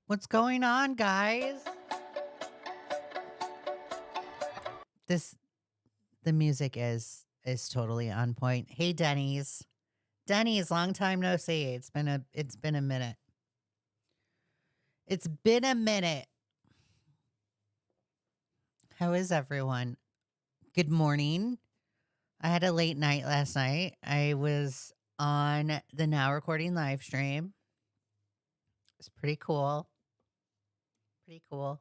What's going on, guys? This the music is totally on point. Hey, Denny's. Denny's, long time no see. It's been a minute. It's been a minute. How is everyone? Good morning. I had a late night last night. I was on the Now Recording live stream. It's pretty cool. Pretty cool.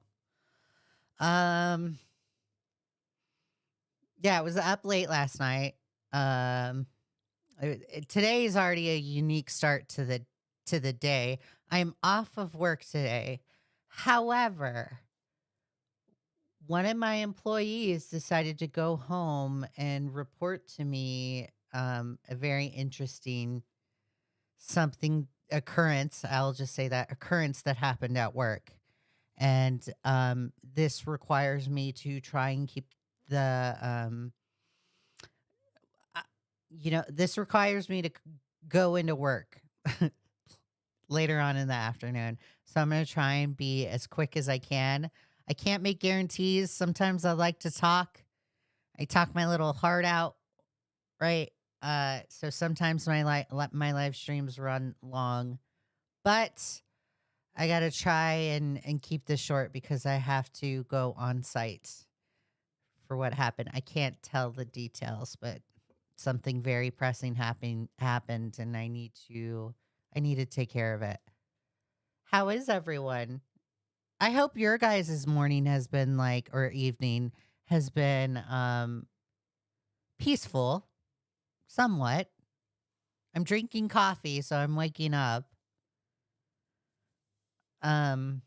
Um yeah, it was up late last night. Um Today is already a unique start to the day. I'm off of work today. However, one of my employees decided to go home and report to me a very interesting something occurrence. I'll just say that occurrence that happened at work. And this requires me to try and keep the uh, this requires me to go into work later on in the afternoon. So I'm going to try and be as quick as I can. I can't make guarantees. Sometimes I like to talk. I talk my little heart out, right? So sometimes my live streams run long, but I got to try and keep this short because I have to go on site for what happened. I can't tell the details, but something very pressing happened and I need to take care of it. How is everyone? I hope your guys' morning has been like or evening has been peaceful somewhat. I'm drinking coffee, so I'm waking up. Um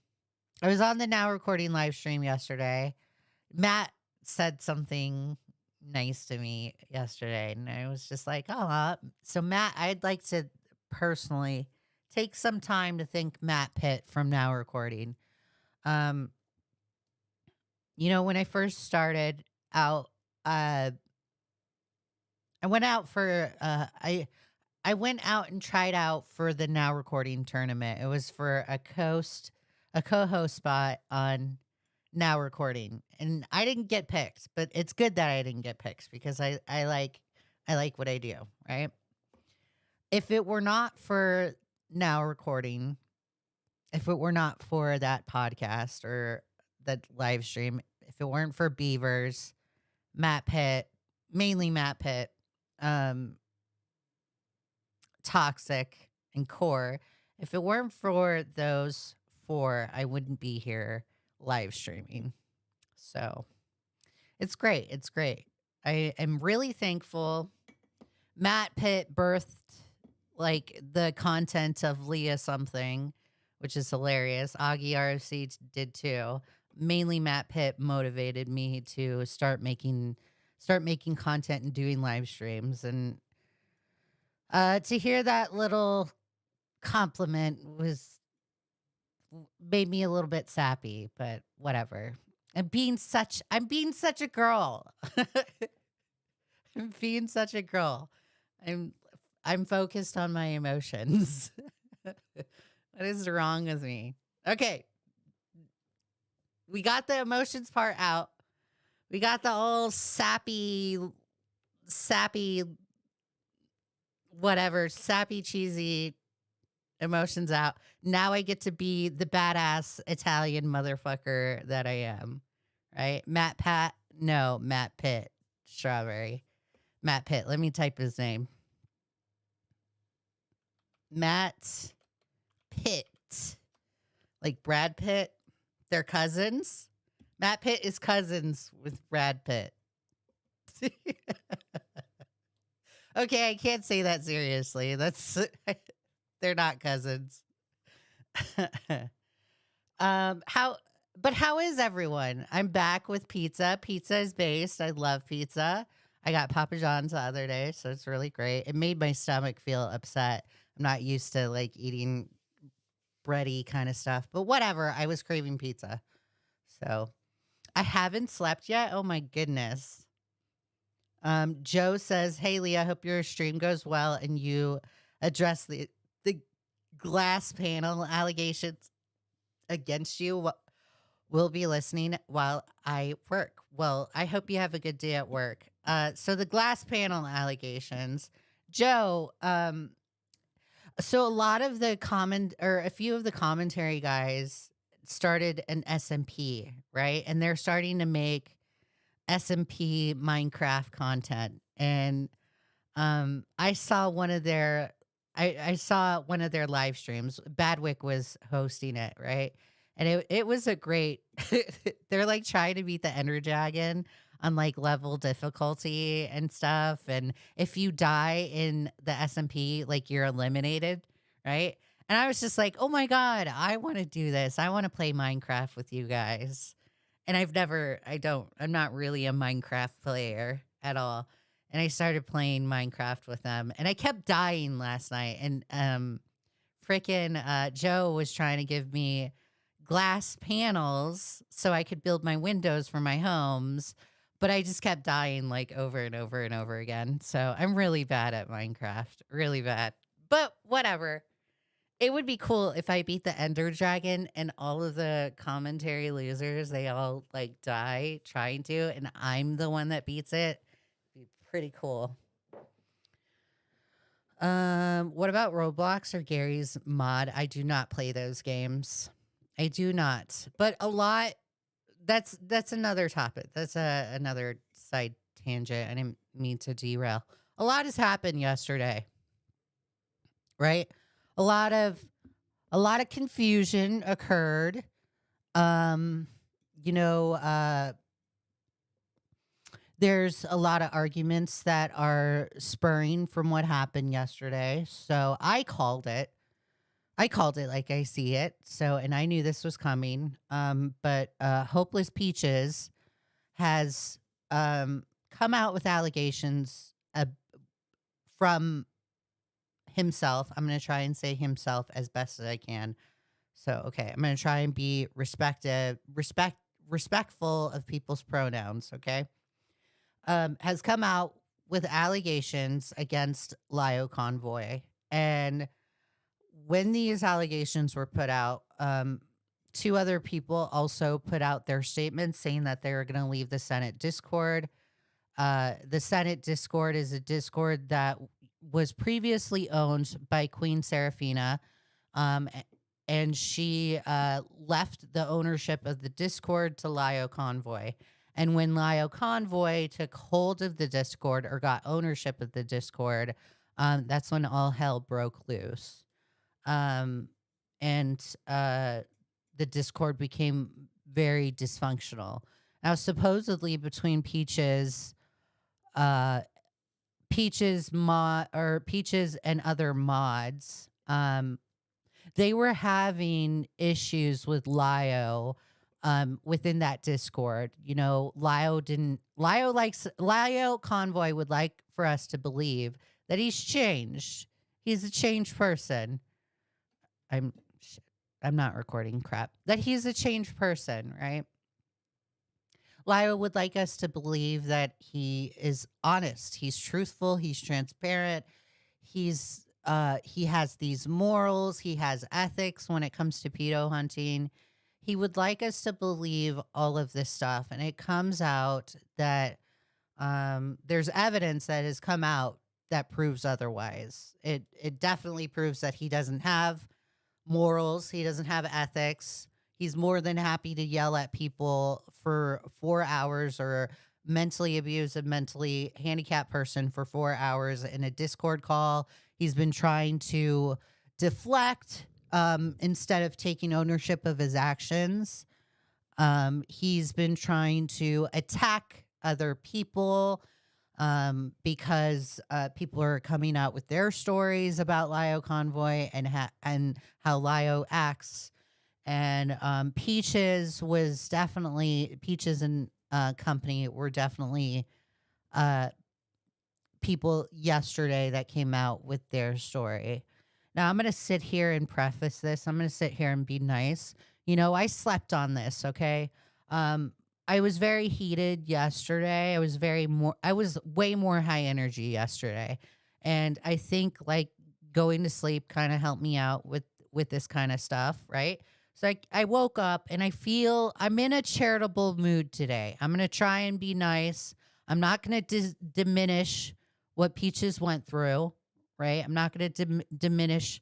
I was on the Now Recording live stream yesterday. Matt said something nice to me yesterday, and I was just like, "Oh, so Matt, I'd like to personally take some time to thank Matt Pitt from Now Recording. Um, when I first started out, uh, I went out for I went out and tried out for the Now Recording tournament. It was for a co-host spot on Now Recording, and I didn't get picked, but it's good that I didn't get picked because I like what I do, right? If it were not for Now Recording, if it were not for that podcast or that live stream, if it weren't for Beavers, Matt Pitt, mainly Matt Pitt, um, Toxic, and Core, if it weren't for those four, I wouldn't be here live streaming. So it's great. It's great. I am really thankful. Matt Pitt birthed like the content of Leah something, which is hilarious. Augie RFC did too. Mainly Matt Pitt motivated me to start making content and doing live streams. And to hear that little compliment made me a little bit sappy, but whatever. I'm being such a girl. I'm being such a girl. I'm I'm focused on my emotions. What is wrong with me? Okay, we got the emotions part out. We got the old sappy, whatever, sappy, cheesy emotions out. Now I get to be the badass Italian motherfucker that I am. Right? Matt Pitt. Strawberry. Matt Pitt. Let me type his name. Matt Pitt. Like Brad Pitt. They're cousins. Matt Pitt is cousins with Brad Pitt. Okay, I can't say that seriously. That's they're not cousins. How but how is everyone? I'm back with pizza. Pizza is based. I love pizza. I got Papa John's the other day, so it's really great. It made my stomach feel upset. I'm not used to like eating bready kind of stuff, but whatever. I was craving pizza. So I haven't slept yet. Oh my goodness. Joe says, "Hey Leah, I hope your stream goes well and you address the glass panel allegations." against you will be listening while I work. Well, I hope you have a good day at work. So the glass panel allegations, Joe. So a lot of the comment or a few of the commentary guys started an SMP, right? And they're starting to make SMP Minecraft content. And I saw one of their I saw one of their live streams. Badwick was hosting it, right? And it was a great they're like trying to beat the Ender Dragon on like level difficulty and stuff. And if you die in the SMP, like you're eliminated, right? And I was just like, oh my God, I want to do this. I want to play Minecraft with you guys. And I'm not really a Minecraft player at all. And I started playing Minecraft with them. And I kept dying last night. And freaking Joe was trying to give me glass panels so I could build my windows for my homes. But I just kept dying like over and over and over again. So I'm really bad at Minecraft. Really bad. But whatever. It would be cool if I beat the Ender Dragon and all of the commentary losers, they all like die trying to, and I'm the one that beats it. It'd be pretty cool. What about Roblox or Gary's mod? I do not play those games. I do not. But a lot that's another topic. That's another side tangent. I didn't mean to derail. A lot has happened yesterday, right? A lot of confusion occurred. Um, you know, there's a lot of arguments that are spurring from what happened yesterday. So I called it. I called it like I see it. So, and I knew this was coming. But Hopeless Peaches has come out with allegations from himself. I'm going to try and say himself as best as I can. So, okay, I'm going to try and be respectful of people's pronouns, okay? Has come out with allegations against Lio Convoy. And when these allegations were put out, two other people also put out their statements saying that they were going to leave the Senate Discord. The Senate Discord is a Discord that was previously owned by Queen Seraphina, and she left the ownership of the Discord to Lio Convoy. And when Lio Convoy took hold of the Discord or got ownership of the Discord, that's when all hell broke loose. And the Discord became very dysfunctional. Now, supposedly between Peaches and other mods, they were having issues with Lio within that Discord. You know, Lio Convoy would like for us to believe that he's changed. He's a changed person. I'm not recording crap. That he's a changed person, right? Lio would like us to believe that he is honest, he's truthful, he's transparent, he has these morals, he has ethics when it comes to pedo hunting. He would like us to believe all of this stuff, and it comes out that there's evidence that has come out that proves otherwise. It definitely proves that he doesn't have morals, he doesn't have ethics. He's more than happy to yell at people for 4 hours, or mentally abuse a mentally handicapped person for 4 hours in a Discord call. He's been trying to deflect instead of taking ownership of his actions. He's been trying to attack other people because people are coming out with their stories about Lio Convoy and how Lio acts. And Peaches and company were definitely people yesterday that came out with their story. Now, I'm going to sit here and preface this. I'm going to sit here and be nice. You know, I slept on this, okay? I was very heated yesterday. I was way more high energy yesterday. And I think like going to sleep kind of helped me out with this kind of stuff, right? So I woke up and I feel I'm in a charitable mood today. I'm going to try and be nice. I'm not going to diminish what Peaches went through, right? I'm not going to diminish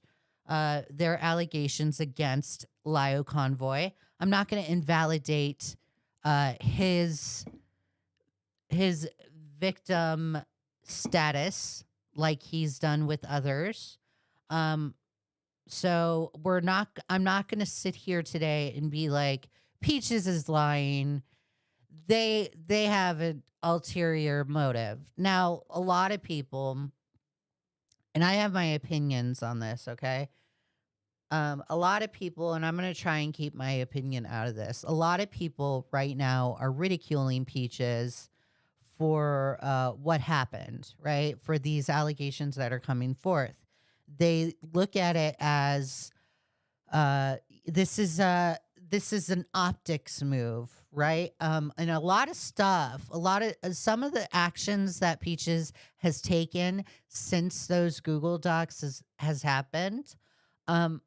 their allegations against Lio Convoy. I'm not going to invalidate his victim status like he's done with others. Um, so I'm not going to sit here today and be like Peaches is lying. They have an ulterior motive. Now, a lot of people, and I have my opinions on this, okay? A lot of people, and I'm going to try and keep my opinion out of this. A lot of people right now are ridiculing Peaches for what happened, right? For these allegations that are coming forth. They look at it as uh, this is a this is an optics move, right? And a lot of stuff, a lot of some of the actions that Peaches has taken since those Google Docs has happened. Um,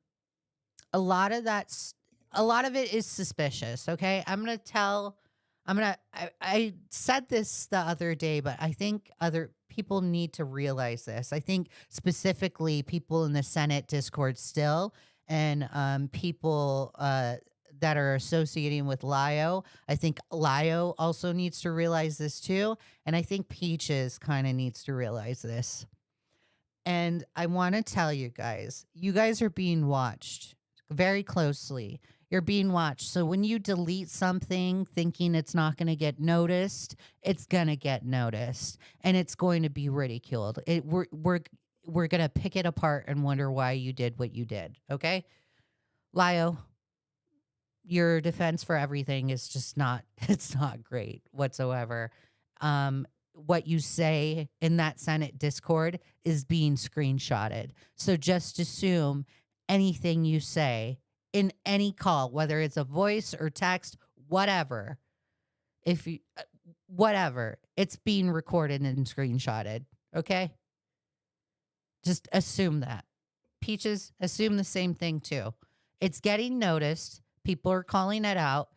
a lot of a lot of it is suspicious. Okay, I said this the other day, but I think other people need to realize this. I think specifically people in the Senate Discord still, and people that are associating with Lio. I think Lio also needs to realize this too. And I think Peaches kind of needs to realize this. And I want to tell you guys are being watched very closely. You're being watched. So when you delete something thinking it's not going to get noticed, it's going to get noticed and it's going to be ridiculed. We're going to pick it apart and wonder why you did what you did. Okay? Lio, your defense for everything is just not, it's not great whatsoever. What you say in that Senate Discord is being screenshotted. So just assume anything you say in any call, whether it's a voice or text, whatever, if you, whatever, it's being recorded and screenshotted. Okay. Just assume that. Peaches, assume the same thing too. It's getting noticed. People are calling it out.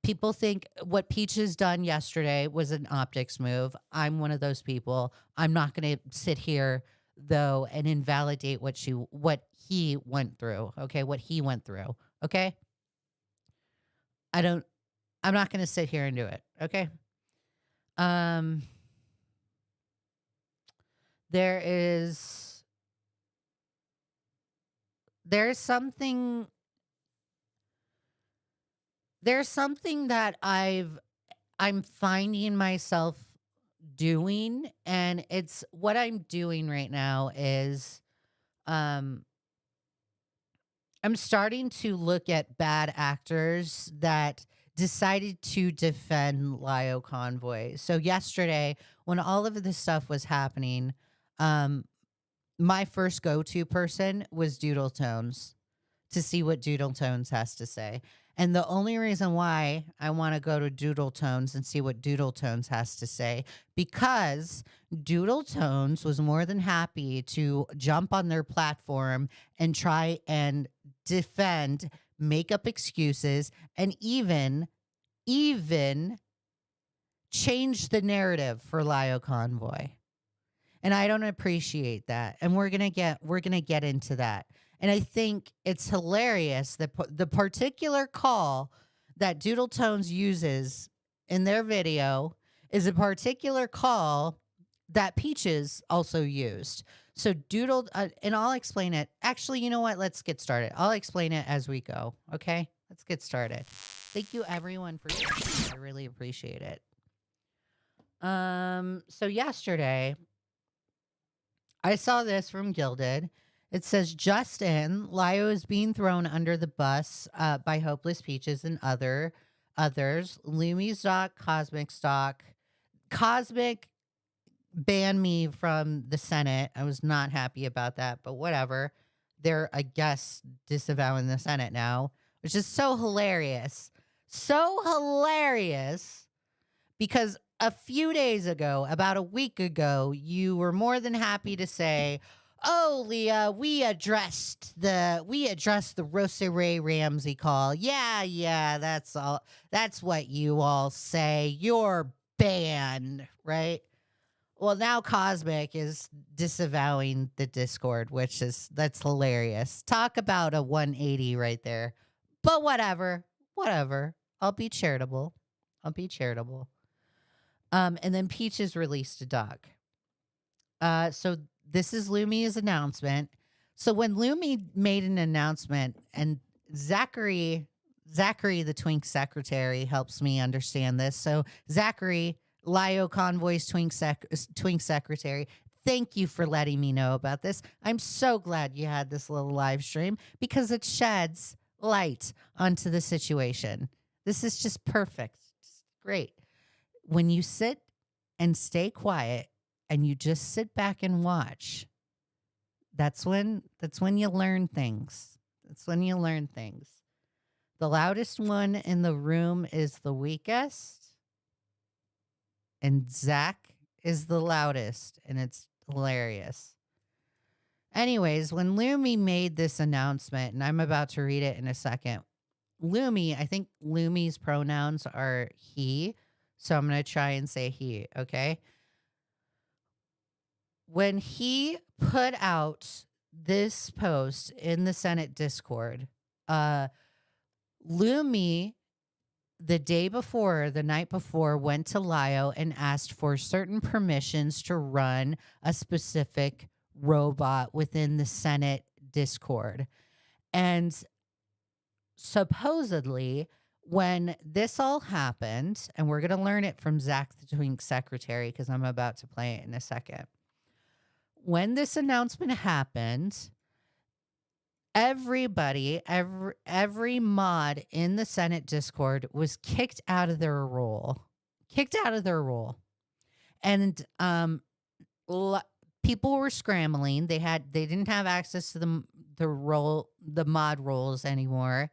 People think what Peaches done yesterday was an optics move. I'm one of those people. I'm not going to sit here though and invalidate what he went through. Okay, what he went through. Okay, I'm not going to sit here and do it. Okay. Um, there is there's something there's something that I'm finding myself doing, and it's what I'm doing right now is um I'm starting to look at bad actors that decided to defend Lio Convoy. So yesterday, when all of this stuff was happening, um my first go-to person was Doodle Tones to see what Doodle Tones has to say. And the only reason why I want to go to Doodle Tones and see what Doodle Tones has to say, because Doodle Tones was more than happy to jump on their platform and try and defend, make up excuses, and even change the narrative for Lio Convoy. And I don't appreciate that. And we're gonna get into that. And I think it's hilarious that the particular call that Doodle Tones uses in their video is a particular call that Peaches also used. So and I'll explain it. Actually, you know what? Let's get started. I'll explain it as we go. Okay, let's get started. Thank you everyone for sharing. I really appreciate it. So yesterday I saw this from Gilded. It says, just in, Lio is being thrown under the bus by Hopeless Peaches and others. Lumi stock, Cosmic stock. Cosmic banned me from the Senate. I was not happy about that, but whatever. They're, I guess, disavowing the Senate now, which is so hilarious. So hilarious because a few days ago, about a week ago, you were more than happy to say, Oh, Leah, we addressed the Rosa Ray Ramsey call. Yeah, yeah, that's all. That's what you all say. You're banned, right? Well, now Cosmic is disavowing the Discord, that's hilarious. Talk about a 180 right there. But whatever, whatever. I'll be charitable. I'll be charitable. And then Peaches released a doc. So this is Lumi's announcement. So when Lumi made an announcement, and Zachary, Zachary, the Twink secretary, helps me understand this. So Zachary, Lio Convoy's Twink secretary, thank you for letting me know about this. I'm so glad you had this little live stream because it sheds light onto the situation. This is just perfect. Just great. When you sit and stay quiet and you just sit back and watch, that's when you learn things. That's when you learn things. The loudest one in the room is the weakest, and Zach is the loudest, and it's hilarious. Anyways, when Lumi made this announcement, and I'm about to read it in a second, I think Lumi's pronouns are he, so I'm going to try and say he, okay? When he put out this post in the Senate Discord, Lumi, the night before, went to Lio and asked for certain permissions to run a specific robot within the Senate Discord. And supposedly, when this all happened, and we're going to learn it from Zach the Twink secretary because I'm about to play it in a second. When this announcement happened, every mod in the Senate Discord was kicked out of their role. And people were scrambling. They didn't have access to the mod roles anymore.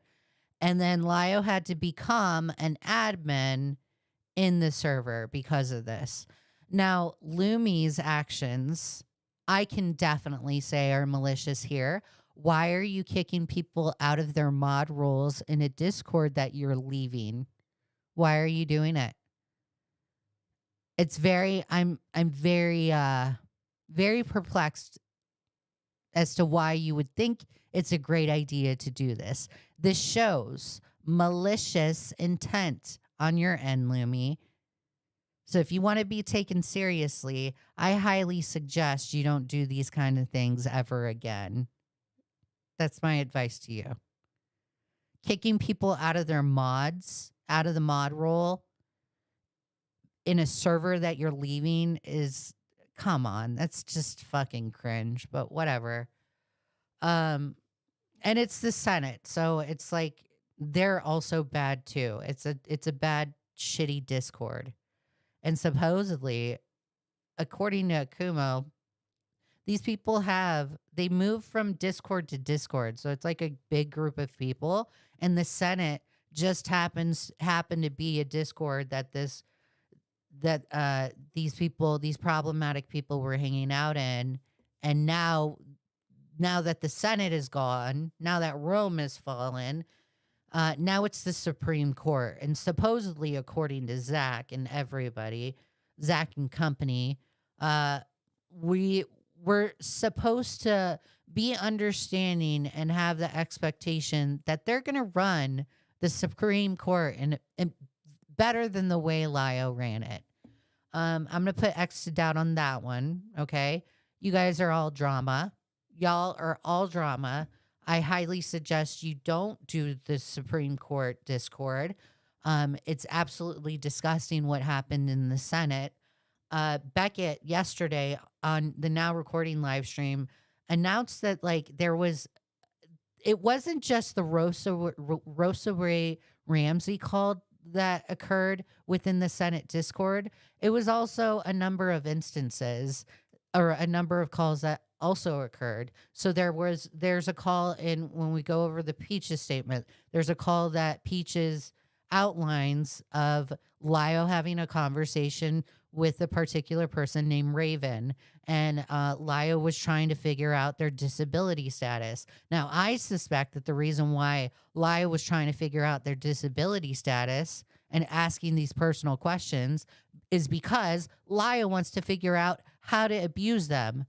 And then Lio had to become an admin in the server because of this. Now, Lumi's actions, I can definitely say, are malicious here. Why are you kicking people out of their mod roles in a Discord that you're leaving? Why are you doing it? It's I'm very very perplexed as to why you would think it's a great idea to do this. This shows malicious intent on your end, Lumi. So if you want to be taken seriously, I highly suggest you don't do these kind of things ever again. That's my advice to you. Kicking people out of their mods, out of the mod role in a server that you're leaving is, come on, that's just fucking cringe, but whatever. And it's the Senate, so it's like they're also bad too. It's a bad, shitty Discord. And supposedly, according to Akumo, these people they move from Discord to Discord. So it's like a big group of people. And the Senate just happened to be a Discord that these problematic people were hanging out in. And now that the Senate is gone, now that Rome has fallen, now it's the Supreme Court. And supposedly, according to Zach and everybody, Zach and company, we're supposed to be understanding and have the expectation that they're going to run the Supreme Court and better than the way Lio ran it. I'm going to put X to doubt on that one, okay? You guys are all drama. Y'all are all drama. I highly suggest you don't do the Supreme Court Discord. It's absolutely disgusting what happened in the Senate. Beckett yesterday on the Now Recording live stream announced that it wasn't just the Rosa Ray Ramsey call that occurred within the Senate Discord. It was also a number of instances or a number of calls that also occurred. So there's a call when we go over the Peaches statement, there's a call that Peaches outlines of Lio having a conversation with a particular person named Raven, and Lio was trying to figure out their disability status. Now, I suspect that the reason why Lio was trying to figure out their disability status and asking these personal questions is because Lio wants to figure out how to abuse them.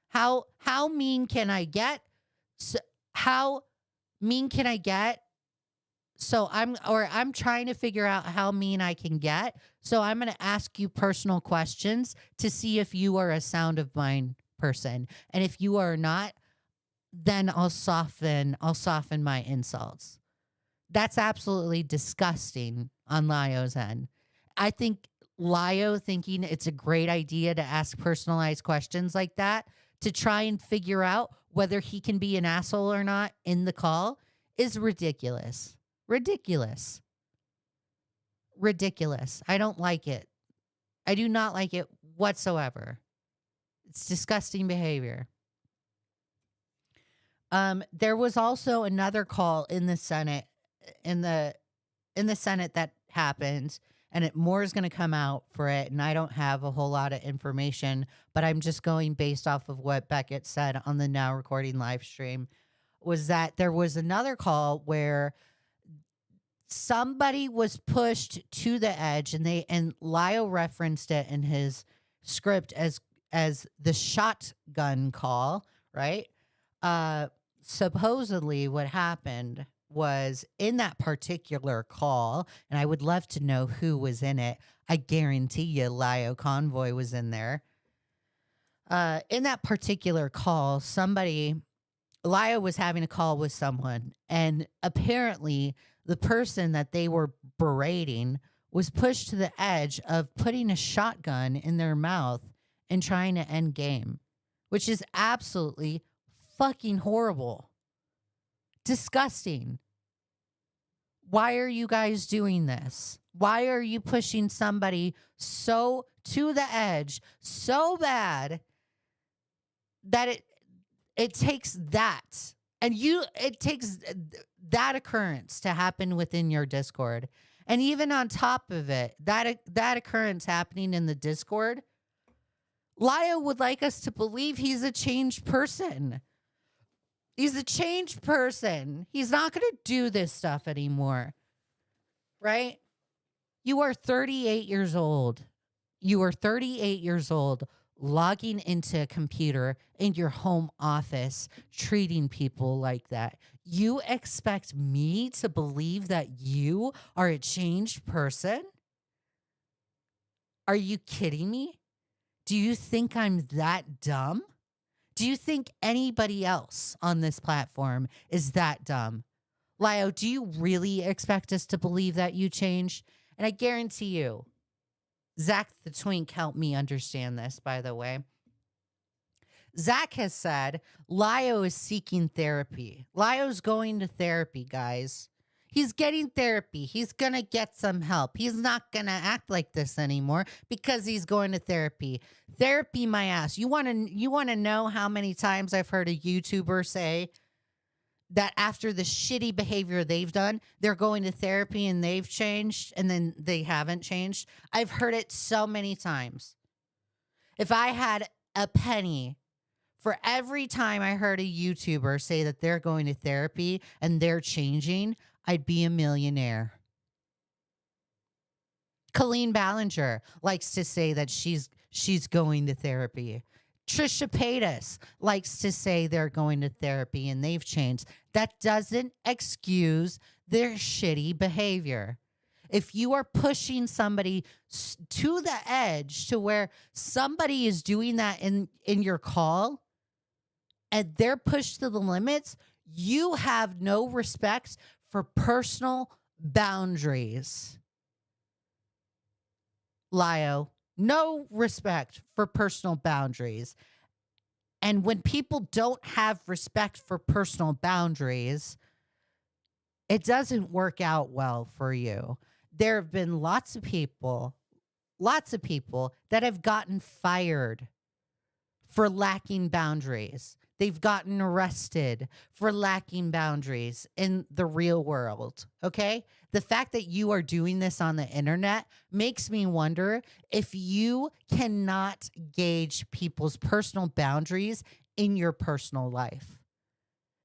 How mean can I get? So, how mean can I get? So I'm trying to figure out how mean I can get. So I'm going to ask you personal questions to see if you are a sound of mind person. And if you are not, then I'll soften my insults. That's absolutely disgusting on Lio's end. I think Lio thinking it's a great idea to ask personalized questions like that to try and figure out whether he can be an asshole or not in the call is ridiculous. Ridiculous. Ridiculous. I don't like it. I do not like it whatsoever. It's disgusting behavior. There was also another call in the Senate, in the Senate that happened, and more is going to come out for it. And I don't have a whole lot of information, but I'm just going based off of what Beckett said on the Now Recording live stream. Was that there was another call where somebody was pushed to the edge, and Lio referenced it in his script as the shotgun call, right? Supposedly what happened was in that particular call, and I would love to know who was in it. I guarantee you Lio Convoy was in there. In that particular call, Lio was having a call with someone, and apparently the person that they were berating was pushed to the edge of putting a shotgun in their mouth and trying to end game, which is absolutely fucking horrible. Disgusting. Why are you guys doing this? Why are you pushing somebody so to the edge so bad that it takes that, and it takes that occurrence to happen within your Discord? And even on top of it, that occurrence happening in the Discord, Lio would like us to believe he's a changed person. He's a changed person. He's not going to do this stuff anymore. Right? You are 38 years old. You are 38 years old, logging into a computer in your home office, treating people like that. You expect me to believe that you are a changed person? Are you kidding me? Do you think I'm that dumb? Do you think anybody else on this platform is that dumb? Lio, do you really expect us to believe that you changed? And I guarantee you, Zach the Twink helped me understand this, by the way. Zach has said Lio is seeking therapy. Lio's going to therapy, guys. He's getting therapy. He's going to get some help. He's not going to act like this anymore because he's going to therapy. Therapy, my ass. You want to know how many times I've heard a YouTuber say that after the shitty behavior they've done, they're going to therapy and they've changed, and then they haven't changed? I've heard it so many times. If I had a penny for every time I heard a YouTuber say that they're going to therapy and they're changing, I'd be a millionaire. Colleen Ballinger likes to say that she's going to therapy. Trisha Paytas likes to say they're going to therapy and they've changed. That doesn't excuse their shitty behavior. If you are pushing somebody to the edge to where somebody is doing that in your call and they're pushed to the limits, you have no respect for personal boundaries. Lio, no respect for personal boundaries. And when people don't have respect for personal boundaries, it doesn't work out well for you. There have been lots of people that have gotten fired for lacking boundaries. They've gotten arrested for lacking boundaries in the real world. Okay. The fact that you are doing this on the internet makes me wonder if you cannot gauge people's personal boundaries in your personal life.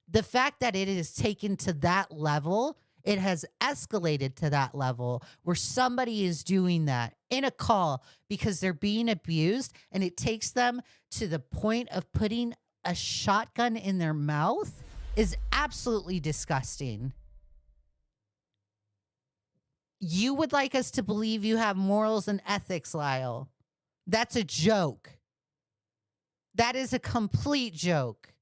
The fact that it is taken to that level, it has escalated to that level where somebody is doing that in a call because they're being abused, and it takes them to the point of putting a shotgun in their mouth is absolutely disgusting. You would like us to believe you have morals and ethics, Lyle. That's a joke. That is a complete joke.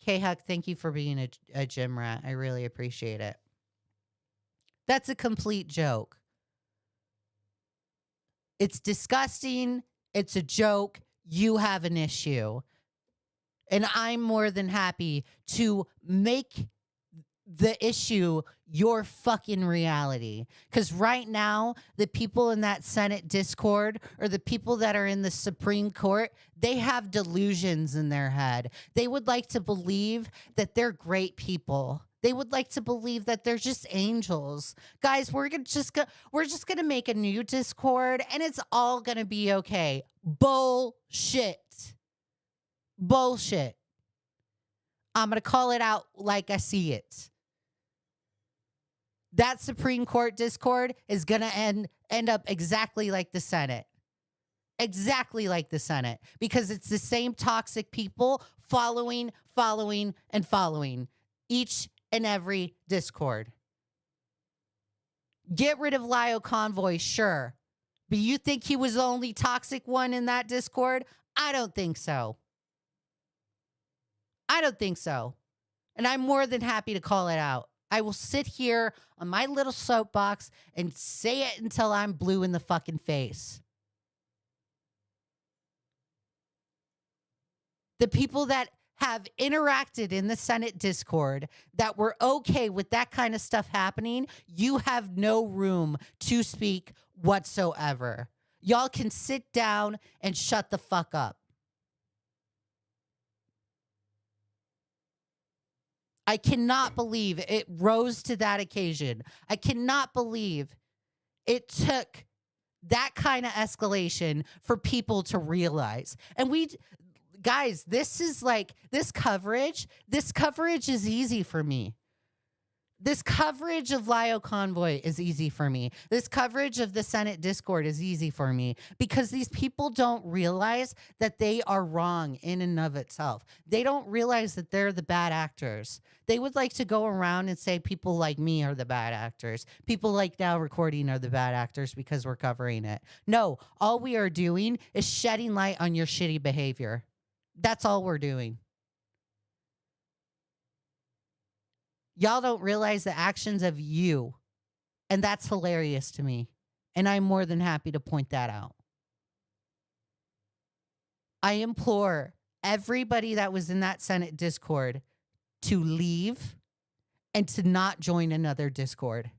K-Huck, thank you for being a gym rat. I really appreciate it. That's a complete joke. It's disgusting. It's a joke. You have an issue. And I'm more than happy to make the issue your fucking reality. Because right now, the people in that Senate Discord or the people that are in the Supreme Court, they have delusions in their head. They would like to believe that they're great people. They would like to believe that they're just angels. Guys, we're just gonna make a new Discord and it's all gonna be okay. Bullshit. Bullshit. I'm gonna call it out like I see it. That Supreme Court Discord is going to end up exactly like the Senate. Exactly like the Senate. Because it's the same toxic people following each and every Discord. Get rid of Lio Convoy, sure. But you think he was the only toxic one in that Discord? I don't think so. I don't think so. And I'm more than happy to call it out. I will sit here on my little soapbox and say it until I'm blue in the fucking face. The people that have interacted in the Senate Discord that were okay with that kind of stuff happening, you have no room to speak whatsoever. Y'all can sit down and shut the fuck up. I cannot believe it rose to that occasion. I cannot believe it took that kind of escalation for people to realize. And guys, this coverage is easy for me. This coverage of Lio Convoy is easy for me. This coverage of the Senate Discord is easy for me because these people don't realize that they are wrong in and of itself. They don't realize that they're the bad actors. They would like to go around and say people like me are the bad actors. People like Now Recording are the bad actors because we're covering it. No, all we are doing is shedding light on your shitty behavior. That's all we're doing. Y'all don't realize the actions of you. And that's hilarious to me. And I'm more than happy to point that out. I implore everybody that was in that Senate Discord to leave and to not join another Discord.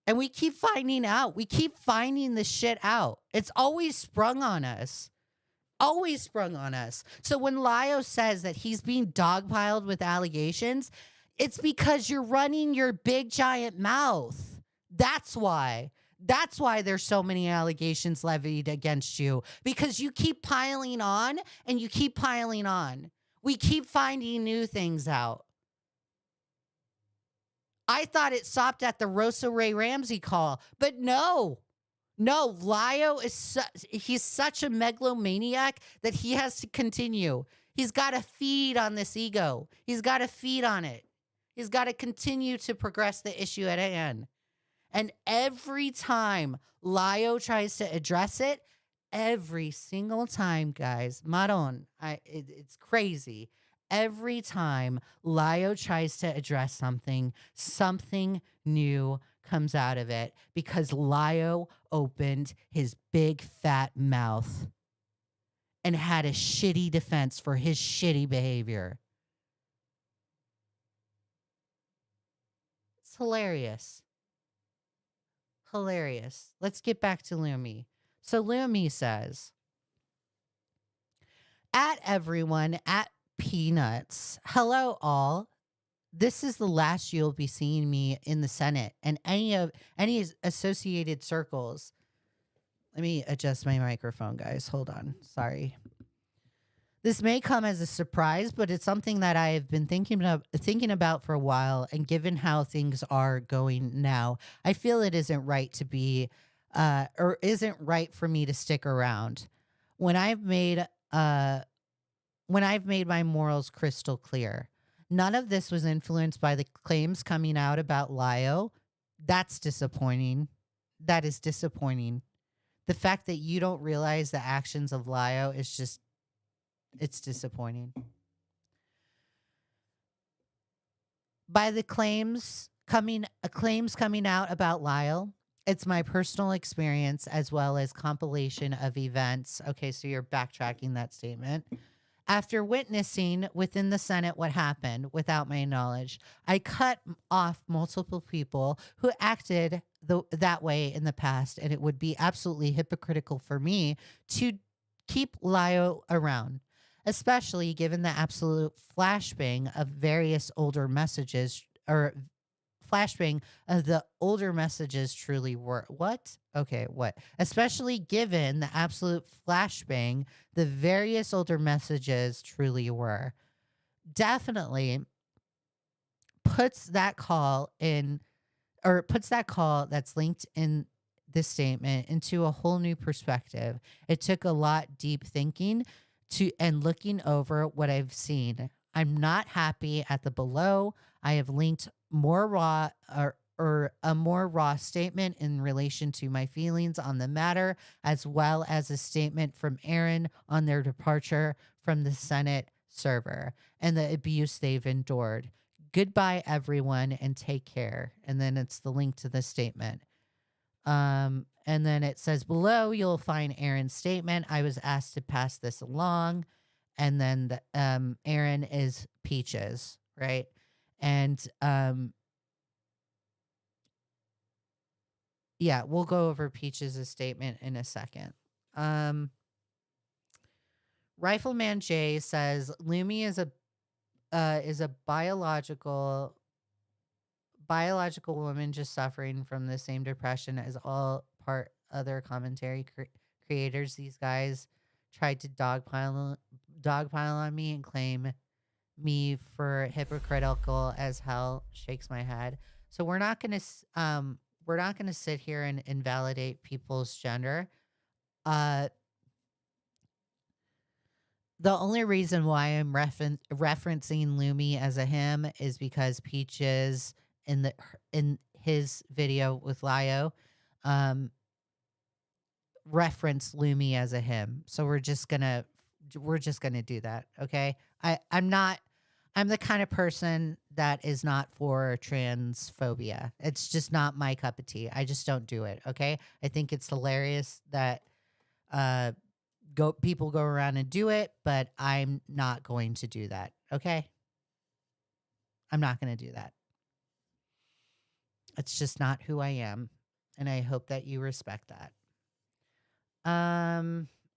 And we keep finding out. We keep finding this shit out. It's always sprung on us. Always sprung on us. So when Lio says that he's being dogpiled with allegations, it's because you're running your big giant mouth. That's why. That's why there's so many allegations levied against you. Because you keep piling on and you keep piling on. We keep finding new things out. I thought it stopped at the Rosa Ray Ramsey call, but no. No, Lio he's such a megalomaniac that he has to continue. He's got to feed on this ego. He's got to feed on it. He's got to continue to progress the issue at hand. And every time Lio tries to address it, every single time, guys, Maron, it's crazy. Every time Lio tries to address something, something new comes out of it because Lio opened his big fat mouth and had a shitty defense for his shitty behavior. It's hilarious. Hilarious. Let's get back to Lumi. So Lumi says, At everyone at Peanuts. Hello, all. This is the last you'll be seeing me in the Senate and any associated circles. Let me adjust my microphone, guys. Hold on. Sorry. This may come as a surprise, but it's something that I have been thinking about for a while. And given how things are going now, I feel it isn't right to be, or isn't right for me to stick around. When I've made, uh, when I've made my morals crystal clear, none of this was influenced by the claims coming out about Lio. That's disappointing. That is disappointing. The fact that you don't realize the actions of Lio is just, it's disappointing. By the claims coming out about Lyle, it's my personal experience as well as compilation of events. Okay, so you're backtracking that statement. After witnessing within the Senate what happened without my knowledge, I cut off multiple people who acted that way in the past, and it would be absolutely hypocritical for me to keep Lio around, especially given the absolute flashbang of various older messages or flashbang of the older messages truly were. What? Okay, what? Especially given the absolute flashbang the various older messages truly were. Definitely puts that call in, or puts that call that's linked in this statement into a whole new perspective. It took a lot deep thinking to and looking over what I've seen. I'm not happy at the below. I have linked more raw or a more raw statement in relation to my feelings on the matter, as well as a statement from Aaron on their departure from the Senate server and the abuse they've endured. Goodbye, everyone, and take care. And then it's the link to the statement. And then it says below, you'll find Aaron's statement. I was asked to pass this along. And then Aaron is Peaches, right? And yeah, we'll go over Peaches' statement in a second. Rifleman J says Lumi is a biological woman just suffering from the same depression as all part other commentary creators. These guys tried to dogpile on me and claim me for hypocritical as hell. Shakes my head. So we're not gonna sit here and invalidate people's gender. Uh, the only reason why I'm referencing Lumi as a him is because Peaches in his video with Lio um referenced Lumi as a him. So we're just gonna do that. Okay. I'm the kind of person that is not for transphobia. It's just not my cup of tea. I just don't do it. Okay. I think it's hilarious that uh people go around and do it, but I'm not going to do that. Okay. I'm not going to do that. It's just not who I am. And I hope that you respect that.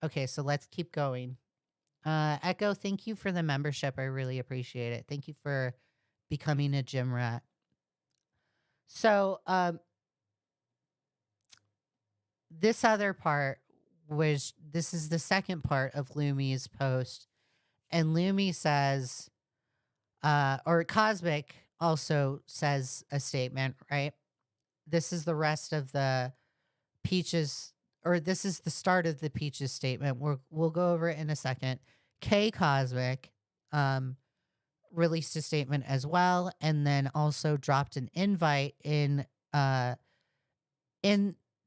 Okay, so let's keep going. Echo, thank you for the membership. I really appreciate it. Thank you for becoming a gym rat. So, this other part this is the second part of Lumi's post. And Lumi says, or Cosmic also says a statement, right? This is the rest of the Peaches, or this is the start of the Peaches statement. We'll go over it in a second. K Cosmic released a statement as well, and then also dropped an invite in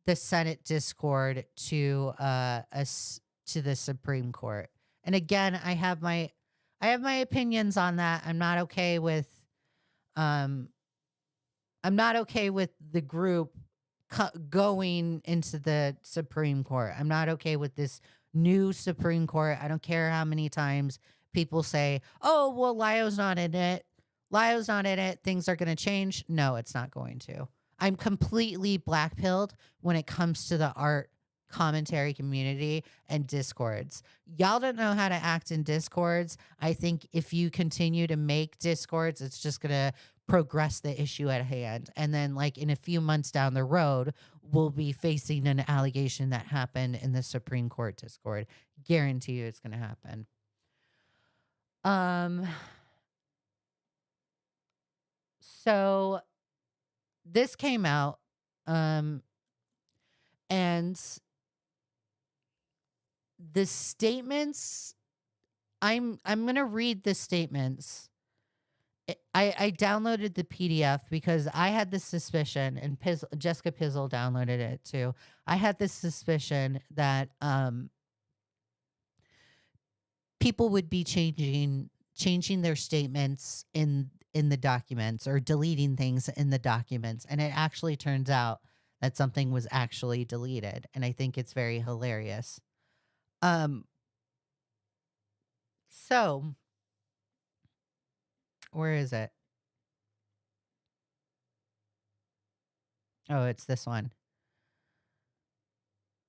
the Senate Discord to us to the Supreme Court. And again, I have my opinions on that. I'm not okay with the group going into the Supreme Court. I'm not okay with this new Supreme Court. I don't care how many times people say, "Oh, well, Lio's not in it. Lio's not in it. Things are going to change." No, it's not going to. I'm completely black-pilled when it comes to the art commentary community and discords. Y'all don't know how to act in discords. I think if you continue to make discords, it's just going to progress the issue at hand. And then, like, in a few months down the road, we'll be facing an allegation that happened in the Supreme Court discord. Guarantee you it's going to happen. Um, so this came out, and the statements, I'm gonna read the statements. I downloaded the PDF because I had this suspicion, and Jessica Pizzle downloaded it too. I had this suspicion that people would be changing their statements in the documents or deleting things in the documents, and it actually turns out that something was actually deleted, and I think it's very hilarious. So where is it? Oh, it's this one.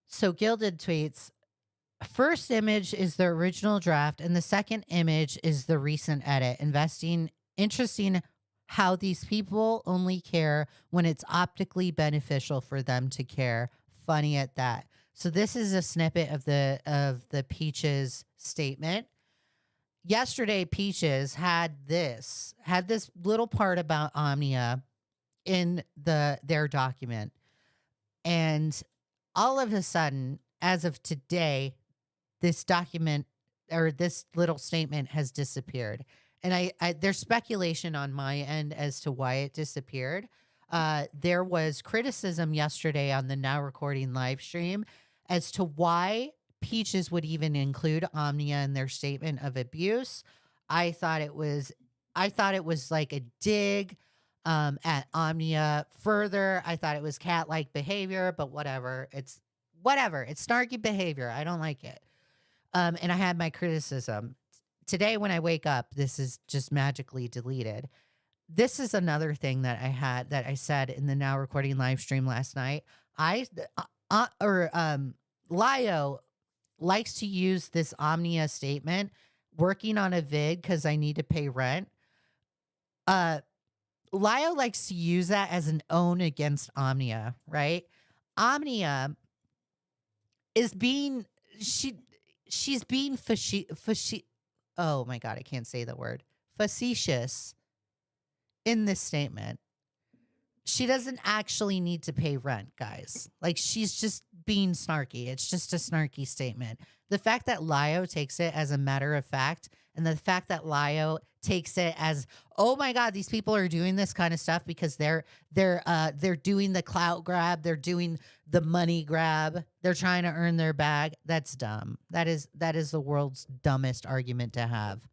So Gilded tweets, first image is the original draft, and the second image is the recent edit. Interesting how these people only care when it's optically beneficial for them to care. Funny at that. So this is a snippet of the Peaches statement. Yesterday, Peaches had this little part about Omnia in their document, and all of a sudden, as of today, this document or this little statement has disappeared. And I there's speculation on my end as to why it disappeared. There was criticism yesterday on the Now Recording live stream as to why Peaches would even include Omnia in their statement of abuse. I thought it was like a dig at Omnia further. I thought it was cat-like behavior, but whatever. It's snarky behavior. I don't like it. And I had my criticism. Today when I wake up, this is just magically deleted. This is another thing that I said in the Now Recording live stream last night. Lio likes to use this Omnia statement, working on a vid because I need to pay rent. Lio likes to use that as an own against Omnia, right? Omnia is being she's being oh my god, I can't say the word. Facetious in this statement. She doesn't actually need to pay rent, guys. Like, she's just being snarky. It's just a snarky statement. The fact that Lio takes it as a matter of fact, and the fact that Lio takes it as, oh my god, these people are doing this kind of stuff because they're doing the clout grab, they're doing the money grab, they're trying to earn their bag. That's dumb. That is the world's dumbest argument to have.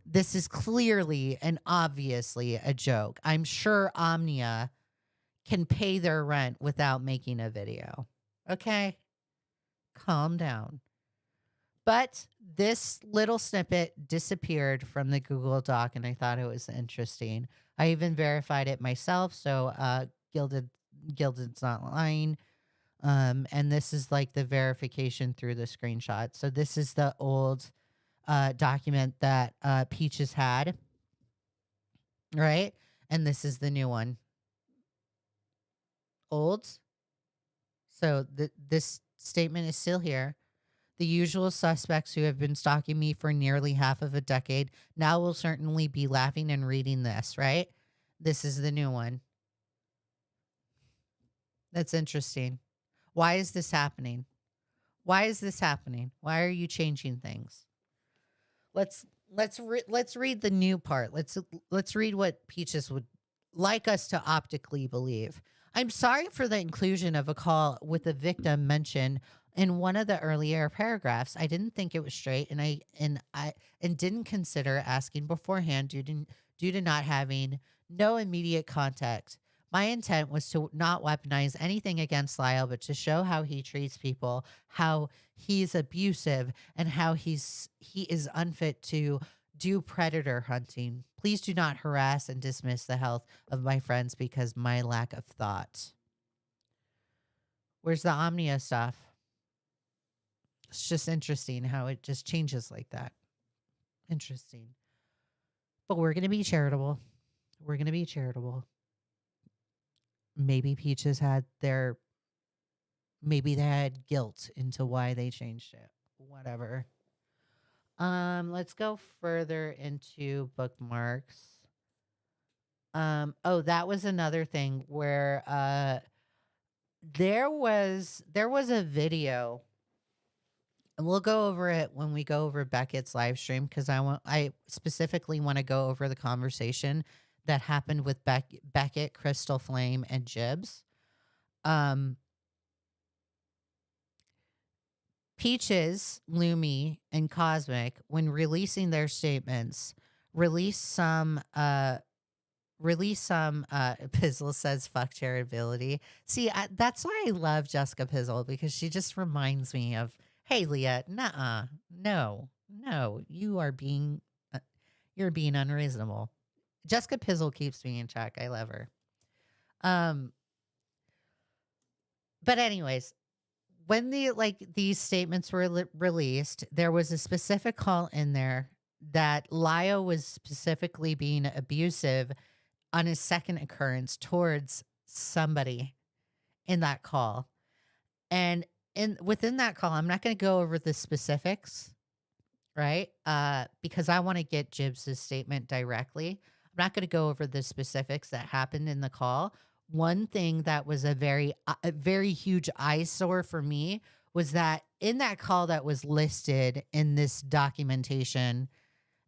This is clearly and obviously a joke. I'm sure Omnia can pay their rent without making a video. Okay? Calm down. But this little snippet disappeared from the Google Doc, and I thought it was interesting. I even verified it myself, so Gilded's not lying. And this is like the verification through the screenshot. So this is the old document that Peaches had, right? And this is the new one. Old. So this statement is still here. The usual suspects who have been stalking me for nearly half of a decade now will certainly be laughing and reading this, right? This is the new one. That's interesting. Why is this happening? Why is this happening? Why are you changing things? Let's read the new part. Let's read what Peaches would like us to optically believe. I'm sorry for the inclusion of a call with a victim mentioned in one of the earlier paragraphs. I didn't think it was straight, and didn't consider asking beforehand due to not having no immediate contact. My intent was to not weaponize anything against Lyle, but to show how he treats people, how he's abusive, and how he is unfit to do predator hunting. Please do not harass and dismiss the health of my friends because my lack of thought. Where's the Omnia stuff? It's just interesting how it just changes like that. Interesting. But we're going to be charitable. We're going to be charitable. Maybe Peaches had their, maybe they had guilt into why they changed it. Whatever. Let's go further into bookmarks. Oh, that was another thing where there was a video, and we'll go over it when we go over Beckett's live stream, because I specifically want to go over the conversation that happened with Beckett, Crystal Flame, and Jibs. Peaches, Lumi, and Cosmic, when releasing their statements, released some Pizzle says fuck charitability. See, that's why I love Jessica Pizzle, because she just reminds me of, hey, Leah, nuh-uh, no, you're being unreasonable. Jessica Pizzle keeps me in check. I love her. But anyways, when these statements were released, there was a specific call in there that Lio was specifically being abusive on his second occurrence towards somebody in that call. And within that call, I'm not going to go over the specifics, right? Because I want to get Jibs' statement directly. I'm not going to go over the specifics that happened in the call. One thing that was a very huge eyesore for me was that in that call that was listed in this documentation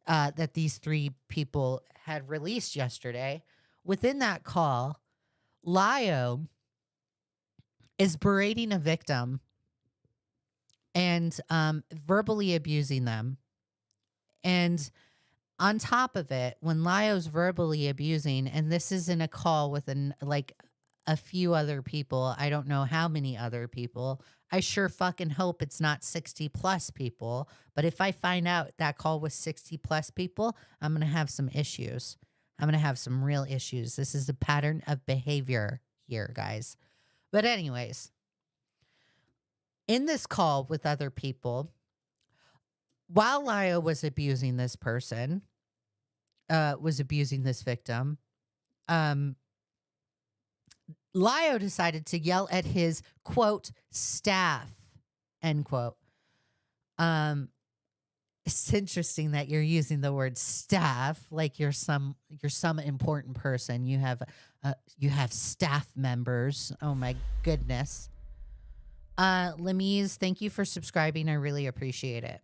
that these three people had released yesterday, within that call, Lio is berating a victim and verbally abusing them. And on top of it, when Lio's verbally abusing, and this is in a call with a few other people, I don't know how many other people. I sure fucking hope it's not 60 plus people. But if I find out that call was 60 plus people, I'm going to have some issues. I'm going to have some real issues. This is a pattern of behavior here, guys. But anyways, in this call with other people, while Lio was abusing this person, was abusing this victim, Lio decided to yell at his, quote, staff, end quote. It's interesting that you're using the word staff like you're some important person. You have staff members. Oh my goodness. Lemise, thank you for subscribing. I really appreciate it.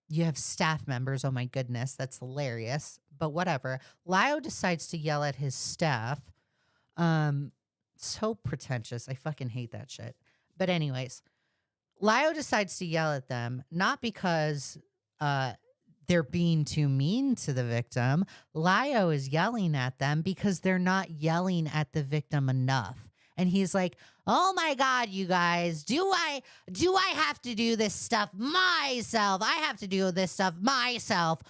You have staff members. Oh my goodness, that's hilarious. But whatever. Lio decides to yell at his staff. So pretentious. I fucking hate that shit. But anyways, Lio decides to yell at them, not because they're being too mean to the victim. Lio is yelling at them because they're not yelling at the victim enough. And he's like, oh my God, you guys, do I have to do this stuff myself? I have to do this stuff myself.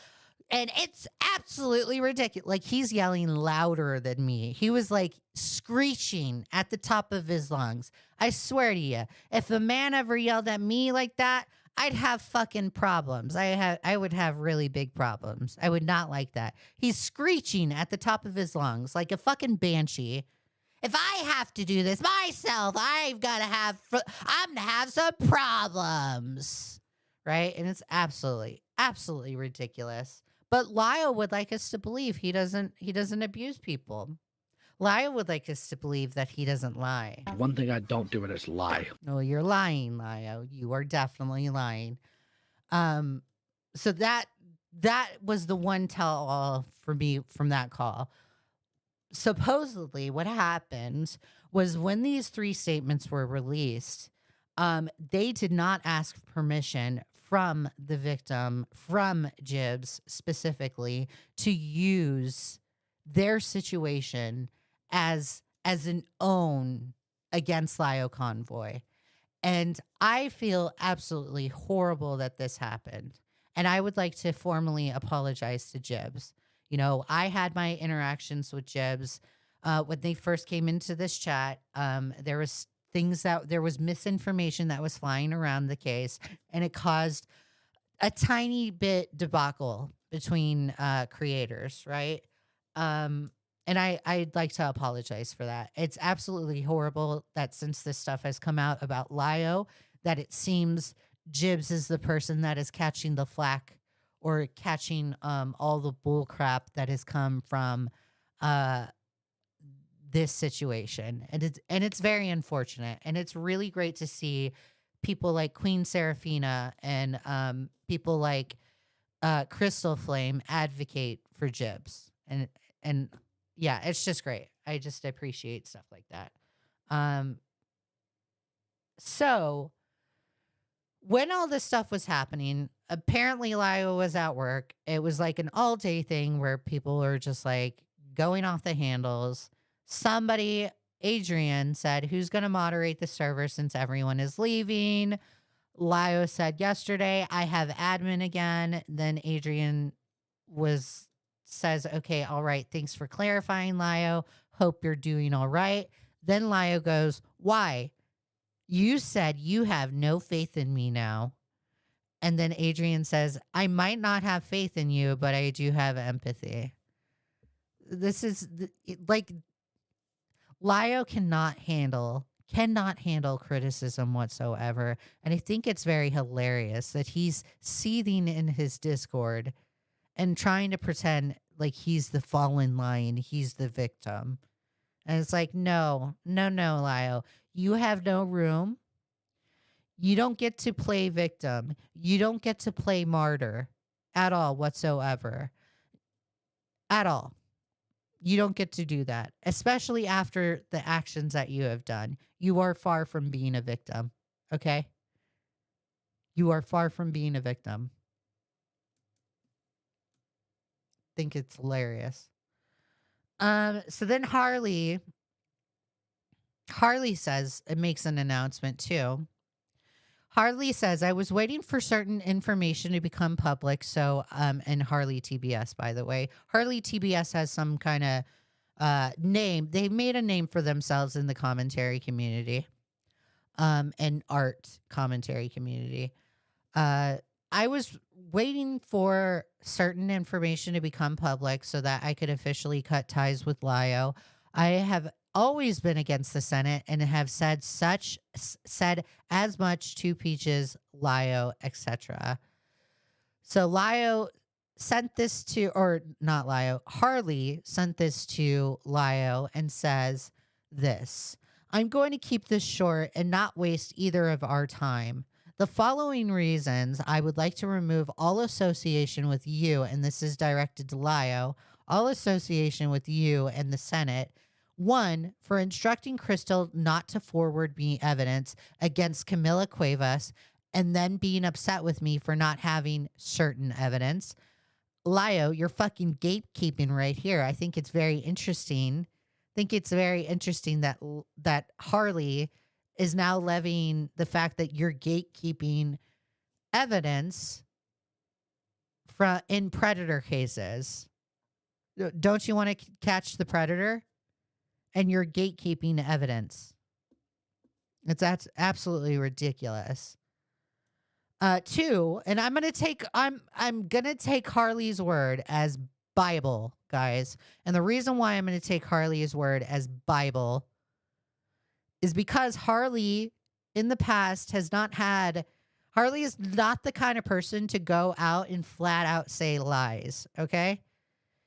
And it's absolutely ridiculous. Like, he's yelling louder than me. He was like screeching at the top of his lungs. I swear to you, if a man ever yelled at me like that, I'd have fucking problems. I would have really big problems. I would not like that. He's screeching at the top of his lungs like a fucking banshee. If I have to do this myself, I'm going to have some problems. Right? And it's absolutely, absolutely ridiculous. But Lio would like us to believe he doesn't abuse people. Lio would like us to believe that he doesn't lie. One thing I don't do it is lie. No, you're lying, Lio. You are definitely lying. So that was the one tell-all for me from that call. Supposedly, what happened was when these three statements were released, they did not ask permission from the victim, from Jibs specifically, to use their situation as an own against Lio Convoy. And I feel absolutely horrible that this happened. And I would like to formally apologize to Jibs. You know, I had my interactions with Jibs when they first came into this chat. There was things that there was misinformation that was flying around the case, and it caused a tiny bit debacle between creators, right? And I'd like to apologize for that. It's absolutely horrible that since this stuff has come out about Lio, that it seems Jibs is the person that is catching the flack or catching all the bull crap that has come from uh this situation. And it's very unfortunate. And it's really great to see people like Queen Serafina and people like Crystal Flame advocate for Jibs. And yeah, it's just great. I just appreciate stuff like that. Um so when all this stuff was happening, apparently Lio was at work. It was like an all day thing where people were just like going off the handles. Somebody, Adrian, said, "Who's going to moderate the server since everyone is leaving?" Lio said yesterday, "I have admin again." Then Adrian says, "Okay, all right. Thanks for clarifying, Lio. Hope you're doing all right." Then Lio goes, "Why? You said you have no faith in me now." And then Adrian says, "I might not have faith in you, but I do have empathy." This is like Lio cannot handle criticism whatsoever. And I think it's very hilarious that he's seething in his Discord and trying to pretend like he's the fallen lion, he's the victim. And it's like, no, no, no, Lio. You have no room. You don't get to play victim. You don't get to play martyr at all whatsoever. At all. You don't get to do that, especially after the actions that you have done. You are far from being a victim. Okay? You are far from being a victim. Think it's hilarious. So then Harley says, it makes an announcement too. Harley says, "I was waiting for certain information to become public." So, and Harley TBS, by the way, Harley TBS has some kind of name. They made a name for themselves in the commentary community, and art commentary community. I was waiting for certain information to become public so that I could officially cut ties with Lio. I have always been against the Senate and have said as much to Peaches, Lio, etc. So Lio sent this to, or not Lio, Harley sent this to Lio and says this: "I'm going to keep this short and not waste either of our time. The following reasons I would like to remove all association with you," and this is directed to Lio, "all association with you and the Senate. One, for instructing Crystal not to forward me evidence against Camila Cuevas and then being upset with me for not having certain evidence. Lio, you're fucking gatekeeping right here. I think it's very interesting. That Harley is now levying the fact that you're gatekeeping evidence in predator cases. Don't you want to catch the predator? And you're gatekeeping evidence. That's absolutely ridiculous. Two, and I'm gonna take Harley's word as Bible, guys. And the reason why I'm gonna take Harley's word as Bible is because Harley in the past Harley is not the kind of person to go out and flat out say lies, okay?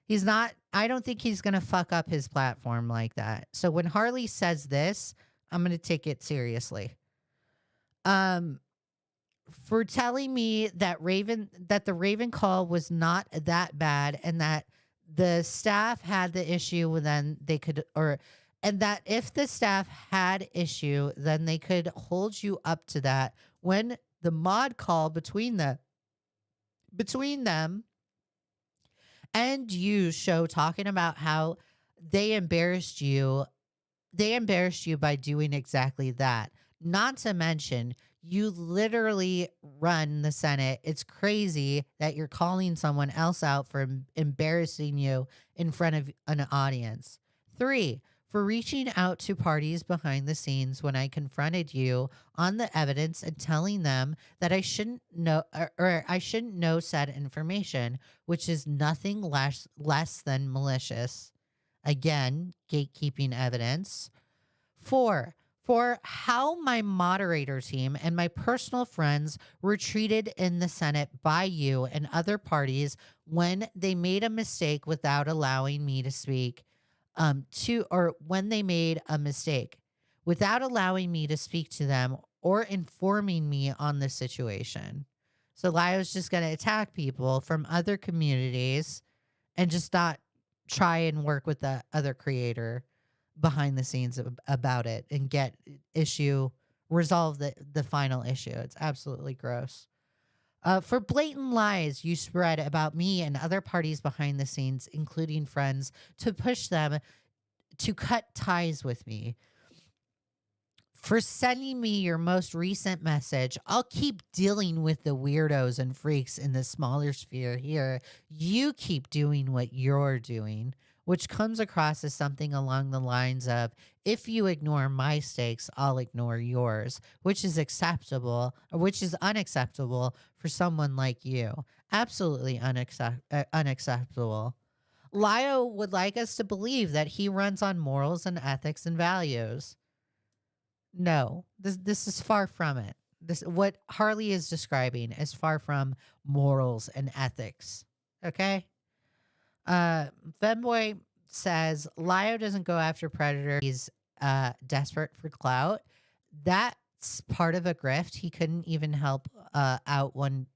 He's not, I don't think he's going to fuck up his platform like that. So when Harley says this, I'm going to take it seriously. For telling me that the Raven call was not that bad and that the staff had the issue, then they could, and that if the staff had issue, then they could hold you up to that when the mod call between them and you show talking about how they embarrassed you by doing exactly that. Not to mention, you literally run the Senate. It's crazy that you're calling someone else out for embarrassing you in front of an audience. 3, for reaching out to parties behind the scenes when I confronted you on the evidence and telling them that I shouldn't know or I shouldn't know said information, which is nothing less than malicious. Again, gatekeeping evidence. Four, for how my moderator team and my personal friends were treated in the Senate by you and other parties when they made a mistake without allowing me to speak or when they made a mistake without allowing me to speak to them or informing me on the situation. So Lio's just going to attack people from other communities and just not try and work with the other creator behind the scenes about it and get resolve the final issue. It's absolutely gross. For blatant lies you spread about me and other parties behind the scenes, including friends, to push them to cut ties with me. For sending me your most recent message, I'll keep dealing with the weirdos and freaks in the smaller sphere here. You keep doing what you're doing, which comes across as something along the lines of, if you ignore my stakes, I'll ignore yours, which is unacceptable for someone like you. Absolutely unacceptable. Lio would like us to believe that he runs on morals and ethics and values. No, this is far from it. This what Harley is describing is far from morals and ethics. Okay? Femboy says Lio doesn't go after predators. He's desperate for clout. That's part of a grift. He couldn't even help out one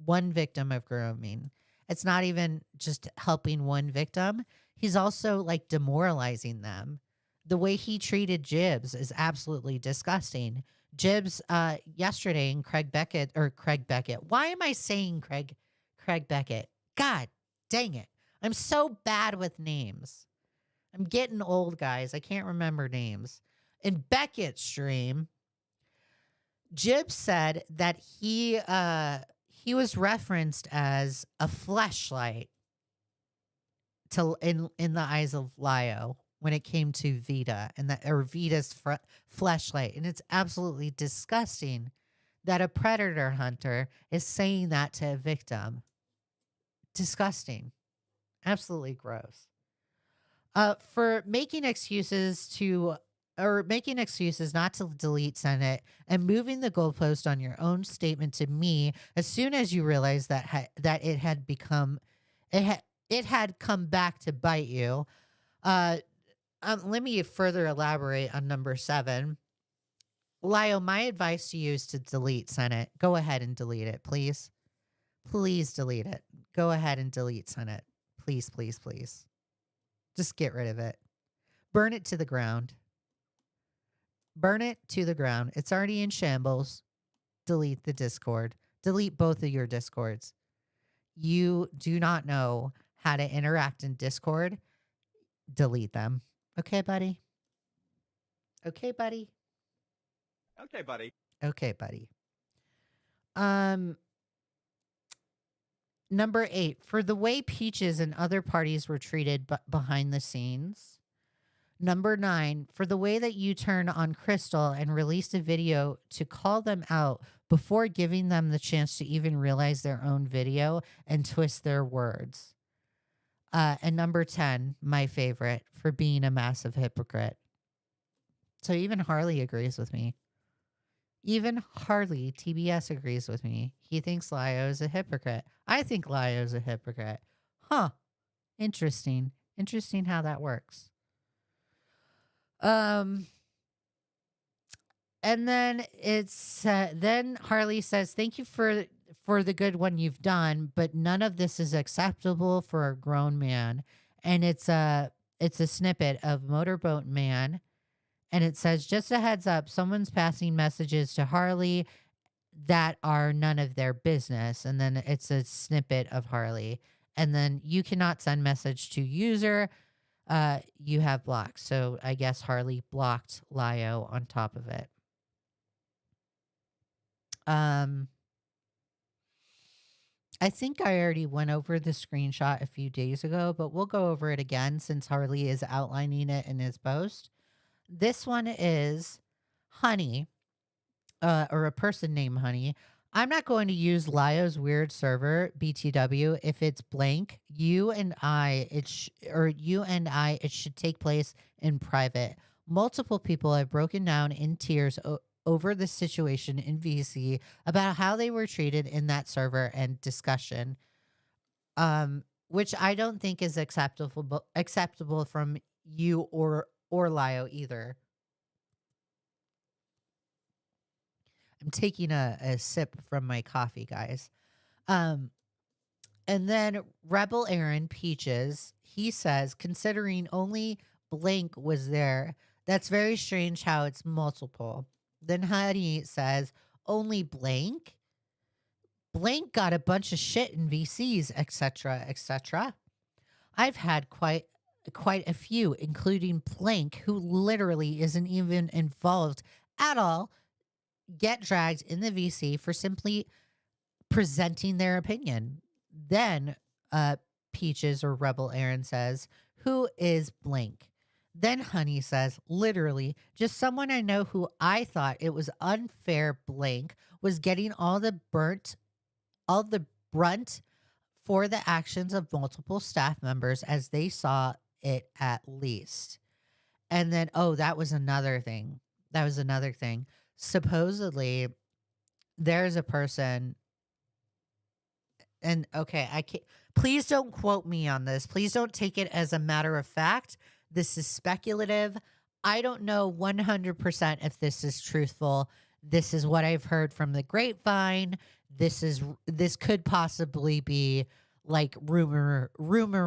victim of grooming. It's not even just helping one victim. He's also like demoralizing them. The way he treated Jibbs is absolutely disgusting. Jibbs yesterday and Craig Beckett. Why am I saying Craig Beckett? God dang it. I'm so bad with names. I'm getting old, guys. I can't remember names. In Beckett's stream, Jibbs said that he was referenced as a fleshlight in the eyes of Lio when it came to Vita or Vita's fleshlight, and it's absolutely disgusting that a predator hunter is saying that to a victim. Disgusting, absolutely gross. For making excuses not to delete Senate and moving the goalpost on your own statement to me as soon as you realized that it had come back to bite you. Let me further elaborate on number 7. Lio, my advice to you is to delete Senate. Go ahead and delete it, please. Please delete it. Go ahead and delete Senate. Please, please, please. Just get rid of it. Burn it to the ground. Burn it to the ground. It's already in shambles. Delete the Discord. Delete both of your Discords. You do not know how to interact in Discord. Delete them. Okay, buddy? Okay, buddy? Okay, buddy. Okay, buddy. Number 8, for the way Peaches and other parties were treated behind the scenes. Number 9, for the way that you turned on Crystal and released a video to call them out before giving them the chance to even realize their own video and twist their words. And number 10, my favorite, for being a massive hypocrite. So even Harley agrees with me. Even Harley TBS agrees with me. He thinks Lio is a hypocrite. I think Lio is a hypocrite. Huh. Interesting. Interesting how that works. And then then Harley says, "Thank you for the good one you've done, but none of this is acceptable for a grown man." And it's a snippet of Motorboat Man, and it says, "Just a heads up, someone's passing messages to Harley that are none of their business." And then it's a snippet of Harley, and then you cannot send message to user. You have blocked. So I guess Harley blocked Lio on top of it. I think I already went over the screenshot a few days ago, but we'll go over it again since Harley is outlining it in his post. This one is Honey, or a person named Honey. I'm not going to use Lio's weird server BTW if it's blank. You and I it should take place in private. Multiple people have broken down in tears over the situation in VC about how they were treated in that server and discussion, which I don't think is acceptable from you or Lio either. I'm taking a sip from my coffee, guys. Um, and then Rebel Aaron Peaches, he says, considering only blank was there, that's very strange how it's multiple. Then Honey says, only blank? Blank got a bunch of shit in VCs, etc., etc. I've had quite a few, including blank, who literally isn't even involved at all, get dragged in the VC for simply presenting their opinion. Then Peaches or Rebel Aaron says, who is blank? Then Honey says, literally, just someone I know who I thought it was unfair blank was getting all the brunt for the actions of multiple staff members as they saw it at least. And then, oh, that was another thing. Supposedly, there's a person, and okay, I can't, please don't quote me on this. Please don't take it as a matter of fact. This is speculative. I don't know 100% if this is truthful. This is what I've heard from the grapevine. This could possibly be like rumor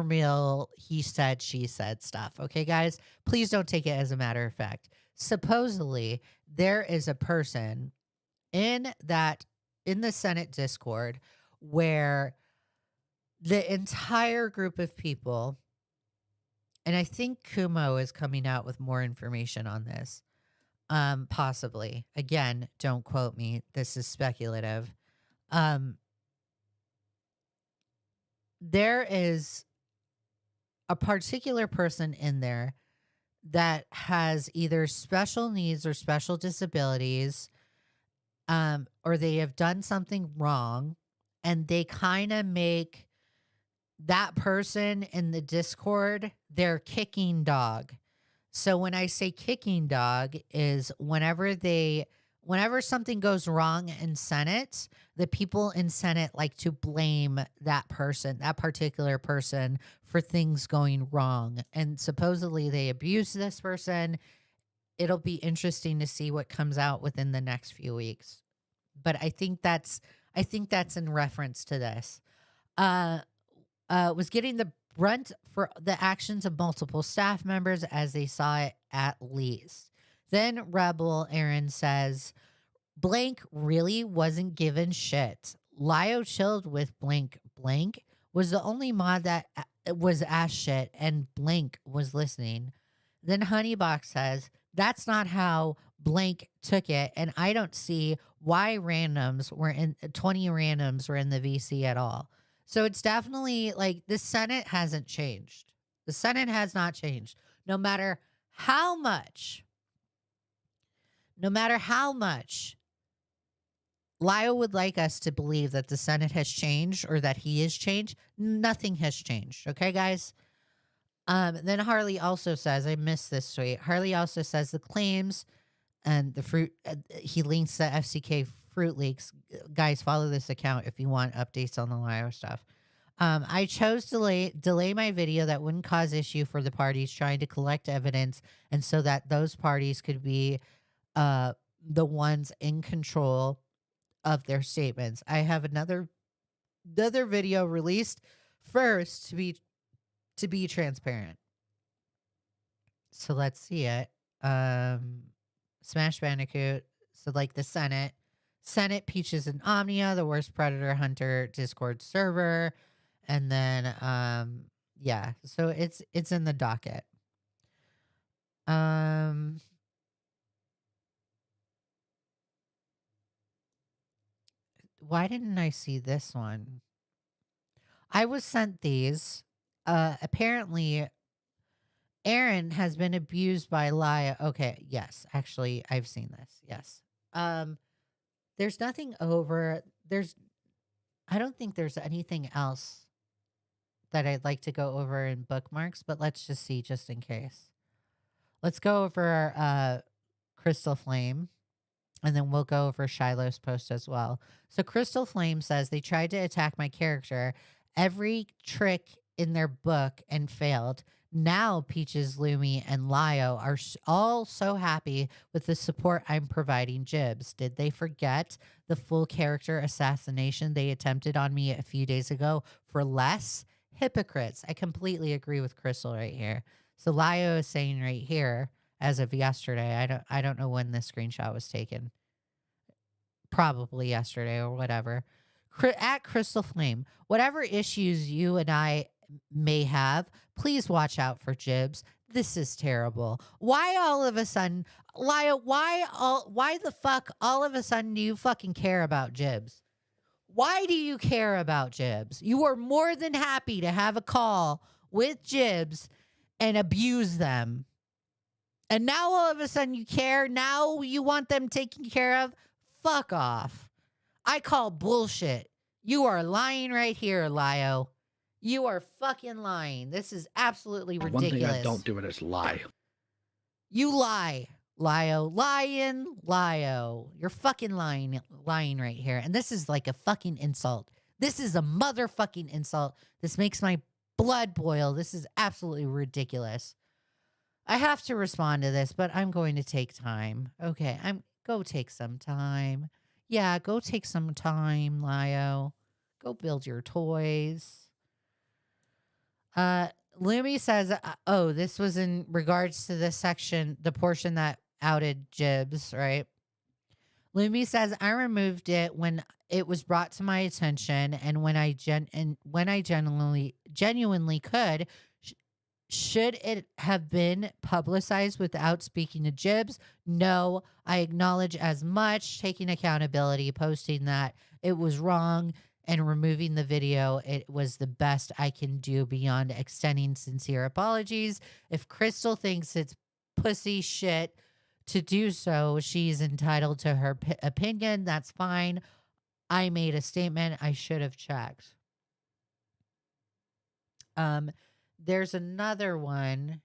mill, he said, she said stuff. Okay, guys, please don't take it as a matter of fact. Supposedly, there is a person in the Senate Discord where the entire group of people, and I think Kumo is coming out with more information on this, possibly. Again, don't quote me. This is speculative. There is a particular person in there that has either special needs or special disabilities, or they have done something wrong, and they kind of make that person in the Discord their kicking dog. So when I say kicking dog is whenever something goes wrong in Senate, the people in Senate like to blame that particular person for things going wrong. And supposedly they abuse this person. It'll be interesting to see what comes out within the next few weeks. But I think that's in reference to this. Was getting the brunt for the actions of multiple staff members as they saw it at least. Then Rebel Aaron says, blank really wasn't given shit. Lio chilled with blank was the only mod that was ass shit, and blank was listening. Then Honeybox says, that's not how blank took it, and I don't see why 20 randoms were in the VC at all. So it's definitely like the Senate hasn't changed. The Senate has not changed. No matter how much Lio would like us to believe that the Senate has changed or that he is changed, nothing has changed. Okay, guys? Then Harley also says, I missed this tweet. Harley also says the claims and the fruit, he links the FCK Fruit Leaks. Guys, follow this account if you want updates on the Lio stuff. I chose to delay my video that wouldn't cause issue for the parties trying to collect evidence, and so that those parties could be the ones in control of their statements. I have another video released first to be transparent. So let's see it. Smash Bandicoot. So like the Senate, Peaches and Omnia, the worst predator hunter Discord server. And then yeah, so it's in the docket. Why didn't I see this one? I was sent these. Apparently, Aaron has been abused by Laya. Okay, yes, actually, I've seen this. Yes. Um, there's nothing over. I don't think there's anything else that I'd like to go over in bookmarks, but let's just see, just in case. Let's go over Crystal Flame, and then we'll go over Shiloh's post as well. So Crystal Flame says they tried to attack my character, every trick in their book, and failed. Now Peaches, Lumi, and Lio are all so happy with the support I'm providing Jibs. Did they forget the full character assassination they attempted on me a few days ago for less? Hypocrites. I completely agree with Crystal right here. So Lio is saying right here, as of yesterday, I don't know when this screenshot was taken. Probably yesterday or whatever. At Crystal Flame, whatever issues you and I may have, please watch out for Jibs. This is terrible. Why all of a sudden, Laya, why the fuck all of a sudden do you fucking care about Jibs? Why do you care about Jibs? You were more than happy to have a call with Jibs and abuse them. And now all of a sudden you care. Now you want them taken care of. Fuck off. I call bullshit. You are lying right here, Lio. You are fucking lying. This is absolutely ridiculous. One thing I don't do it is lie. You lie, Lio. Lying, Lio. You're fucking lying right here. And this is like a fucking insult. This is a motherfucking insult. This makes my blood boil. This is absolutely ridiculous. I have to respond to this, but I'm going to take time. Okay, go take some time. Yeah, go take some time, Lio. Go build your toys. Lumi says, oh, this was in regards to this section, the portion that outed Jibs, right? Lumi says, I removed it when it was brought to my attention, and when I genuinely could. Should it have been publicized without speaking to Jibs? No, I acknowledge as much, taking accountability, posting that it was wrong, and removing the video. It was the best I can do beyond extending sincere apologies. If Crystal thinks it's pussy shit to do so, she's entitled to her opinion. That's fine. I made a statement. I should have checked. There's another one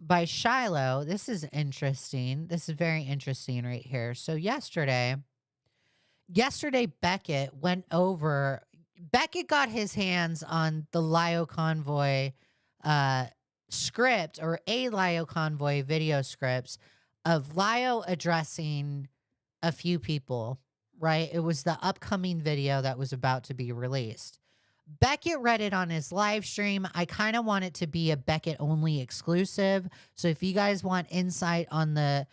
by Shiloh. This is interesting. This is very interesting right here. So yesterday Beckett went over. Beckett got his hands on the Lio Convoy script, or a Lio Convoy video scripts of Lio addressing a few people, right? It was the upcoming video that was about to be released. Beckett read it on his live stream. I kind of want it to be a Beckett only exclusive. So if you guys want insight on the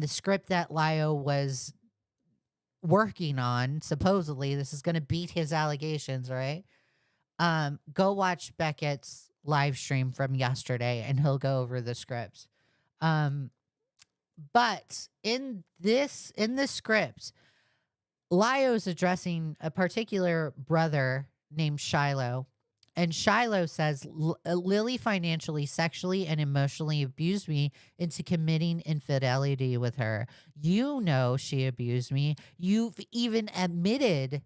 script that Lio was working on, supposedly this is going to beat his allegations, right? Go watch Beckett's live stream from yesterday and he'll go over the script. But in this script, Lio's addressing a particular brother named Shiloh. And Shiloh says, Lily financially, sexually, and emotionally abused me into committing infidelity with her. You know she abused me. You've even admitted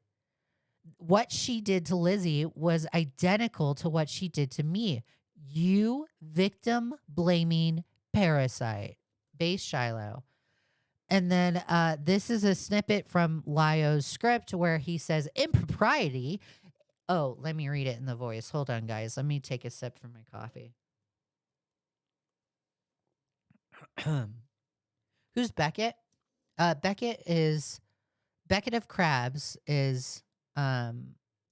what she did to Lizzie was identical to what she did to me. You victim-blaming parasite. Base Shiloh. And then this is a snippet from Lio's script where he says, impropriety. Oh, let me read it in the voice. Hold on, guys. Let me take a sip from my coffee. Who's Beckett? Beckett of Crabs is a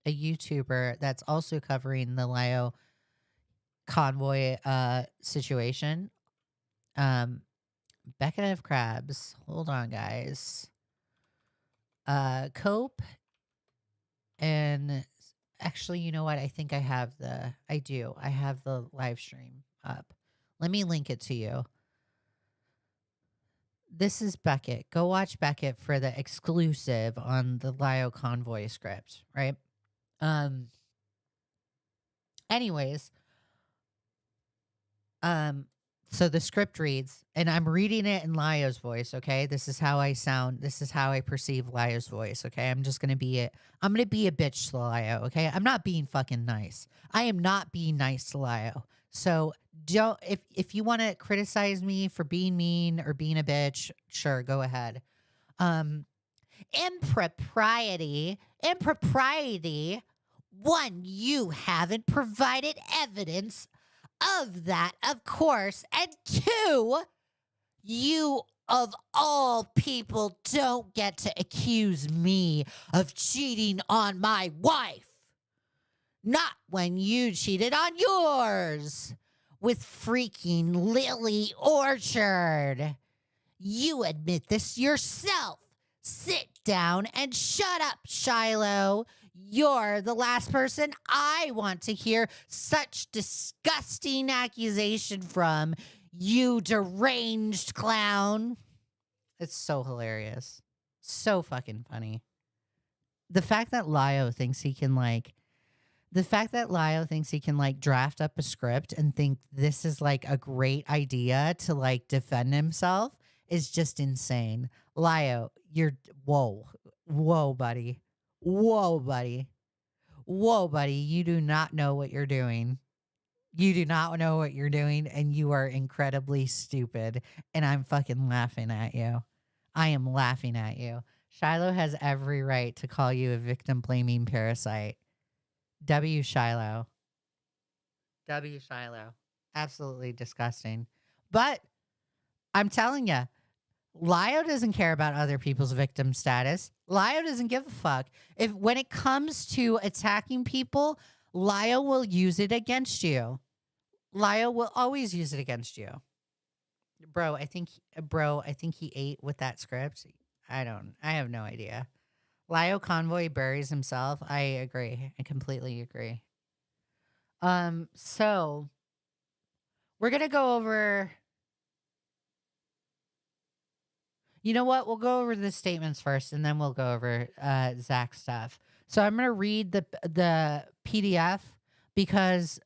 YouTuber that's also covering the Lio Convoy situation. Beckett of Crabs. Hold on, guys. Cope and actually, you know what? I think I have the live stream up. Let me link it to you. This is Beckett. Go watch Beckett for the exclusive on the Lio Convoy script, right? Um. Anyways, um. So the script reads, and I'm reading it in Lio's voice. Okay, this is how I sound. This is how I perceive Lio's voice. Okay, I'm just gonna be it. I'm gonna be a bitch to Lio. Okay, I'm not being fucking nice. I am not being nice to Lio. So don't if you want to criticize me for being mean or being a bitch, sure, go ahead. Um, impropriety. One, you haven't provided evidence of that, of course. And two, you of all people don't get to accuse me of cheating on my wife. Not when you cheated on yours with freaking Lily Orchard. You admit this yourself. Sit down and shut up, Shiloh. You're the last person I want to hear such disgusting accusation from, you deranged clown. It's so hilarious. So fucking funny. The fact that Lio thinks he can draft up a script and think this is like a great idea to like defend himself is just insane. Lio, whoa, buddy. Whoa, buddy. Whoa, buddy. You do not know what you're doing. You do not know what you're doing, and you are incredibly stupid. And I'm fucking laughing at you. I am laughing at you. Shiloh has every right to call you a victim blaming parasite. W. Shiloh. W. Shiloh. Absolutely disgusting. But I'm telling you, Lio doesn't care about other people's victim status. Lio doesn't give a fuck. When it comes to attacking people, Lio will use it against you. Lio will always use it against you. Bro, I think he ate with that script. I have no idea. Lio Convoy buries himself. I agree. I completely agree. So we're gonna go over. You know what? We'll go over the statements first, and then we'll go over Zach's stuff. So I'm gonna read the PDF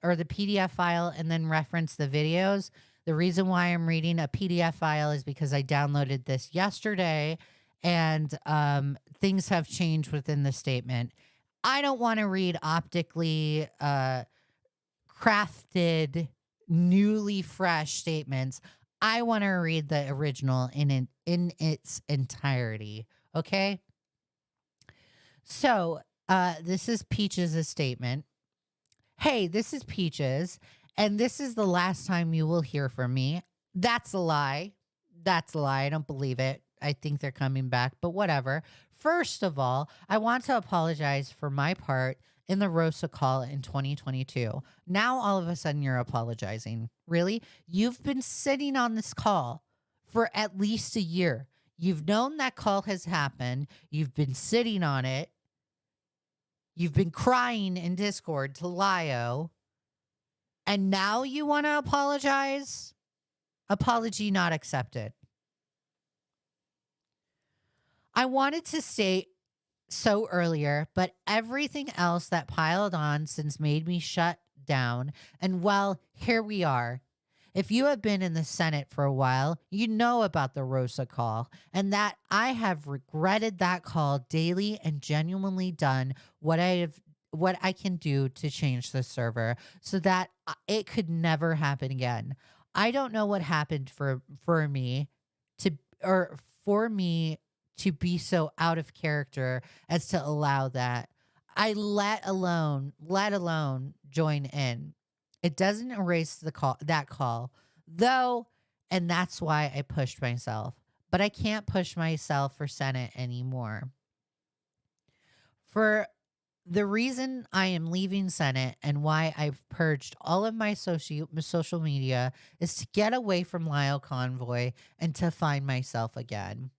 or the PDF file, and then reference the videos. The reason why I'm reading a PDF file is because I downloaded this yesterday, and things have changed within the statement. I don't want to read optically crafted, newly fresh statements. I want to read the original in its entirety. Okay. So this is Peaches' statement. Hey, this is Peaches, and this is the last time you will hear from me. That's a lie. That's a lie. I don't believe it. I think they're coming back, but whatever. First of all, I want to apologize for my part in the Rosa call in 2022. Now, all of a sudden, you're apologizing. Really? You've been sitting on this call for at least a year. You've known that call has happened. You've been sitting on it. You've been crying in Discord to Lio. And now you want to apologize? Apology not accepted. I wanted to state so earlier, but everything else that piled on since made me shut down. And well, here we are. If you have been in the Senate for a while, you know about the Rosa call, and that I have regretted that call daily and genuinely done what I can do to change the server so that it could never happen again. I don't know what happened for me to be so out of character as to allow that. I let alone join in. It doesn't erase that call, though, and that's why I pushed myself. But I can't push myself for Senate anymore. For the reason I am leaving Senate and why I've purged all of my social media is to get away from Lio Convoy and to find myself again.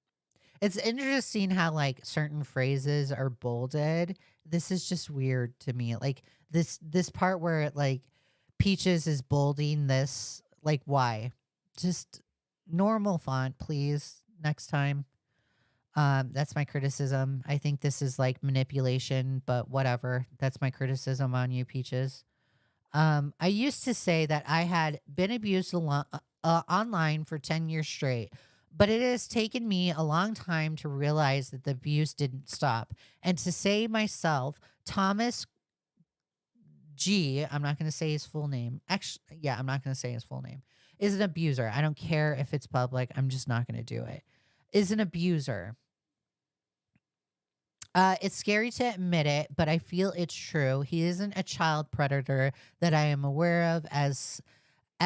It's interesting how like certain phrases are bolded. This is just weird to me. Like this part where like Peaches is bolding this, like why? Just normal font, please, next time. That's my criticism. I think this is like manipulation, but whatever. That's my criticism on you, Peaches. I used to say that I had been abused online for 10 years straight, but it has taken me a long time to realize that the abuse didn't stop. And to say myself, Thomas G, I'm not going to say his full name. Actually, yeah, I'm not going to say his full name, is an abuser. I don't care if it's public. I'm just not going to do it. Is an abuser. It's scary to admit it, but I feel it's true. He isn't a child predator that I am aware of, as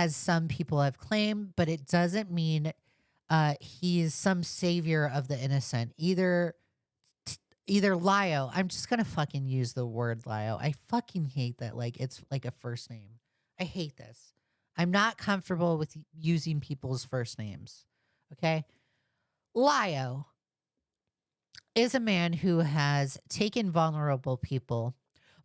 some people have claimed, but it doesn't mean he's some savior of the innocent. Either Lio. I'm just gonna fucking use the word Lio. I fucking hate that. Like it's like a first name. I hate this. I'm not comfortable with using people's first names. Okay, Lio is a man who has taken vulnerable people,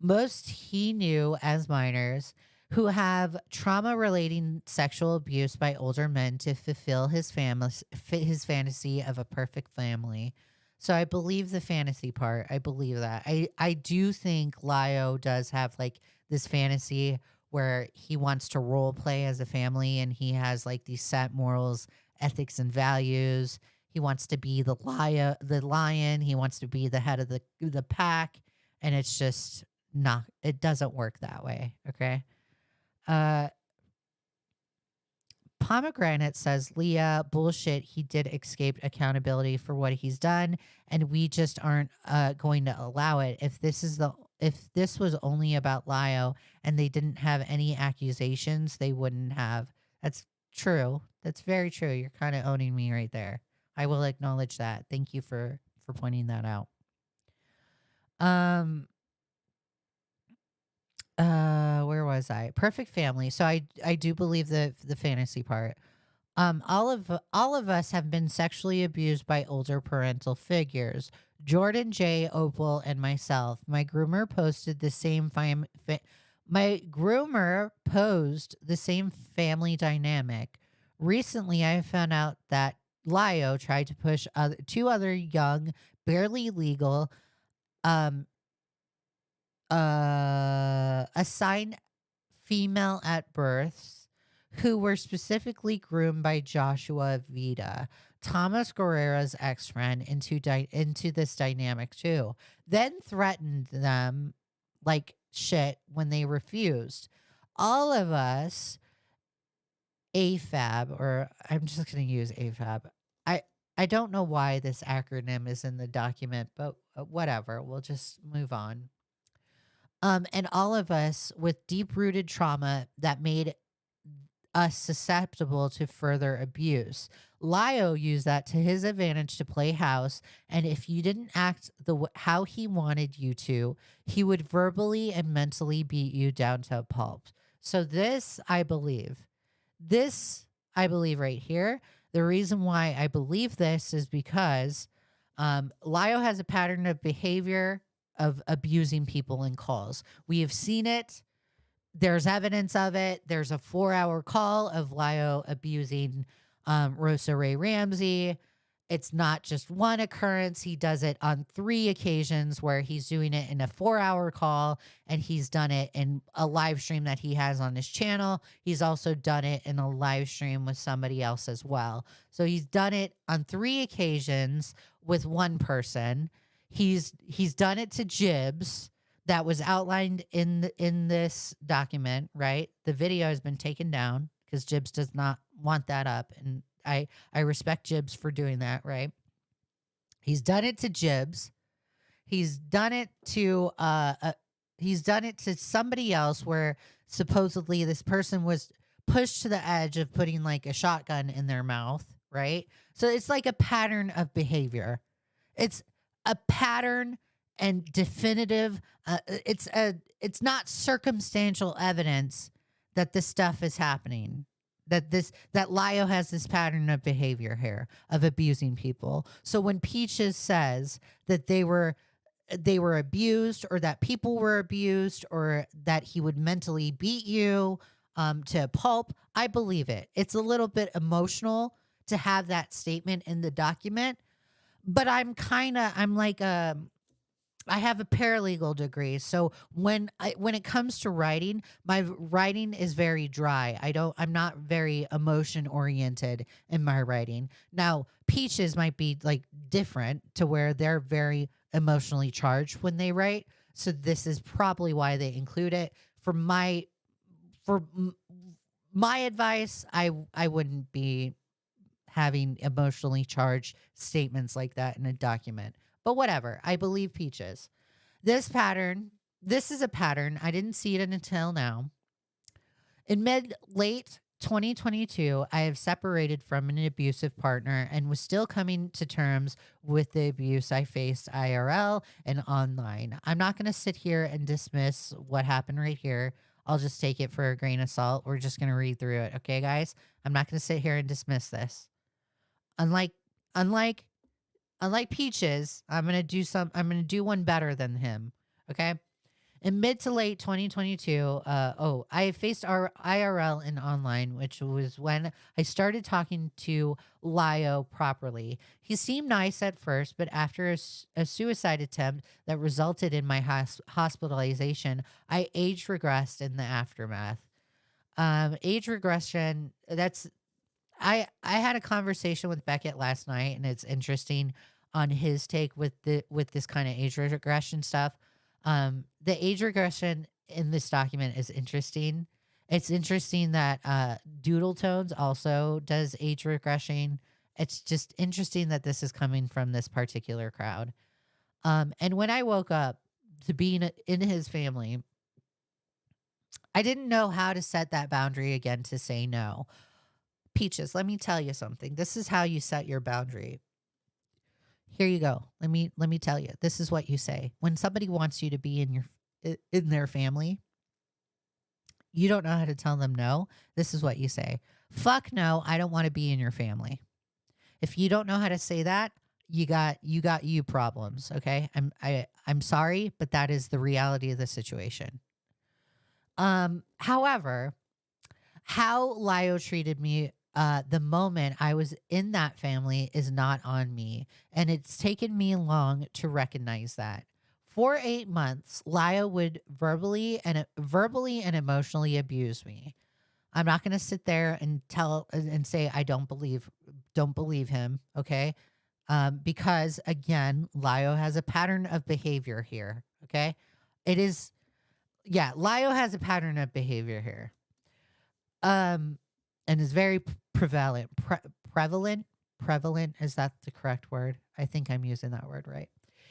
most he knew as minors, who have trauma relating sexual abuse by older men to fulfill his fantasy of a perfect family. So I believe the fantasy part. I believe that. I do think Lio does have like this fantasy where he wants to role play as a family and he has like these set morals, ethics, and values. He wants to be the lion. He wants to be the head of the pack, and it's just not. It doesn't work that way. Okay. Uh, Pomegranate says, Leah, bullshit. He did escape accountability for what he's done, and we just aren't going to allow it. If this was only about Lio and they didn't have any accusations, they wouldn't have. That's true. That's very true. You're kind of owning me right there. I will acknowledge that. Thank you for pointing that out. Where was I? Perfect family. So I do believe the fantasy part. All of us have been sexually abused by older parental figures. Jordan J, Opal, and myself. My groomer posed the same family dynamic. Recently, I found out that Lio tried to push two other young, barely legal, um, assigned female at births who were specifically groomed by Joshua Vida, Thomas Guerrera's ex-friend, into this dynamic too. Then threatened them like shit when they refused. All of us AFAB, or I'm just going to use AFAB. I don't know why this acronym is in the document, but whatever. We'll just move on. And all of us with deep-rooted trauma that made us susceptible to further abuse. Lio used that to his advantage to play house, and if you didn't act how he wanted you to, he would verbally and mentally beat you down to a pulp. So this, I believe right here. The reason why I believe this is because Lio has a pattern of behavior of abusing people in calls. We have seen it. There's evidence of it. There's a 4-hour call of Lio abusing Rosa Ray Ramsey. It's not just one occurrence. He does it on 3 occasions where he's doing it in a 4-hour call, and he's done it in a live stream that he has on his channel. He's also done it in a live stream with somebody else as well. So he's done it on 3 occasions with one person. He's done it to Jibs. That was outlined in this document, right? The video has been taken down because Jibs does not want that up, and I respect Jibs for doing that, right? He's done it to Jibs. He's done it to somebody else where supposedly this person was pushed to the edge of putting like a shotgun in their mouth, right? So it's like a pattern of behavior. It's a pattern and definitive. It's not circumstantial evidence that this stuff is happening. That Lio has this pattern of behavior here of abusing people. So when Peaches says that they were abused, or that people were abused, or that he would mentally beat you to a pulp, I believe it. It's a little bit emotional to have that statement in the document, but I'm like I have a paralegal degree, so when it comes to writing, my writing is very dry. I'm not very emotion oriented in my writing. Now, Peaches might be like different to where they're very emotionally charged when they write. So this is probably why they include it. For my advice, I wouldn't be having emotionally charged statements like that in a document. But whatever, I believe Peaches. This is a pattern. I didn't see it until now. In late 2022, I have separated from an abusive partner and was still coming to terms with the abuse I faced IRL and online. I'm not going to sit here and dismiss what happened right here. I'll just take it for a grain of salt. We're just going to read through it. Okay, guys? I'm not going to sit here and dismiss this. Unlike unlike unlike Peaches, I'm gonna do one better than him. Okay. In mid to late 2022, I faced our IRL and online, which was when I started talking to Lio properly. He seemed nice at first, but after a suicide attempt that resulted in my hospitalization, I age regressed in the aftermath. Age regression, I had a conversation with Beckett last night, and it's interesting on his take with this kind of age regression stuff. The age regression in this document is interesting. It's interesting that Doodle Tones also does age regression. It's just interesting that this is coming from this particular crowd. And when I woke up to being in his family, I didn't know how to set that boundary again to say no. Peaches, let me tell you something. This is how you set your boundary. Here you go. Let me tell you. This is what you say. When somebody wants you to be in their family, you don't know how to tell them no. This is what you say. Fuck no, I don't want to be in your family. If you don't know how to say that, you got you problems, okay? I'm sorry, but that is the reality of the situation. However, how Lio treated me the moment I was in that family is not on me, and it's taken me long to recognize that. For 8 months, Lio would verbally and emotionally abuse me. I'm not going to sit there and tell and say I don't believe him, okay? Because again, Lio has a pattern of behavior here, okay? It is, yeah, Lio has a pattern of behavior here. And is very prevalent. Prevalent, is that the correct word? I think I'm using that word right.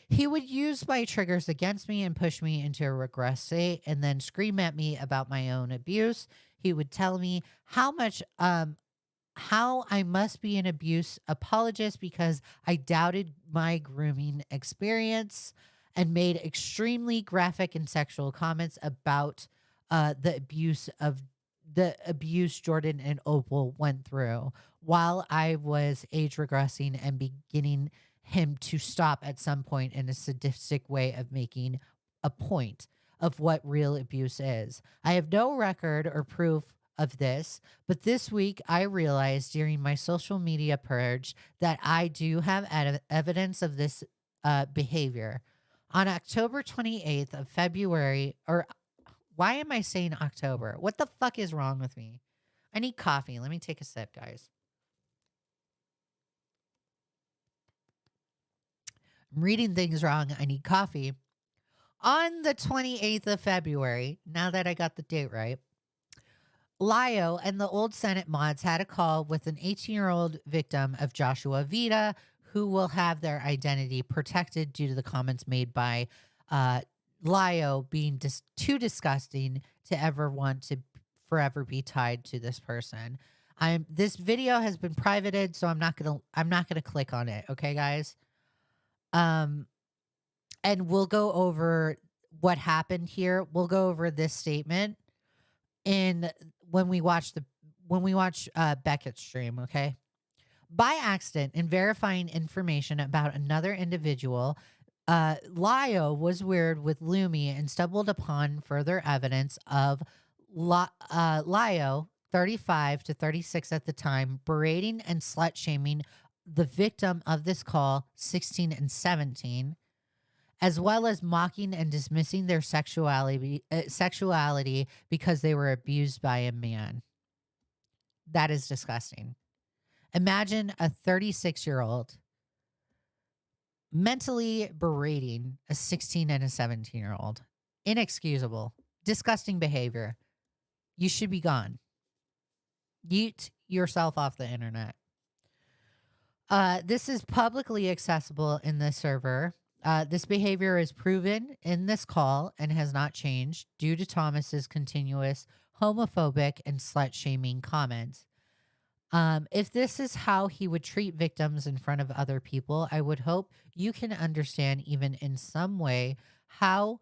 He would use my triggers against me and push me into a regress state and then scream at me about my own abuse. He would tell me how I must be an abuse apologist because I doubted my grooming experience and made extremely graphic and sexual comments about the abuse Jordan and Opal went through while I was age regressing and beginning him to stop at some point in a sadistic way of making a point of what real abuse is. I have no record or proof of this, but this week I realized during my social media purge that I do have evidence of this behavior. On October 28th of February, or why am I saying October? What the fuck is wrong with me? I need coffee. Let me take a sip, guys. I'm reading things wrong. I need coffee. On the 28th of February, now that I got the date right, Lio and the old Senate mods had a call with an 18-year-old victim of Joshua Vida who will have their identity protected due to the comments made by Lio being too disgusting to ever want to forever be tied to this person. This video has been privated, so I'm not gonna click on it. Okay, guys. And we'll go over what happened here. We'll go over this statement when we watch Beckett's stream. Okay. By accident, in verifying information about another individual, Lio was weird with Lumi and stumbled upon further evidence of Lio, 35 to 36 at the time, berating and slut shaming the victim of this call, 16 and 17, as well as mocking and dismissing their sexuality because they were abused by a man. That is disgusting. Imagine a 36-year-old mentally berating a 16 and a 17-year-old. Inexcusable. Disgusting behavior. You should be gone. Yeet yourself off the internet. This is publicly accessible in the server. This behavior is proven in this call and has not changed due to Thomas's continuous homophobic and slut-shaming comments. If this is how he would treat victims in front of other people, I would hope you can understand even in some way how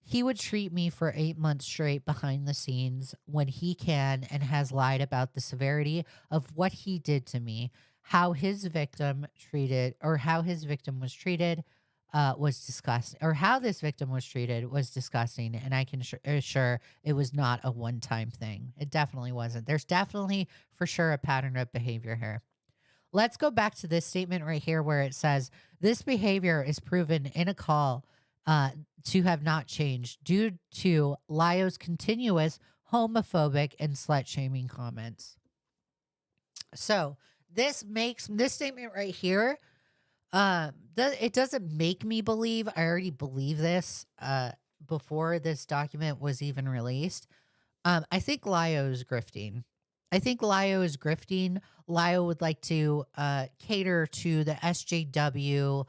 he would treat me for 8 months straight behind the scenes when he can and has lied about the severity of what he did to me, how his victim was treated was disgusting, or how this victim was treated was disgusting. And I can assure it was not a one-time thing. It definitely wasn't. There's definitely for sure a pattern of behavior here. Let's go back to this statement right here where it says this behavior is proven in a call to have not changed due to Lio's continuous homophobic and slut-shaming comments. So this statement right here, it doesn't make me believe. I already believe this before this document was even released. I think Lio is grifting. Lio would like to cater to the SJW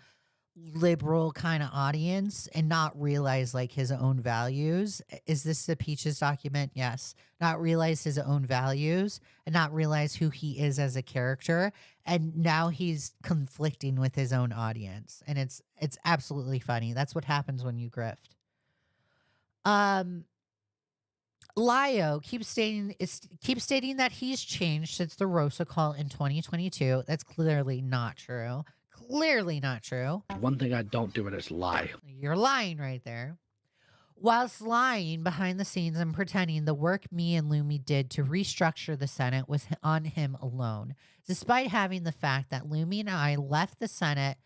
liberal kind of audience and not realize like his own values. Is this the Peaches document? Yes. Not realize his own values and not realize who he is as a character. And now he's conflicting with his own audience. And it's absolutely funny. That's what happens when you grift. Lio keeps stating that he's changed since the Rosa call in 2022. That's clearly not true. Clearly not true. One thing I don't do it is lie. You're lying right there. Whilst lying behind the scenes and pretending the work me and Lumi did to restructure the Senate was on him alone, despite having the fact that Lumi and I left Senate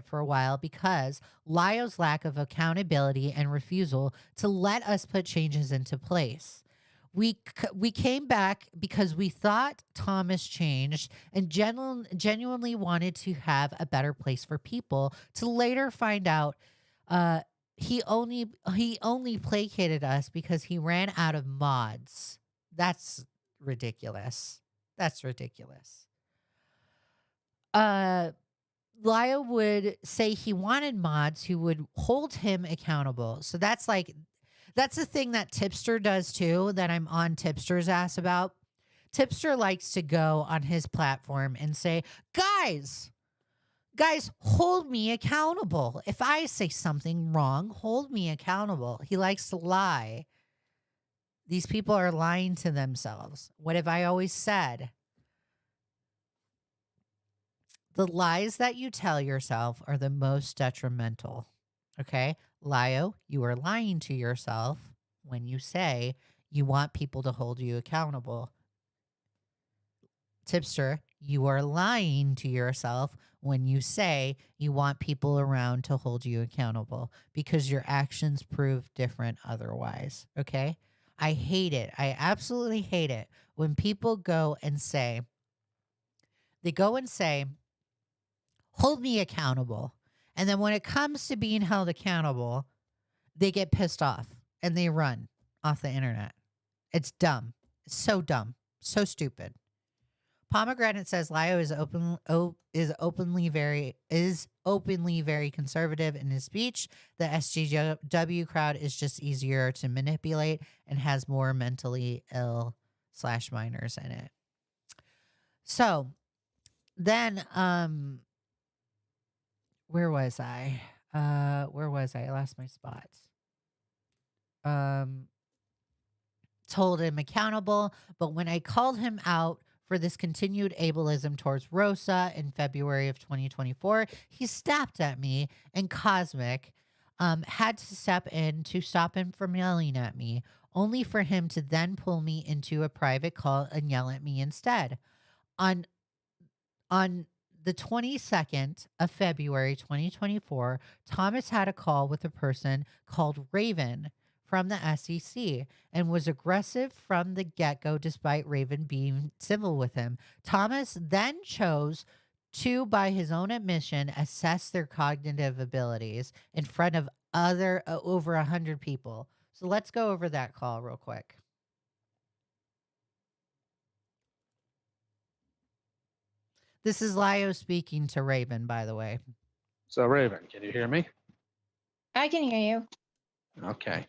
for a while because Lio's lack of accountability and refusal to let us put changes into place. We came back because we thought Thomas changed and genuinely wanted to have a better place for people, to later find out he only placated us because he ran out of mods. That's ridiculous. Lio would say he wanted mods who would hold him accountable. So that's the thing that Tipster does too, that I'm on Tipster's ass about. Tipster likes to go on his platform and say, guys, hold me accountable. If I say something wrong, hold me accountable. He likes to lie. These people are lying to themselves. What have I always said? The lies that you tell yourself are the most detrimental. Okay? Lio, you are lying to yourself when you say you want people to hold you accountable. Tipster, you are lying to yourself when you say you want people around to hold you accountable because your actions prove different otherwise. Okay? I hate it. I absolutely hate it when people go and say, hold me accountable. And then when it comes to being held accountable, they get pissed off and they run off the internet. It's dumb. It's so dumb. So stupid. Pomegranate says Lio is openly very conservative in his speech. The SJW crowd is just easier to manipulate and has more mentally ill / minors in it. So then, where was I? I lost my spots. Told him accountable, but when I called him out for this continued ableism towards Rosa in February of 2024, he snapped at me, and Cosmic had to step in to stop him from yelling at me, only for him to then pull me into a private call and yell at me instead. On the 22nd of February 2024, Thomas had a call with a person called Raven from the SEC and was aggressive from the get-go despite Raven being civil with him. Thomas then chose to, by his own admission, assess their cognitive abilities in front of other over 100 people. So let's go over that call real quick. This is Lio speaking to Raven, by the way. So, Raven, can you hear me? I can hear you. Okay.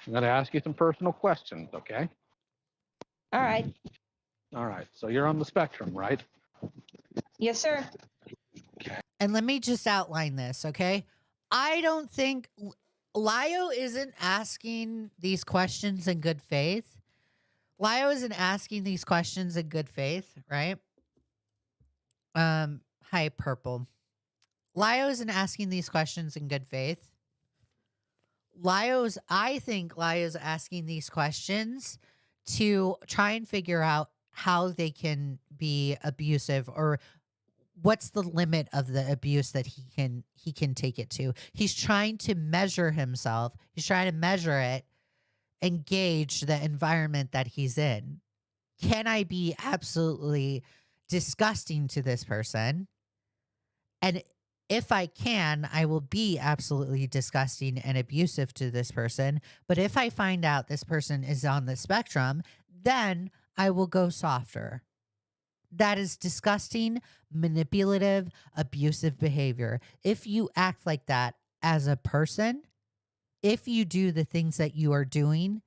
I'm going to ask you some personal questions, okay? All right. All right. So, you're on the spectrum, right? Yes, sir. And let me just outline this, okay? I don't think Lio isn't asking these questions in good faith. Lio isn't asking these questions in good faith, right? Hi, Purple. Lio isn't asking these questions in good faith. I think Lio's asking these questions to try and figure out how they can be abusive, or what's the limit of the abuse that he can take it to. He's trying to measure himself. He's trying to measure it and gauge the environment that he's in. Can I be absolutely disgusting to this person? And if I can, I will be absolutely disgusting and abusive to this person. But if I find out this person is on the spectrum, then I will go softer. That is disgusting, manipulative, abusive behavior. If you act like that as a person, if you do the things that you are doing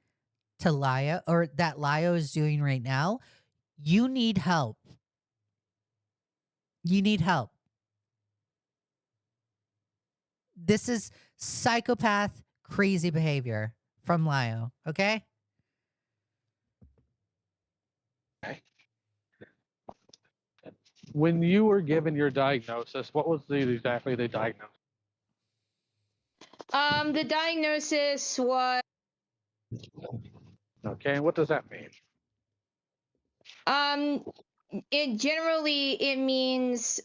to Lio, or that Lio is doing right now, you need help. You need help. This is psychopath, crazy behavior from Lio, okay? When you were given your diagnosis, what was exactly the diagnosis? The diagnosis was Okay, and what does that mean? it means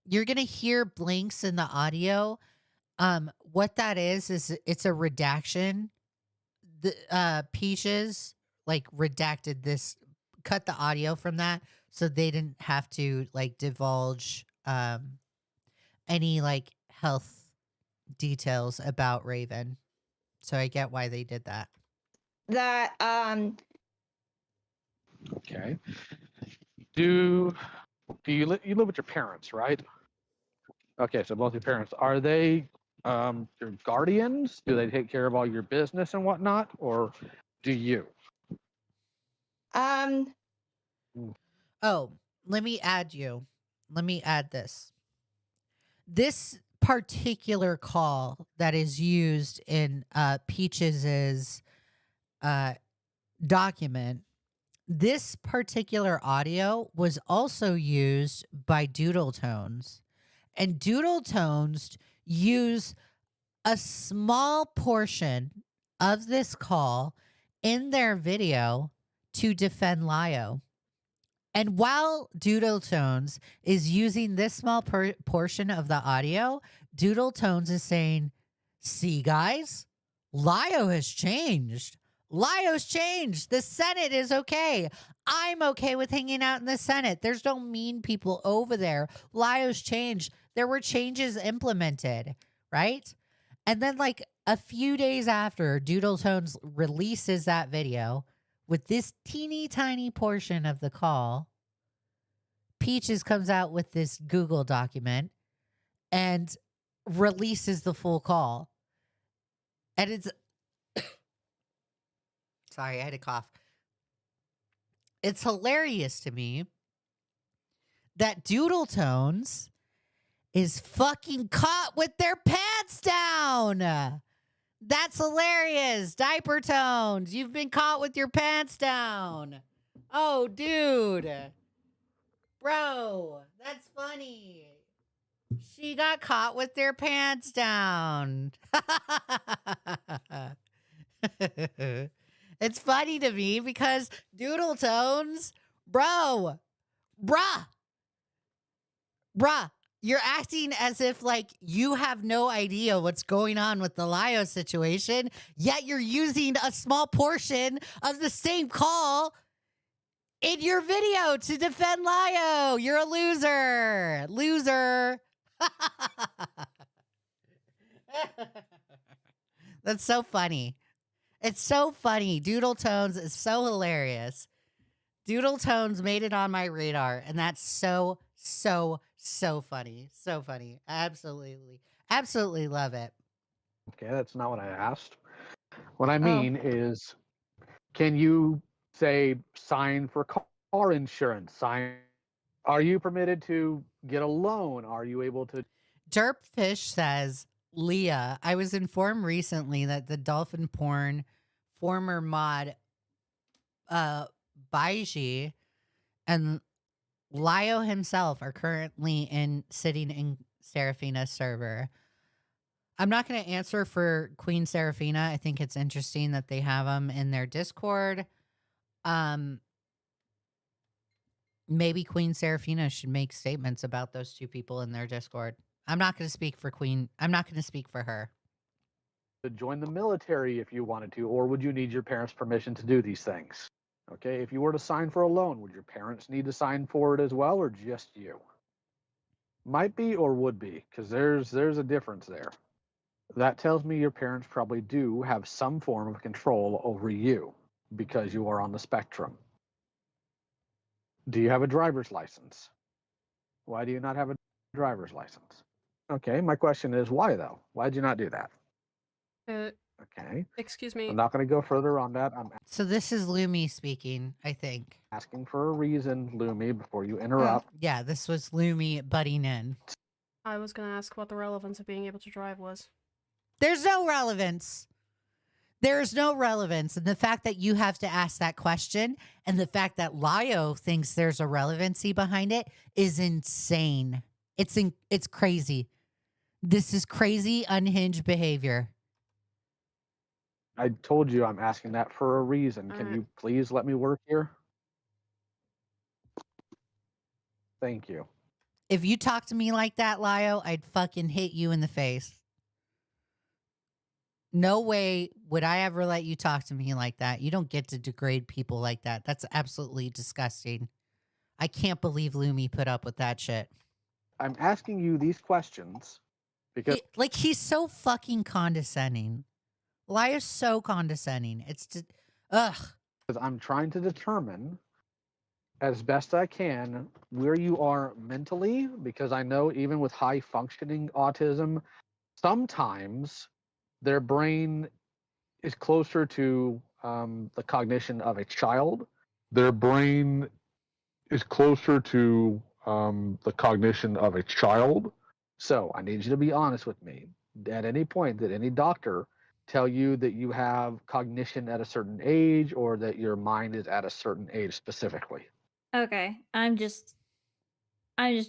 You're gonna hear blinks in the audio. What that is it's a redaction. The Peaches like redacted this, cut the audio from that, so they didn't have to like divulge any like health details about Raven. So I get why they did that. that Okay. Do you live with your parents, right? Okay, so both your parents, are they your guardians? Do they take care of all your business and whatnot, or do you? Oh, let me add this. This particular call that is used in Peaches's document, this particular audio was also used by Doodle Tones. And Doodle Tones use a small portion of this call in their video to defend Lio. And while Doodle Tones is using this small portion of the audio, Doodle Tones is saying, see, guys, Lio has changed. Lio's changed. The Senate is okay. I'm okay with hanging out in the Senate. There's no mean people over there. Lio's changed. There were changes implemented, right? And then like a few days after, Doodle Tones releases that video with this teeny tiny portion of the call, Peaches comes out with this Google document and releases the full call. And it's sorry, I had a cough. It's hilarious to me that Doodle Tones is fucking caught with their pants down. That's hilarious. Diaper Tones, you've been caught with your pants down. Oh, dude. Bro, that's funny. She got caught with their pants down. It's funny to me because Doodle Tones, bruh, Bruh, you're acting as if like you have no idea what's going on with the Lio situation, yet you're using a small portion of the same call in your video to defend Lio. You're a loser. Loser. That's so funny. It's so funny. Doodle Tones is so hilarious. Doodle Tones made it on my radar, and that's so funny. So funny. Absolutely love it. Okay, that's not what I asked. What I Oh. mean is, can you say sign for car insurance? Sign. Are you permitted to get a loan? Are you able to? Derpfish says, Leah, I was informed recently that the dolphin porn former mod Baiji and Lio himself are currently sitting in Seraphina's server. I'm not going to answer for Queen Seraphina. I think it's interesting that they have them in their Discord. Maybe Queen Seraphina should make statements about those two people in their Discord. I'm not going to speak for Queen. I'm not going to speak for her. To join the military if you wanted to, or would you need your parents' permission to do these things? Okay, if you were to sign for a loan, would your parents need to sign for it as well, or just you? Might be or would be, because there's a difference there. That tells me your parents probably do have some form of control over you because you are on the spectrum. Do you have a driver's license? Why do you not have a driver's license? Okay, my question is why though? Why did you not do that? Okay, Excuse me. I'm not going to go further on that. I'm So this is Lumi speaking, I think. asking for a reason, Lumi, before you interrupt. Yeah, this was Lumi butting in. I was going to ask what the relevance of being able to drive was. There's no relevance. There's no relevance. And the fact that you have to ask that question and the fact that Lio thinks there's a relevancy behind it is insane. It's crazy. This is crazy, unhinged behavior. I told you I'm asking that for a reason. Can you please let me work here? Thank you. If you talk to me like that, Lio, I'd fucking hit you in the face. No way would I ever let you talk to me like that. You don't get to degrade people like that. That's absolutely disgusting. I can't believe Lumi put up with that shit. I'm asking you these questions because Like, he's so fucking condescending. Lio's so condescending. It's just, ugh. I'm trying to determine as best I can where you are mentally, because I know even with high functioning autism, sometimes their brain is closer to the cognition of a child. Their brain is closer to the cognition of a child. So I need you to be honest with me. At any point, did any doctor tell you that you have cognition at a certain age or that your mind is at a certain age specifically? Okay, I'm just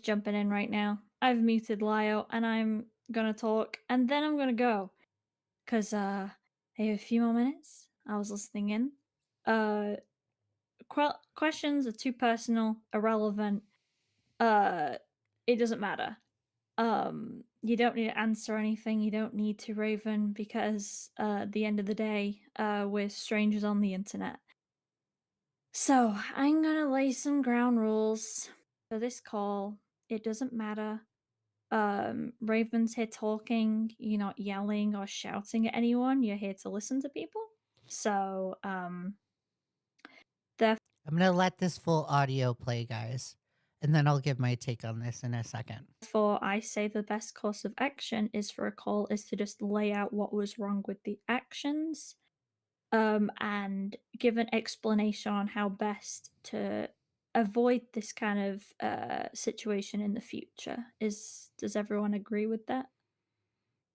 jumping in right now. I've muted Lio and I'm gonna talk and then I'm gonna go. Cause I have a few more minutes. I was listening in. Questions are too personal, irrelevant. It doesn't matter. You don't need to answer anything. You don't need to, Raven, because at the end of the day, we're strangers on the internet. So I'm gonna lay some ground rules for this call. It doesn't matter. Raven's here talking. You're not yelling or shouting at anyone. You're here to listen to people. So I'm going to let this full audio play, guys. And then I'll give my take on this in a second. therefore, I say the best course of action is for a call is to just lay out what was wrong with the actions, and give an explanation on how best to avoid this kind of situation in the future. Does everyone agree with that?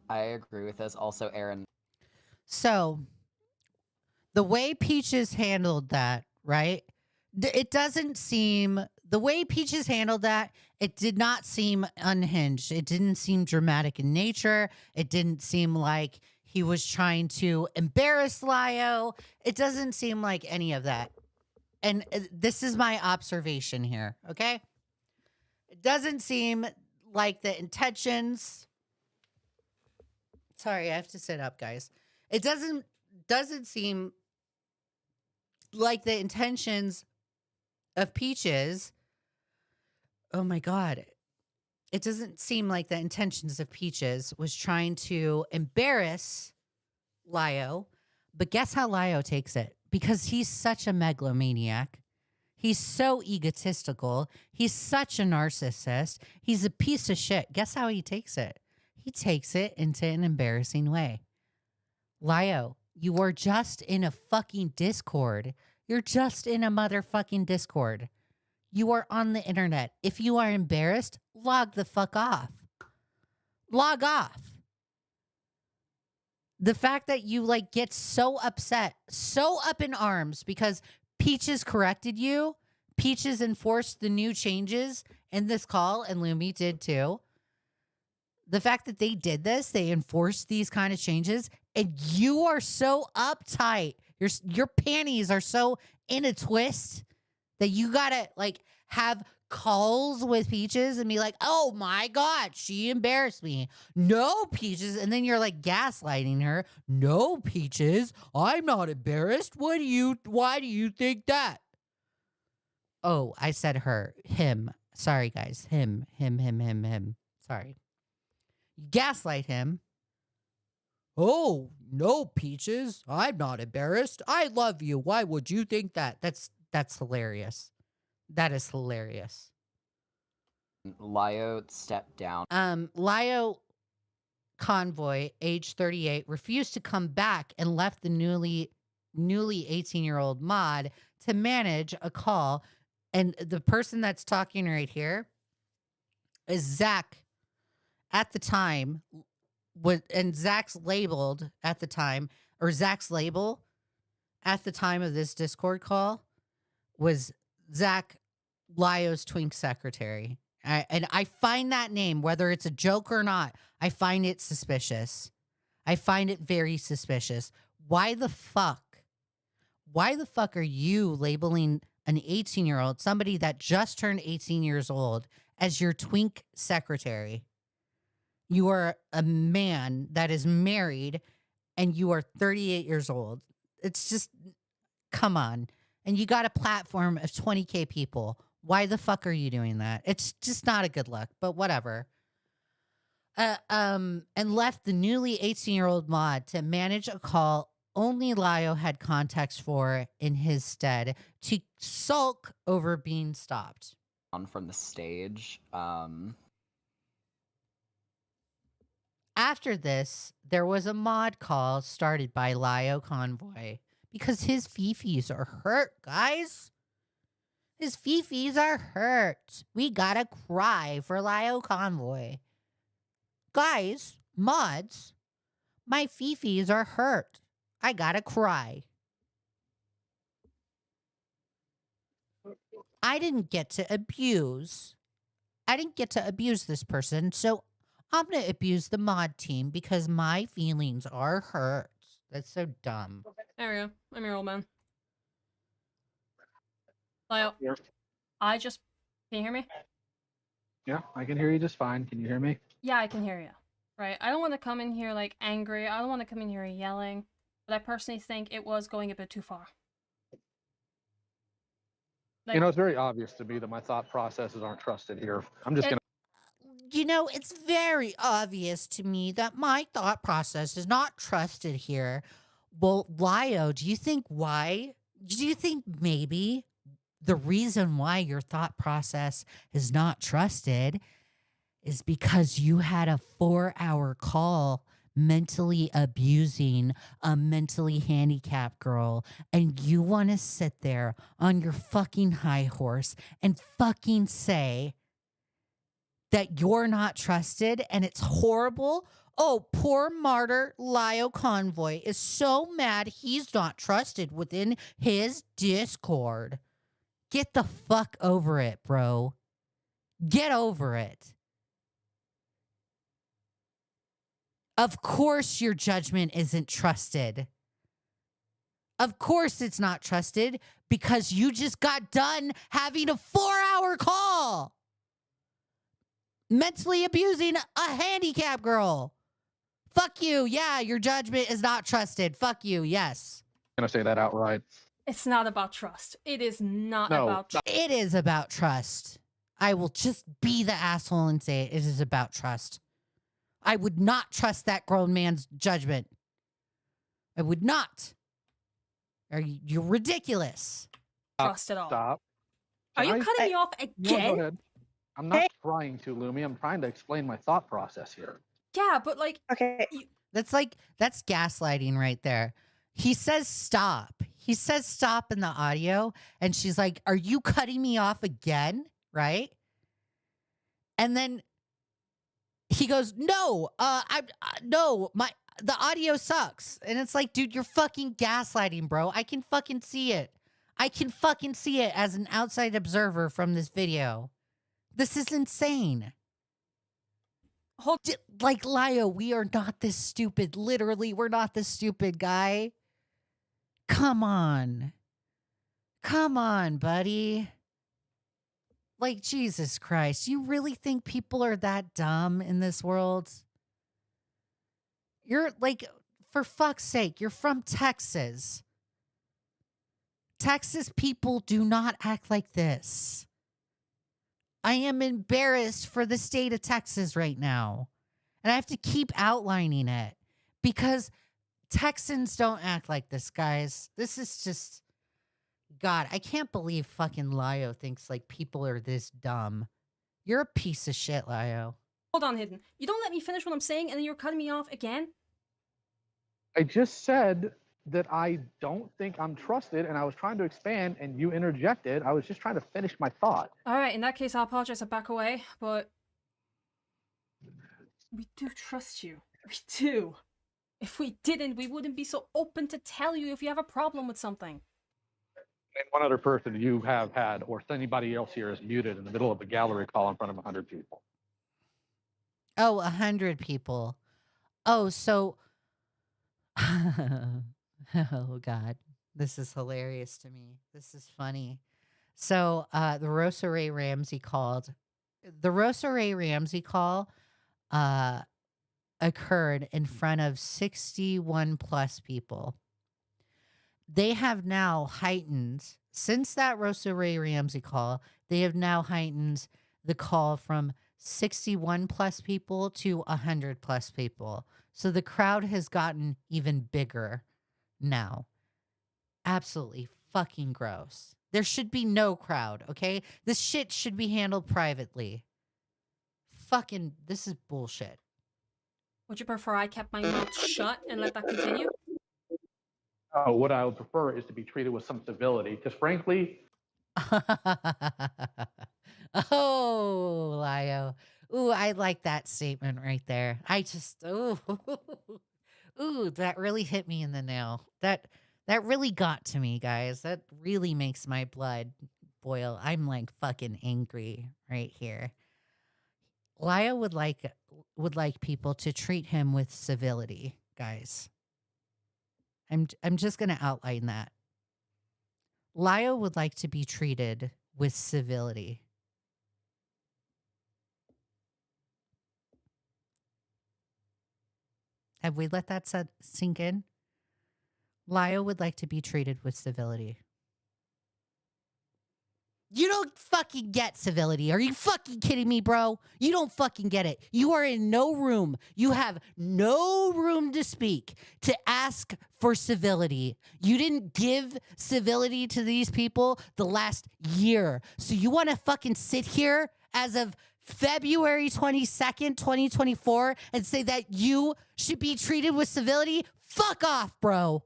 I agree with this. Also, Aaron. So, the way Peaches handled that, right? It doesn't seem, the way Peaches handled that, it did not seem unhinged. It didn't seem dramatic in nature. It didn't seem like he was trying to embarrass Lio. It doesn't seem like any of that. And this is my observation here, okay? It doesn't seem like the intentions. Sorry, I have to sit up, guys. It doesn't seem like the intentions of Peaches. Oh my god. It doesn't seem like the intentions of Peaches was trying to embarrass Lio, but guess how Lio takes it? Because he's such a megalomaniac. He's so egotistical. He's such a narcissist. He's a piece of shit. Guess how he takes it? He takes it into an embarrassing way. Lio, you are just in a fucking Discord. You're just in a motherfucking Discord. You are on the internet. If you are embarrassed, log the fuck off. Log off. The fact that you like get so upset, so up in arms because Peaches corrected you, Peaches enforced the new changes in this call, and Lumi did too. The fact that they did this, they enforced these kind of changes, and you are so uptight. Your panties are so in a twist that you gotta like have calls with Peaches and be like, oh my God, she embarrassed me. No, Peaches. And then you're like gaslighting her. No, Peaches, I'm not embarrassed. Why do you think that? Oh, I said her. Him. Sorry, guys. Him. Sorry. You gaslight him. Oh, no, Peaches, I'm not embarrassed. I love you. Why would you think that? That's hilarious. That is hilarious. Lio stepped down. Lio Convoy, age 38, refused to come back and left the newly 18-year-old mod to manage a call. And the person that's talking right here is Zach at the time. And Zach's labeled at the time, or Zach's label at the time of this Discord call was Zach, Lio's twink secretary. And I find that name, whether it's a joke or not, I find it suspicious. I find it very suspicious. Why the fuck are you labeling an 18-year-old, somebody that just turned 18 years old, as your twink secretary? You are a man that is married and you are 38 years old. It's just, come on. And you got a platform of 20K people. Why the fuck are you doing that? It's just not a good look, but whatever. And left the newly 18-year-old mod to manage a call only Lio had context for in his stead to sulk over being stopped. On from the stage. After this, there was a mod call started by Lio Convoy because his fifis are hurt, guys. His fifis are hurt. We gotta cry for Lio Convoy. Guys, mods, my fifis are hurt. I gotta cry. I didn't get to abuse this person, so I'm going to abuse the mod team because my feelings are hurt. That's so dumb. There we go. I'm your old man. Lio, Here. can you hear me? Yeah, I can hear you just fine. Can you hear me? Yeah, I can hear you. Right? I don't want to come in here like angry. I don't want to come in here yelling. But I personally think it was going a bit too far. Like, You know, it's very obvious to me that my thought processes aren't trusted here. I'm just going to. You know, it's very obvious to me that my thought process is not trusted here. Well, Lio, do you think maybe the reason why your thought process is not trusted is because you had a 4-hour call mentally abusing a mentally handicapped girl, and you want to sit there on your fucking high horse and fucking say that you're not trusted and it's horrible? Oh, poor martyr Lio Convoy is so mad he's not trusted within his Discord. Get the fuck over it, bro. Get over it. Of course your judgment isn't trusted. Of course it's not trusted because you just got done having a 4-hour call. mentally abusing a handicapped girl. Fuck you. Yeah, your judgment is not trusted. Fuck you. Yes. I'm gonna say that outright. It's not about trust. It is not No, about trust. It is about trust. I will just be the asshole and say it is about trust. I would not trust that grown man's judgment. I would not. You're ridiculous. Trust at all. Stop. Are Can you I- cutting me off No, again? go ahead. I'm not trying to, Lumi. I'm trying to explain my thought process here. Yeah, but like, Okay. That's gaslighting right there. He says stop. He says stop in the audio, and she's like, "Are you cutting me off again?" Right? And then he goes, "No, no, the audio sucks." And it's like, dude, you're fucking gaslighting, bro. I can fucking see it. I can fucking see it as an outside observer from this video. This is insane. Like, Lio, we are not this stupid. Literally, we're not this stupid, guy. Come on. Come on, buddy. Like, Jesus Christ. You really think people are that dumb in this world? You're like, for fuck's sake, you're from Texas. Texas people do not act like this. I am embarrassed for the state of Texas right now. And I have to keep outlining it because Texans don't act like this, guys. This is just, God, I can't believe fucking Lio thinks like people are this dumb. You're a piece of shit, Lio. hold on, Hidden. You don't let me finish what I'm saying, and then you're cutting me off again? I just said that I don't think I'm trusted, and I was trying to expand, and you interjected. I was just trying to finish my thought. Alright, in that case, I'll apologize. I'll back away, but we do trust you. We do. If we didn't, we wouldn't be so open to tell you if you have a problem with something. Name one other person you have had, or anybody else here is muted in the middle of a gallery call in front of 100 people. Oh, 100 people. Oh, so. Oh, God. This is hilarious to me. This is funny. So the Rosa Ray Ramsey called. The Rosa Ray Ramsey call occurred in front of 61 plus people. They have now heightened, since that Rosa Ray Ramsey call, they have now heightened the call from 61 plus people to 100 plus people. So the crowd has gotten even bigger now. Absolutely fucking gross. There should be no crowd, okay? This shit should be handled privately. Fucking, this is bullshit. Would you prefer I kept my mouth shut and let that continue? What I would prefer is to be treated with some civility, because frankly, Oh, Lio. Ooh, I like that statement right there. I just, ooh, ooh, that really hit me in the nail. That really got to me, guys. That really makes my blood boil. I'm like fucking angry right here. Lio would like people to treat him with civility, guys. I'm just gonna outline that. Lio would like to be treated with civility. Have we let that sink in? Lio would like to be treated with civility. You don't fucking get civility. Are you fucking kidding me, bro? You don't fucking get it. You are in no room. You have no room to speak, to ask for civility. You didn't give civility to these people the last year. So you want to fucking sit here as of February 22nd, 2024 and say that you should be treated with civility? Fuck off, bro.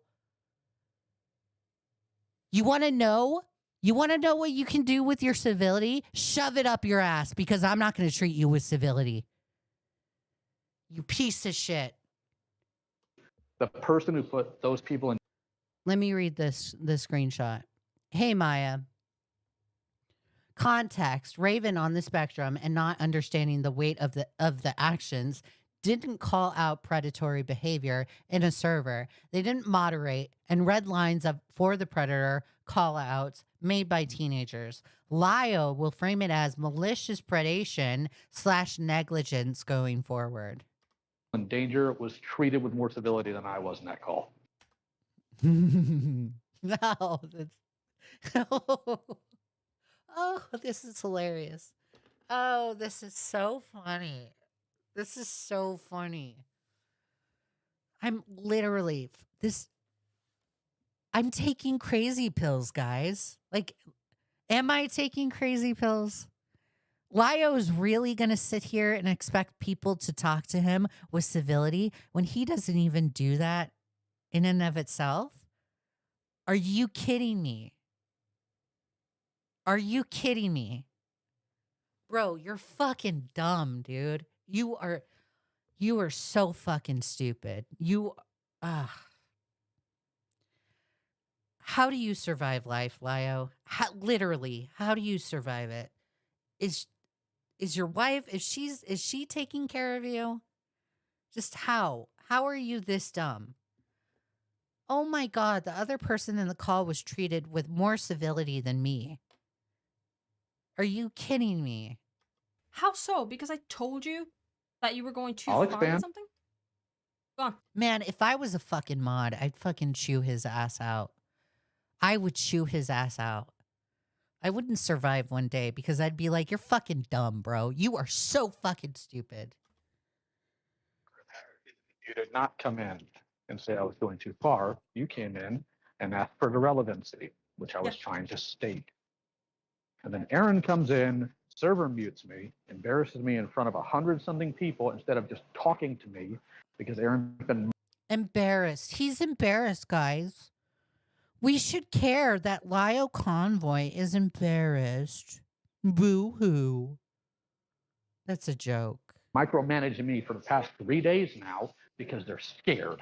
You want to know? You want to know what you can do with your civility? Shove it up your ass, because I'm not going to treat you with civility. You piece of shit. the person who put those people in. Let me read this screenshot. Hey, Maya. Context: Raven on the spectrum and not understanding the weight of the actions didn't call out predatory behavior in a server. They didn't moderate and red lines up for the predator call outs made by teenagers. Lio will frame it as malicious predation / negligence going forward. In danger was treated with more civility than I was in that call. No, that's oh, this is hilarious. Oh, this is so funny. This is so funny. I'm literally I'm taking crazy pills, guys. Like, am I taking crazy pills? Lio is really going to sit here and expect people to talk to him with civility when he doesn't even do that in and of itself? Are you kidding me? Are you kidding me? Bro, you're fucking dumb, dude. You are so fucking stupid. How do you survive life, Lio? Literally, how do you survive it? Is your wife, is she taking care of you? Just how? How are you this dumb? Oh my God, the other person in the call was treated with more civility than me. Are you kidding me? How so? Because I told you that you were going too I'll far with expand. something? Go on. Man, if I was a fucking mod, I'd fucking chew his ass out. I would chew his ass out. I wouldn't survive one day because I'd be like, you're fucking dumb, bro. You are so fucking stupid. You did not come in and say I was going too far. You came in and asked for the relevancy, which I was trying to state. And then Aaron comes in, server mutes me, embarrasses me in front of 100-something people instead of just talking to me because Aaron's been Embarrassed. He's embarrassed, guys. We should care that Lio Convoy is embarrassed. Boo-hoo. That's a joke. micromanaging me for the past 3 days now because they're scared.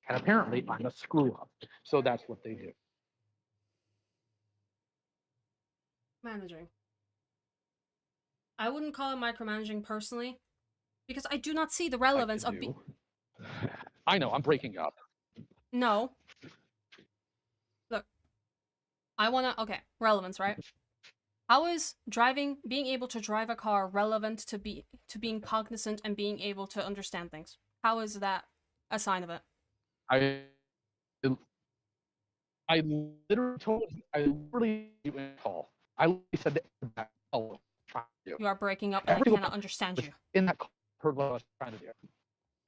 And apparently I'm a screw up. So that's what they do. Managing. I wouldn't call it micromanaging personally, because I do not see the relevance of being. I know, I'm breaking up. No. Look. I wanna okay, relevance, right? How is being able to drive a car relevant to being cognizant and being able to understand things? How is that a sign of it? I literally told you, I literally in a call. I literally said that call. You are breaking up and I cannot understand you. In that call, heard what I was trying to do. You're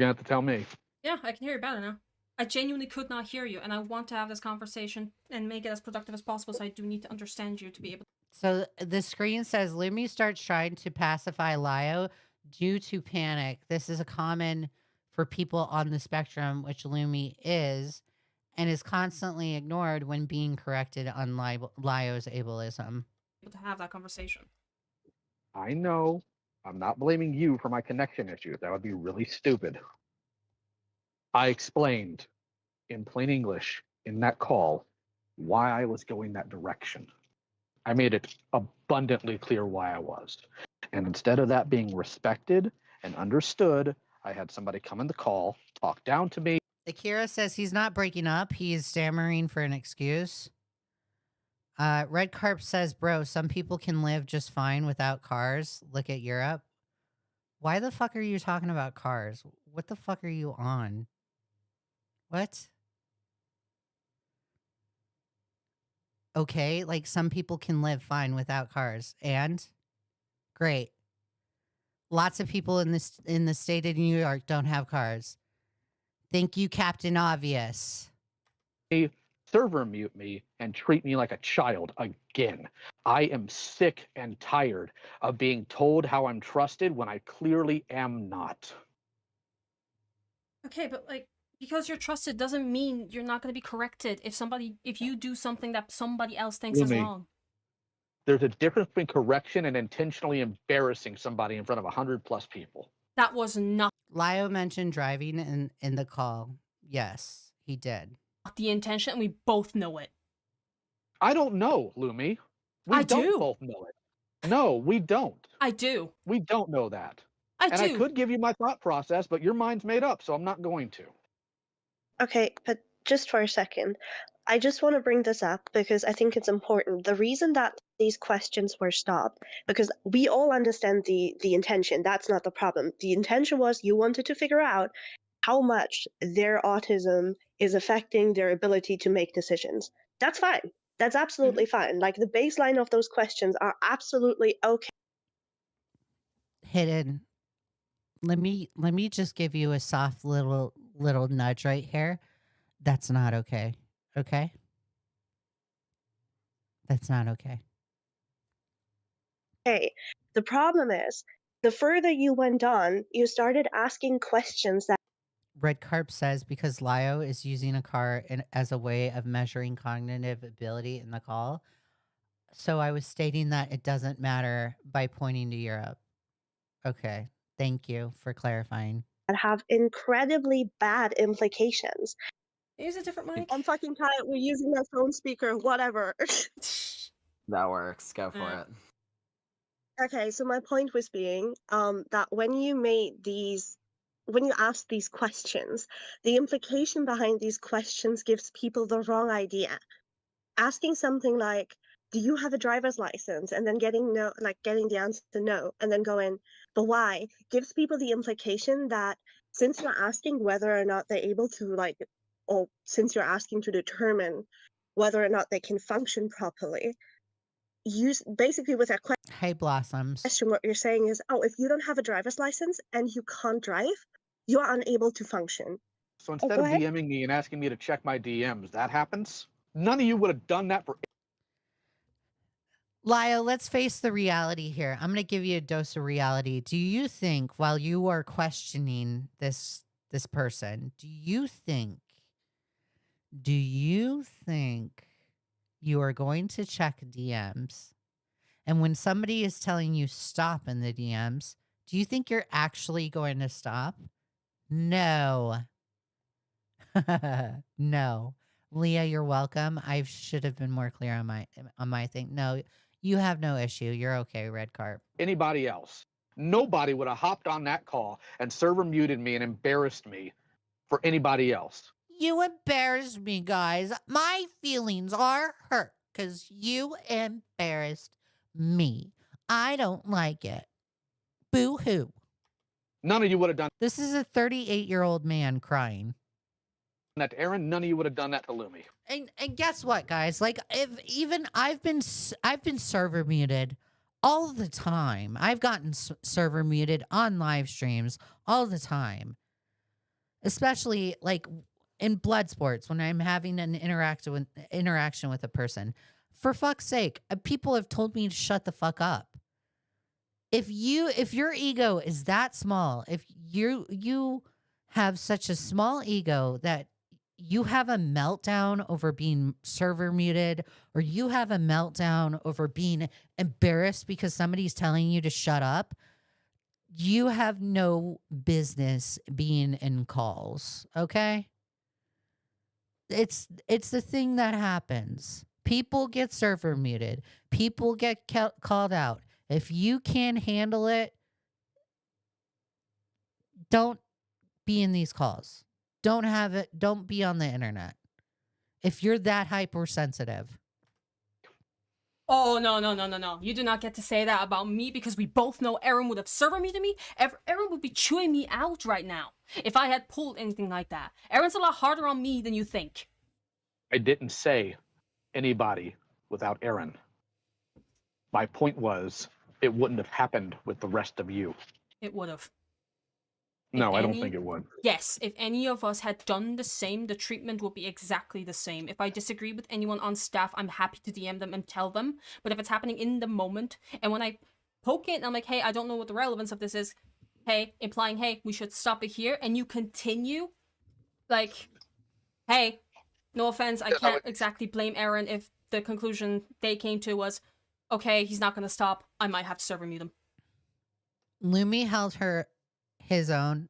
gonna have to tell me. Yeah, I can hear you better now. I genuinely could not hear you, and I want to have this conversation and make it as productive as possible, so I do need to understand you to be able to. So the screen says Lumi starts trying to pacify Lio due to panic. This is a common for people on the spectrum, which Lumi is, and is constantly ignored when being corrected on Lio's ableism. To have that conversation. I know. I'm not blaming you for my connection issues. That would be really stupid. I explained in plain English in that call why I was going that direction. I made it abundantly clear why I was. And instead of that being respected and understood, I had somebody come in the call, talk down to me. Akira says he's not breaking up. He is stammering for an excuse. Red Carp says, bro, some people can live just fine without cars. Look at Europe. Why the fuck are you talking about cars? What the fuck are you on? What? Okay, like some people can live fine without cars. And? Great. Lots of people in the state of New York don't have cars. Thank you, Captain Obvious. Server mute me and treat me like a child again. I am sick and tired of being told how I'm trusted when I clearly am not. Okay, but like, because you're trusted doesn't mean you're not going to be corrected if you do something that somebody else thinks is wrong. There's a difference between correction and intentionally embarrassing somebody in front of 100+ people. That was not Lio mentioned driving in the call. Yes, he did. the intention, and we both know it. I don't know, Lumi. I don't do. both know it. No, we don't. I do. We don't know that. I And do. I could give you my thought process, but your mind's made up, so I'm not going to. Okay, but just for a second. I just want to bring this up because I think it's important. The reason that these questions were stopped, because we all understand the intention. That's not the problem. The intention was you wanted to figure out how much their autism is affecting their ability to make decisions. That's fine. That's absolutely fine. Like the baseline of those questions are absolutely okay. Hidden. Let me just give you a soft little nudge right here. That's not okay. Okay? That's not okay. The problem is, the further you went on, you started asking questions that Red Carp says because Lio is using a car as a way of measuring cognitive ability in the call. So I was stating that it doesn't matter by pointing to Europe. Okay. Thank you for clarifying. have incredibly bad implications. Use a different mic. I'm fucking tired. We're using my phone speaker, whatever. That works. Go for it. Okay, so my point was being that when you ask these questions, the implication behind these questions gives people the wrong idea. Asking something like, "Do you have a driver's license?" and then getting the answer no, and then going, "But why?" gives people the implication that since you're asking whether or not they're able to or since you're asking to determine whether or not they can function properly, basically with that Hey, Blossoms. question, what you're saying is, oh, if you don't have a driver's license and you can't drive, you're unable to function. So instead go of ahead. DMing me and asking me to check my DMs, that happens. None of you would have done that for. Lio, let's face the reality here. I'm going to give you a dose of reality. Do you think while you are questioning this person, do you think you are going to check DMs? And when somebody is telling you stop in the DMs, do you think you're actually going to stop? No. No. Leah, you're welcome. I should have been more clear on my thing. No, you have no issue. You're okay, Red Carp. Anybody else. Nobody would have hopped on that call and server muted me and embarrassed me for anybody else. You embarrassed me, guys. My feelings are hurt because you embarrassed me. I don't like it. Boo-hoo. None of you would have done This is a 38-year-old man crying. that to Aaron. None of you would have done that to Lumi. And guess what, guys? Like, if even I've been server muted all the time. I've gotten server muted on live streams all the time, especially like in blood sports when I'm having an interaction with a person. For fuck's sake, people have told me to shut the fuck up. If your ego is that small, if you have such a small ego that you have a meltdown over being server muted, or you have a meltdown over being embarrassed because somebody's telling you to shut up, you have no business being in calls, okay? It's the thing that happens. People get server muted. People get called out. If you can't handle it, don't be in these calls. Don't have it. Don't be on the internet. If you're that hypersensitive. Oh, no. You do not get to say that about me because we both know Aaron would have server muted me. Aaron would be chewing me out right now if I had pulled anything like that. Aaron's a lot harder on me than you think. I didn't say anybody without Aaron. My point was, it wouldn't have happened with the rest of you. It would have. No, I don't think it would. Yes, if any of us had done the same, the treatment would be exactly the same. If I disagree with anyone on staff, I'm happy to DM them and tell them. But if it's happening in the moment, and when I poke it, and I'm like, hey, I don't know what the relevance of this is, hey, implying, hey, we should stop it here, and you continue, like, hey, no offense, I can't exactly blame Aaron if the conclusion they came to was, okay, he's not going to stop, I might have to server mute him. Lumi held his own.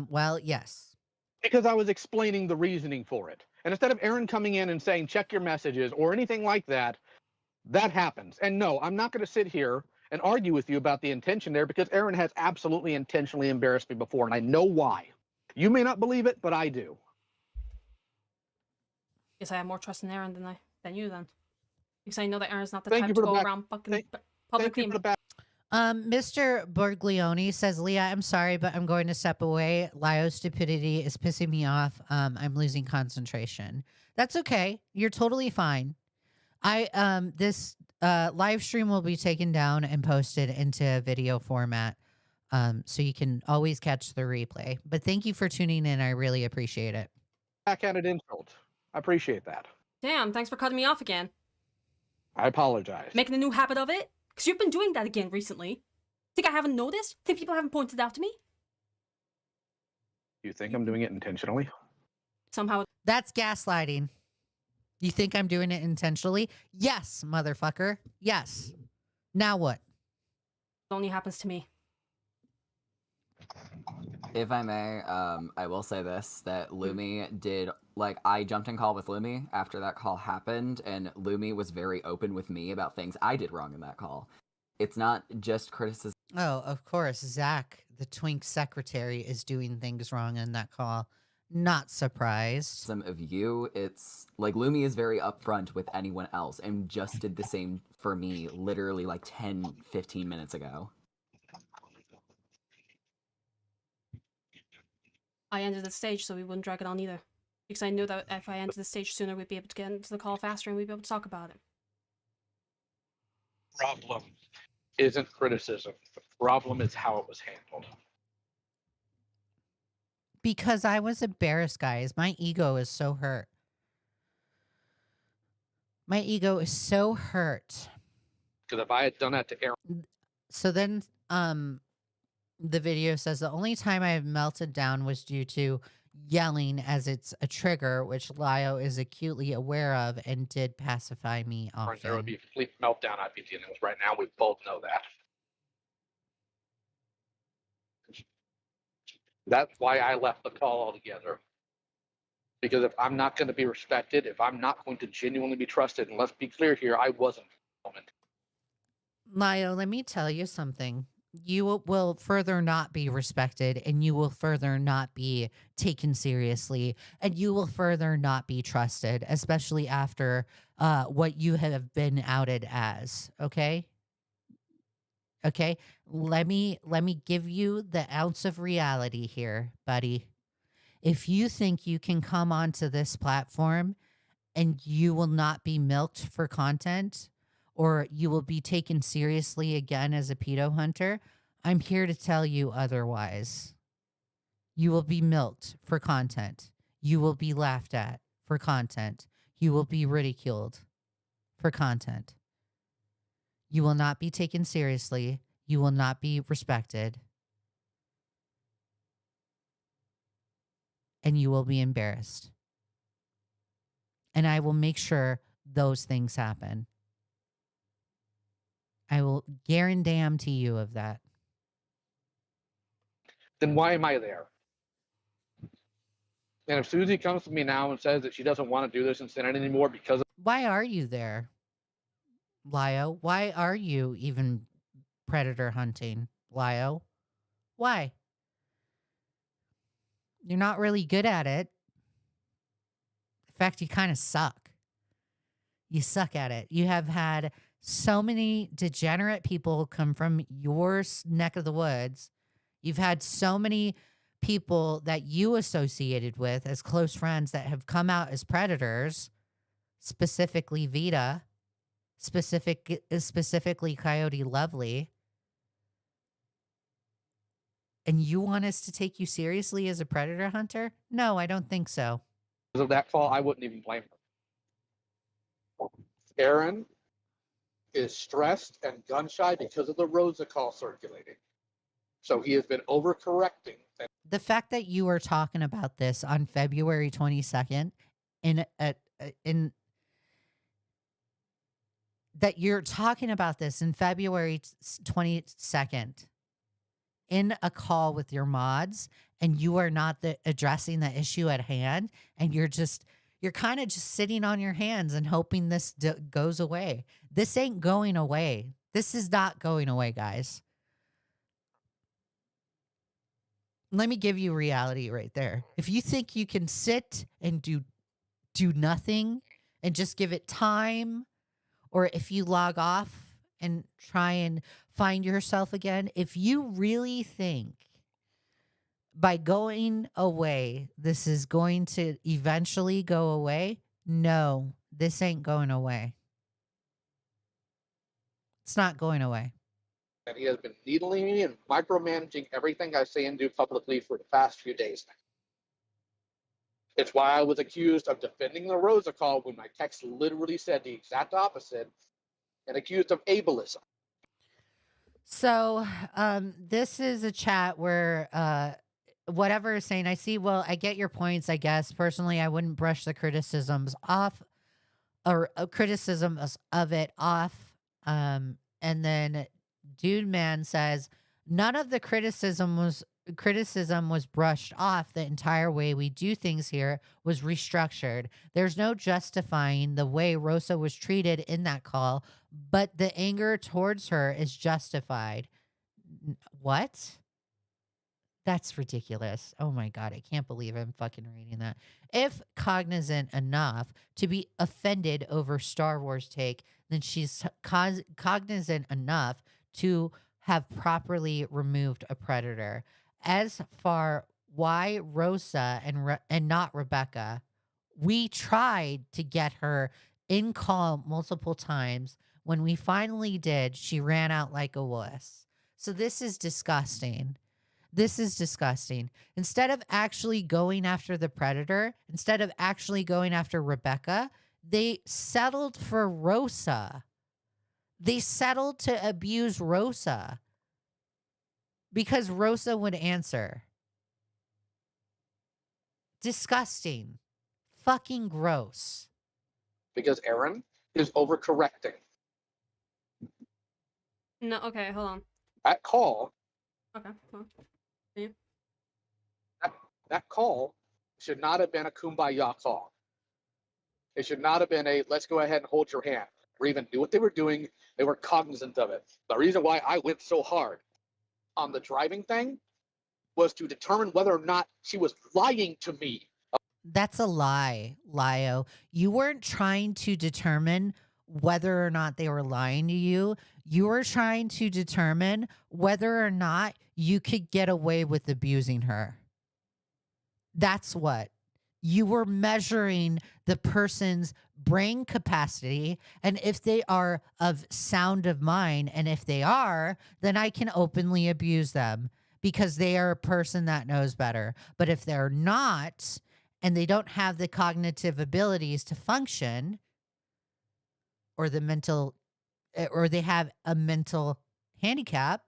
Well, yes. Because I was explaining the reasoning for it. And instead of Aaron coming in and saying, check your messages or anything like that, that happens. And no, I'm not going to sit here and argue with you about the intention there because Aaron has absolutely intentionally embarrassed me before, and I know why. You may not believe it, but I do. Guess I have more trust in Aaron than you then. Because I know that Aaron's not the Thank type you to for the go back- around fucking Thank publicly. you for the back. Mr. Borglione says, Leah, I'm sorry, but I'm going to step away. Lio's stupidity is pissing me off. I'm losing concentration. That's okay. You're totally fine. This live stream will be taken down and posted into video format. So you can always catch the replay. But thank you for tuning in. I really appreciate it. Backhanded insult. I appreciate that. Damn, thanks for cutting me off again. I apologize. Making a new habit of it? Because you've been doing that again recently. Think I haven't noticed? Think people haven't pointed out to me? You think I'm doing it intentionally? Somehow That's gaslighting. You think I'm doing it intentionally? Yes, motherfucker. Yes. Now what? it only happens to me. If I may, I will say this, that Lumi did, like, I jumped in call with Lumi after that call happened, and Lumi was very open with me about things I did wrong in that call. It's not just criticism Oh, of course. Zach, the twink secretary, is doing things wrong in that call. Not surprised. of you. It's, like, Lumi is very upfront with anyone else, and just did the same for me literally, like, 10, 15 minutes ago. I ended the stage so we wouldn't drag it on either. Because I knew that if I ended the stage sooner, we'd be able to get into the call faster and we'd be able to talk about it. Problem isn't criticism. The problem is how it was handled. Because I was embarrassed, guys. My ego is so hurt. My ego is so hurt. Because if I had done that to Aaron, So then the video says the only time I have melted down was due to yelling as it's a trigger, which Lio is acutely aware of and did pacify me there would be often. a complete meltdown I'd be dealing with right now. We both know that. That's why I left the call altogether. Because if I'm not going to be respected, if I'm not going to genuinely be trusted, and let's be clear here, I wasn't at the moment. Lio, let me tell you something. You will further not be respected, and you will further not be taken seriously, and you will further not be trusted, especially after what you have been outed as. Okay? Okay? Let me give you the ounce of reality here, buddy. If you think you can come onto this platform and you will not be milked for content, or you will be taken seriously again as a pedo hunter, I'm here to tell you otherwise. You will be milked for content. You will be laughed at for content. You will be ridiculed for content. You will not be taken seriously. You will not be respected. And you will be embarrassed. And I will make sure those things happen. I will guarantee you of that. Then why am I there? And if Susie comes to me now and says that she doesn't want to do this incident anymore because of Why are you there, Lio? Why are you even predator hunting, Lio? Why? You're not really good at it. In fact, you kind of suck. You suck at it. You have had so many degenerate people come from your neck of the woods. You've had so many people that you associated with as close friends that have come out as predators, specifically Vita, specifically Coyote Lovely. And you want us to take you seriously as a predator hunter? No, I don't think so. that call, I wouldn't even blame her. Aaron is stressed and gun shy because of the Rosa call circulating. So he has been overcorrecting. The fact that you are talking about this on February 22nd in that you're talking about this in February 22nd in a call with your mods, and you are not addressing the issue at hand, and you're kind of just sitting on your hands and hoping this goes away. This ain't going away. This is not going away, guys. Let me give you reality right there. If you think you can sit and do do nothing and just give it time, or if you log off and try and find yourself again, if you really think by going away, this is going to eventually go away, no, this ain't going away. It's not going away. And he has been needling me and micromanaging everything I say and do publicly for the past few days now. It's why I was accused of defending the Rosa call when my text literally said the exact opposite, and accused of ableism. So this is a chat where whatever is saying, I see, well, I get your points, I guess. Personally, I wouldn't brush the criticisms off, or criticisms of it off. And then Dude Man says, none of the criticism was brushed off. The entire way we do things here was restructured. There's no justifying the way Rosa was treated in that call, but the anger towards her is justified. What? That's ridiculous. Oh my God, I can't believe I'm fucking reading that. If cognizant enough to be offended over Star Wars take, then she's cognizant enough to have properly removed a predator. As far why Rosa and not Rebecca, we tried to get her in call multiple times. When we finally did, she ran out like a wuss. So this is disgusting. This is disgusting. Instead of actually going after the predator, instead of actually going after Rebecca, they settled for Rosa. They settled to abuse Rosa because Rosa would answer. Disgusting. Fucking gross. Because Aaron is overcorrecting. No, okay, hold on. That call, Okay, hold on. that call should not have been a kumbaya call. It should not have been a let's go ahead and hold your hand, or even do what they were doing. They were cognizant of it. The reason why I went so hard on the driving thing was to determine whether or not she was lying to me. That's a lie, Lio. You weren't trying to determine whether or not they were lying to you. You were trying to determine whether or not you could get away with abusing her. That's what. You were measuring the person's brain capacity, and if they are of sound of mind, and if they are, then I can openly abuse them because they are a person that knows better. But if they're not, and they don't have the cognitive abilities to function, or the mental, or they have a mental handicap,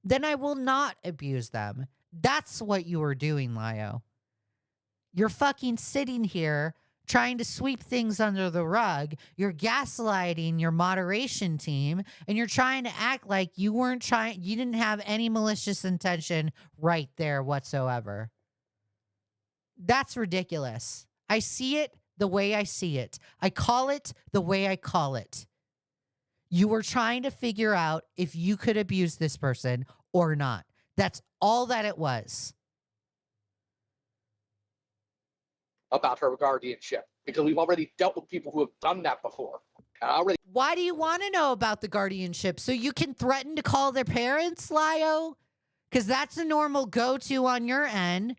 then I will not abuse them. That's what you were doing, Lio. You're fucking sitting here trying to sweep things under the rug. You're gaslighting your moderation team, and you're trying to act like you weren't trying, you didn't have any malicious intention right there whatsoever. That's ridiculous. I see it the way I see it. I call it the way I call it. You were trying to figure out if you could abuse this person or not. That's all that it was. About her guardianship, because we've already dealt with people who have done that before. Why do you want to know about the guardianship? So you can threaten to call their parents, Lio? Because that's a normal go-to on your end.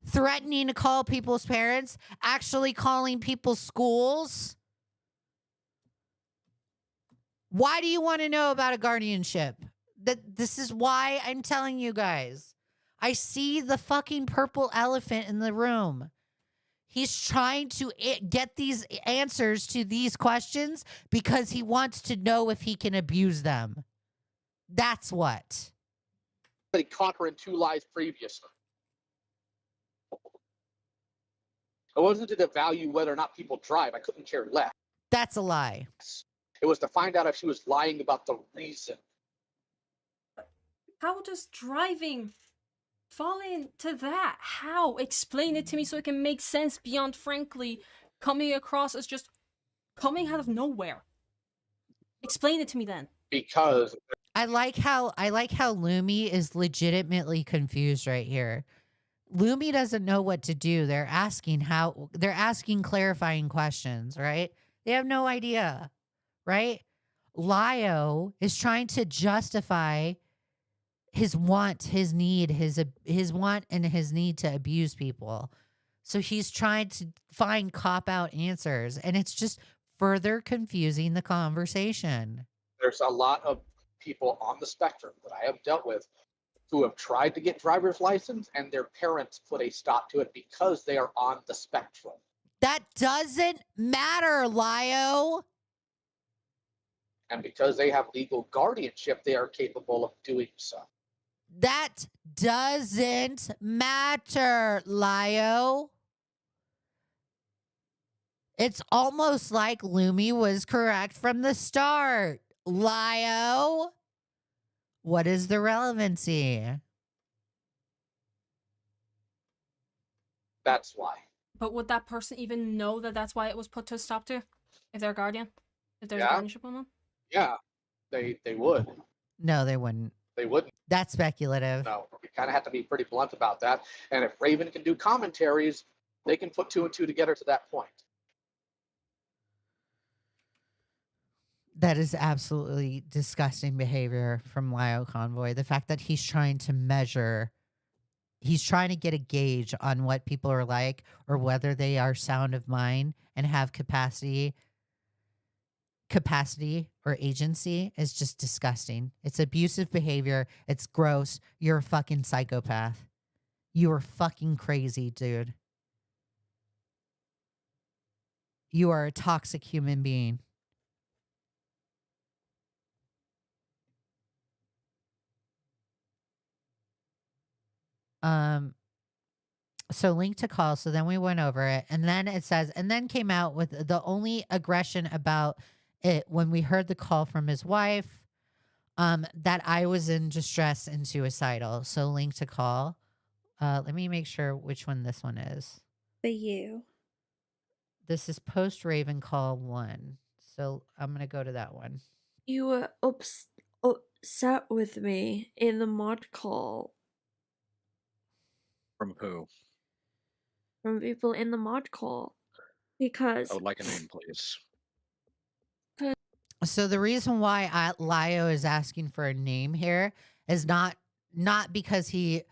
Threatening to call people's parents, actually calling people's schools. Why do you want to know about a guardianship? This is why I'm telling you guys. I see the fucking purple elephant in the room. He's trying to get these answers to these questions because he wants to know if he can abuse them. That's what. They caught her in 2 lies previously. It wasn't to devalue whether or not people drive. I couldn't care less. That's a lie. It was to find out if she was lying about the reason. How does driving fall into that? How? Explain it to me so it can make sense beyond, frankly, coming across as just coming out of nowhere. Explain it to me then. Because I like how Lumi is legitimately confused right here. Lumi doesn't know what to do. They're asking clarifying questions, right? They have no idea, right? Lio is trying to justify his want, his need, his want and his need to abuse people. So he's trying to find cop out answers, and it's just further confusing the conversation. There's a lot of people on the spectrum that I have dealt with who have tried to get driver's license and their parents put a stop to it because they are on the spectrum. That doesn't matter, Lio. And because they have legal guardianship, they are capable of doing so. That doesn't matter, Lio. It's almost like Lumi was correct from the start. Lio. What is the relevancy? That's why. But would that person even know that that's why it was put to a stop to? If they're a guardian? If there's Yeah. guardianship on them? Yeah, they would. No, they wouldn't. They wouldn't. That's speculative. No, you kind of have to be pretty blunt about that. And if Raven can do commentaries, they can put 2 and 2 together to that point. That is absolutely disgusting behavior from Lio Convoy. The fact that he's trying to measure, he's trying to get a gauge on what people are like or whether they are sound of mind and have capacity or agency is just disgusting. It's abusive behavior. It's gross. You're a fucking psychopath. You are fucking crazy, dude. You are a toxic human being. So link to call. So then we went over it, and then it says, and then came out with the only aggression about it when we heard the call from his wife, that I was in distress and suicidal. So link to call. Let me make sure which one this one is. For you. This is post Raven call 1. So I'm gonna go to that one. You were upset with me in the mod call. From who? From people in the mod call. Because I would like a name, please. So the reason why Lio is asking for a name here is not because he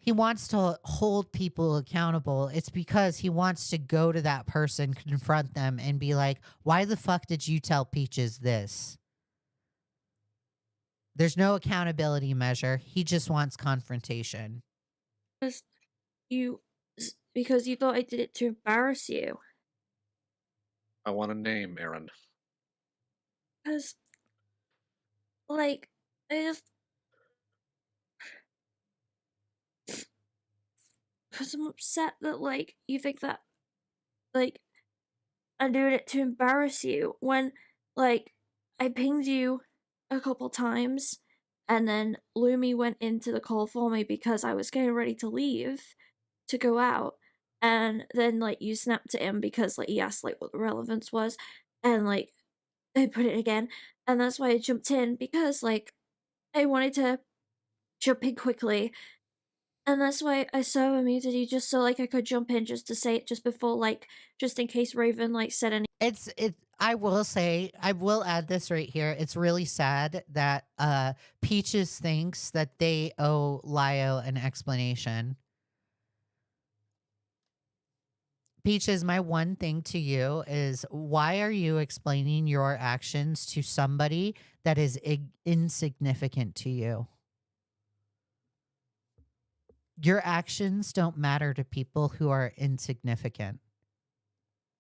wants to hold people accountable. It's because he wants to go to that person, confront them, and be like, why the fuck did you tell Peaches this? There's no accountability measure. He just wants confrontation. Because you thought I did it to embarrass you. I want a name, Aaron. Because, like, because I'm upset that, like, you think that, like, I'm doing it to embarrass you when, like, I pinged you a couple times and then Lumi went into the call for me because I was getting ready to leave to go out, and then, like, you snapped at him because, like, he asked, like, what the relevance was, and, like, I put it again, and that's why I jumped in, because, like, I wanted to jump in quickly, and that's why I so unmuted you, just so, like, I could jump in just to say it just before, like, just in case Raven, like, said any. I will say, I will add this right here. It's really sad that Peaches thinks that they owe Lio an explanation. Peaches, my one thing to you is, why are you explaining your actions to somebody that is insignificant to you? Your actions don't matter to people who are insignificant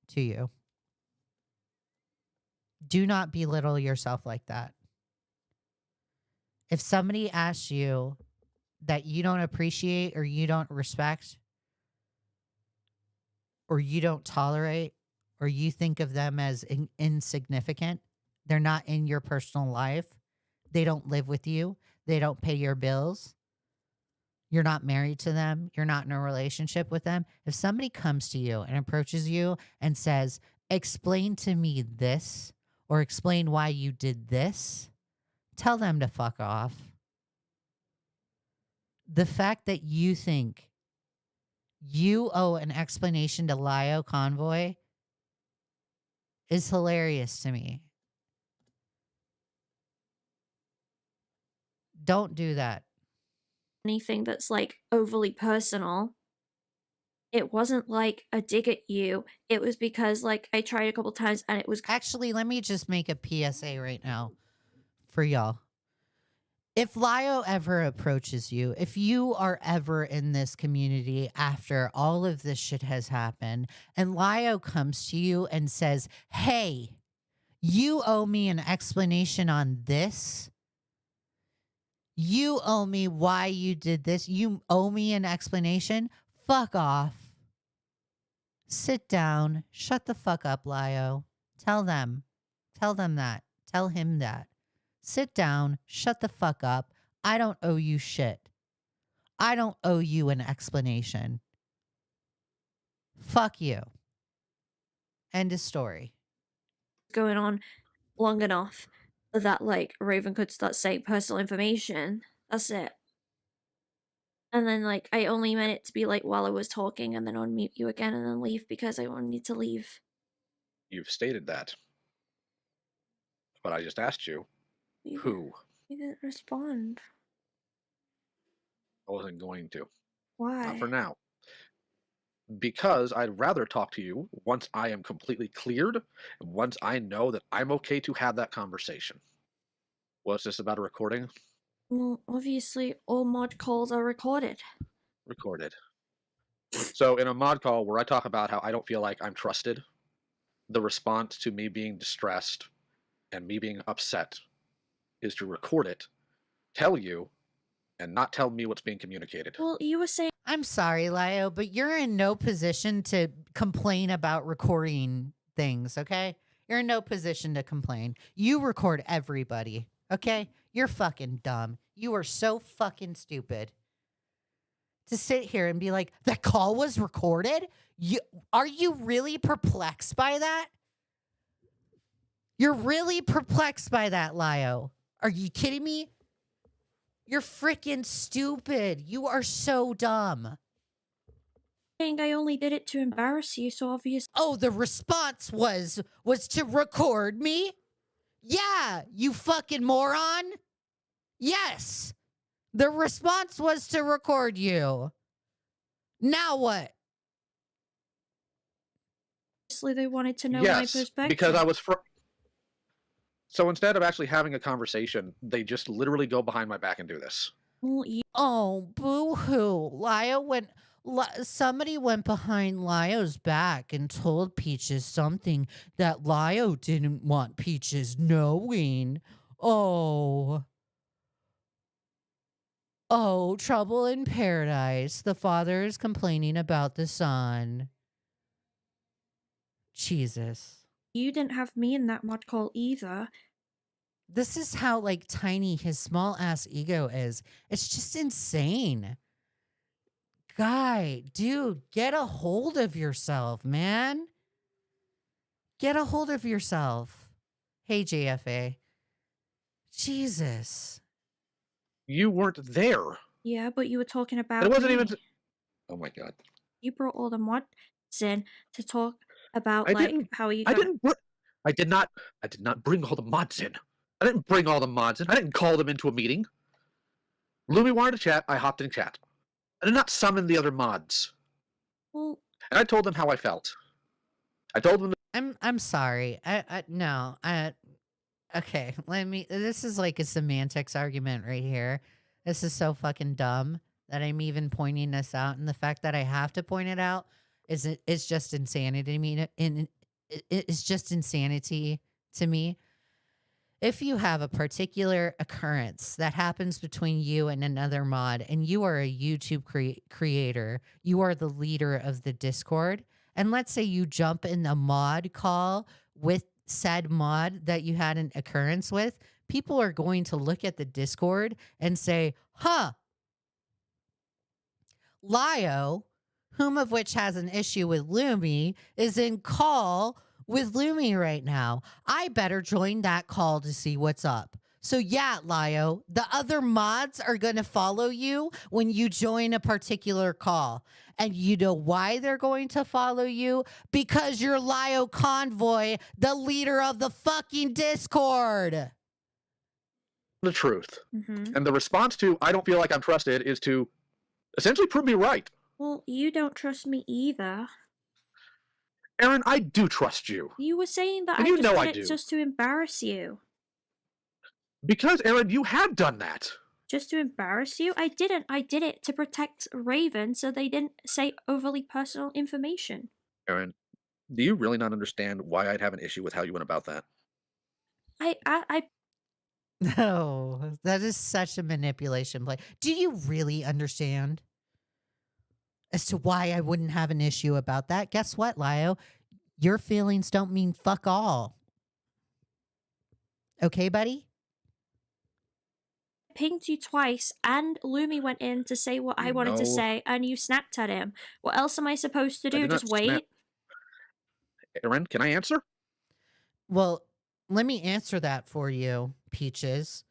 to you. Do not belittle yourself like that. If somebody asks you that you don't appreciate or you don't respect or you don't tolerate or you think of them as insignificant, they're not in your personal life, they don't live with you, they don't pay your bills, you're not married to them, you're not in a relationship with them. If somebody comes to you and approaches you and says, explain to me this, or explain why you did this, tell them to fuck off. The fact that you think you owe an explanation to Lio Convoy is hilarious to me. Don't do that. Anything that's like overly personal. It wasn't like a dig at you. It was because like I tried a couple times and it was Actually, let me just make a PSA right now for y'all. If Lio ever approaches you, if you are ever in this community after all of this shit has happened, and Lio comes to you and says, hey, you owe me an explanation on this. You owe me why you did this. You owe me an explanation. Fuck off. Sit down. Shut the fuck up, Lio. Tell them. Tell them that. Tell him that. Sit down. Shut the fuck up. I don't owe you shit. I don't owe you an explanation. Fuck you. End of story. going on long enough that like Raven could start saying personal information. That's it. And then like I only meant it to be like while I was talking and then unmute you again and then leave because I wanted to leave. You've stated that. But I just asked you, who? You didn't respond. I wasn't going to. Why? Not for now. Because I'd rather talk to you once I am completely cleared and once I know that I'm okay to have that conversation. Was this about a recording? Well, obviously all mod calls are recorded. Recorded. So in a mod call where I talk about how I don't feel like I'm trusted, the response to me being distressed and me being upset is to record it, tell you, and not tell me what's being communicated. Well, you were saying I'm sorry, Lio, but you're in no position to complain about recording things, okay? You're in no position to complain. You record everybody, okay? You're fucking dumb. You are so fucking stupid. To sit here and be like, the call was recorded? Are you really perplexed by that? You're really perplexed by that, Lio. Are you kidding me? You're freaking stupid. You are so dumb. I only did it to embarrass you, so obviously. Oh, the response was to record me? Yeah, you fucking moron. Yes. The response was to record you. Now what? Obviously, they wanted to know my Yes, perspective. because I was So instead of actually having a conversation, they just literally go behind my back and do this. Well, Oh, boo-hoo. Somebody went behind Lio's back and told Peaches something that Lio didn't want Peaches knowing. Oh. Oh, trouble in paradise. The father is complaining about the son. Jesus. You didn't have me in that mod call either. This is how like tiny his small ass ego is. It's just insane. Guy, dude, get a hold of yourself, man. Get a hold of yourself. Hey, JFA. Jesus. You weren't there. Yeah, but you were talking about It wasn't me. even. Oh my god. You brought all the mods in to talk about I like didn't. how you. I didn't. I did not. I did not bring all the mods in. I didn't bring all the mods in. I didn't call them into a meeting. Lumi wanted to chat. I hopped in chat. I did not summon the other mods. Well, and I told them how I felt. I told them. I'm sorry. No. Okay, this is like a semantics argument right here. This is so fucking dumb that I'm even pointing this out, and the fact that I have to point it out is just insanity. I mean, it's just insanity to me. If you have a particular occurrence that happens between you and another mod, and you are a YouTube creator, you are the leader of the Discord, and let's say you jump in the mod call with said mod that you had an occurrence with, people are going to look at the Discord and say, huh, Lio, whom of which has an issue with Lumi, is in call with Lumi right now. I better join that call to see what's up. So yeah, Lio, the other mods are going to follow you when you join a particular call. And you know why they're going to follow you? Because you're Lio Convoy, the leader of the fucking Discord. The truth. Mm-hmm. And the response to I don't feel like I'm trusted is to essentially prove me right. Well, you don't trust me either. Aaron, I do trust you. You were saying that And I you just know did I it do. just to embarrass you. Because, Aaron, you have done that. Just to embarrass you? I didn't. I did it to protect Raven so they didn't say overly personal information. Aaron, do you really not understand why I'd have an issue with how you went about that? I No, that is such a manipulation play. Do you really understand as to why I wouldn't have an issue about that? Guess what, Lio? Your feelings don't mean fuck all. Okay, buddy? pinged you twice, and Lumi went in to say what I wanted to No. say, and you snapped at him. What else am I supposed to I do? did not Just wait? snap. Aaron, can I answer? Well, let me answer that for you, Peaches.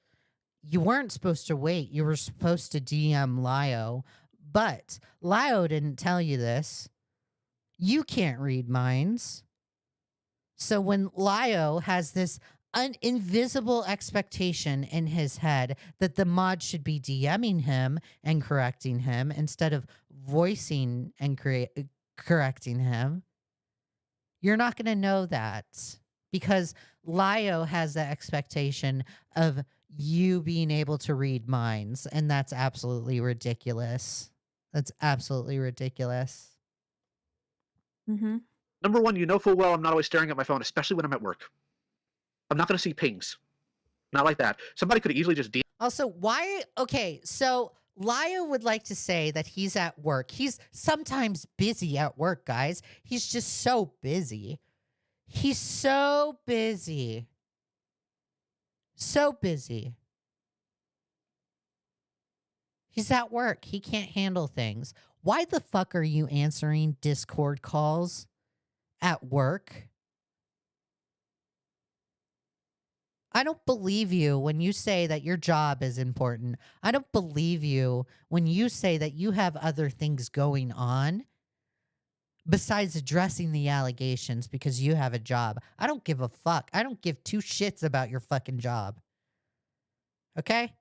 You weren't supposed to wait. You were supposed to DM Lio, but Lio didn't tell you this. You can't read minds. So when Lio has this invisible expectation in his head that the mod should be DMing him and correcting him instead of voicing and correcting him, you're not going to know that because Lio has the expectation of you being able to read minds, and that's absolutely ridiculous. That's absolutely ridiculous. Mm-hmm. Number one, you know full well I'm not always staring at my phone, especially when I'm at work. I'm not going to see pings. Not like that. Somebody could easily just DM. Also, why? Okay, so Lio would like to say that he's at work. He's sometimes busy at work, guys. He's just so busy. He's so busy. So busy. He's at work. He can't handle things. Why the fuck are you answering Discord calls at work? I don't believe you when you say that your job is important. I don't believe you when you say that you have other things going on besides addressing the allegations because you have a job. I don't give a fuck. I don't give two shits about your fucking job. Okay?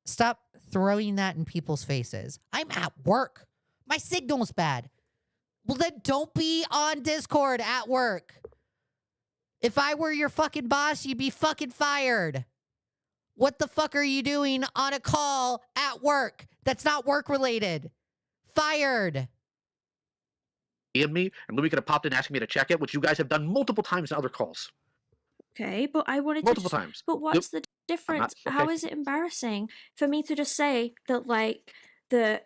Stop throwing that in people's faces. I'm at work. My signal's bad. Well, then don't be on Discord at work. If I were your fucking boss, you'd be fucking fired. What the fuck are you doing on a call at work that's not work related? Fired. DM me, and Louis could have popped in asking me to check it, which you guys have done multiple times in other calls. Okay, but I wanted Multiple to. times. But what's the difference? okay. How is it embarrassing for me to just say that, like, the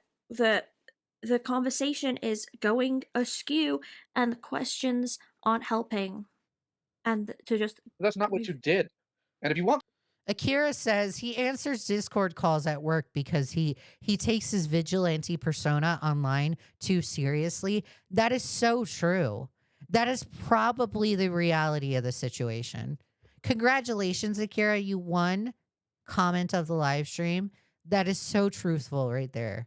conversation is going askew and the questions aren't helping, and to just That's not what you did. And if you want, Akira says he answers Discord calls at work because he takes his vigilante persona online too seriously. That is so true. That is probably the reality of the situation. Congratulations, Akira. You won comment of the live stream. That is so truthful right there.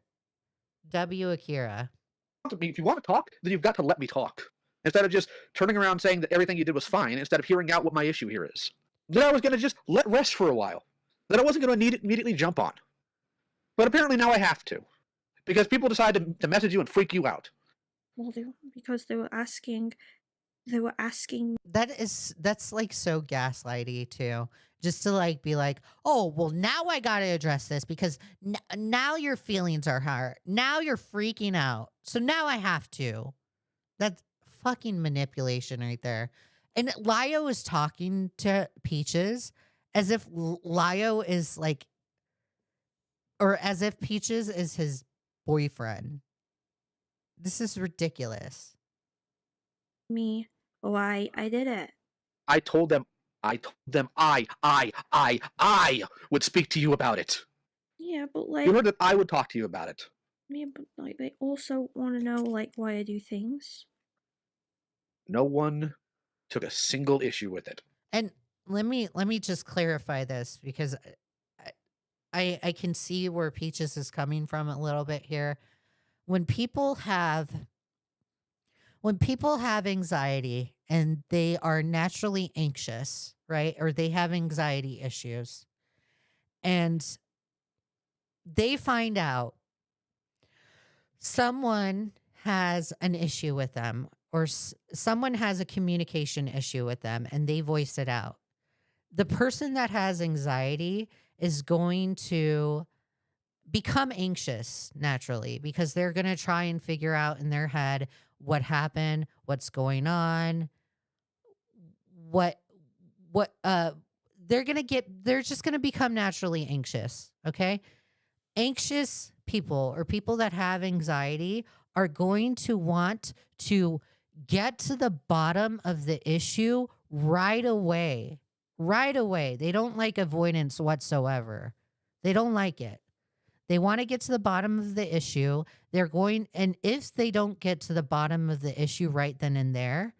W Akira. if you want to talk, then you've got to let me talk. Instead of just turning around saying that everything you did was fine, instead of hearing out what my issue here is. That I was going to just let rest for a while. That I wasn't going to immediately jump on. But apparently now I have to. Because people decide to message you and freak you out. well, because they were asking. That's like so gaslighty too. Just to like be like, oh, well, now I got to address this because now your feelings are hurt. Now you're freaking out. So now I have to. That's fucking manipulation right there. And Lio is talking to Peaches as if Lio is like, or as if Peaches is his boyfriend. This is ridiculous. Me why I did it. I told them I would speak to you about it. Yeah, but like. You heard that I would talk to you about it. Yeah, but like they also want to know like why I do things. No one took a single issue with it. And let me just clarify this because I can see where Peaches is coming from a little bit here. When people have anxiety and they are naturally anxious, right? Or they have anxiety issues and they find out someone has an issue with them or someone has a communication issue with them and they voice it out. The person that has anxiety is going to become anxious naturally because they're going to try and figure out in their head what happened, what's going on, what they're just going to become naturally anxious, okay? Anxious people or people that have anxiety are going to want to get to the bottom of the issue right away. Right away. They don't like avoidance whatsoever. They don't like it. They want to get to the bottom of the issue. And if they don't get to the bottom of the issue right then and there,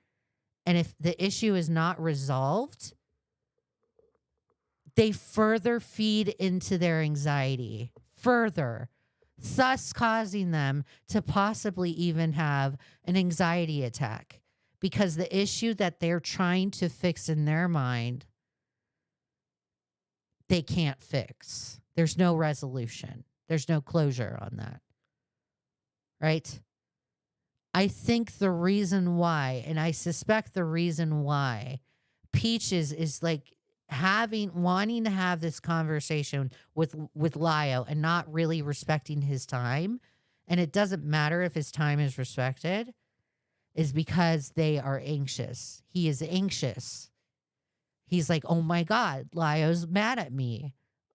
and if the issue is not resolved, they further feed into their anxiety, thus causing them to possibly even have an anxiety attack because the issue that they're trying to fix in their mind, they can't fix. There's no resolution. There's no closure on that. Right? I think the reason why, and I suspect the reason why Peaches is like wanting to have this conversation with Lio and not really respecting his time, and it doesn't matter if his time is respected, is because they are anxious. He is anxious. He's like, oh my God, Lio's mad at me.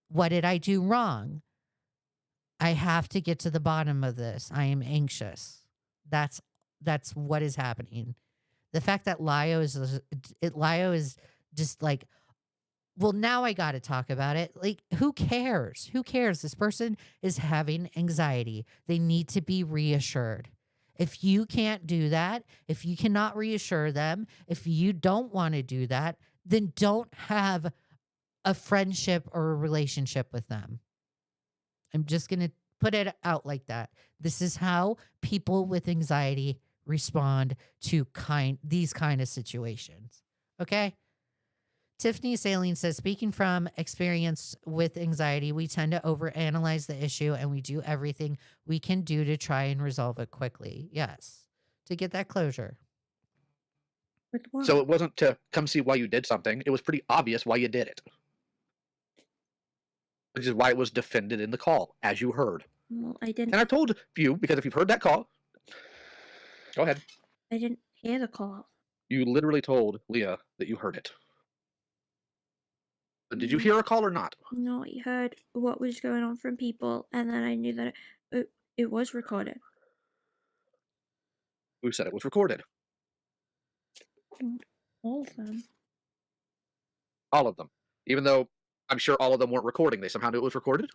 What did I do wrong? I have to get to the bottom of this. I am anxious. That's what is happening. The fact that Lio is just like, well, now I got to talk about it. Like, who cares? Who cares? This person is having anxiety. They need to be reassured. If you can't do that, if you cannot reassure them, if you don't want to do that, then don't have a friendship or a relationship with them. I'm just going to put it out like that. This is how people with anxiety respond to these kind of situations. Okay? Tiffany Saline says, speaking from experience with anxiety, we tend to overanalyze the issue and we do everything we can do to try and resolve it quickly. Yes. To get that closure. With what? So it wasn't to come see why you did something. It was pretty obvious why you did it. Which is why it was defended in the call, as you heard. Well, I didn't. And I told you, because if you've heard that call, go ahead. I didn't hear the call. You literally told Leah that you heard it. But did you hear a call or not? No, I heard what was going on from people, and then I knew that it was recorded. Who said it was recorded? All of them. All of them. Even though I'm sure all of them weren't recording, they somehow knew it was recorded?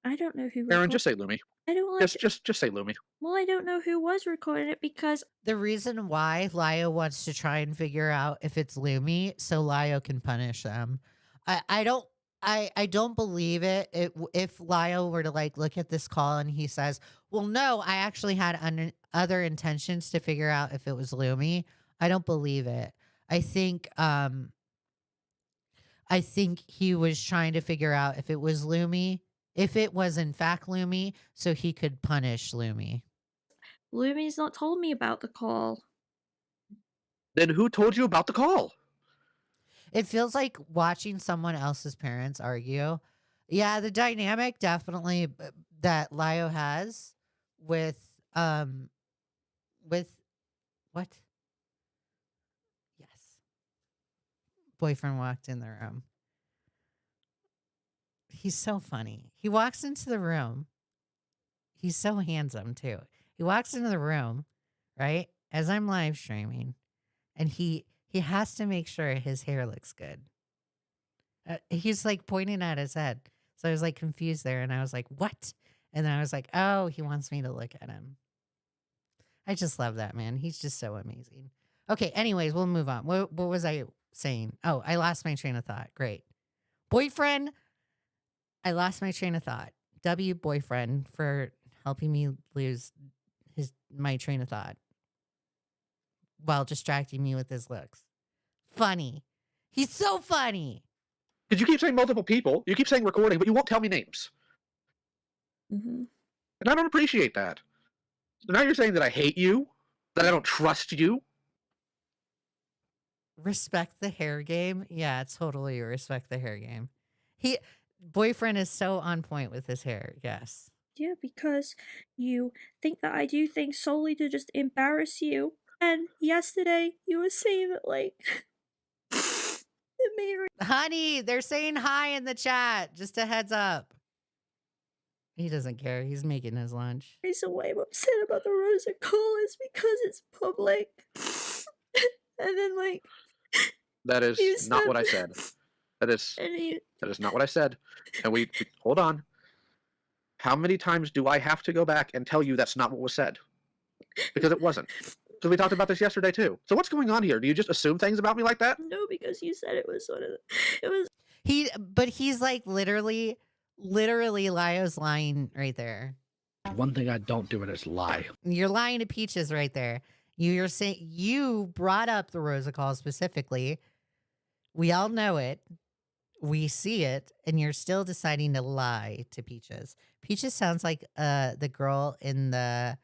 I don't know who. Aaron, just say Lumi. I don't like. Just say Lumi. Well, I don't know who was recording it because the reason why Lio wants to try and figure out if it's Lumi so Lio can punish them. I don't believe it. If Lio were to like look at this call and he says, well, no, I actually had other intentions to figure out if it was Lumi. I don't believe it. I think he was trying to figure out if it was Lumi. If it was in fact Lumi, so he could punish Lumi. Lumi's not told me about the call. Then who told you about the call? It feels like watching someone else's parents argue. Yeah, the dynamic definitely that Lio has with what? Yes. Boyfriend walked in the room. He's so funny. He walks into the room. He's so handsome too. He walks into the room, right? As I'm live streaming, and he has to make sure his hair looks good. He's like pointing at his head. So I was like confused there and I was like, "What?" And then I was like, "Oh, he wants me to look at him." I just love that man. He's just so amazing. Okay, anyways, we'll move on. What was I saying? Oh, I lost my train of thought. Great. Boyfriend, I lost my train of thought. W boyfriend for helping me lose my train of thought while distracting me with his looks. Funny. He's so funny. Because you keep saying multiple people, you keep saying recording, but you won't tell me names. Mm-hmm. And I don't appreciate that. So now you're saying that I hate you, that I don't trust you. Respect the hair game. Yeah, totally respect the hair game. Boyfriend is so on point with his hair. Yes. Yeah, because you think that I do things solely to just embarrass you. And yesterday you were saying that like it made me Honey, they're saying hi in the chat. Just a heads up. He doesn't care. He's making his lunch. reason why I'm upset about the Rosa call is because it's public. And then like That you is not said what I said. That is and not what I said. And we hold on. How many times do I have to go back and tell you that's not what was said? Because it wasn't. Because we talked about this yesterday too. So what's going on here? Do you just assume things about me like that? no, because you said it was one of the, it was But he's like literally Lio's lying right there. One thing I don't do it is lie. You're lying to Peaches right there. You're saying you brought up the Rosa call specifically. We all know it. We see it, and you're still deciding to lie to Peaches. Peaches sounds like the girl in the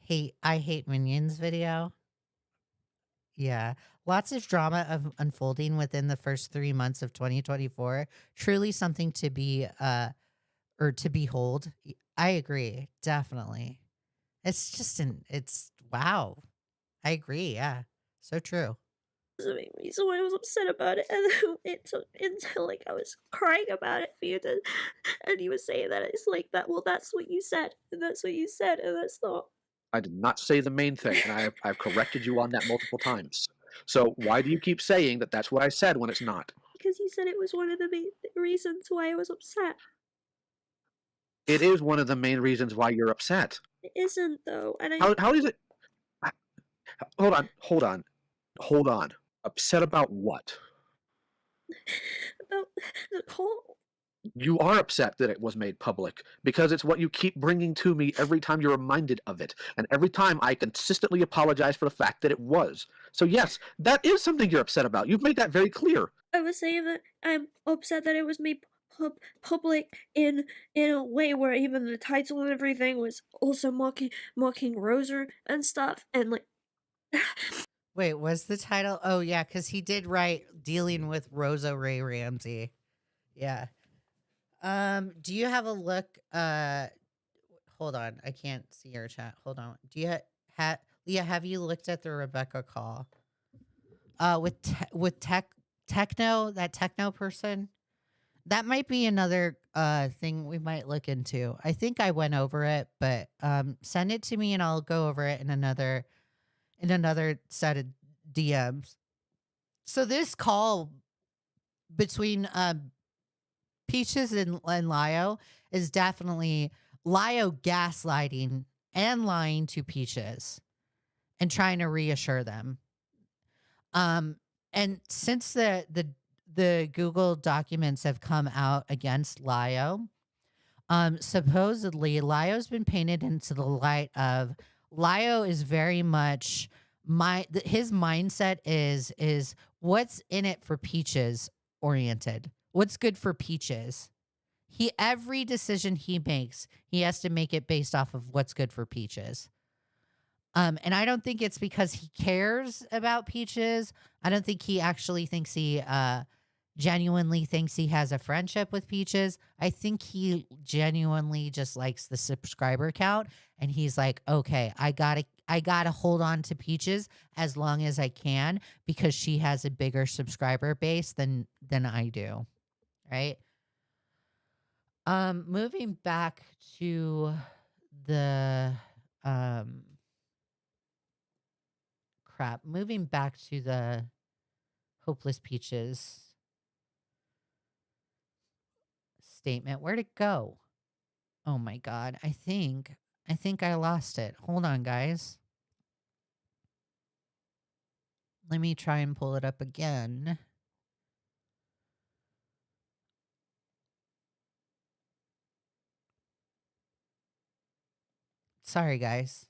I Hate Minions video. Yeah. Lots of drama of unfolding within the first 3 months of 2024. Truly something to be or to behold. I agree. Definitely. It's just it's wow. I agree. Yeah. So true. the main reason why I was upset about it, and then it took until like I was crying about it for you to, and you were saying that it's like that. Well, that's what you said, and that's what you said, and that's not. I did not say the main thing, and I've corrected you on that multiple times. So why do you keep saying that that's what I said when it's not? Because you said it was one of the main reasons why I was upset. It is one of the main reasons why you're upset. It isn't though, and I How is it? Hold on. Upset about what? about the call. You are upset that it was made public because it's what you keep bringing to me every time you're reminded of it. And every time I consistently apologize for the fact that it was. So yes, that is something you're upset about. You've made that very clear. I was saying that I'm upset that it was made public in a way where even the title and everything was also mocking Rosa and stuff, and like Wait, was the title? Oh yeah, because he did write dealing with Rosa Ray Ramsey. Yeah. Do you have a look? Hold on, I can't see your chat. Hold on. Do you Leah? Have you looked at the Rebecca call? With techno, that techno person. That might be another thing we might look into. I think I went over it, but send it to me and I'll go over it in another set of DMs. So this call between Peaches and Lio is definitely Lio gaslighting and lying to Peaches and trying to reassure them. And since the Google documents have come out against Lio, supposedly Lio's been painted into the light of Lio is very much his mindset is what's in it for Peaches oriented. What's good for Peaches? Every decision he makes, he has to make it based off of what's good for Peaches. And I don't think it's because he cares about Peaches. I don't think he actually thinks he genuinely thinks he has a friendship with Peaches. I think he genuinely just likes the subscriber count, and he's like, okay, I gotta hold on to Peaches as long as I can because she has a bigger subscriber base than I do. Right? Moving back to the moving back to the Hopeless Peaches statement. Where'd it go? Oh my god. I think I lost it. Hold on, guys. Let me try and pull it up again. Sorry, guys.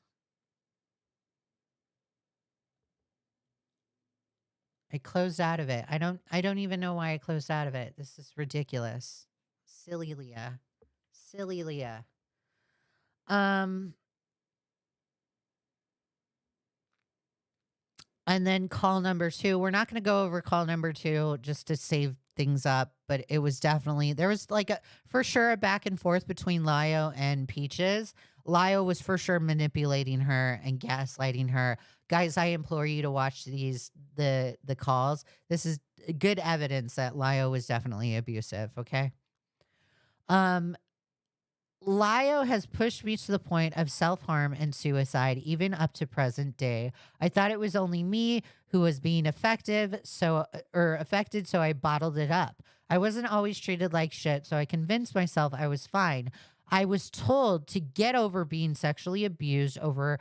I closed out of it. I don't even know why I closed out of it. This is ridiculous. Silly Leah. Silly Leah. Um and then call number 2. We're not going to go over call number 2 just to save things up, but it was definitely there was like a for sure a back and forth between Lio and Peaches. Lio was for sure manipulating her and gaslighting her. Guys, I implore you to watch the calls. This is good evidence that Lio was definitely abusive, okay? Um Lio has pushed me to the point of self-harm and suicide, even up to present day. I thought it was only me who was being affected, so I bottled it up. I wasn't always treated like shit, so I convinced myself I was fine. I was told to get over being sexually abused over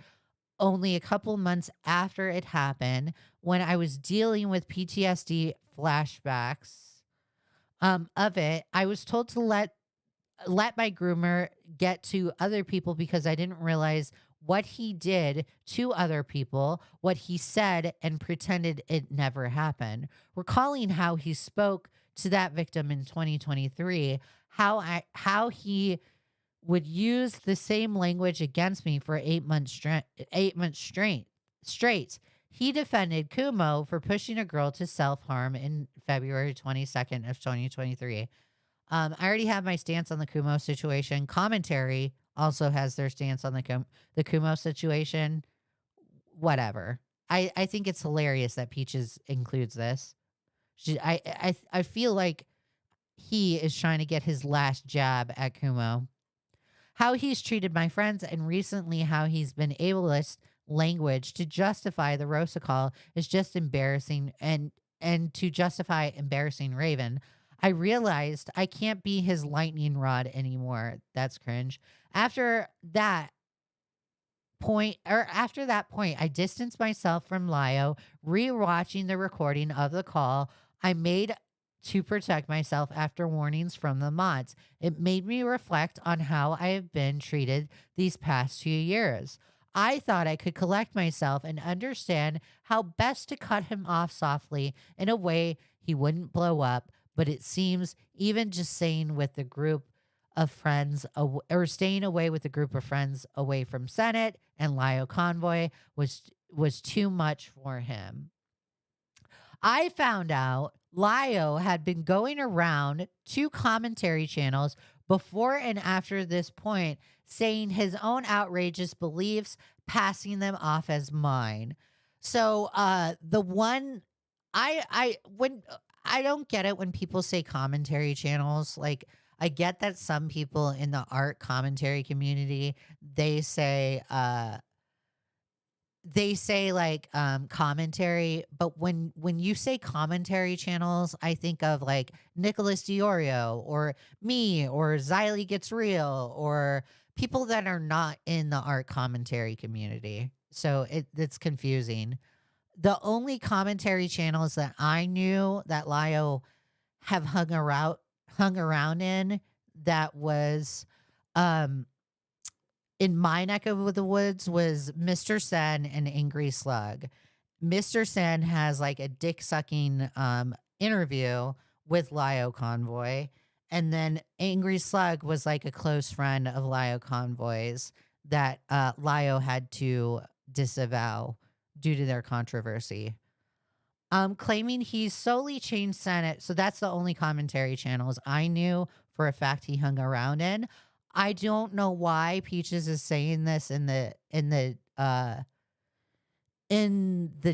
only a couple months after it happened when I was dealing with PTSD flashbacks of it. I was told to let my groomer get to other people because I didn't realize what he did to other people, what he said, and pretended it never happened. Recalling how he spoke to that victim in 2023, how he would use the same language against me for 8 months straight. He defended Kumo for pushing a girl to self-harm in February 22nd of 2023. I already have my stance on the Kumo situation. Commentary also has their stance on the Kumo situation. Whatever. I think it's hilarious that Peaches includes this. I feel like he is trying to get his last jab at Kumo. How he's treated my friends and recently how he's been ableist language to justify the Rosa call is just embarrassing, and to justify embarrassing Raven. I realized I can't be his lightning rod anymore. That's cringe. After that point, I distanced myself from Lio, rewatching the recording of the call I made to protect myself after warnings from the mods. It made me reflect on how I have been treated these past 2 years. I thought I could collect myself and understand how best to cut him off softly in a way he wouldn't blow up, but it seems even just staying with the group of friends or staying away with a group of friends away from Senate and Lio Convoy was too much for him. I found out Lio had been going around 2 commentary channels before and after this point, saying his own outrageous beliefs, passing them off as mine. So the one I don't get it when people say commentary channels. Like, I get that some people in the art commentary community, they say like commentary, but when you say commentary channels, I think of like Nicholas Diorio or me or Xylee Gets Real or people that are not in the art commentary community. So it's confusing. The only commentary channels that I knew that Lio have hung around in that was in my neck of the woods was Mr. Sen and Angry Slug. Mr. Sen has like a dick sucking interview with Lio Convoy. And then Angry Slug was like a close friend of Lio Convoy's that Lio had to disavow due to their controversy. Claiming he solely changed Senate. So that's the only commentary channels I knew for a fact he hung around in. I don't know why Peaches is saying this in the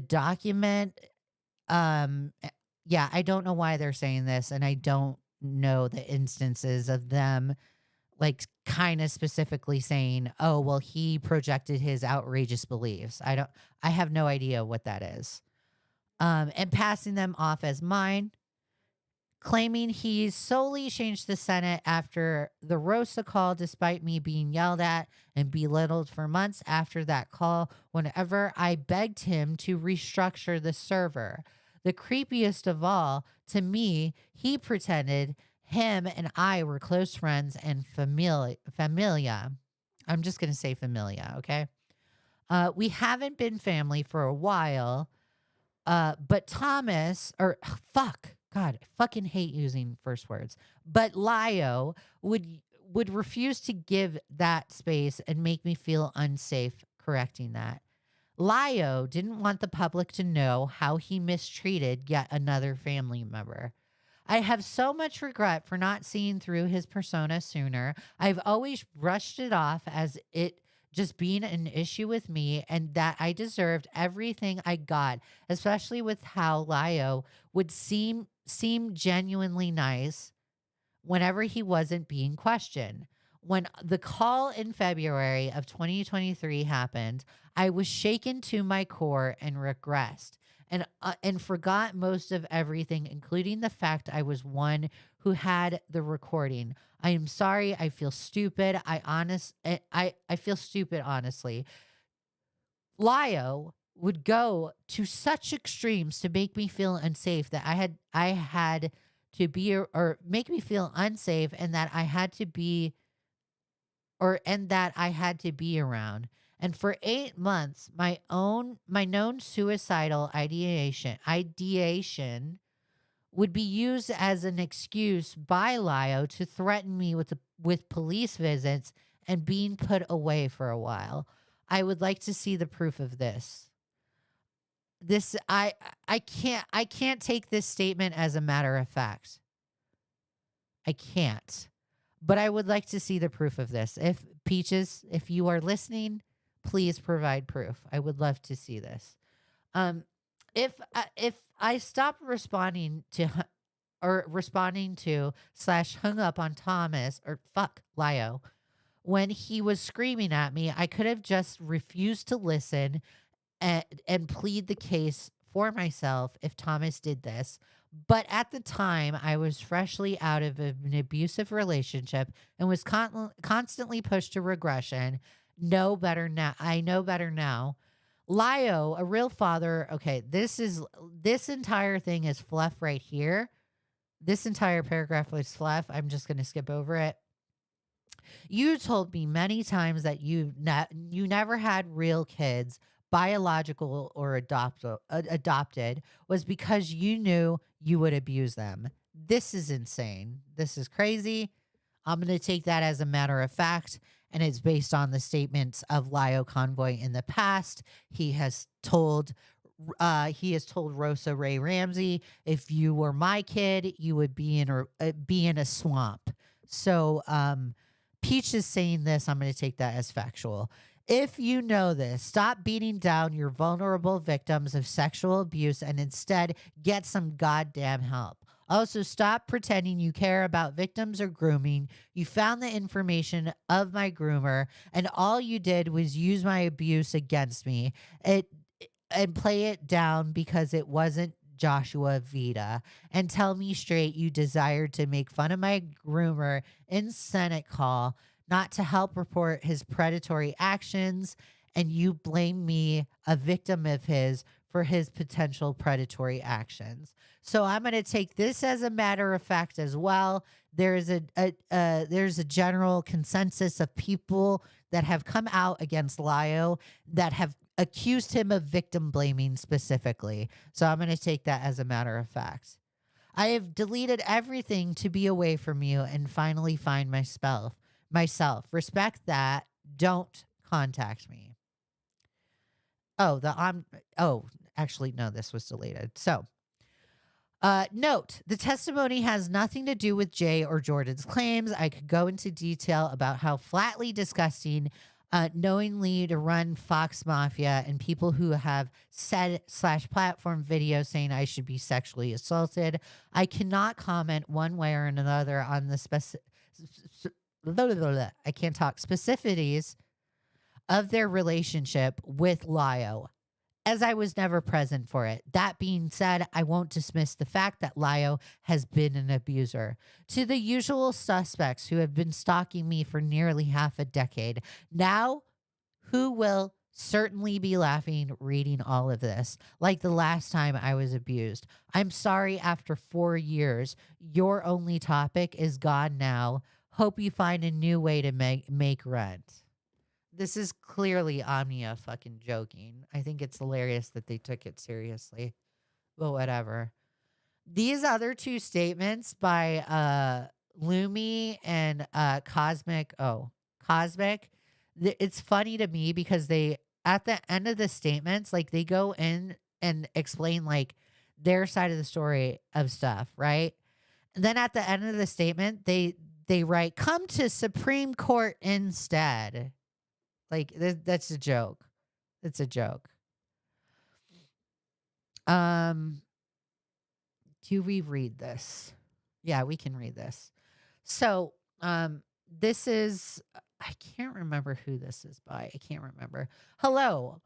document. Yeah, I don't know why they're saying this, and I don't know the instances of them like kind of specifically saying, "Oh, well, he projected his outrageous beliefs." I have no idea what that is. And passing them off as mine. Claiming he solely changed the Senate after the Rosa call, despite me being yelled at and belittled for months after that call whenever I begged him to restructure the server. The creepiest of all, to me, he pretended him and I were close friends and familia. I'm just going to say familia, okay? We haven't been family for a while, but Thomas, or fuck, God, I fucking hate using first words. But Lio would refuse to give that space and make me feel unsafe correcting that. Lio didn't want the public to know how he mistreated yet another family member. I have so much regret for not seeing through his persona sooner. I've always brushed it off as it just being an issue with me and that I deserved everything I got, especially with how Lio would seem genuinely nice whenever he wasn't being questioned. When the call in February of 2023 happened, I was shaken to my core and regressed and forgot most of everything, including the fact I was one who had the recording. I am sorry. I feel stupid. I feel stupid, honestly. Lio would go to such extremes to make me feel unsafe that I had to be or make me feel unsafe and that I had to be around. And for 8 months, my known suicidal ideation would be used as an excuse by Lio to threaten me with police visits and being put away for a while. I would like to see the proof of this. I can't take this statement as a matter of fact. I can't. But I would like to see the proof of this. If Peaches, if you are listening, please provide proof. I would love to see this. If I stopped responding to / hung up on Thomas or fuck Lio when he was screaming at me, I could have just refused to listen and plead the case for myself if Thomas did this. But at the time, I was freshly out of an abusive relationship and was constantly pushed to regression. Know better now. I know better now. Lio, a real father. Okay, this entire thing is fluff right here. This entire paragraph was fluff. I'm just going to skip over it. You told me many times that you never had real kids, biological or adopted, was because you knew you would abuse them. This is insane. This is crazy. I'm going to take that as a matter of fact, and it's based on the statements of Lio Convoy in the past. He has told Rosa Ray Ramsey, if you were my kid, you would be in a swamp. So Peach is saying this. I'm going to take that as factual. If you know this, stop beating down your vulnerable victims of sexual abuse and instead get some goddamn help. Also, stop pretending you care about victims or grooming. You found the information of my groomer, and all you did was use my abuse against me and play it down because it wasn't Joshua Vita. And tell me straight you desired to make fun of my groomer in Senate call, not to help report his predatory actions, and you blame me, a victim of his, for his potential predatory actions. So I'm going to take this as a matter of fact as well. There's a general consensus of people that have come out against Lio that have accused him of victim blaming specifically. So I'm going to take that as a matter of fact. I have deleted everything to be away from you and finally find myself. Respect that. Don't contact me. Actually, no, this was deleted. So, note, the testimony has nothing to do with Jay or Jordan's claims. I could go into detail about how flatly disgusting knowingly to run Fox Mafia and people who have said / platform videos saying I should be sexually assaulted. I cannot comment one way or another on the specificities of their relationship with Lio, as I was never present for it. That being said, I won't dismiss the fact that Lio has been an abuser. To the usual suspects who have been stalking me for nearly half a decade, now who will certainly be laughing reading all of this, like the last time I was abused. I'm sorry after 4 years. Your only topic is gone now. Hope you find a new way to make rent. This is clearly Omnia fucking joking. I think it's hilarious that they took it seriously. But whatever. These other two statements by Lumi and Cosmic, it's funny to me because they at the end of the statements, like they go in and explain like their side of the story of stuff, right? And then at the end of the statement, they write, "Come to Supreme Court instead." Like that's a joke. It's a joke. Do we read this? Yeah, we can read this. So, this is I can't remember who this is by. I can't remember. Hello.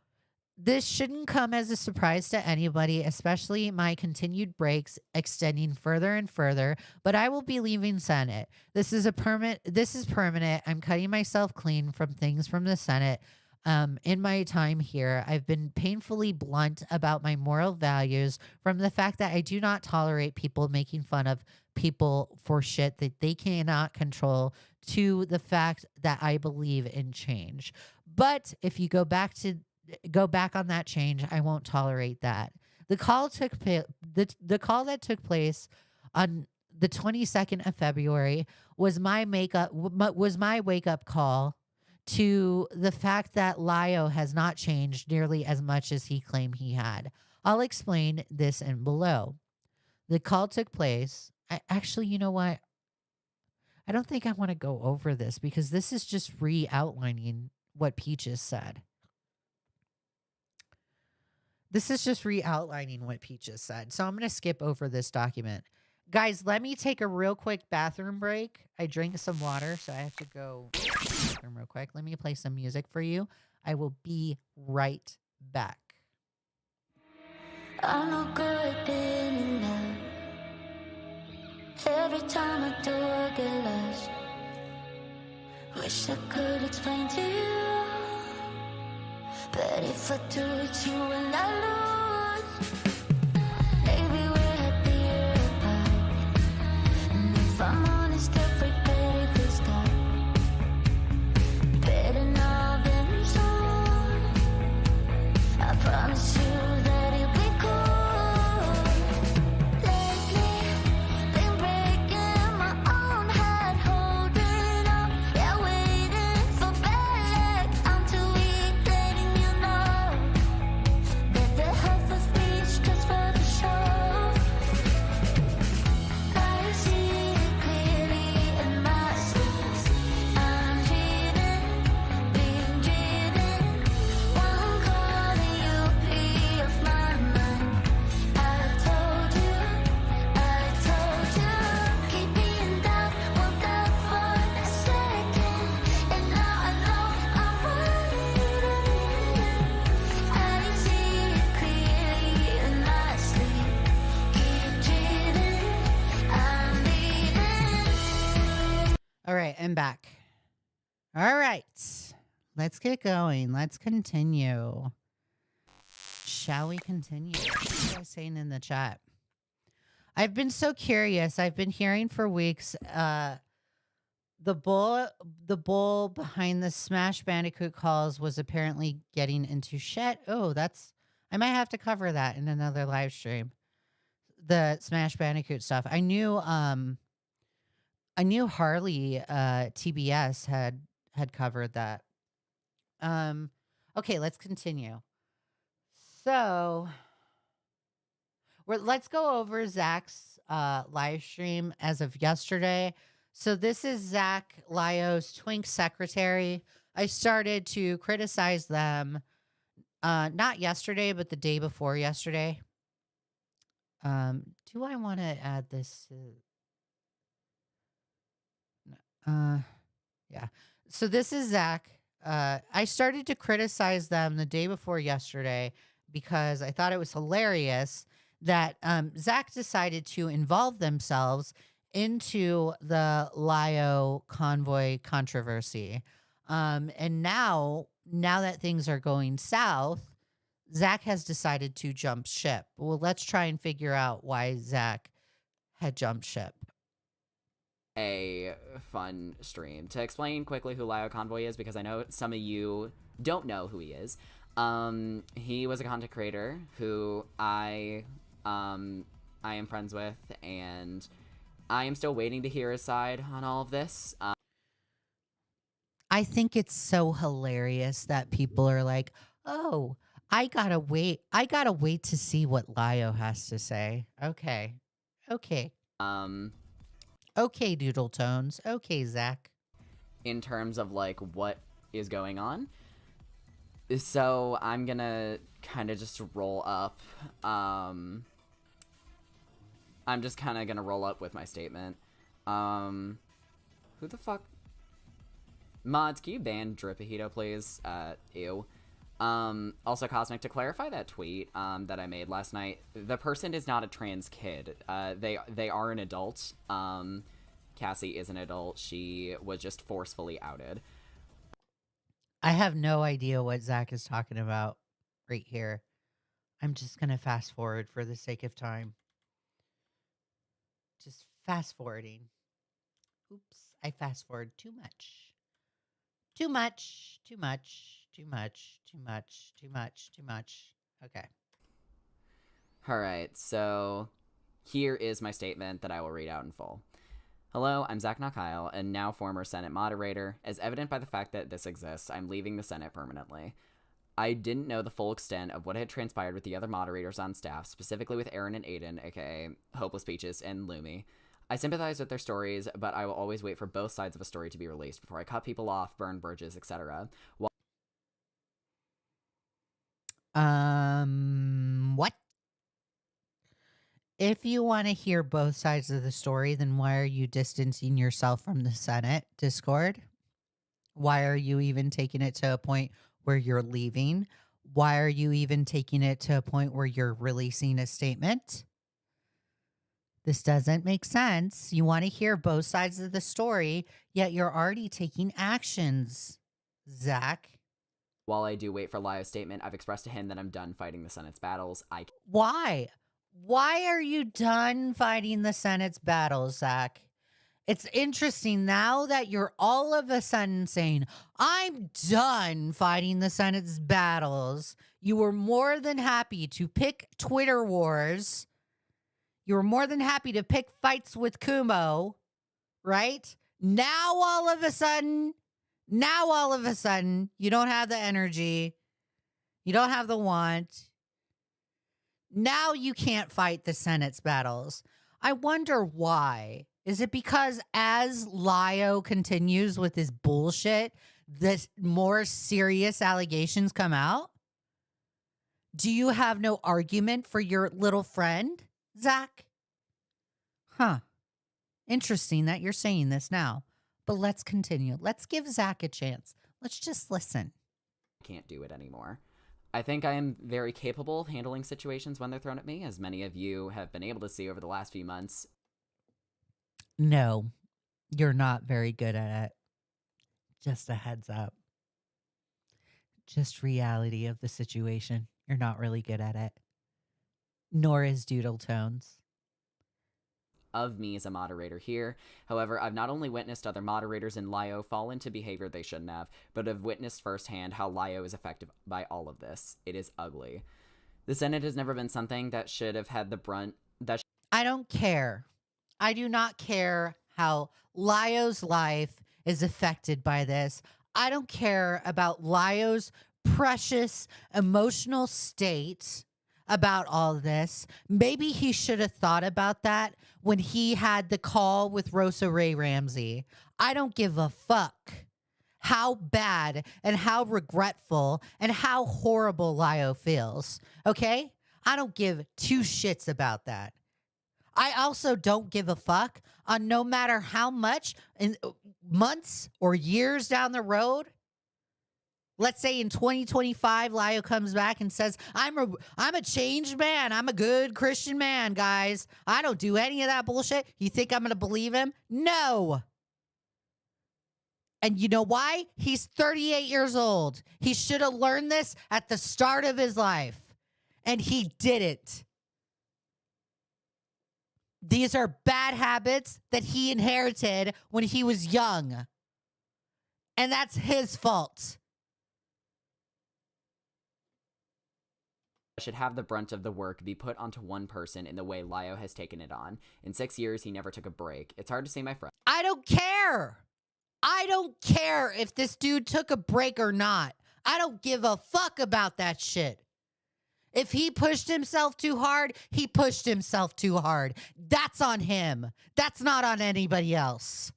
This shouldn't come as a surprise to anybody, especially my continued breaks extending further and further, but I will be leaving Senate. This is permanent. I'm cutting myself clean from things from the Senate. In my time here, I've been painfully blunt about my moral values, from the fact that I do not tolerate people making fun of people for shit that they cannot control, to the fact that I believe in change. But if you go back on that change, I won't tolerate that. The call that took place on the 22nd of February was my wake up call to the fact that Lio has not changed nearly as much as he claimed he had. I'll explain this in below. The call took place. Actually, you know what? I don't think I want to go over this because this is just re-outlining what Peaches said. This is just re-outlining what Peaches said. So I'm going to skip over this document. Guys, let me take a real quick bathroom break. I drank some water, so I have to go to the bathroom real quick. Let me play some music for you. I will be right back. I'm no good in love. Every time I do, I get lost. Wish I could explain to you, but if I do, it's you and I lose. Maybe we're happier apart, and if I'm honest, every day we start. Better now than soon. I promise you that it'll be cool. Lately, been breaking my own heart, holding on, yeah, waiting for back. I'm too weak, letting you know that the half of me is just for the show. I see it clearly in my sleep. I'm dreaming, being dreaming. One calling you, be off my mind. I told you, keep me in doubt, want that for a second. And now I know I'm running. I see it clearly in my sleep. Keep dreaming, I'm leaving. All right, I'm back. All right. Let's get going. Let's continue. Shall we continue? What are you guys saying in the chat? I've been so curious. I've been hearing for weeks the bull behind the Smash Bandicoot calls was apparently getting into shit. Oh, I might have to cover that in another live stream. The Smash Bandicoot stuff. I knew Harley TBS had covered that. Okay, let's continue. So let's go over Zach's live stream as of yesterday. So this is Zach Lio's twink secretary. I started to criticize them not yesterday, but the day before yesterday. Do I want to add this to... yeah. So this is Zach. I started to criticize them the day before yesterday because I thought it was hilarious that Zach decided to involve themselves into the Lio Convoy controversy. And now that things are going south, Zach has decided to jump ship. Well, let's try and figure out why Zach had jumped ship. a fun stream. To explain quickly who Lio Convoy is, because I know some of you don't know who he is. He was a content creator who I am friends with, and I am still waiting to hear his side on all of this. I think it's so hilarious that people are like, "Oh, I gotta wait. I gotta wait to see what Lio has to say." Okay, okay, okay, Doodle Tones. Okay, Zach. In terms of like what is going on. So I'm gonna kind of just roll up. I'm just kind of gonna roll up with my statement. Who the fuck? Mods, can you ban Dripahito, please? Ew. Also, Cosmic, to clarify that tweet that I made last night, the person is not a trans kid. They are an adult. Cassie is an adult. She was just forcefully outed. I have no idea what Zach is talking about right here. I'm just gonna fast forward for the sake of time. Just fast forwarding. Oops, I fast forward too much. Too much, too much, too much, too much, too much, too much. Okay. Alright, so here is my statement that I will read out in full. Hello, I'm Zach Nakyle, and now former Senate moderator. As evident by the fact that this exists, I'm leaving the Senate permanently. I didn't know the full extent of what had transpired with the other moderators on staff, specifically with Aaron and Aiden, aka Hopeless Peaches and Lumi. I sympathize with their stories, but I will always wait for both sides of a story to be released before I cut people off, burn bridges, etc. What? If you want to hear both sides of the story, then why are you distancing yourself from the Senate Discord? Why are you even taking it to a point where you're leaving? Why are you even taking it to a point where you're releasing a statement? This doesn't make sense. You want to hear both sides of the story, yet you're already taking actions, Zach. While I do wait for Lio's statement, I've expressed to him that I'm done fighting the Senate's battles. Why? Why are you done fighting the Senate's battles, Zach? It's interesting now that you're all of a sudden saying, I'm done fighting the Senate's battles. You were more than happy to pick Twitter wars. You were more than happy to pick fights with Kumo, right? Now all of a sudden, you don't have the energy. You don't have the want. Now you can't fight the Senate's battles. I wonder why. Is it because as Lio continues with his bullshit, the more serious allegations come out? Do you have no argument for your little friend, Zach? Huh. Interesting that you're saying this now. But let's continue. Let's give Zach a chance. Let's just listen. Can't do it anymore. I think I am very capable of handling situations when they're thrown at me, as many of you have been able to see over the last few months. No, you're not very good at it. Just a heads up. Just reality of the situation. You're not really good at it. Nor is Doodle Tones. Of me as a moderator here. However, I've not only witnessed other moderators in Lio fall into behavior they shouldn't have, but have witnessed firsthand how Lio is affected by all of this. It is ugly. The Senate has never been something that should have had the brunt that I don't care. I do not care how Lio's life is affected by this. I don't care about Lio's precious emotional state about all this. Maybe he should have thought about that when he had the call with Rosa Ray Ramsey. I don't give a fuck how bad and how regretful and how horrible Lio feels. Okay? I don't give two shits about that. I also don't give a fuck on no matter how much in months or years down the road. Let's say in 2025, Lio comes back and says, I'm a changed man. I'm a good Christian man, guys. I don't do any of that bullshit. You think I'm going to believe him? No. And you know why? He's 38 years old. He should have learned this at the start of his life. And he didn't. These are bad habits that he inherited when he was young. And that's his fault. Should have the brunt of the work be put onto one person in the way Lio has taken it on. In 6 years, he never took a break. It's hard to see my friend. I don't care. I don't care if this dude took a break or not. I don't give a fuck about that shit. If he pushed himself too hard, he pushed himself too hard. That's on him. That's not on anybody else.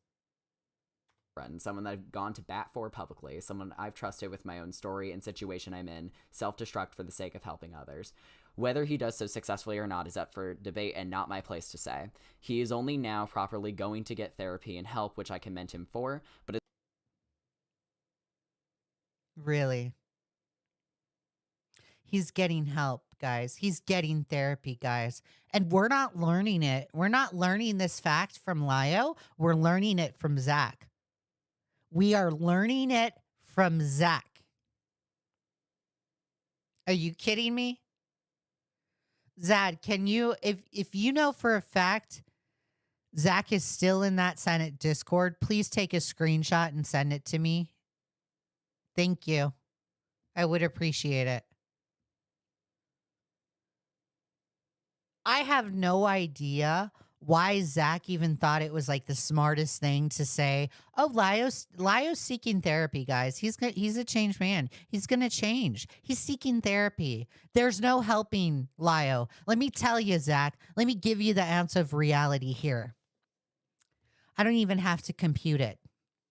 Someone that I've gone to bat for publicly, someone I've trusted with my own story and situation I'm in, self-destruct for the sake of helping others. Whether he does so successfully or not is up for debate and not my place to say. He is only now properly going to get therapy and help, which I commend him for, but Really? He's getting help, guys. He's getting therapy, guys. And we're not learning it. We're not learning this fact from Lio. We're learning it from Zach. We are learning it from Zach. Are you kidding me? Zad, can you, if you know for a fact Zach is still in that Senate Discord, please take a screenshot and send it to me. Thank you. I would appreciate it. I have no idea why Zach even thought it was like the smartest thing to say. Oh, Lio's seeking therapy, guys. He's a changed man. He's gonna change. He's seeking therapy. There's no helping Lio. Let me tell you, Zach. Let me give you the ounce of reality here. I don't even have to compute it.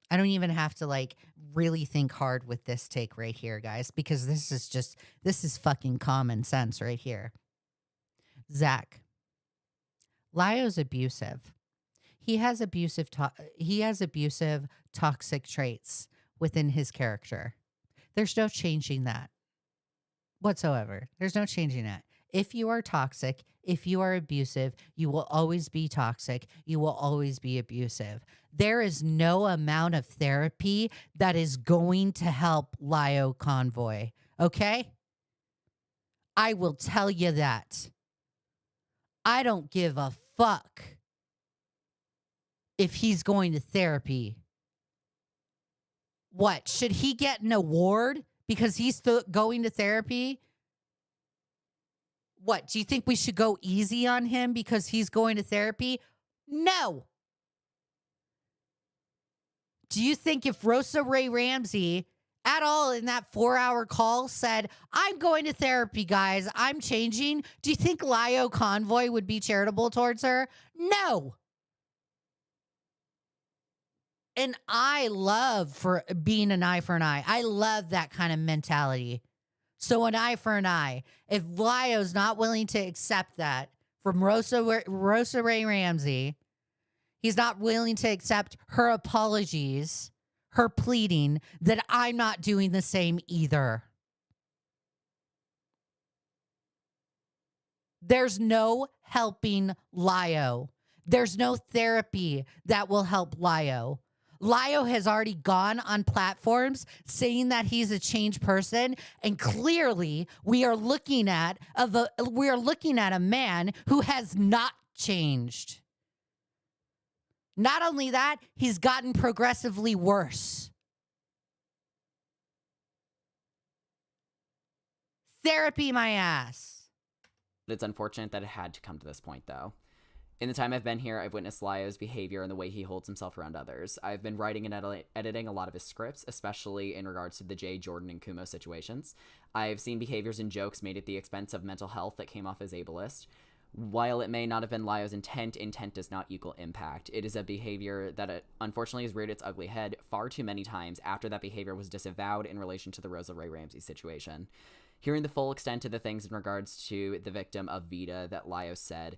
I don't even have to like really think hard with this take right here, guys, because this is fucking common sense right here. Zach. Lio's abusive. He has abusive toxic traits within his character. There's no changing that whatsoever. There's no changing that. If you are toxic, if you are abusive, you will always be toxic. You will always be abusive. There is no amount of therapy that is going to help Lio Convoy. Okay? I will tell you that. I don't give a fuck if he's going to therapy. What? Should he get an award because he's going to therapy? What? Do you think we should go easy on him because he's going to therapy? No. Do you think if Rosa Ray Ramsey at all in that 4-hour call said, I'm going to therapy, guys, I'm changing, do you think Lio Convoy would be charitable towards her? No. And I love for being an eye for an eye. I love that kind of mentality. So an eye for an eye. If Lio's not willing to accept that from Rosa Ray Ramsey, he's not willing to accept her apologies, her pleading, that I'm not doing the same either. There's no helping Lio. There's no therapy that will help Lio. Lio has already gone on platforms saying that he's a changed person, and clearly we are looking at a man who has not changed. Not only that, he's gotten progressively worse. Therapy my ass. It's unfortunate that it had to come to this point, though. In the time I've been here, I've witnessed Lio's behavior and the way he holds himself around others. I've been writing and editing a lot of his scripts, especially in regards to the Jay, Jordan, and Kumo situations. I've seen behaviors and jokes made at the expense of mental health that came off as ableist. While it may not have been Lio's intent does not equal impact. It is a behavior that unfortunately has reared its ugly head far too many times after that behavior was disavowed in relation to the Rosa Ray Ramsey situation. Hearing the full extent of the things in regards to the victim of Vita that Lio said,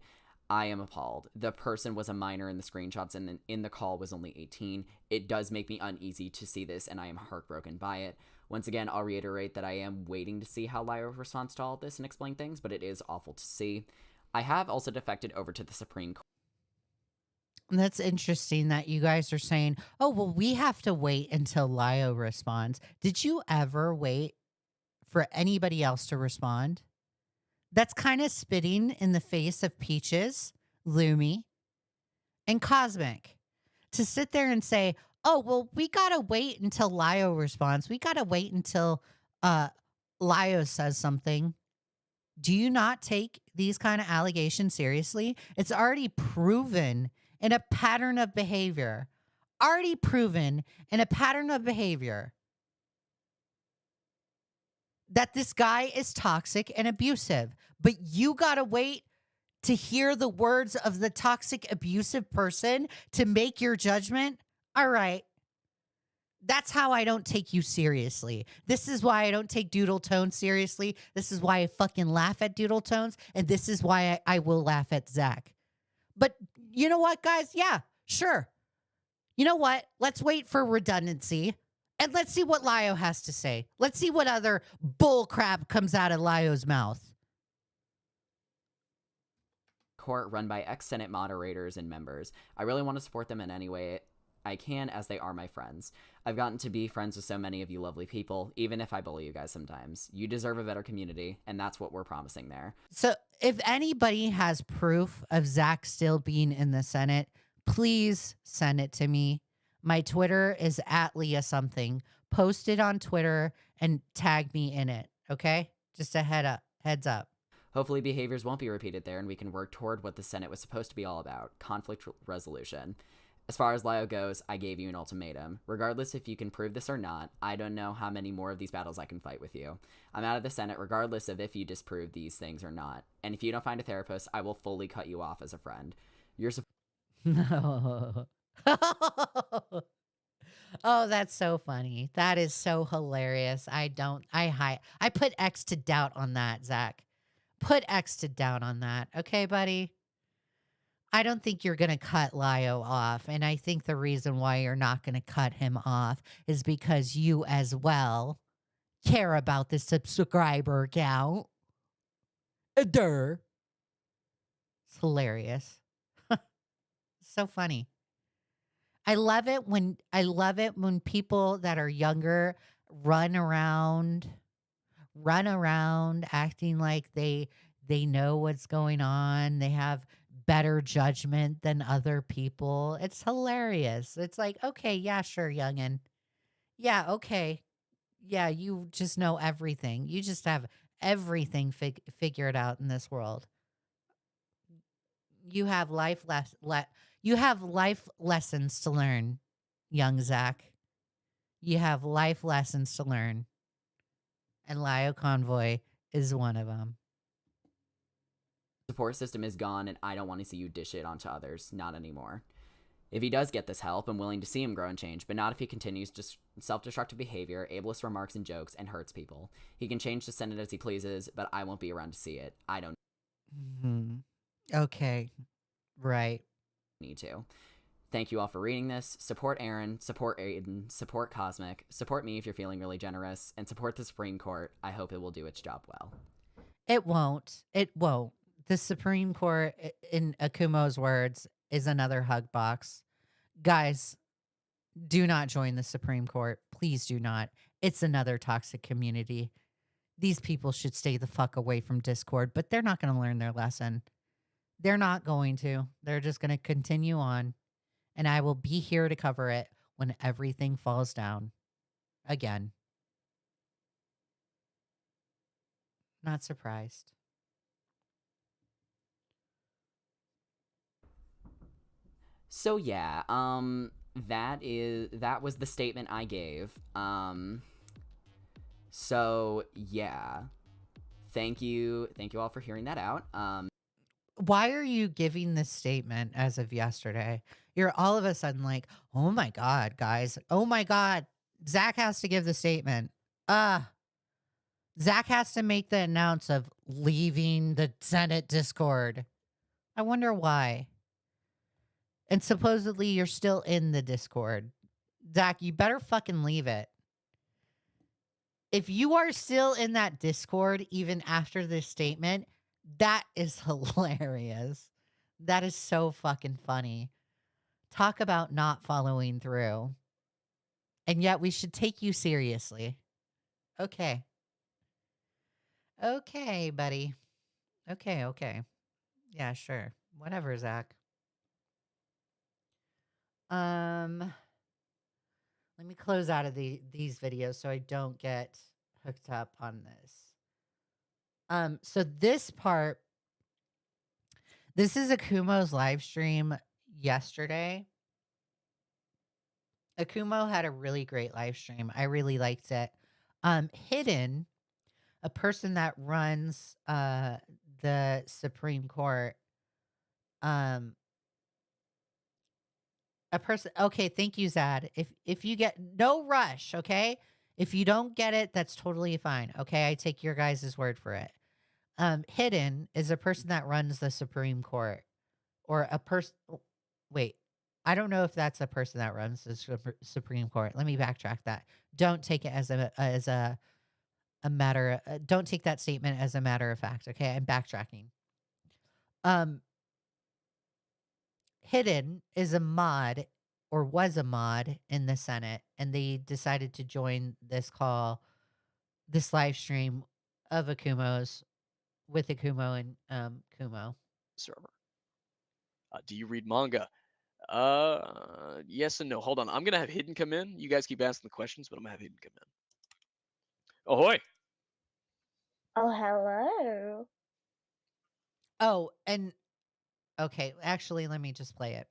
I am appalled. The person was a minor in the screenshots and in the call was only 18. It does make me uneasy to see this, and I am heartbroken by it. Once again, I'll reiterate that I am waiting to see how Lio responds to all of this and explain things, but it is awful to see. I have also defected over to the Supreme Court. That's interesting that you guys are saying, oh, well, we have to wait until Lio responds. Did you ever wait for anybody else to respond? That's kind of spitting in the face of Peaches, Lumi, and Cosmic to sit there and say, oh, well, we got to wait until Lio responds. We got to wait until Lio says something. Do you not take these kind of allegations seriously? It's already proven in a pattern of behavior. Already proven in a pattern of behavior that this guy is toxic and abusive. But you got to wait to hear the words of the toxic, abusive person to make your judgment? All right. That's how I don't take you seriously. This is why I don't take Doodle Tones seriously. This is why I fucking laugh at Doodle Tones. And this is why I will laugh at Zach. But you know what, guys? Yeah, sure. You know what? Let's wait for redundancy. And let's see what Lio has to say. Let's see what other bull crap comes out of Lio's mouth. Court run by ex-Senate moderators and members. I really want to support them in any way I can, as they are my friends. I've gotten to be friends with so many of you lovely people, even if I bully you guys sometimes. You deserve a better community, and that's what we're promising there. So if anybody has proof of Zach still being in the Senate, please send it to me. My Twitter is at Leah something. Post it on Twitter and tag me in it, okay? Just a heads up. Hopefully behaviors won't be repeated there, and we can work toward what the Senate was supposed to be all about, conflict resolution. As far as Lio goes, I gave you an ultimatum. Regardless if you can prove this or not, I don't know how many more of these battles I can fight with you. I'm out of the Senate regardless of if you disprove these things or not. And if you don't find a therapist, I will fully cut you off as a friend. Your No. Oh, that's so funny. That is so hilarious. I put X to doubt on that, Zach. Put X to doubt on that. Okay, buddy? I don't think you're going to cut Lio off. And I think the reason why you're not going to cut him off is because you as well care about the subscriber count. It's hilarious. So funny. I love it when people that are younger run around acting like they know what's going on. They have better judgment than other people. It's hilarious. It's like, okay, yeah, sure, youngin. Yeah, okay. Yeah, you just know everything. You just have everything figured out in this world. You have life lessons to learn, young Zach. You have life lessons to learn. And Lio Convoy is one of them. support system is gone, and I don't want to see you dish it onto others. Not anymore. If he does get this help, I'm willing to see him grow and change, but not if he continues just self-destructive behavior, ableist remarks and jokes, and hurts people. He can change the Senate as he pleases, but I won't be around to see it. I don't Okay. Right. need to. Thank you all for reading this. Support Aaron, support Aiden, support Cosmic, support me if you're feeling really generous, and support the Supreme Court. I hope it will do its job well. It won't. It won't. The Supreme Court, in Akumo's words, is another hug box. Guys, do not join the Supreme Court. Please do not. It's another toxic community. These people should stay the fuck away from Discord, but they're not going to learn their lesson. They're not going to. They're just going to continue on. And I will be here to cover it when everything falls down. Again. Not surprised. So yeah, that was the statement I gave. So yeah. Thank you all for hearing that out. Why are you giving this statement as of yesterday? You're all of a sudden like, oh my God, guys. Oh my God. Zach has to give the statement. Zach has to make the announce of leaving the Senate Discord. I wonder why. And supposedly you're still in the Discord. Zach, you better fucking leave it. If you are still in that Discord even after this statement, that is hilarious. That is so fucking funny. Talk about not following through. And yet we should take you seriously. Okay. Okay, buddy. Okay. Yeah, sure. Whatever, Zach. Let me close out of these videos so I don't get hooked up on this. So this part, this is Akumo's live stream yesterday. Akumo had a really great live stream. I really liked it. Hidden, a person that runs the Supreme Court, um a person, okay, thank you, Zad. If you get, no rush, okay? If you don't get it, that's totally fine. Okay, I take your guys' word for it. Hidden is a person that runs the Supreme Court, or a person. Wait, I don't know if that's a person that runs the Supreme Court. Let me backtrack that. Don't take it as a matter. Don't take that statement as a matter of fact. Okay, I'm backtracking. Hidden is a mod, or was a mod in the Senate, and they decided to join this live stream of Akumo's with Akumo and Kumo. Server. Do you read manga? Yes and no. Hold on. I'm gonna have Hidden come in. You guys keep asking the questions, but I'm gonna have Hidden come in. Ahoy! Oh, hello. Oh, and okay, actually, let me just play it.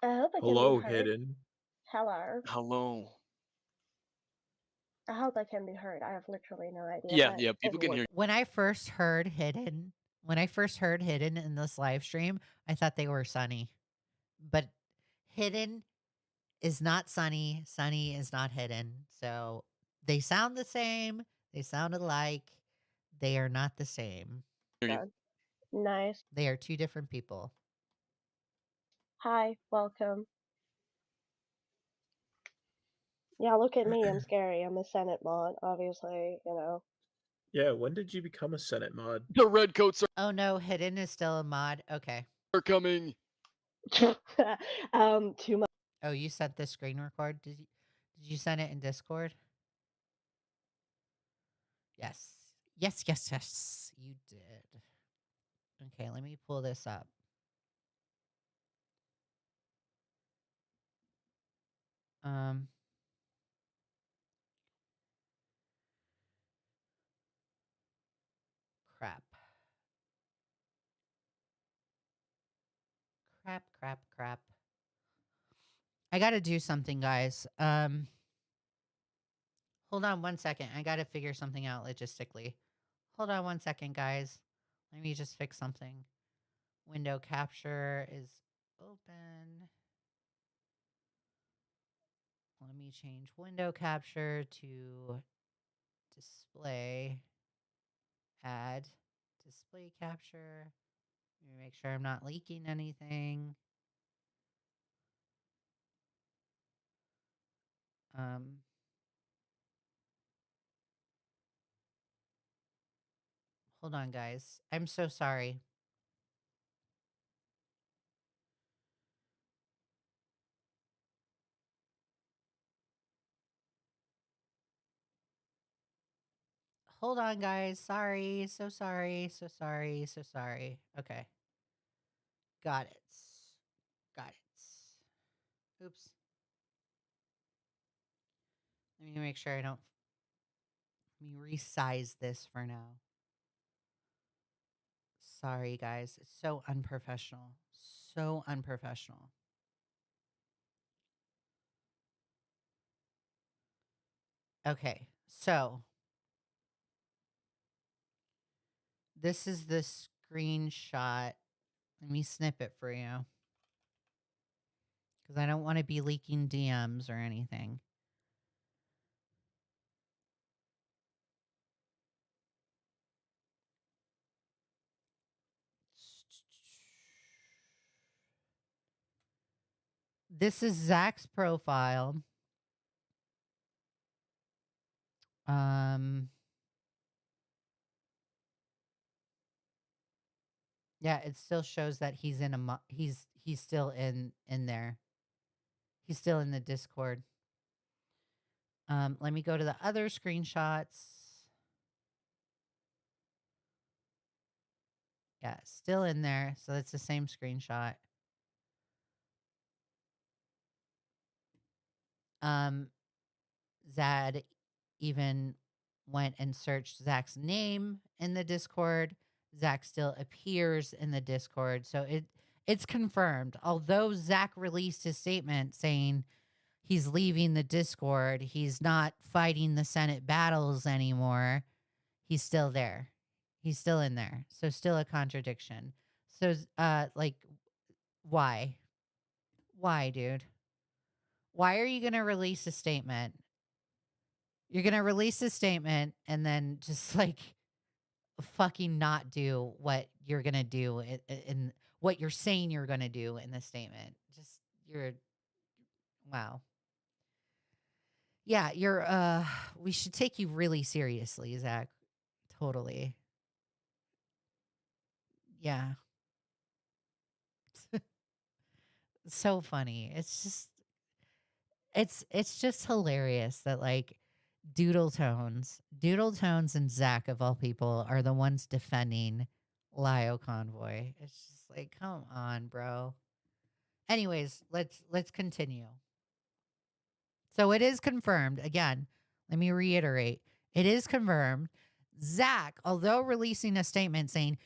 I hope I can Hello, be heard. Hidden. Hello. Hello. I hope I can be heard. I have literally no idea. Yeah, but yeah. it People can works. hear. When I first heard Hidden in this live stream, I thought they were Sunny. But Hidden is not Sunny. Sunny is not Hidden. So they sound the same. They sound alike. They are not the same. God. Nice. They are two different people. Hi, welcome. Yeah, look at me. I'm scary. I'm a Senate mod, obviously, you know. Yeah, when did you become a Senate mod? The redcoats Oh no, Hidden is still a mod. Okay. are coming. Too much. Oh, you sent the screen record? Did you send it in Discord? Yes. Yes, yes, yes. You did. Okay, let me pull this up. Crap. Crap. I gotta do something, guys. Hold on one second. I gotta figure something out logistically. Hold on one second, guys. Let me just fix something. Window capture is open. Let me change window capture to display. Add display capture. Let me make sure I'm not leaking anything. Hold on, guys. I'm so sorry. Hold on, guys. Sorry. So sorry. So sorry. So sorry. Okay. Got it. Got it. Oops. Let me make sure I don't. Let me resize this for now. Sorry, guys. It's so unprofessional. So unprofessional. Okay. So this is the screenshot. Let me snip it for you. Because I don't want to be leaking DMs or anything. This is Zach's profile. Yeah, it still shows that he's in a he's still in there. He's still in the Discord. Let me go to the other screenshots. Yeah, still in there. So that's the same screenshot. Um, Zad even went and searched Zach's name in the Discord. Zach still appears in the Discord, so it's confirmed. Although Zach released his statement saying he's leaving the Discord, he's not fighting the Senate battles anymore. He's still there. He's still in there. So still a contradiction. So like why? Why, dude? Why are you going to release a statement? You're going to release a statement and then just like fucking not do what you're going to do in what you're saying you're going to do in the statement. Just you're wow. Yeah, you're we should take you really seriously, Zach. Totally. Yeah. So funny. It's just hilarious that like Doodle Tones and Zach of all people are the ones defending Lio Convoy. It's just like, come on, bro. Anyways, let's continue. So it is confirmed. Again, let me reiterate. It is confirmed. Zach, although releasing a statement saying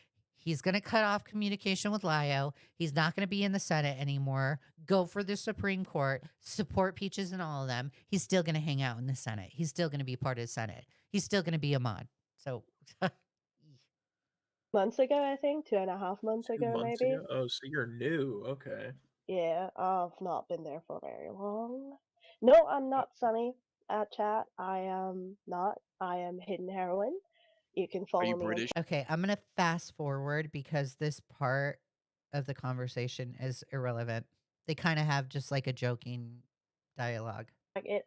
he's going to cut off communication with Lio, he's not going to be in the Senate anymore, go for the Supreme Court, support Peaches and all of them, he's still going to hang out in the Senate. He's still going to be part of the Senate. He's still going to be a mod. So Months ago, I think 2.5 months 2 ago, months maybe. ago? Oh, so you're new. Okay. Yeah, I've not been there for very long. No, I'm not Sunny at chat. I am not. I am Hidden Heroine. You can Are follow you me on British? okay, I'm going to fast forward because this part of the conversation is irrelevant. They kind of have just like a joking dialogue.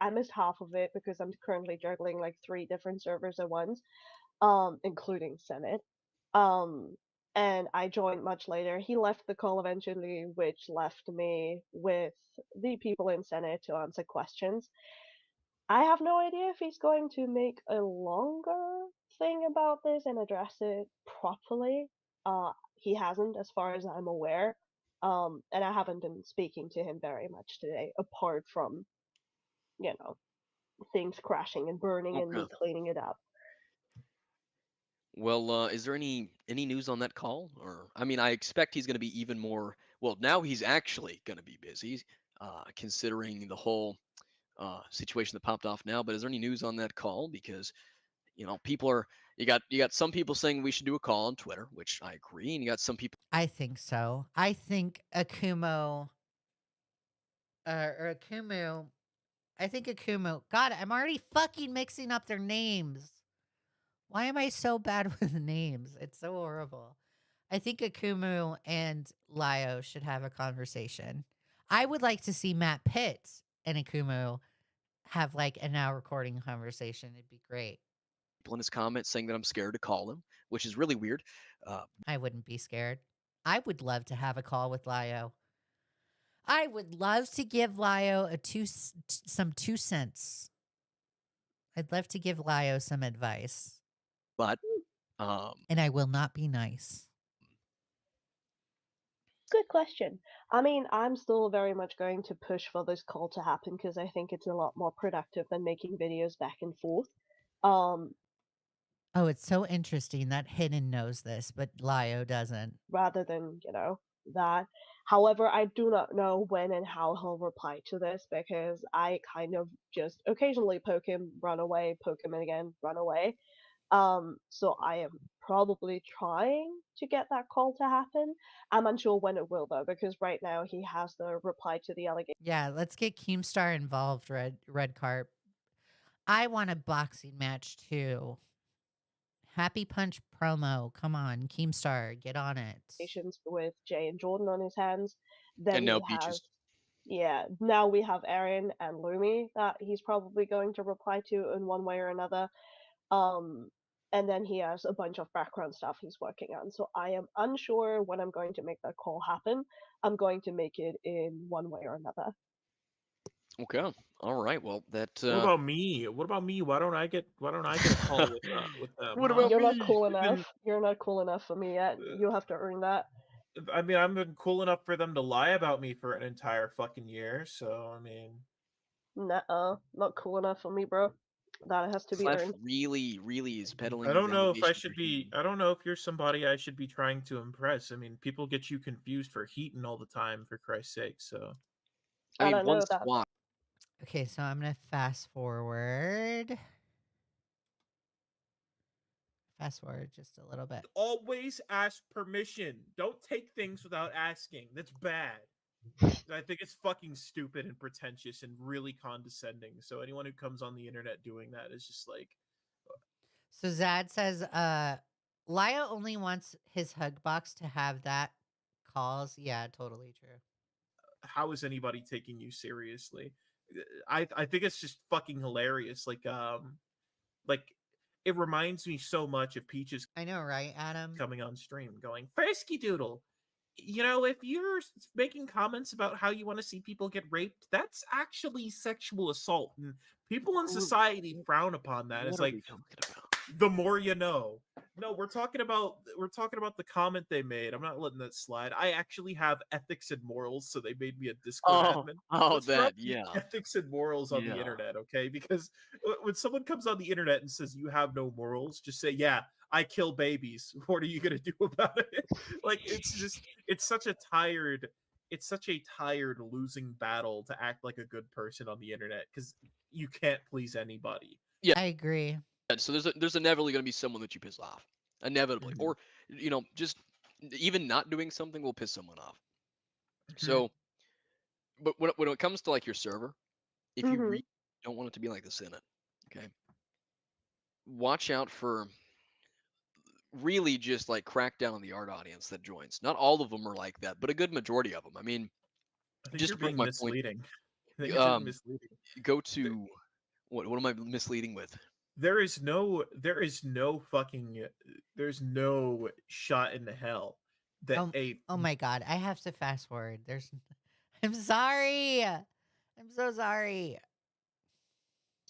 I missed half of it because I'm currently juggling like 3 different servers at once, including Senate. And I joined much later. He left the call eventually, which left me with the people in Senate to answer questions. I have no idea if he's going to make a longer thing about this and address it properly. He hasn't, as far as I'm aware. And I haven't been speaking to him very much today, apart from, you know, things crashing and burning and me Okay. cleaning it up. Well, is there any news on that call? Or I mean, I expect he's going to be even more. Well, now he's actually going to be busy, considering the whole situation that popped off now. But is there any news on that call? Because people are you got some people saying we should do a call on Twitter, which I agree, and you got some people. I think so. I think Akumo or Akumu. I think Akumu. God, I'm already fucking mixing up their names. Why am I so bad with names? It's so horrible. I think Akumu and Lio should have a conversation. I would like to see Matt Pitts and Akumu have like a now recording conversation. It'd be great. In his comments saying that I'm scared to call him, which is really weird. I wouldn't be scared. I would love to have a call with Lio. I would love to give Lio some 2 cents. I'd love to give Lio some advice. But and I will not be nice. Good question. I mean, I'm still very much going to push for this call to happen because I think it's a lot more productive than making videos back and forth. Oh, it's so interesting that Hidden knows this, but Lio doesn't. Rather than, that. However, I do not know when and how he'll reply to this because I kind of just occasionally poke him, run away, poke him again, run away. So I am probably trying to get that call to happen. I'm unsure when it will though, because right now he has the reply to the allegation. Yeah, let's get Keemstar involved, Red Carp. I want a boxing match too. Happy Punch promo. Come on, Keemstar, get on it. With Jay and Jordan on his hands. Then and no he has, Peaches. yeah, now we have Aaron and Lumi that he's probably going to reply to in one way or another. And then he has a bunch of background stuff he's working on. So I am unsure when I'm going to make that call happen. I'm going to make it in one way or another. Okay. All right. Well, that. What about me? What about me? Why don't I get a call with them? What about You're me? not cool enough. You're not cool enough for me yet. You'll have to earn that. I mean, I've been cool enough for them to lie about me for an entire fucking year, so I mean, Nuh-uh. Not cool enough for me, bro. That has to be Clef earned. really is peddling I these don't know if I allegations. should be. I don't know if you're somebody I should be trying to impress. I mean, people get you confused for Heaton all the time, for Christ's sake. So I I mean, don't one know that. swap. Okay, so I'm gonna fast forward. Fast forward just a little bit. always ask permission. Don't take things without asking. That's bad. I think it's fucking stupid and pretentious and really condescending. So anyone who comes on the internet doing that is just like, So Zad says, Lio only wants his hug box to have that calls. Yeah, totally true. how is anybody taking you seriously? I think it's just fucking hilarious. Like it reminds me so much of Peach's I know, right, Adam? coming on stream going, Frisky Doodle, you know, if you're making comments about how you want to see people get raped, that's actually sexual assault. And people in society frown upon that. It's What are like, we talking about? the more you know. No, we're talking about the comment they made. I'm not letting that slide. I actually have ethics and morals, so they made me a Discord admin. Let's that, rep the yeah. ethics and morals on the Yeah. internet, okay? Because when someone comes on the internet and says you have no morals, just say, "Yeah, I kill babies." What are you gonna do about it? Like, it's such a tired losing battle to act like a good person on the internet because you can't please anybody. Yeah. I agree. So there's inevitably going to be someone that you piss off, inevitably, or just even not doing something will piss someone off. So, but when it comes to like your server, if you really don't want it to be like the Senate, okay, watch out for really just like crack down on the art audience that joins. Not all of them are like that, but a good majority of them. I mean, I think just you're to prove being my misleading. I think point, you're being misleading. go to what am I misleading with? There's no fucking there's no shot in the hell that Oh my god, I have to fast forward. I'm sorry. I'm so sorry.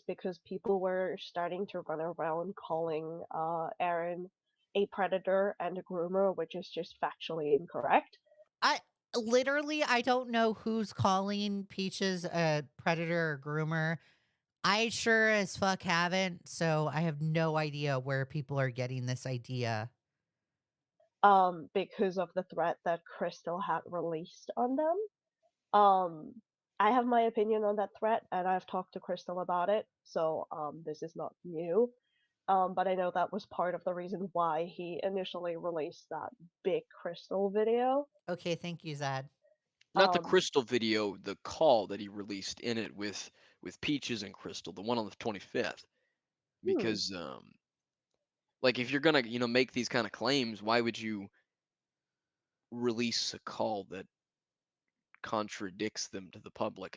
Because people were starting to run around calling Aaron a predator and a groomer, which is just factually incorrect. I don't know who's calling Peaches a predator or groomer. I sure as fuck haven't, so I have no idea where people are getting this idea. Because of the threat that Crystal had released on them. I have my opinion on that threat, and I've talked to Crystal about it, so this is not new. But I know that was part of the reason why he initially released that big Crystal video. Okay, thank you, Zad. Not the Crystal video, the call that he released in it with Peaches and Crystal, the one on the 25th. Because like if you're gonna make these kind of claims, why would you release a call that contradicts them to the public?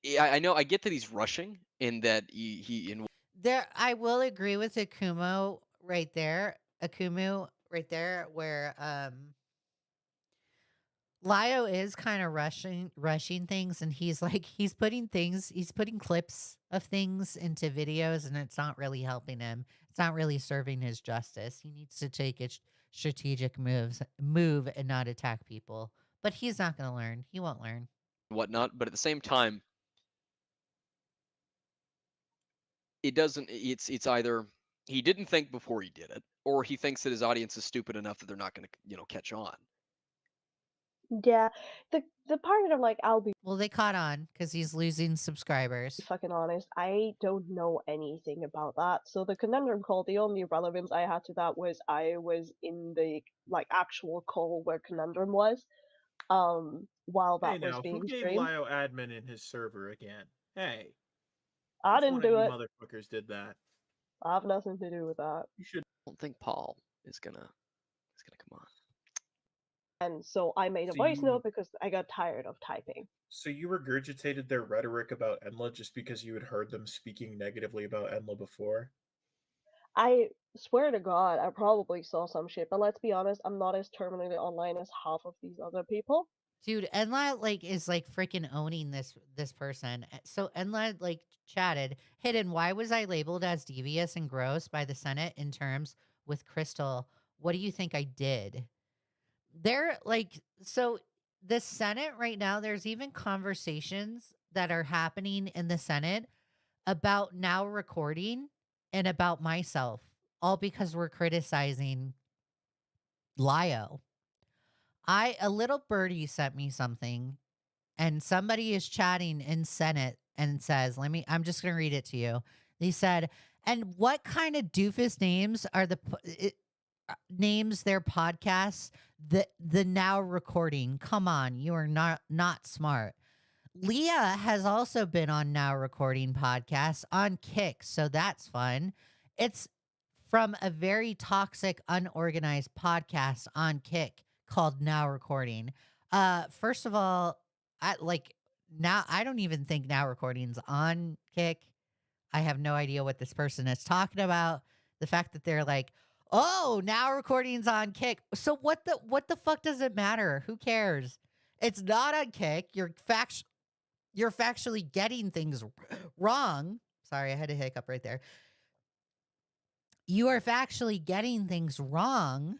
I know I get that he's rushing and that he There, I will agree with Akumu right there. Akumu right there, where Lio is kind of rushing things, and he's putting clips of things into videos, and it's not really helping him. It's not really serving his justice. He needs to take a strategic move and not attack people. But he's not going to learn. He won't learn. whatnot, but at the same time, it's either he didn't think before he did it, or he thinks that his audience is stupid enough that they're not going to catch on. Yeah, the part that I'm like, I'll be Well, they caught on because he's losing subscribers. fucking honest, I don't know anything about that. So the conundrum call, the only relevance I had to that was I was in the actual call where conundrum was, while that Hey was now, being who gave streamed. Lio admin in his server again? Hey, I which didn't one do of it. you motherfuckers did that? I have nothing to do with that. You should. I don't think Paul is gonna come on. And so I made a So voice you- note because I got tired of typing. So you regurgitated their rhetoric about Enla just because you had heard them speaking negatively about Enla before? I swear to God, I probably saw some shit, but let's be honest, I'm not as terminally online as half of these other people. Dude, Enla is freaking owning this person. So Enla chatted, Hidden, why was I labeled as devious and gross by the Senate in terms with Crystal? What do you think I did? They're so the Senate right now, there's even conversations that are happening in the Senate about now recording and about myself, all because we're criticizing Lio. A little birdie sent me something, and somebody is chatting in Senate and says, I'm just going to read it to you. They said, and what kind of doofus names are names their podcasts? The now recording. Come on, you are not smart. Leah has also been on Now Recording podcast on Kick, so that's fun. It's from a very toxic, unorganized podcast on Kick called Now Recording. First of all, I don't even think Now Recording's on Kick. I have no idea what this person is talking about. The fact that they're like, "Oh, Now Recording's on Kick." So what the fuck does it matter? Who cares? It's not on Kick. You're factually getting things wrong. Sorry, I had a hiccup right there. You are factually getting things wrong.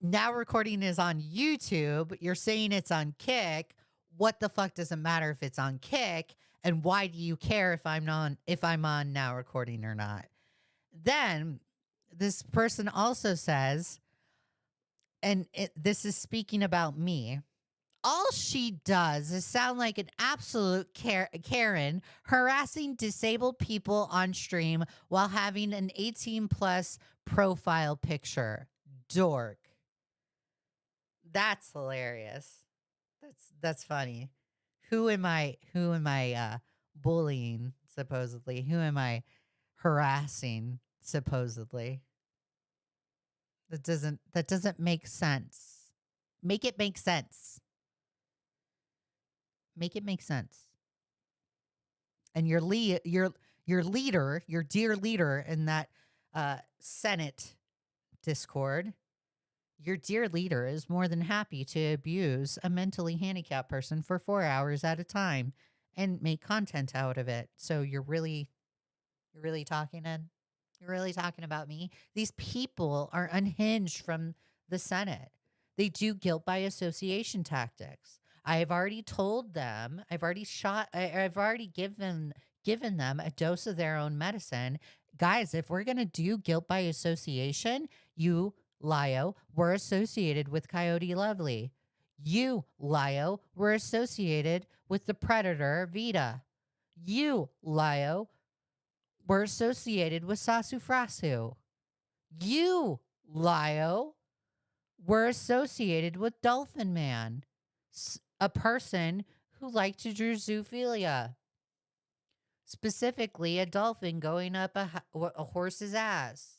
Now Recording is on YouTube. You're saying it's on Kick. What the fuck does it matter if it's on Kick? And why do you care if I'm on Now Recording or not? Then this person also says, and this is speaking about me. All she does is sound like an absolute Karen harassing disabled people on stream while having an 18 plus profile picture. Dork. That's hilarious. That's funny. Who am I bullying supposedly? Who am I harassing supposedly? That doesn't make sense. Make it make sense. Make it make sense. And your leader, your dear leader in that Senate Discord, your dear leader is more than happy to abuse a mentally handicapped person for 4 hours at a time and make content out of it. So you're really talking, Ed? You're really talking about me? These people are unhinged from the Senate. They do guilt by association tactics. I've already told them, I've already given them a dose of their own medicine. Guys, if we're going to do guilt by association, you, Lio, were associated with Coyote Lovely. You, Lio, were associated with the predator, Vita. You, Lio, were associated with Sasufrasu. You, Lio, were associated with Dolphin Man, a person who liked to do zoophilia, specifically a dolphin going up a horse's ass.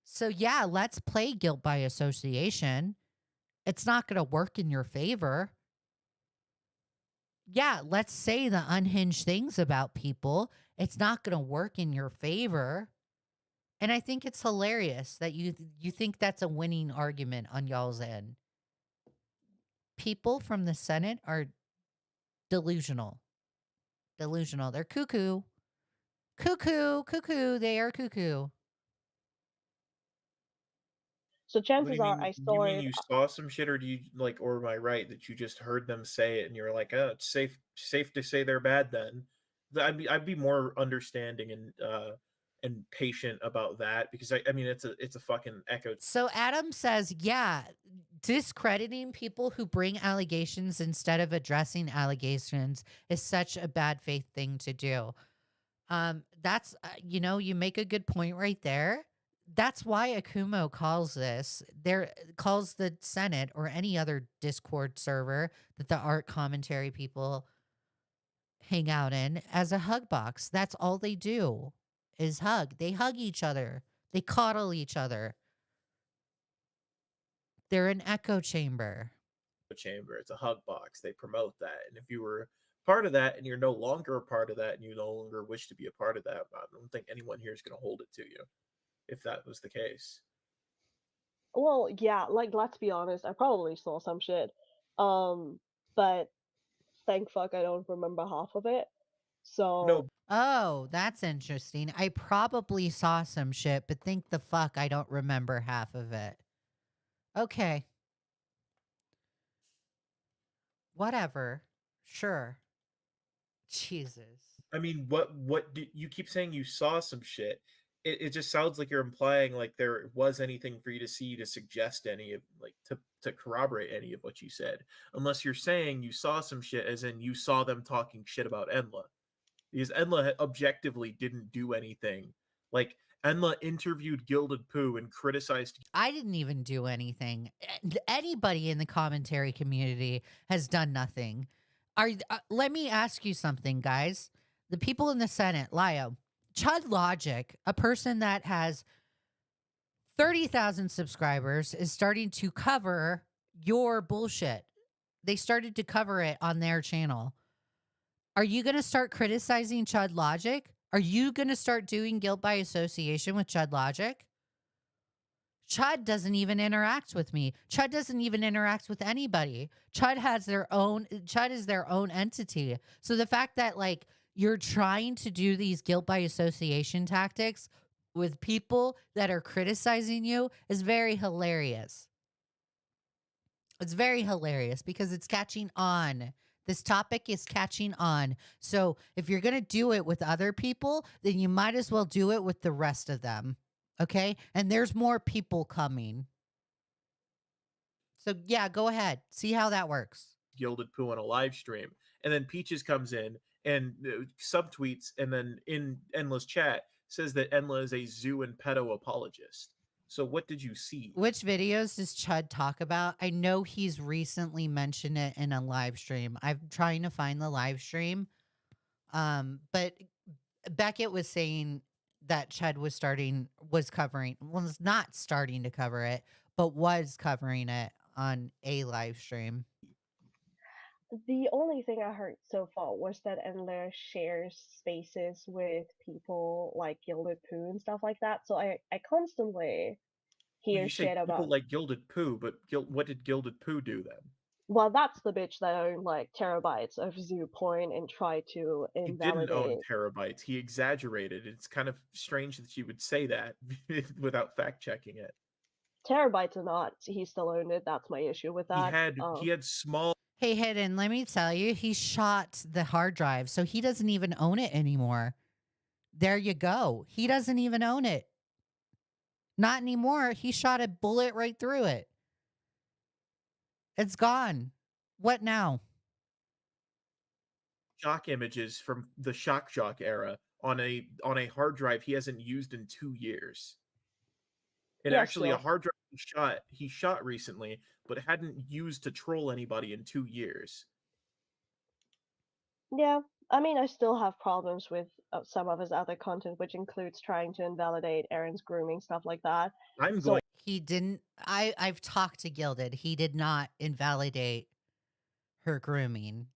So yeah, let's play guilt by association. It's not going to work in your favor. Yeah, let's say the unhinged things about people. It's not going to work in your favor. And I think it's hilarious that you think that's a winning argument on y'all's end. People from the Senate are delusional. Delusional. They're cuckoo. Cuckoo. They are cuckoo. So What do chances you are mean? I You saw mean it. you saw some shit, or do you like, or am I right that you just heard them say it and you're like, oh, it's safe to say they're bad then? I'd be more understanding and patient about that, because I mean it's a fucking echo. So Adam says, yeah, discrediting people who bring allegations instead of addressing allegations is such a bad faith thing to do. That's you make a good point right there. That's why Akumo calls calls the Senate or any other Discord server that the art commentary people hang out in as a hug box. That's all they do is hug. They hug each other. They coddle each other. They're an echo chamber. Chamber. It's a hug box. They promote that, and if you were part of that and you're no longer a part of that and you no longer wish to be a part of that, I don't think anyone here is going to hold it to you if that was the case. Well, yeah, like let's be honest, I probably saw some shit. But thank fuck I don't remember half of it. So No, Oh, that's interesting. I probably saw some shit, but think the fuck I don't remember half of it. Okay. Whatever. Sure. Jesus. I mean, what do you keep saying you saw some shit? It just sounds like you're implying like there was anything for you to see to suggest any of like to corroborate any of what you said. Unless you're saying you saw some shit as in you saw them talking shit about Enla. Because Enla objectively didn't do anything. Like Enla interviewed Gilded Pooh and criticized. I didn't even do anything. Anybody in the commentary community has done nothing. Let me ask you something, guys. The people in the Senate, Lio, Chud Logic, a person that has 30,000 subscribers, is starting to cover your bullshit. They started to cover it on their channel. Are you going to start criticizing Chud Logic? Are you going to start doing guilt by association with Chud Logic? Chud doesn't even interact with me. Chud doesn't even interact with anybody. Chud is their own entity. So the fact that like you're trying to do these guilt by association tactics with people that are criticizing you is very hilarious. It's very hilarious because it's catching on. This topic is catching on. So if you're going to do it with other people, then you might as well do it with the rest of them. Okay? And there's more people coming. So yeah, go ahead. See how that works. Gilded Pooh on a live stream. And then Peaches comes in and subtweets and then in Enla's chat says that Enla is a zoo and pedo apologist. So what did you see? Which videos does Chud talk about? I know he's recently mentioned it in a live stream. I'm trying to find the live stream. But Beckett was saying that Chud was not starting to cover it, but was covering it on a live stream. The only thing I heard so far was that Enler shares spaces with people like Gilded Pooh and stuff like that. So I constantly hear You say shit people about. like Gilded Pooh, but what did Gilded Pooh do then? Well, that's the bitch that owned like terabytes of zoo porn and tried to He didn't own invalidate. terabytes. He exaggerated. It's kind of strange that you would say that without fact checking it. Terabytes or not, he still owned it. That's my issue with that. He had small. Hey, Hidden, let me tell you, he shot the hard drive, so he doesn't even own it anymore. There you go. He doesn't even own it. Not anymore. He shot a bullet right through it. It's gone. What now? Shock images from the Shock Jock era on a hard drive he hasn't used in 2 years. And Yeah, actually, a still. hard drive he shot recently, but hadn't used to troll anybody in 2 years. Yeah, I mean, I still have problems with some of his other content, which includes trying to invalidate Aaron's grooming, stuff like that. He didn't. I've talked to Gilded. He did not invalidate her grooming.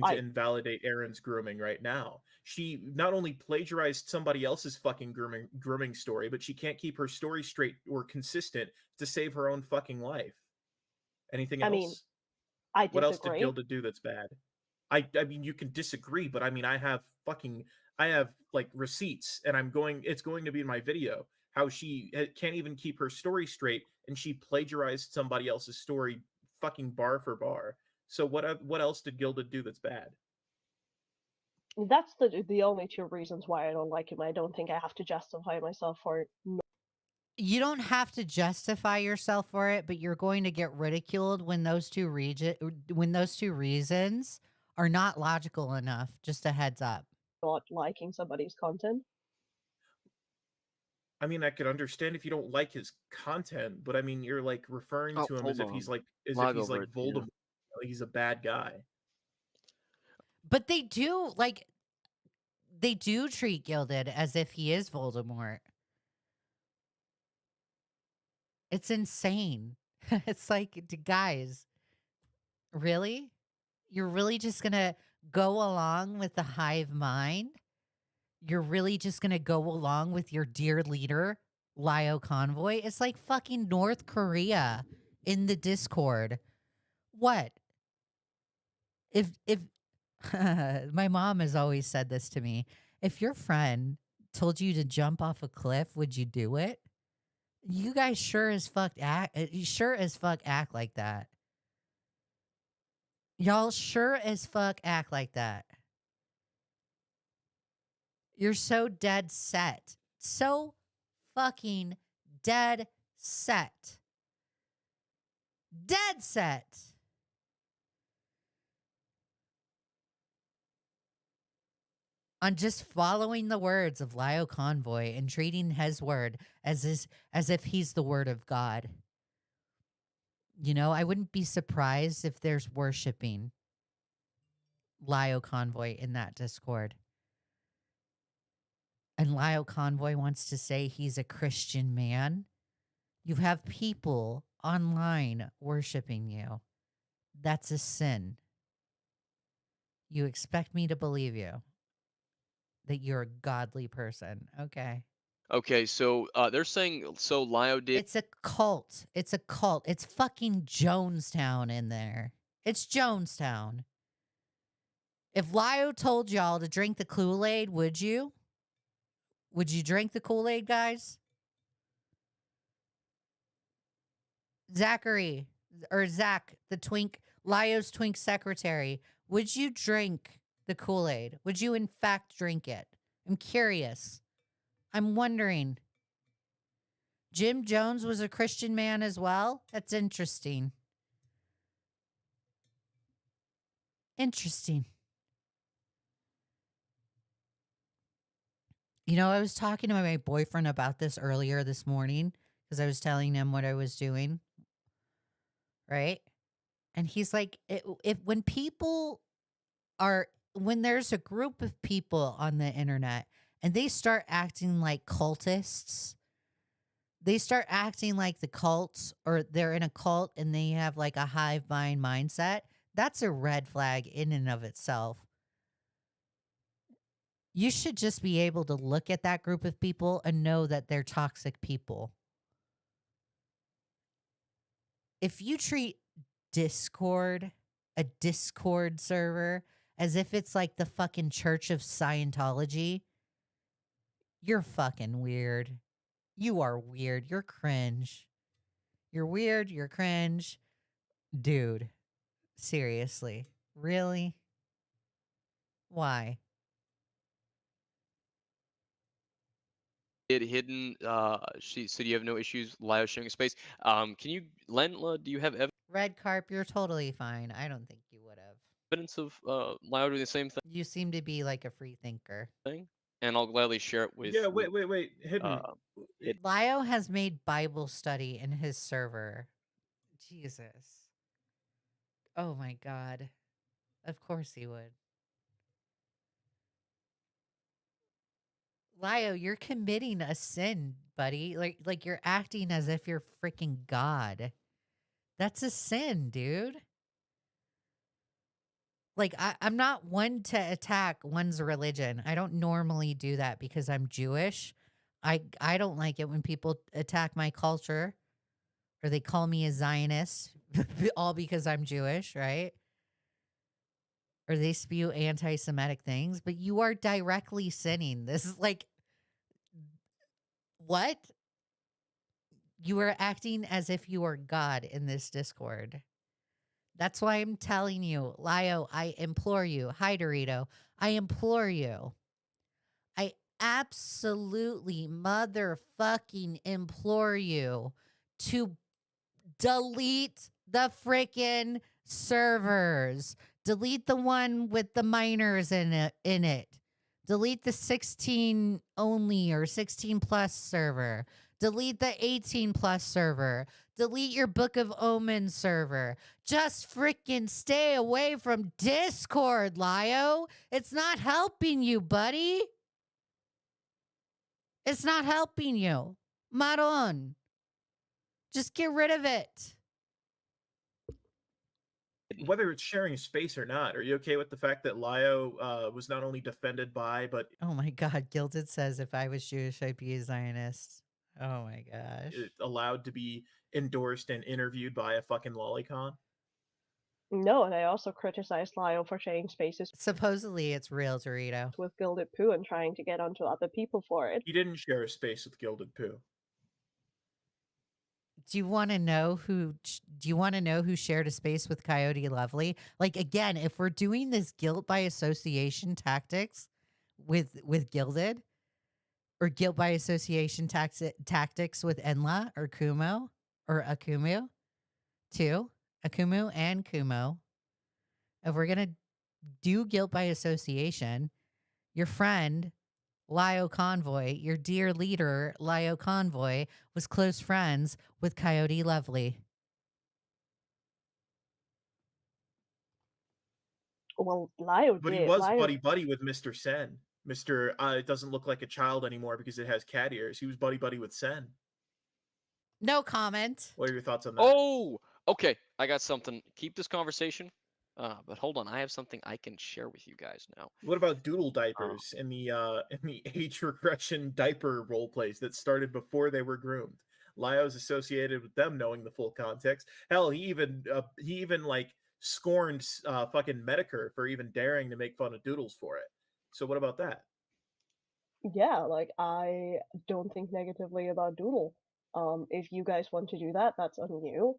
To invalidate Aaron's grooming right now. She not only plagiarized somebody else's fucking grooming story, but she can't keep her story straight or consistent to save her own fucking life. Anything else? I mean, I disagree. What else did Gilda do that's bad? I mean, you can disagree, but I mean, I have like receipts, and it's going to be in my video how she can't even keep her story straight, and she plagiarized somebody else's story, fucking bar for bar. So what else did Gilda do that's bad? That's the only two reasons why I don't like him. I don't think I have to justify myself for it. You don't have to justify yourself for it, but you're going to get ridiculed when those two reasons are not logical enough. Just a heads up. Not liking somebody's content. I mean, I could understand if you don't like his content, but I mean, you're like referring to him as if he's like Voldemort. He's a bad guy. But they do treat Gilded as if he is Voldemort. It's insane. It's like, guys, really? You're really just going to go along with the hive mind? You're really just going to go along with your dear leader, Lio Convoy? It's like fucking North Korea in the Discord. What? If my mom has always said this to me, if your friend told you to jump off a cliff, would you do it? You guys sure as fuck act like that. Y'all sure as fuck act like that. You're so dead set. So fucking dead set. Dead set. On just following the words of Lio Convoy and treating his word as if he's the word of God. You know, I wouldn't be surprised if there's worshiping Lio Convoy in that Discord. And Lio Convoy wants to say he's a Christian man. You have people online worshiping you. That's a sin. You expect me to believe you that you're a godly person. Okay. Okay, so they're saying so Lio did. It's a cult. It's a cult. It's fucking Jonestown in there. It's Jonestown. If Lio told y'all to drink the Kool-Aid, would you? Would you drink the Kool-Aid, guys? Zachary, or Zach, the twink, Lio's twink secretary, would you drink the Kool-Aid? Would you in fact drink it? I'm curious. I'm wondering. Jim Jones was a Christian man as well? That's interesting. Interesting. You know, I was talking to my boyfriend about this earlier this morning because I was telling him what I was doing. Right? And he's like, when there's a group of people on the internet and they start acting like cultists, they start acting like the cults, or they're in a cult and they have like a hive mind mindset, that's a red flag in and of itself. You should just be able to look at that group of people and know that they're toxic people. If you treat Discord, a Discord server, as if it's like the fucking Church of Scientology, you're fucking weird. You are weird. You're cringe. You're weird. You're cringe. Dude, seriously. Really? Why? Hidden. She said you have no issues. Lio sharing space. Can you, Lenla? Do you have Red Carp, you're totally fine. I don't think you would have. evidence of Lio doing the same You seem to be like a free thinker. thing? And I'll gladly share it with. Yeah, wait. Hidden. Lio has made Bible study in his server. Jesus. Oh my God. Of course he would. Lio, you're committing a sin, buddy. Like you're acting as if you're freaking God. That's a sin, dude. Like I'm not one to attack one's religion. I don't normally do that because I'm Jewish. I don't like it when people attack my culture or they call me a Zionist all because I'm Jewish, right? Or they spew anti-Semitic things, but you are directly sinning. This is like, what? You are acting as if you are God in this Discord. That's why I'm telling you, Lio, I implore you. Hi, Dorito. I implore you. I absolutely motherfucking implore you to delete the freaking servers. Delete the one with the minors in it. Delete the 16 only or 16 plus server. Delete the 18 plus server. Delete your Book of Omens server. Just freaking stay away from Discord, Lio. It's not helping you, buddy. It's not helping you. Maron. Just get rid of it. Whether it's sharing space or not, are you okay with the fact that Lio was not only defended by, but Oh my God, Gilded says if I was Jewish, I'd be a Zionist. Oh my gosh. allowed to be endorsed and interviewed by a fucking lolicon? No, and I also criticized Lio for sharing spaces Supposedly it's real, Dorito. with Gilded Poo and trying to get onto other people for it. He didn't share a space with Gilded Poo. Do you want to know who? Do you want to know who shared a space with Coyote Lovely? Like again, if we're doing this guilt by association tactics with Gilded, or guilt by association tactics with Enla or Kumo or Akumu too, Akumu and Kumo. If we're gonna do guilt by association, your friend Lio Convoy, your dear leader Lio Convoy, was close friends with Coyote Lovely. Well, Lio But he did. was Lio, buddy buddy with Mr. Sen. Mr. It doesn't look like a child anymore because it has cat ears. He was buddy buddy with Sen. No comment. What are your thoughts on that? Oh, okay. I got something. Keep this conversation. But hold on. I have something I can share with you guys now. What about doodle diapers in the age regression diaper role plays that started before they were groomed? Lio's associated with them knowing the full context. Hell, he even like scorned fucking Medicare for even daring to make fun of doodles for it. So what about that? yeah, like I don't think negatively about Doodle. If you guys want to do that, that's on you.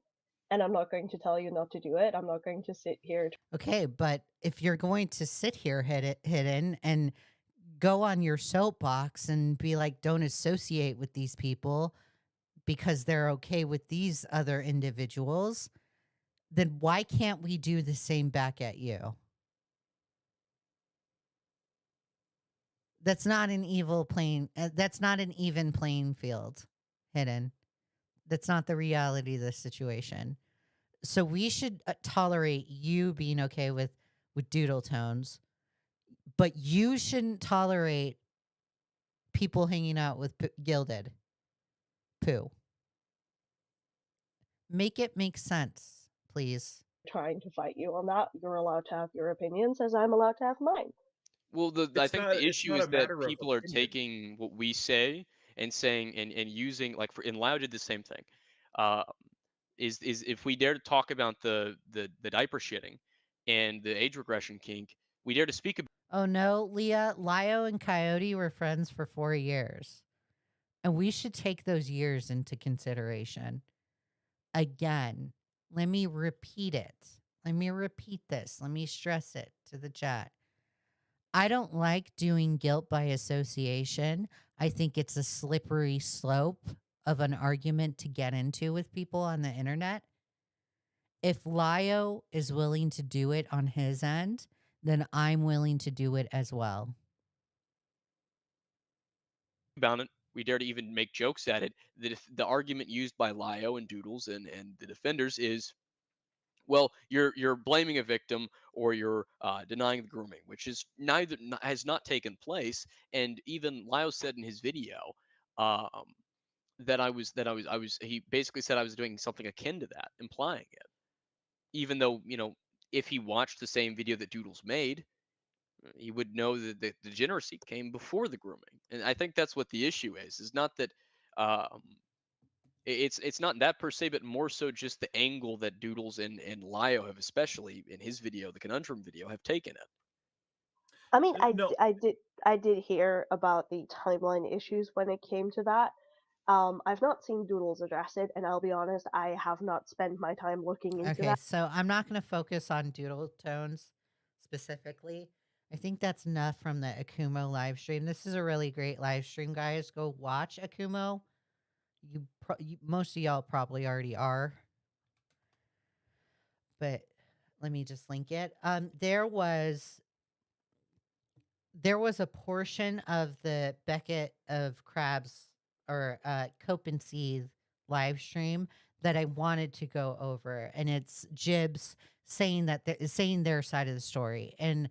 And I'm not going to tell you not to do it. I'm not going to sit here. Okay, but if you're going to sit here hidden and go on your soapbox and be like, don't associate with these people because they're okay with these other individuals, then why can't we do the same back at you? That's not an evil plane. That's not an even playing field, hidden. That's not the reality of the situation. So we should tolerate you being okay with doodle tones, but you shouldn't tolerate people hanging out with Gilded Pooh. Make it make sense, please. Trying to fight you on that. You're allowed to have your opinions, as I'm allowed to have mine. Well, I think the It's issue not is a that matter of people are opinion. taking what we say and saying and using like and Lao did the same thing. Is if we dare to talk about the diaper shitting and the age regression kink, we dare to speak about. Oh no, Leah, Lio and Coyote were friends for 4 years. And we should take those years into consideration. Again, let me repeat it. Let me repeat this. Let me stress it to the chat. I don't like doing guilt by association. I think it's a slippery slope of an argument to get into with people on the internet. If Lio is willing to do it on his end, then I'm willing to do it as well. About it. We dare to even make jokes at it. That if the argument used by Lio and Doodles and the defenders is, well, you're blaming a victim or you're denying the grooming, which is neither has not taken place. And even Lio said in his video um, that I was. He basically said I was doing something akin to that, implying it. Even though if he watched the same video that Doodles made, he would know that the degeneracy came before the grooming. And I think that's what the issue is not that um, it's not that per se, but more so just the angle that Doodles and Lio have, especially in his video, the conundrum video, have taken it. I mean, No, I did hear about the timeline issues when it came to that. I've not seen Doodles address it, and I'll be honest, I have not spent my time looking into Okay, that. so I'm not going to focus on doodle tones specifically. I think that's enough from the Akumo live stream. This is a really great live stream, guys. Go watch Akumo. Most of y'all probably already are, but let me just link it. There was a portion of the Beckett of Crabs or Cope and Seethe live stream that I wanted to go over, and it's Jibs saying saying their side of the story. And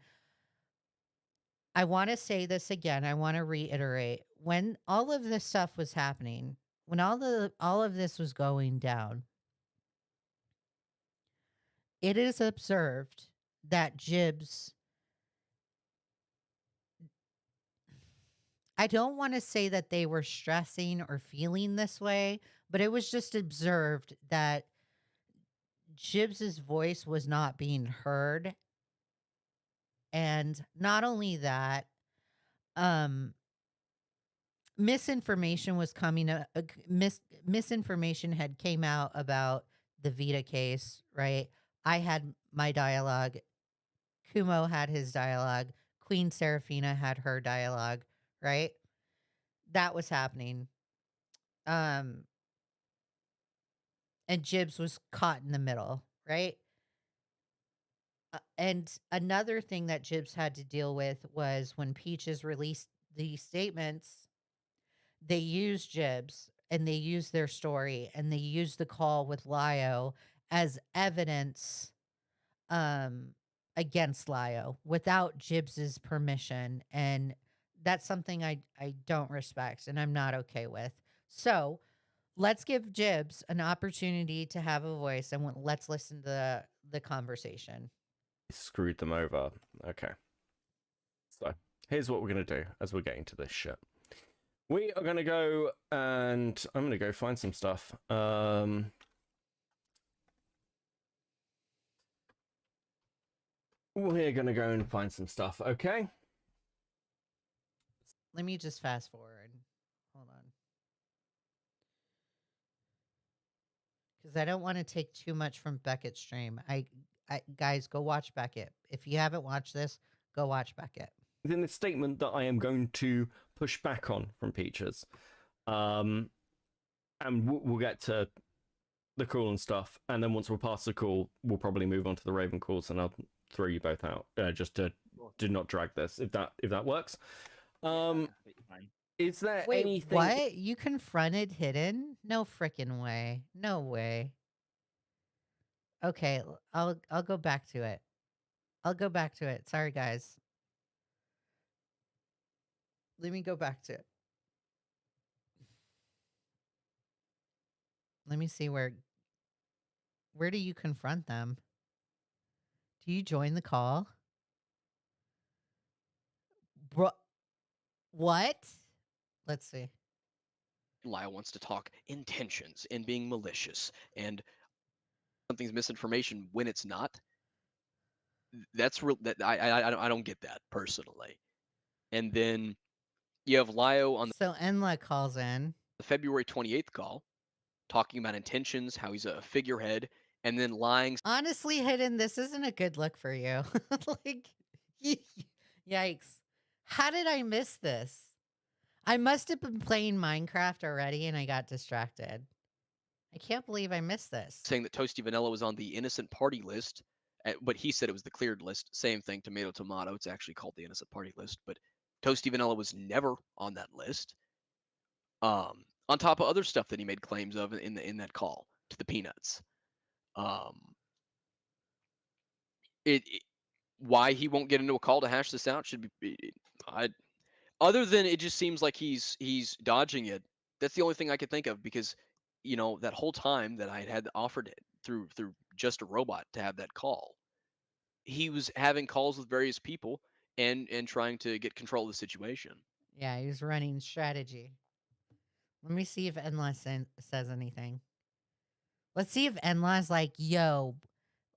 I want to say this again. I want to reiterate, when all of this stuff was happening, when all of this was going down, it is observed that Jibs, I don't want to say that they were stressing or feeling this way, but it was just observed that Jibs's voice was not being heard. And not only that, misinformation was coming. Misinformation had came out about the Vita case, right? I had my dialogue. Kumo had his dialogue. Queen Serafina had her dialogue, right? That was happening. And Jibs was caught in the middle, right? And another thing that Jibs had to deal with was when Peaches released these statements, they used Jibs and they used their story and they used the call with Lio as evidence against Lio without Jibs's permission. And that's something I don't respect and I'm not okay with. So let's give Jibs an opportunity to have a voice and let's listen to the conversation. Screwed them over. Okay. So here's what we're going to do as we're getting to this shit. We are going to go and I'm going to go find some stuff. We're going to go and find some stuff, okay? Let me just fast forward. Hold on. Because I don't want to take too much from Beckett's stream. Guys, go watch Beckett. If you haven't watched this, go watch Beckett. Then the statement that I am going to push back on from Peaches. And we'll get to the call and stuff. And then once we're past the call, we'll probably move on to the Raven calls and I'll throw you both out. Just to do not drag this, if that works. Is there anything... What? You confronted Hidden? No frickin' way. No way. Okay, I'll go back to it. I'll go back to it. Sorry, guys. Let me go back to it. Let me see where do you confront them? Do you join the call? Bro, what? Let's see. Lio wants to talk intentions and being malicious and something's misinformation when it's not. That's real. That I don't get that personally. And then you have Lio on So Enla calls in the February 28th call, talking about intentions, how he's a figurehead, and then lying. Honestly, Hidden, this isn't a good look for you. Like, yikes. How did I miss this? I must have been playing Minecraft already and I got distracted. I can't believe I missed this. Saying that Toasty Vanilla was on the innocent party list, but he said it was the cleared list. Same thing, tomato, tomato. It's actually called the innocent party list, but Toasty Vanilla was never on that list. On top of other stuff that he made claims of in that call to the Peanuts. Why he won't get into a call to hash this out should be, other than it just seems like he's dodging it. That's the only thing I could think of, because that whole time that I had offered it through Just a Robot to have that call, he was having calls with various people and trying to get control of the situation. Yeah, he was running strategy. Let me see if Enla says anything. Let's see if Enla's like, yo,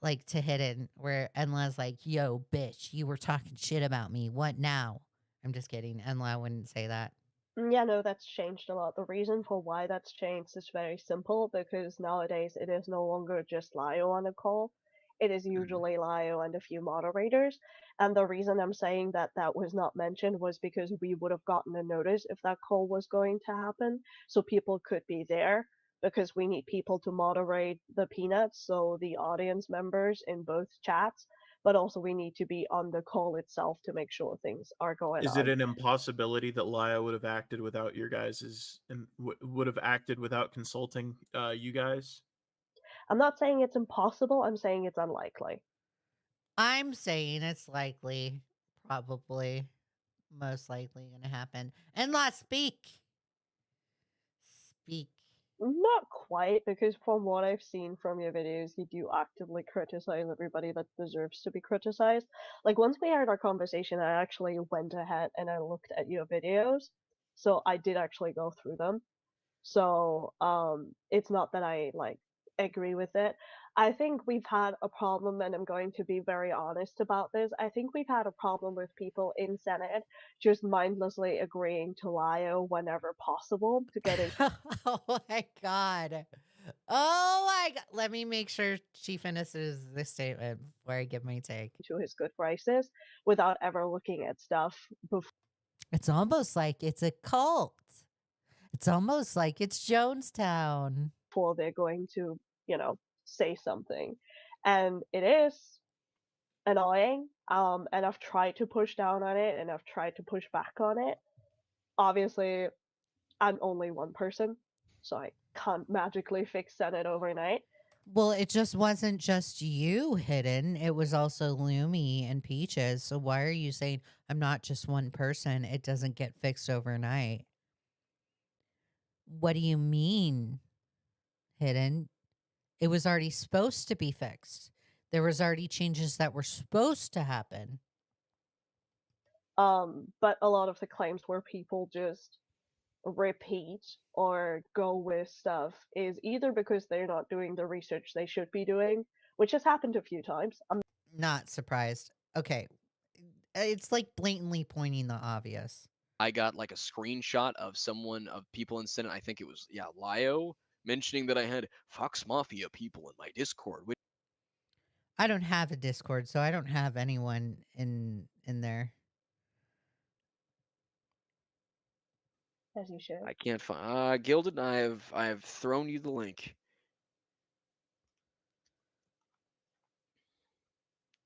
like to Hidden, where Enla's like, yo, bitch, you were talking shit about me. What now? I'm just kidding. Enla wouldn't say that. Yeah, no, that's changed a lot. The reason for why that's changed is very simple, because nowadays it is no longer just Lio on a call. It is usually Lio and a few moderators. And the reason I'm saying that that was not mentioned was because we would have gotten a notice if that call was going to happen, so people could be there, because we need people to moderate the Peanuts, so the audience members in both chats, but also we need to be on the call itself to make sure things are going on. Is it an impossibility that Lio would have acted without your guys's and would have acted without consulting you guys? I'm not saying it's impossible, I'm saying it's unlikely. I'm saying it's likely, probably, most likely going to happen. Enla, speak. Speak. Not quite, because from what I've seen from your videos, you do actively criticize everybody that deserves to be criticized. Like, once we had our conversation, I actually went ahead and I looked at your videos, so I did actually go through them. So, it's not that I, like, agree with it. I think we've had a problem, and I'm going to be very honest about this. I think we've had a problem with people in Senate just mindlessly agreeing to Lio whenever possible to get Oh my god. Oh my god. Let me make sure she finishes this statement before I give my take. into his good graces without ever looking at stuff It's almost like it's a cult. It's almost like it's Jonestown. before they're going to, say something. And it is annoying. And I've tried to push down on it and I've tried to push back on it. Obviously, I'm only one person, so I can't magically fix Senate overnight. Well, it just wasn't just you hidden. It was also Lumi and Peaches. So why are you saying I'm not just one person? It doesn't get fixed overnight. What do you mean, hidden? It was already supposed to be fixed. There was already changes that were supposed to happen. But a lot of the claims where people just repeat or go with stuff is either because they're not doing the research they should be doing, which has happened a few times. I'm Not surprised. Okay. It's like blatantly pointing the obvious. I got like a screenshot of people in Senate. I think it was Lio mentioning that I had Fox Mafia people in my Discord. Which I don't have a Discord, so I don't have anyone in there. as you should. I can't find. Gilded, I have thrown you the link.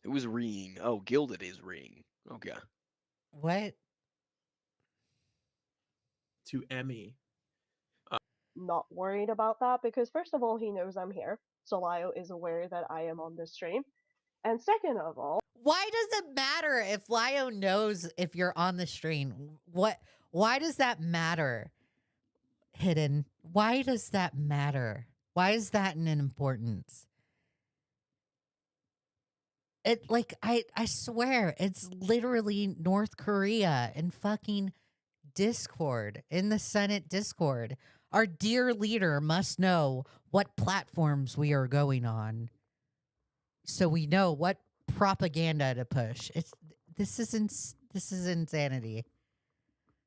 It was Reeing. Oh, Gilded is Reeing. Okay. What? To Emmy. Not worried about that because first of all, he knows I'm here, so Lio is aware that I am on this stream. And second of all, Why does it matter if Lio knows if you're on the stream? Why does that matter? Hidden. Why does that matter? Why is that an importance? It like I swear it's literally North Korea and fucking Discord, in the Senate Discord. Our dear leader must know what platforms we are going on, so we know what propaganda to push. This is insanity.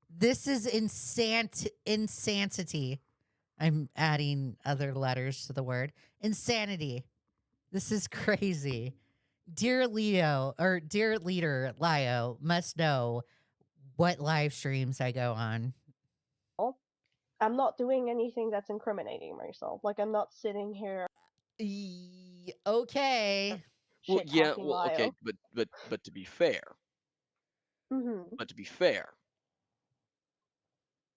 This is insanity. I'm adding other letters to the word insanity. This is crazy. Dear Leo or dear leader Lio must know what live streams I go on. I'm not doing anything that's incriminating myself. Like I'm not sitting here. Okay. Well, yeah. shit-talking Well, okay. Lio. But to be fair. Mm-hmm. But to be fair,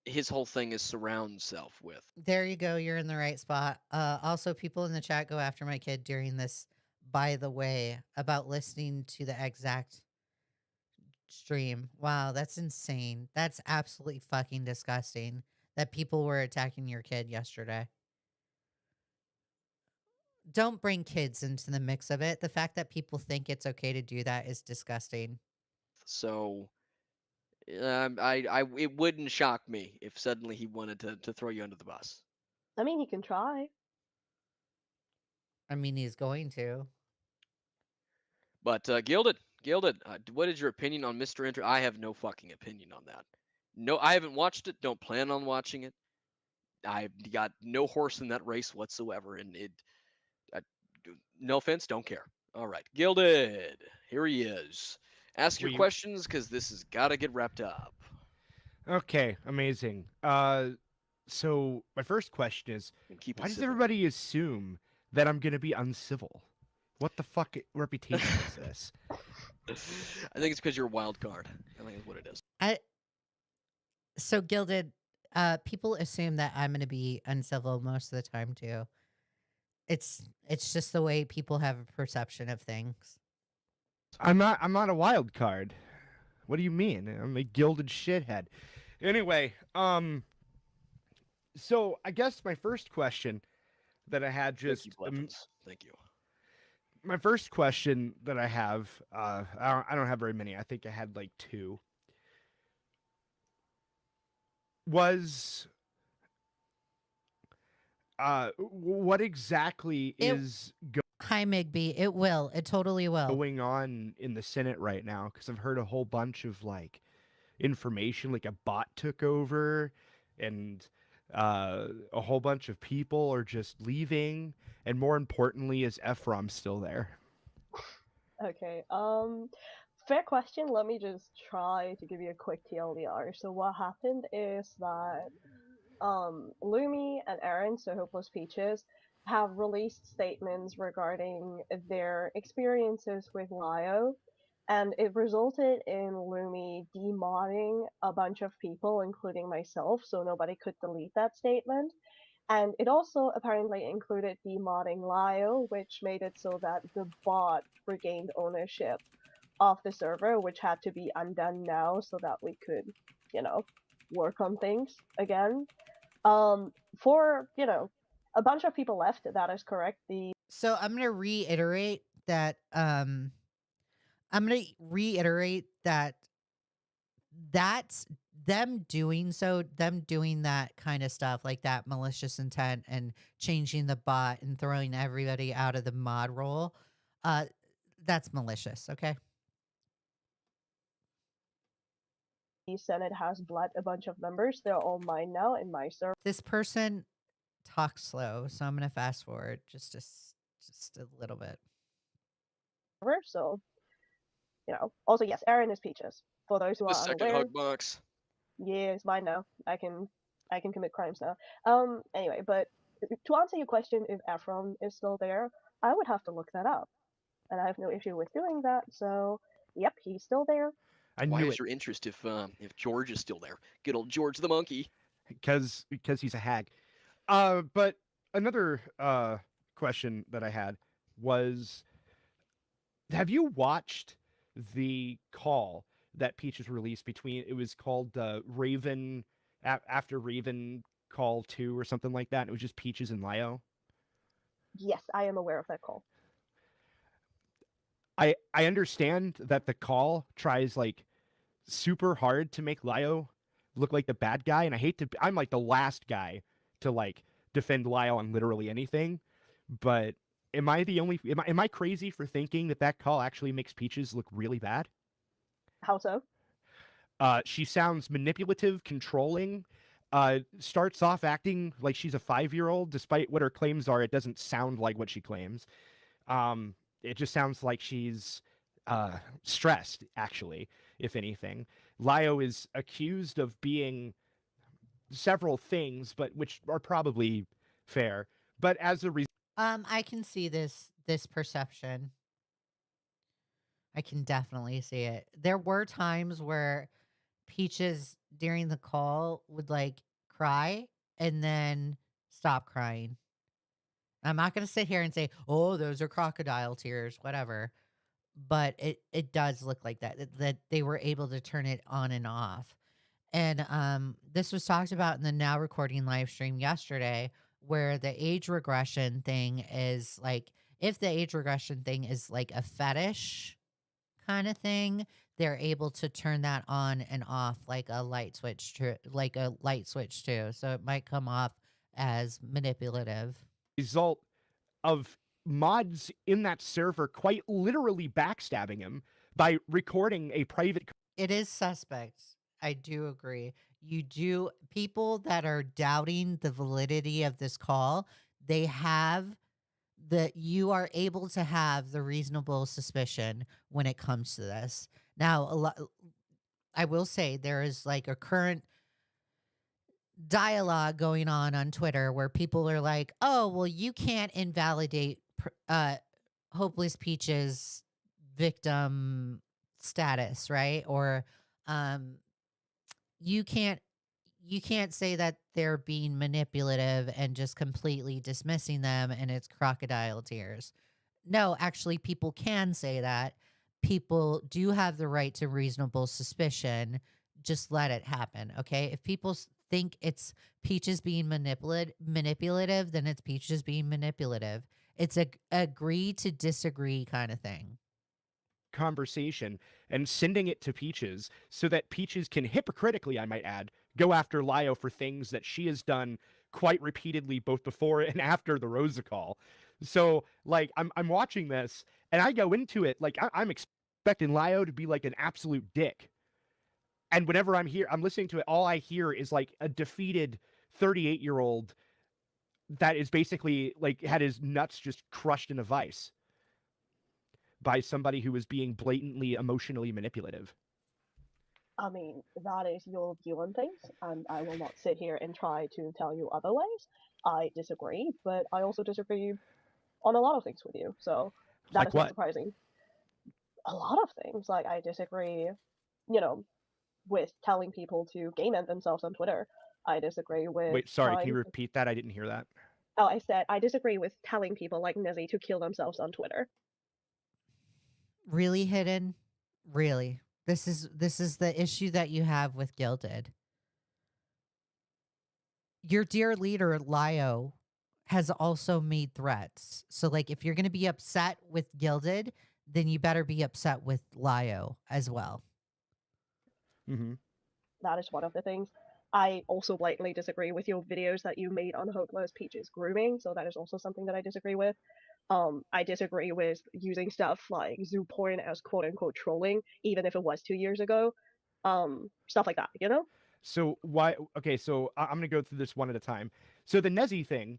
his whole thing is surround self with. There you go. You're in the right spot. Also, people in the chat go after my kid during this, by the way, about listening to the exact stream. Wow, that's insane. That's absolutely fucking disgusting that people were attacking your kid yesterday. Don't bring kids into the mix of it. The fact that people think it's okay to do that is disgusting. So, it wouldn't shock me if suddenly he wanted to throw you under the bus. I mean, he can try. I mean, he's going to. But Gilded, what is your opinion on Mr. Enter? I have no fucking opinion on that. No, I haven't watched it. Don't plan on watching it. I've got no horse in that race whatsoever, and no offense, don't care. All right, Gilded, here he is. Ask your questions because this has got to get wrapped up. Okay, amazing. So my first question is, why does civil. everybody assume that I'm gonna be uncivil? What the fuck reputation is this? I think it's because you're a wild card. I think that's what it is. So Gilded, people assume that I'm going to be uncivil most of the time too. It's just the way people have a perception of things. I'm not a wild card. What do you mean? I'm a gilded shithead. Anyway, so I guess my first question that I had just Thank you. My first question that I have, I don't have very many. I think I had like 2. Was What exactly is Hi, Migby. It will. It totally will. going on in the Senate right now? Because I've heard a whole bunch of like information, like a bot took over, and a whole bunch of people are just leaving. And more importantly, is Ephraim still there? Okay. Fair question. Let me just try to give you a quick TLDR. So what happened is that Lumi and Aaron, so Hopeless Peaches, have released statements regarding their experiences with Lio, and it resulted in Lumi demodding a bunch of people, including myself, so nobody could delete that statement. And it also apparently included demodding Lio, which made it so that the bot regained ownership of the server, which had to be undone now so that we could, work on things again. For, a bunch of people left, that is correct. So I'm gonna reiterate that that's them doing that kind of stuff, like that malicious intent and changing the bot and throwing everybody out of the mod role. That's malicious, okay? The Senate has bled a bunch of members. They're all mine now in my server. This person talks slow, so I'm gonna fast forward just a little bit. So, also yes, Aaron is Peaches. For those who The are second unaware, hug box. yeah, it's mine now. I can commit crimes now. Anyway, but to answer your question, if Ephraim is still there, I would have to look that up, and I have no issue with doing that. So, yep, he's still there. Why is your interest if George is still there? Good old George the monkey. Because he's a hag. But another question that I had was, have you watched the call that Peaches released between? It was called Raven after Raven Call 2 or something like that. And it was just Peaches and Lio. Yes, I am aware of that call. I understand that the call tries like super hard to make Lio look like the bad guy, and I'm like the last guy to like defend Lio on literally anything, but am I crazy for thinking that call actually makes Peaches look really bad? How so? She sounds manipulative, controlling, starts off acting like she's a 5-year-old. Despite what her claims are, it doesn't sound like what she claims. It just sounds like she's stressed, actually, if anything. Lio is accused of being several things, but which are probably fair. But as a result, I can see this perception. I can definitely see it. There were times where Peaches during the call would like cry and then stop crying. I'm not going to sit here and say, "Oh, those are crocodile tears," whatever. But it does look like that they were able to turn it on and off. And this was talked about in the Now Recording live stream yesterday, where the age regression thing is like, if the age regression thing is like a fetish kind of thing, they're able to turn that on and off like a light switch too. So it might come off as manipulative. Result of mods in that server quite literally backstabbing him by recording a private. It is suspect. I do agree. People that are doubting the validity of this call, you are able to have the reasonable suspicion when it comes to this. Now, I will say there is like a current dialogue going on Twitter where people are like, "Oh, well, you can't invalidate Hopeless Peach's victim status, right?" Or you can't say that they're being manipulative and just completely dismissing them and it's crocodile tears. No, actually, people can say that. People do have the right to reasonable suspicion. Just let it happen, okay? If people think it's Peaches being manipulative, then it's Peaches being manipulative. It's a agree to disagree kind of thing. Conversation and sending it to Peaches so that Peaches can hypocritically, I might add, go after Lio for things that she has done quite repeatedly, both before and after the Rosa call. So like I'm watching this and I go into it like I'm expecting Lio to be like an absolute dick. And whenever I'm listening to it, all I hear is like a defeated 38-year-old that is basically like had his nuts just crushed in a vice by somebody who was being blatantly emotionally manipulative. I mean, that is your view on things, and I will not sit here and try to tell you otherwise. I disagree, but I also disagree on a lot of things with you, so that Like is not what? surprising. A lot of things. Like, I disagree, you know, with telling people to game end themselves on Twitter. I disagree with Wait, sorry, can you trying repeat that? I didn't hear that. Oh, I said I disagree with telling people like Nezzy to kill themselves on Twitter. Really, Hidden? Really? This is the issue that you have with Gilded. Your dear leader, Lio, has also made threats. So, like, if you're going to be upset with Gilded, then you better be upset with Lio as well. Mm-hmm. That is one of the things. I also blatantly disagree with your videos that you made on Hopeless Peach's grooming, so that is also something that I disagree with. I disagree with using stuff like zoo porn as quote-unquote trolling, even if it was 2 years ago. Stuff like that, you know? So why? Okay, so I'm gonna go through this one at a time. So the Nezzy thing,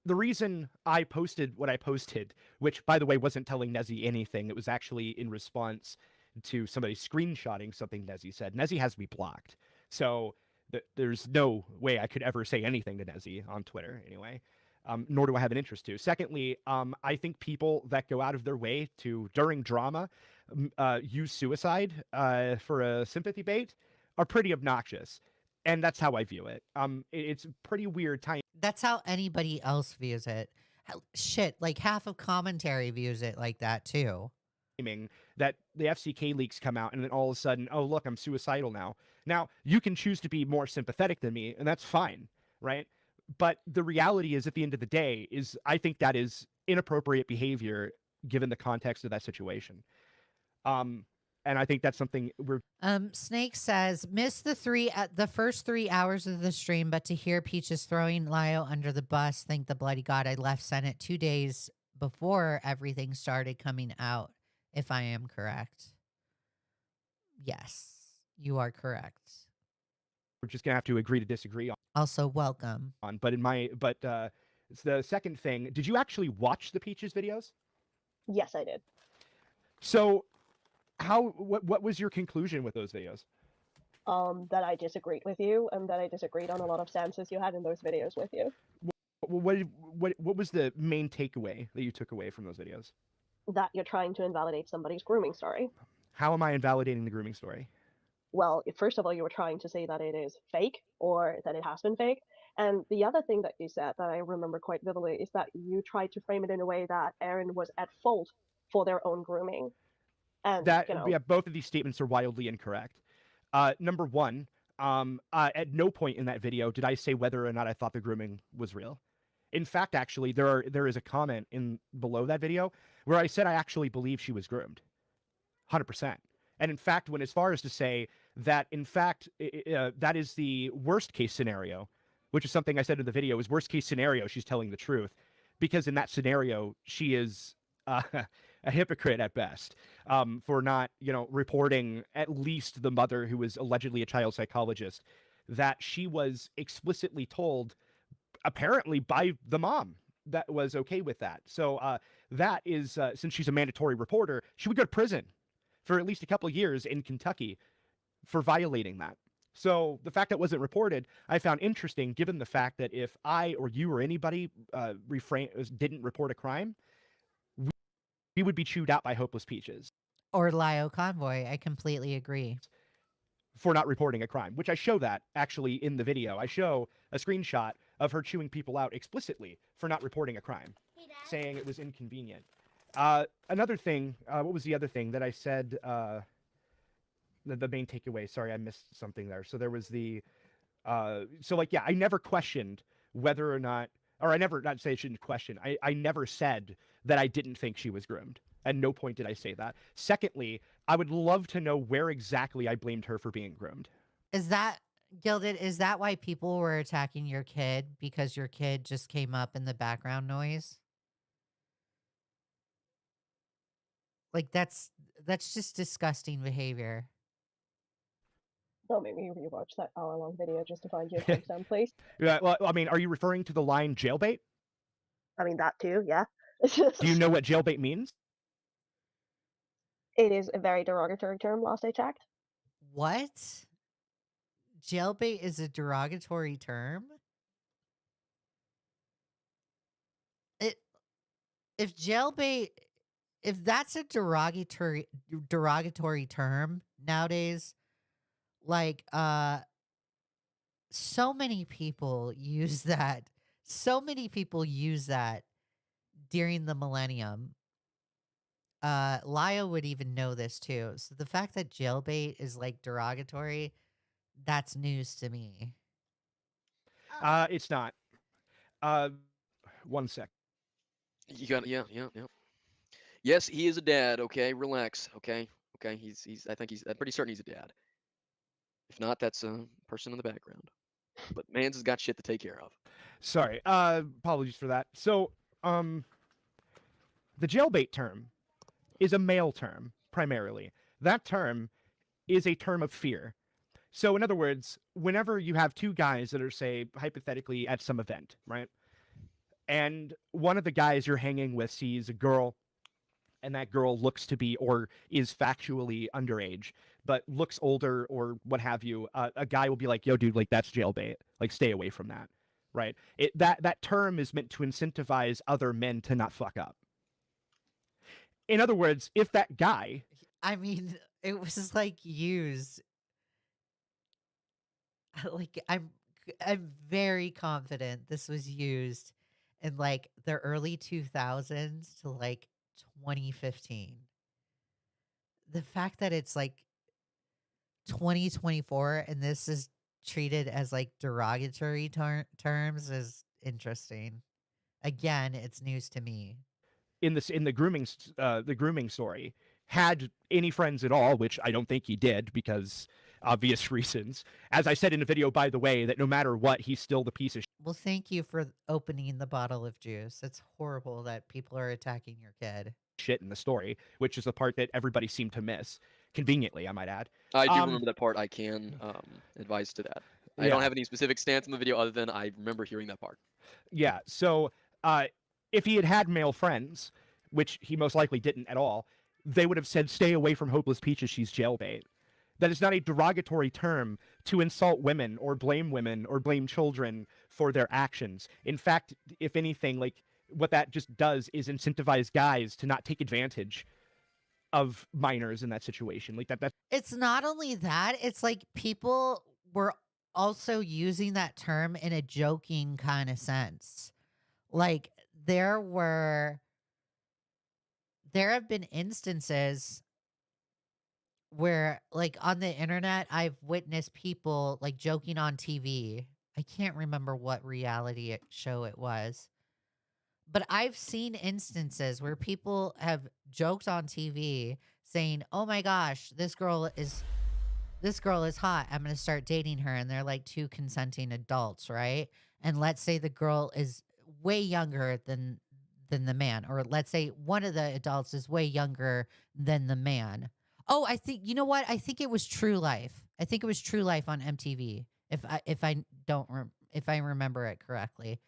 the reason I posted what I posted, which by the way wasn't telling Nezzy anything, it was actually in response to somebody screenshotting something Nezzy said. Nezzy has me blocked, so there's no way I could ever say anything to Nezzy on Twitter anyway. Nor do I have an interest to. Secondly, I think people that go out of their way to, during drama, use suicide for a sympathy bait are pretty obnoxious. And that's how I view it. It's pretty weird time. That's how anybody else views it. Shit, like half of commentary views it like that too. That the FCK leaks come out and then all of a sudden, oh, look, I'm suicidal now. Now, you can choose to be more sympathetic than me, and that's fine, right? But the reality is, at the end of the day, is I think that is inappropriate behavior given the context of that situation. And I think that's something we're. Snake says, missed the first 3 hours of the stream, but to hear Peaches throwing Lio under the bus, thank the bloody god I left Senate 2 days before everything started coming out, if I am correct. Yes, you are correct. We're just gonna have to agree to disagree on. Also, welcome. But it's the second thing. Did you actually watch the Peaches videos? Yes, I did. So, what was your conclusion with those videos? That I disagreed with you, and that I disagreed on a lot of stances you had in those videos with you. What was the main takeaway that you took away from those videos? That you're trying to invalidate somebody's grooming story. How am I invalidating the grooming story? Well, first of all, you were trying to say that it is fake, or that it has been fake. And the other thing that you said that I remember quite vividly is that you tried to frame it in a way that Aaron was at fault for their own grooming. And That, you know, yeah, both of these statements are wildly incorrect. Number one, at no point in that video did I say whether or not I thought the grooming was real. In fact, actually, there is a comment in below that video where I said I actually believe she was groomed, 100%. And in fact, went as far as to say that, in fact, that is the worst case scenario, which is something I said in the video, is worst case scenario, she's telling the truth. Because in that scenario, she is a hypocrite at best for not, reporting at least the mother, who was allegedly a child psychologist, that she was explicitly told, apparently by the mom, that was okay with that. So that is, since she's a mandatory reporter, she would go to prison for at least a couple of years in Kentucky for violating that. So the fact that it wasn't reported, I found interesting, given the fact that if I or you or anybody didn't report a crime, we would be chewed out by Hopeless Peaches. Or Lio Convoy. I completely agree. For not reporting a crime, which I show that actually in the video. I show a screenshot of her chewing people out explicitly for not reporting a crime, saying it was inconvenient. Another thing, what was the other thing that I said? The main takeaway. Sorry, I missed something there. So there was the, I never questioned whether or not, or I never, not say I shouldn't question. I never said that I didn't think she was groomed. At no point did I say that. Secondly, I would love to know where exactly I blamed her for being groomed. Is that Gilded, is that why people were attacking your kid? Because your kid just came up in the background noise? Like that's just disgusting behavior. Don't make me rewatch that hour-long video just to find your timestamp, please. Yeah, well, I mean, are you referring to the line jailbait? I mean, that too, yeah. Do you know what jailbait means? It is a very derogatory term, last I checked. What? Jailbait is a derogatory term? It if jailbait if that's a derogatory term nowadays, like so many people use that. So many people use that during the millennium. Lio would even know this too. So the fact that jailbait is like derogatory, that's news to me. It's not. One sec. You got yeah. Yes, he is a dad. Okay, relax. Okay. I'm pretty certain he's a dad. If not, that's a person in the background. But Mans has got shit to take care of. Sorry. Apologies for that. So, the jailbait term is a male term primarily. That term is a term of fear. So, in other words, whenever you have two guys that are, say, hypothetically at some event, right? And one of the guys you're hanging with sees a girl, and that girl looks to be or is factually underage, but looks older or what have you, a guy will be like, yo, dude, like, that's jailbait. Like, stay away from that, right? That term is meant to incentivize other men to not fuck up. In other words, if that guy... I mean, it was, like, used... Like, I'm very confident this was used in, like, the early 2000s to, like, 2015. The fact that it's, like, 2024 and this is treated as, like, derogatory terms is interesting. Again, it's news to me. In the grooming story, had any friends at all, which I don't think he did because obvious reasons. As I said in the video, by the way, that no matter what, he's still the piece of Well, thank you for opening the bottle of juice. It's horrible that people are attacking your kid. shit in the story, which is the part that everybody seemed to miss. Conveniently, I might add. I do remember that part. I can advise to that. I don't have any specific stance in the video other than I remember hearing that part. Yeah, so if he had had male friends, which he most likely didn't at all, they would have said, stay away from Hopeless Peaches, she's jailbait. That is not a derogatory term to insult women or blame children for their actions. In fact, if anything, like, what that just does is incentivize guys to not take advantage of minors in that situation. Like that. It's not only that, it's like people were also using that term in a joking kind of sense. Like there have been instances where, like, on the internet, I've witnessed people like joking on TV. I can't remember what reality show it was. But I've seen instances where people have joked on TV saying, "Oh my gosh, this girl is hot. I'm going to start dating her." And they're like two consenting adults, right? And let's say the girl is way younger than the man, or let's say one of the adults is way younger than the man. Oh, I think, you know what? I think it was True Life. I think it was True Life on MTV. If I remember it correctly.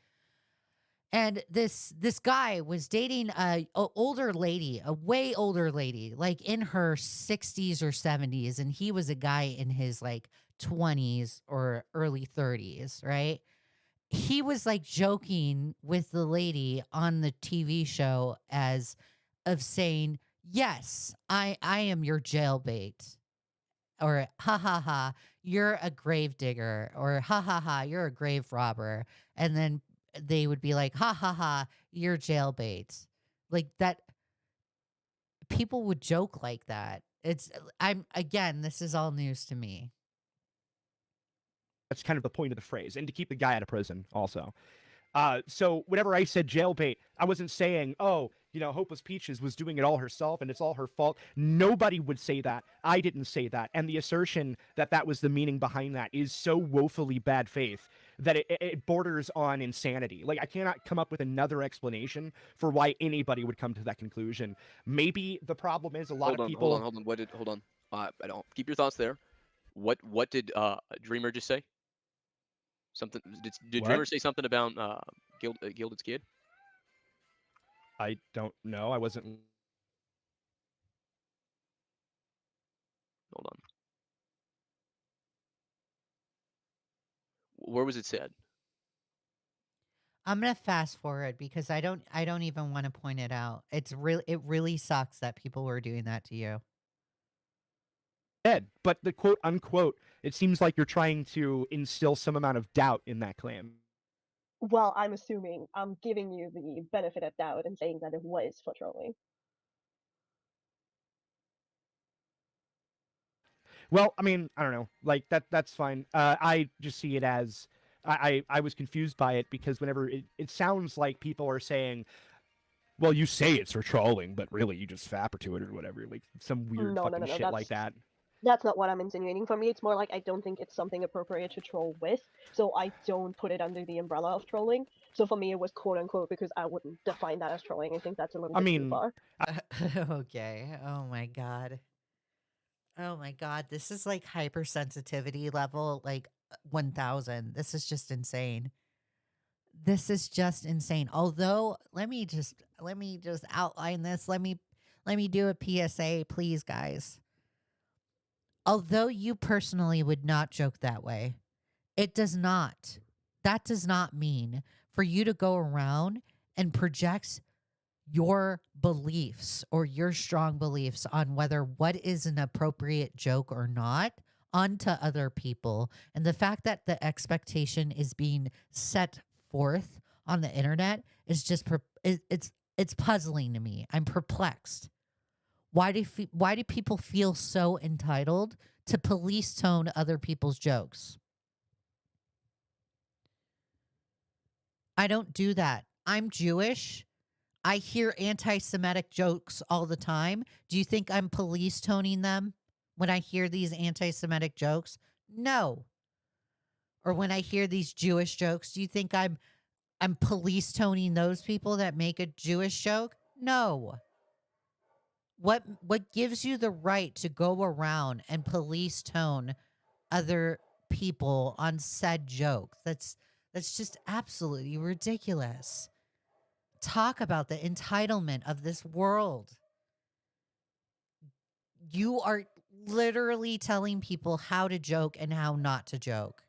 And this guy was dating a older lady, a way older lady, like in her 60s or 70s, and he was a guy in his like 20s or early 30s, right? He was like joking with the lady on the TV show as of saying, "Yes, I am your jailbait." Or "Ha ha ha, you're a grave digger," or "Ha ha ha, you're a grave robber." And then they would be like, "Ha ha ha, you're jailbait." Like that, people would joke like that. Again, this is all news to me. That's kind of the point of the phrase, and to keep the guy out of prison also. So whenever I said jailbait, I wasn't saying, oh, Hopeless Peaches was doing it all herself and it's all her fault. Nobody would say that. I didn't say that. And the assertion that that was the meaning behind that is so woefully bad faith that it borders on insanity. Like, I cannot come up with another explanation for why anybody would come to that conclusion. Maybe the problem is a lot of people... Hold on. Hold on. I don't keep your thoughts there. What did Dreamer just say? Something? Did What? Dreamer say something about Gilded's kid? I don't know. I wasn't... Hold on. Where was it said? I'm gonna fast forward because I don't even want to point it out. It really sucks that people were doing that to you. Dead, but the quote unquote, it seems like you're trying to instill some amount of doubt in that claim. Well, I'm giving you the benefit of doubt and saying that it was for trolling. Well, I mean, I don't know. Like, that's fine. I just see it as I was confused by it because whenever it sounds like people are saying, well, you say it's for trolling, but really you just fap to it or whatever, like some weird fucking shit like that. That's not what I'm insinuating. For me, it's more like I don't think it's something appropriate to troll with, so I don't put it under the umbrella of trolling. So for me, it was quote unquote because I wouldn't define that as trolling. I think that's a little bit too far. Okay. Oh my god. Oh my god. This is like hypersensitivity level, like 1000. This is just insane. This is just insane. Although, let me just outline this. Let me do a PSA, please, guys. Although you personally would not joke that way, that does not mean for you to go around and project your beliefs or your strong beliefs on whether what is an appropriate joke or not onto other people. And the fact that the expectation is being set forth on the internet is just it's puzzling to me. I'm perplexed. Why do people feel so entitled to police tone other people's jokes? I don't do that. I'm Jewish. I hear anti-Semitic jokes all the time. Do you think I'm police toning them when I hear these anti-Semitic jokes? No. Or when I hear these Jewish jokes, do you think I'm police toning those people that make a Jewish joke? No. What gives you the right to go around and police tone other people on said joke? That's just absolutely ridiculous. Talk about the entitlement of this world. You are literally telling people how to joke and how not to joke.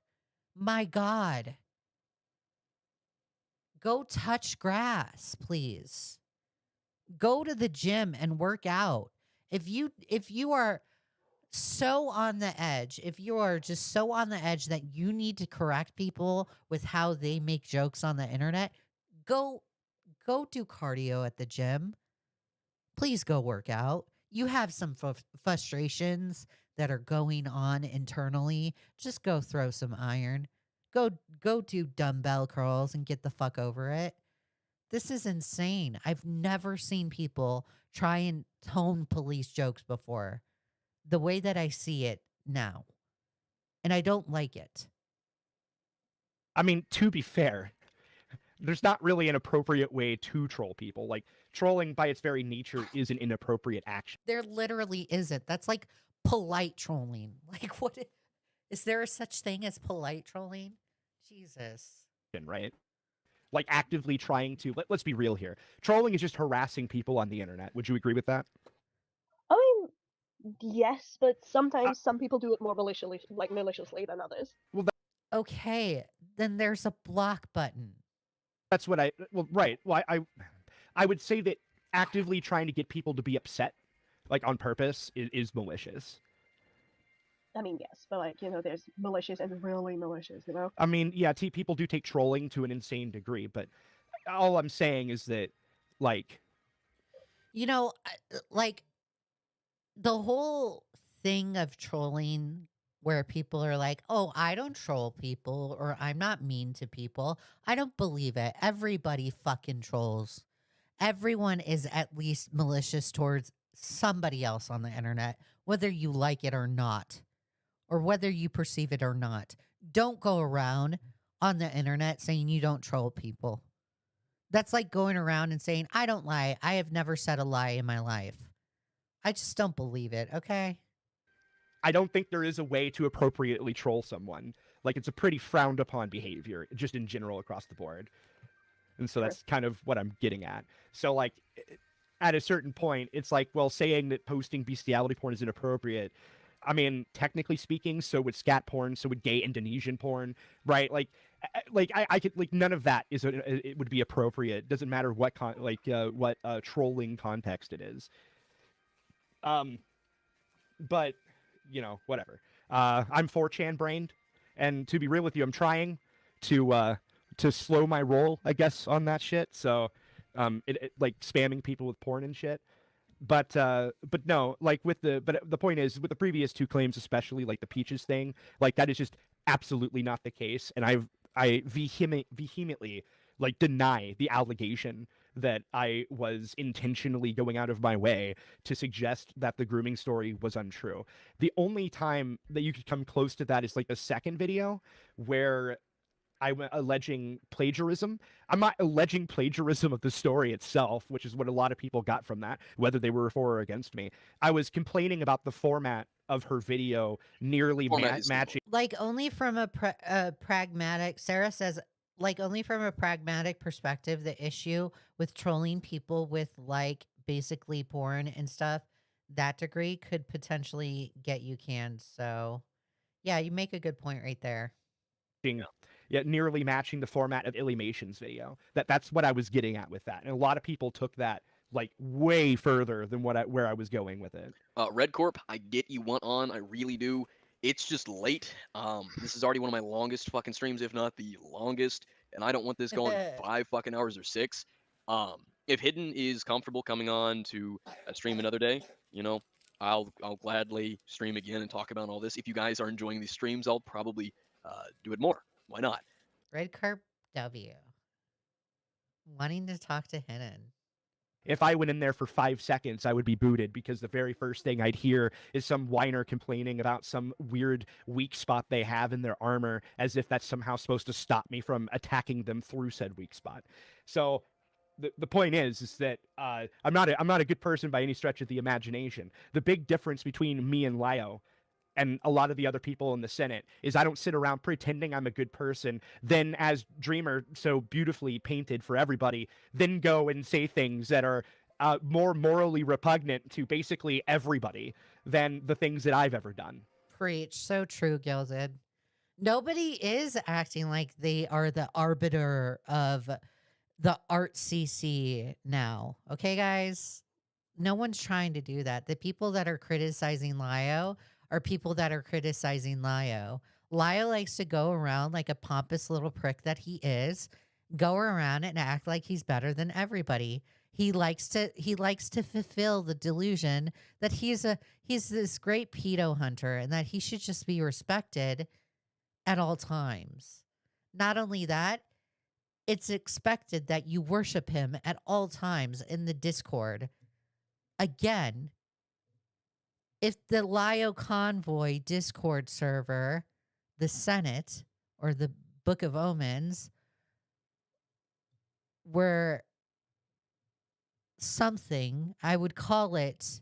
My God. Go touch grass, please. Go to the gym and work out. If you are so on the edge, if you are just so on the edge that you need to correct people with how they make jokes on the internet, go do cardio at the gym. Please go work out. You have some frustrations that are going on internally. Just go throw some iron. Go do dumbbell curls and get the fuck over it. This is insane. I've never seen people try and tone police jokes before the way that I see it now. And I don't like it. I mean, to be fair, there's not really an appropriate way to troll people. Like, trolling by its very nature is an inappropriate action. There literally isn't. That's like polite trolling. Like, what is there a such thing as polite trolling? Jesus. Right? Like, actively trying to... Let's be real here. Trolling is just harassing people on the internet. Would you agree with that? I mean, yes, but sometimes some people do it more maliciously than others. Well, okay, then there's a block button. That's what right. Well, I would say that actively trying to get people to be upset, like on purpose, is malicious. I mean, yes, but like, there's malicious and really malicious, I mean, yeah, people do take trolling to an insane degree, but all I'm saying is that, like... like, the whole thing of trolling, where people are like, oh, I don't troll people or I'm not mean to people. I don't believe it. Everybody fucking trolls. Everyone is at least malicious towards somebody else on the internet, whether you like it or not, or whether you perceive it or not. Don't go around on the internet saying you don't troll people. That's like going around and saying, I don't lie. I have never said a lie in my life. I just don't believe it, okay? I don't think there is a way to appropriately troll someone. Like, it's a pretty frowned upon behavior, just in general across the board. And so that's kind of what I'm getting at. So, like, at a certain point, it's like, well, saying that posting bestiality porn is inappropriate. I mean, technically speaking, so would scat porn, so would gay Indonesian porn, right? Like I could, like, none of that it would be appropriate. Doesn't matter what what trolling context it is. But you know, whatever. I'm 4chan brained, and to be real with you, I'm trying to slow my roll, I guess, on that shit. So, like spamming people with porn and shit. But no, like the point is, with the previous two claims, especially like the Peaches thing, like that is just absolutely not the case, and I vehemently like deny the allegation that I was intentionally going out of my way to suggest that the grooming story was untrue. The only time that you could come close to that is like the second video where I'm alleging plagiarism. I'm not alleging plagiarism of the story itself, which is what a lot of people got from that, whether they were for or against me. I was complaining about the format of her video nearly matching. Like, only from a pragmatic, Sarah says, like, only from a pragmatic perspective, the issue with trolling people with, like, basically porn and stuff, that degree could potentially get you canned. So, yeah, you make a good point right there. Yeah, nearly matching the format of Illumination's video. That's what I was getting at with that, and a lot of people took that like way further than where I was going with it. Red Corp, I get you want on, I really do. It's just late. This is already one of my longest fucking streams, if not the longest, and I don't want this going 5 fucking hours or 6. If Hidden is comfortable coming on to stream another day, you know, I'll gladly stream again and talk about all this. If you guys are enjoying these streams, I'll probably do it more. Why not? Red Carp W. Wanting to talk to Hidden. If I went in there for 5 seconds, I would be booted because the very first thing I'd hear is some whiner complaining about some weird weak spot they have in their armor, as if that's somehow supposed to stop me from attacking them through said weak spot. So the point is that I'm not a good person by any stretch of the imagination. The big difference between me and Lio and a lot of the other people in the Senate is I don't sit around pretending I'm a good person, then as Dreamer so beautifully painted for everybody, then go and say things that are more morally repugnant to basically everybody than the things that I've ever done. Preach. So true, Gilded. Nobody is acting like they are the arbiter of the art CC now. Okay, guys? No one's trying to do that. The people that are criticizing Lio are people that are criticizing Lio. Lio likes to go around like a pompous little prick that he is, go around and act like he's better than everybody. He likes to fulfill the delusion that he's this great pedo hunter and that he should just be respected at all times. Not only that, it's expected that you worship him at all times in the Discord. Again, if the Lio Convoy Discord server, the Senate, or the Book of Omens were something, I would call it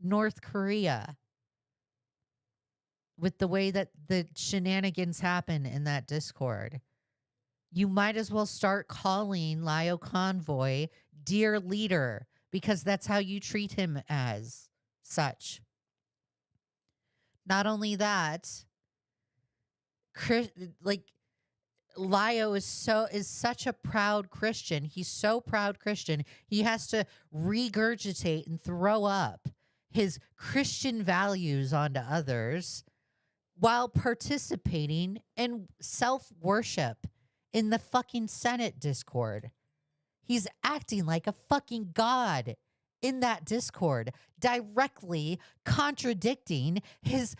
North Korea, with the way that the shenanigans happen in that Discord. You might as well start calling Lio Convoy Dear Leader, because that's how you treat him as such. Not only that, like, Lio is such a proud Christian. He's so proud Christian. He has to regurgitate and throw up his Christian values onto others while participating in self-worship in the fucking Senate Discord. He's acting like a fucking god in that Discord, directly contradicting his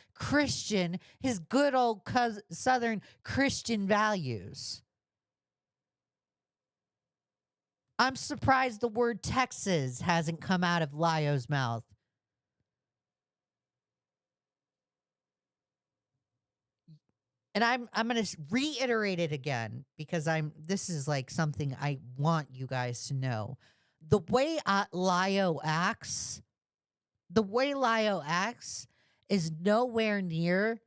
good old Southern Christian values. I'm surprised the word Texas hasn't come out of Lio's mouth. And I'm going to reiterate it again because this is like something I want you guys to know. The way Lio acts is nowhere near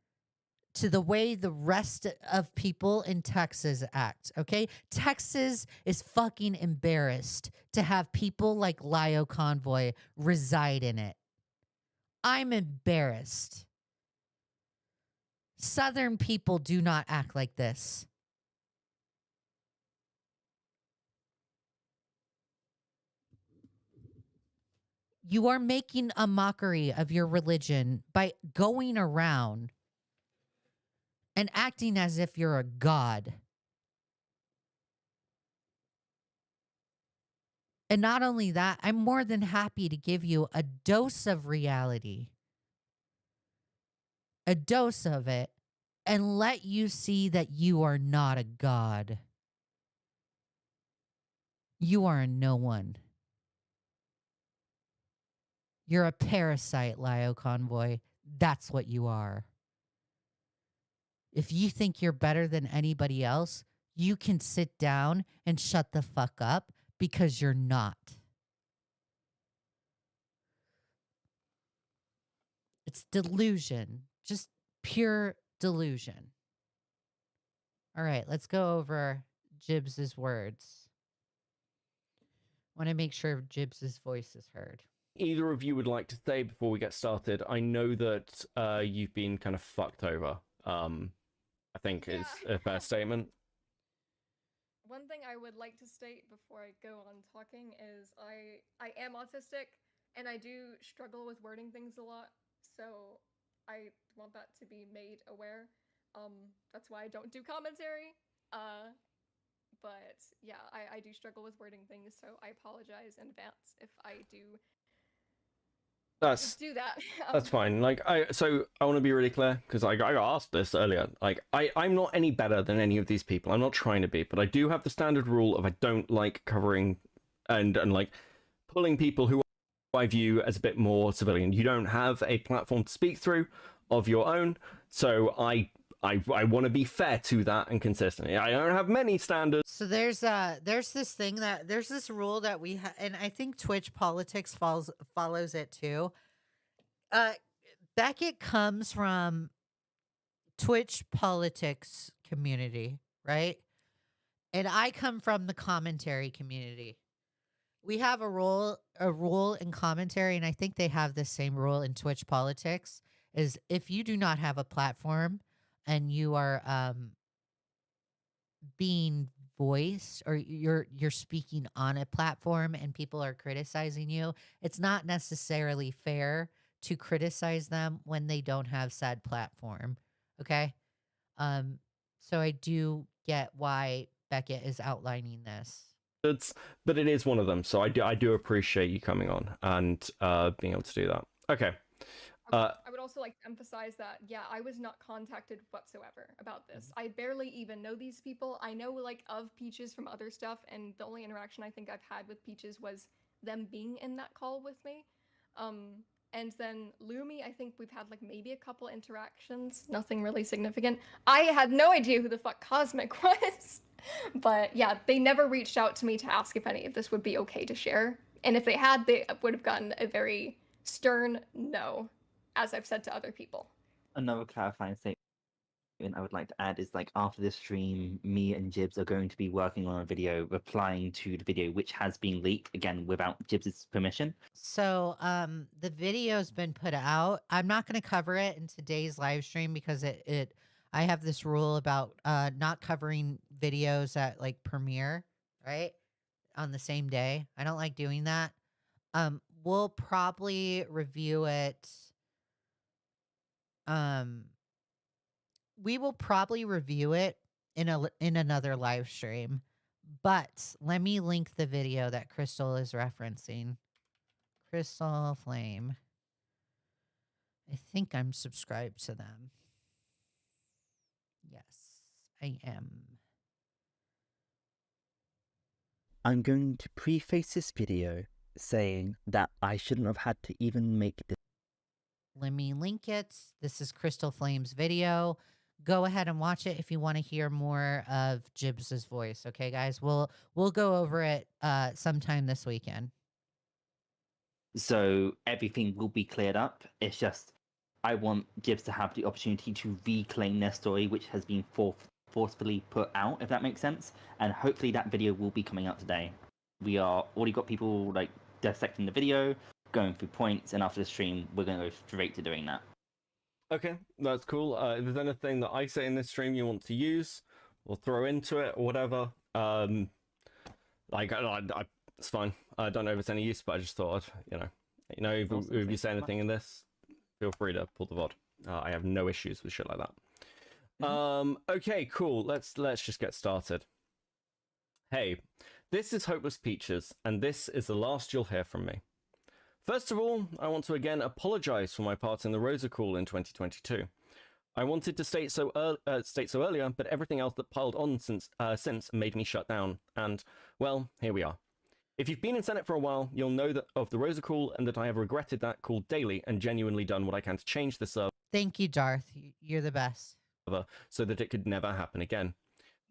to the way the rest of people in Texas act, okay? Texas is fucking embarrassed to have people like Lio Convoy reside in it. I'm embarrassed. Southern people do not act like this. You are making a mockery of your religion by going around and acting as if you're a god. And not only that, I'm more than happy to give you a dose of reality, a dose of it, and let you see that you are not a god. You are a no one. You're a parasite, Lio Convoy. That's what you are. If you think you're better than anybody else, you can sit down and shut the fuck up because you're not. It's delusion, just pure delusion. All right, let's go over Jibs's words. Want to make sure Jibs's voice is heard. Either of you would like to say before we get started? I know that you've been kind of fucked over. I think is a fair statement. One thing I would like to state before I go on talking is I am autistic and I do struggle with wording things a lot, so I want that to be made aware. That's why I don't do commentary. But yeah, I do struggle with wording things, so I apologize in advance if I do do that. That's fine. Like I want to be really clear because I got asked this earlier. Like I'm not any better than any of these people. I'm not trying to be, but I do have the standard rule of I don't like covering and like pulling people who I view as a bit more civilian. You don't have a platform to speak through of your own, so I want to be fair to that and consistent. I don't have many standards. So there's this thing that there's this rule that we have, and I think Twitch politics follows it too. Beckett comes from Twitch politics community, right? And I come from the commentary community. We have a rule in commentary, and I think they have the same rule in Twitch politics, is if you do not have a platform and you are being voiced or you're speaking on a platform and people are criticizing you, it's not necessarily fair to criticize them when they don't have said platform. Okay? So I do get why Beckett is outlining this. But it is one of them, so I do appreciate you coming on and being able to do that. Okay. I would also like to emphasize that, yeah, I was not contacted whatsoever about this. I barely even know these people. I know, like, of Peaches from other stuff, and the only interaction I think I've had with Peaches was them being in that call with me. And then Lumi, I think we've had, like, maybe a couple interactions. Nothing really significant. I had no idea who the fuck Cosmic was. But, yeah, they never reached out to me to ask if any of this would be okay to share. And if they had, they would have gotten a very stern no, as I've said to other people. Another clarifying statement I would like to add is, like, after this stream, me and Jibs are going to be working on a video replying to the video which has been leaked, again, without Jibs' permission. So the video's been put out. I'm not going to cover it in today's live stream because I have this rule about not covering videos at like premiere, right? On the same day. I don't like doing that. We'll probably review it. We will probably review it in another live stream. But let me link the video that Crystal is referencing. Crystal Flame. I think I'm subscribed to them. Yes, I am. I'm going to preface this video saying that I shouldn't have had to even make this. Let me link it. This is Crystal Flame's video. Go ahead and watch it if you want to hear more of Jibs's voice. Okay, guys, we'll go over it sometime this weekend. So everything will be cleared up. It's just I want Jibs to have the opportunity to reclaim their story, which has been forcefully put out, if that makes sense. And hopefully that video will be coming out today. We are already got people like dissecting the video, going through points, and after the stream, we're going to go straight to doing that. Okay, that's cool. If there's anything that I say in this stream you want to use or throw into it or whatever, it's fine. I don't know if it's any use, but I just thought, if you say anything in this, feel free to pull the VOD. I have no issues with shit like that. Okay, cool. Let's just get started. Hey, this is Hopeless Peaches, and this is the last you'll hear from me. First of all, I want to again apologize for my part in the Rosa Call in 2022. I wanted to state so earlier, but everything else that piled on since made me shut down, and, well, here we are. If you've been in Senate for a while, you'll know that of the Rosa Call and that I have regretted that call daily and genuinely done what I can to change the server. Thank you, Darth. You're the best. So that it could never happen again.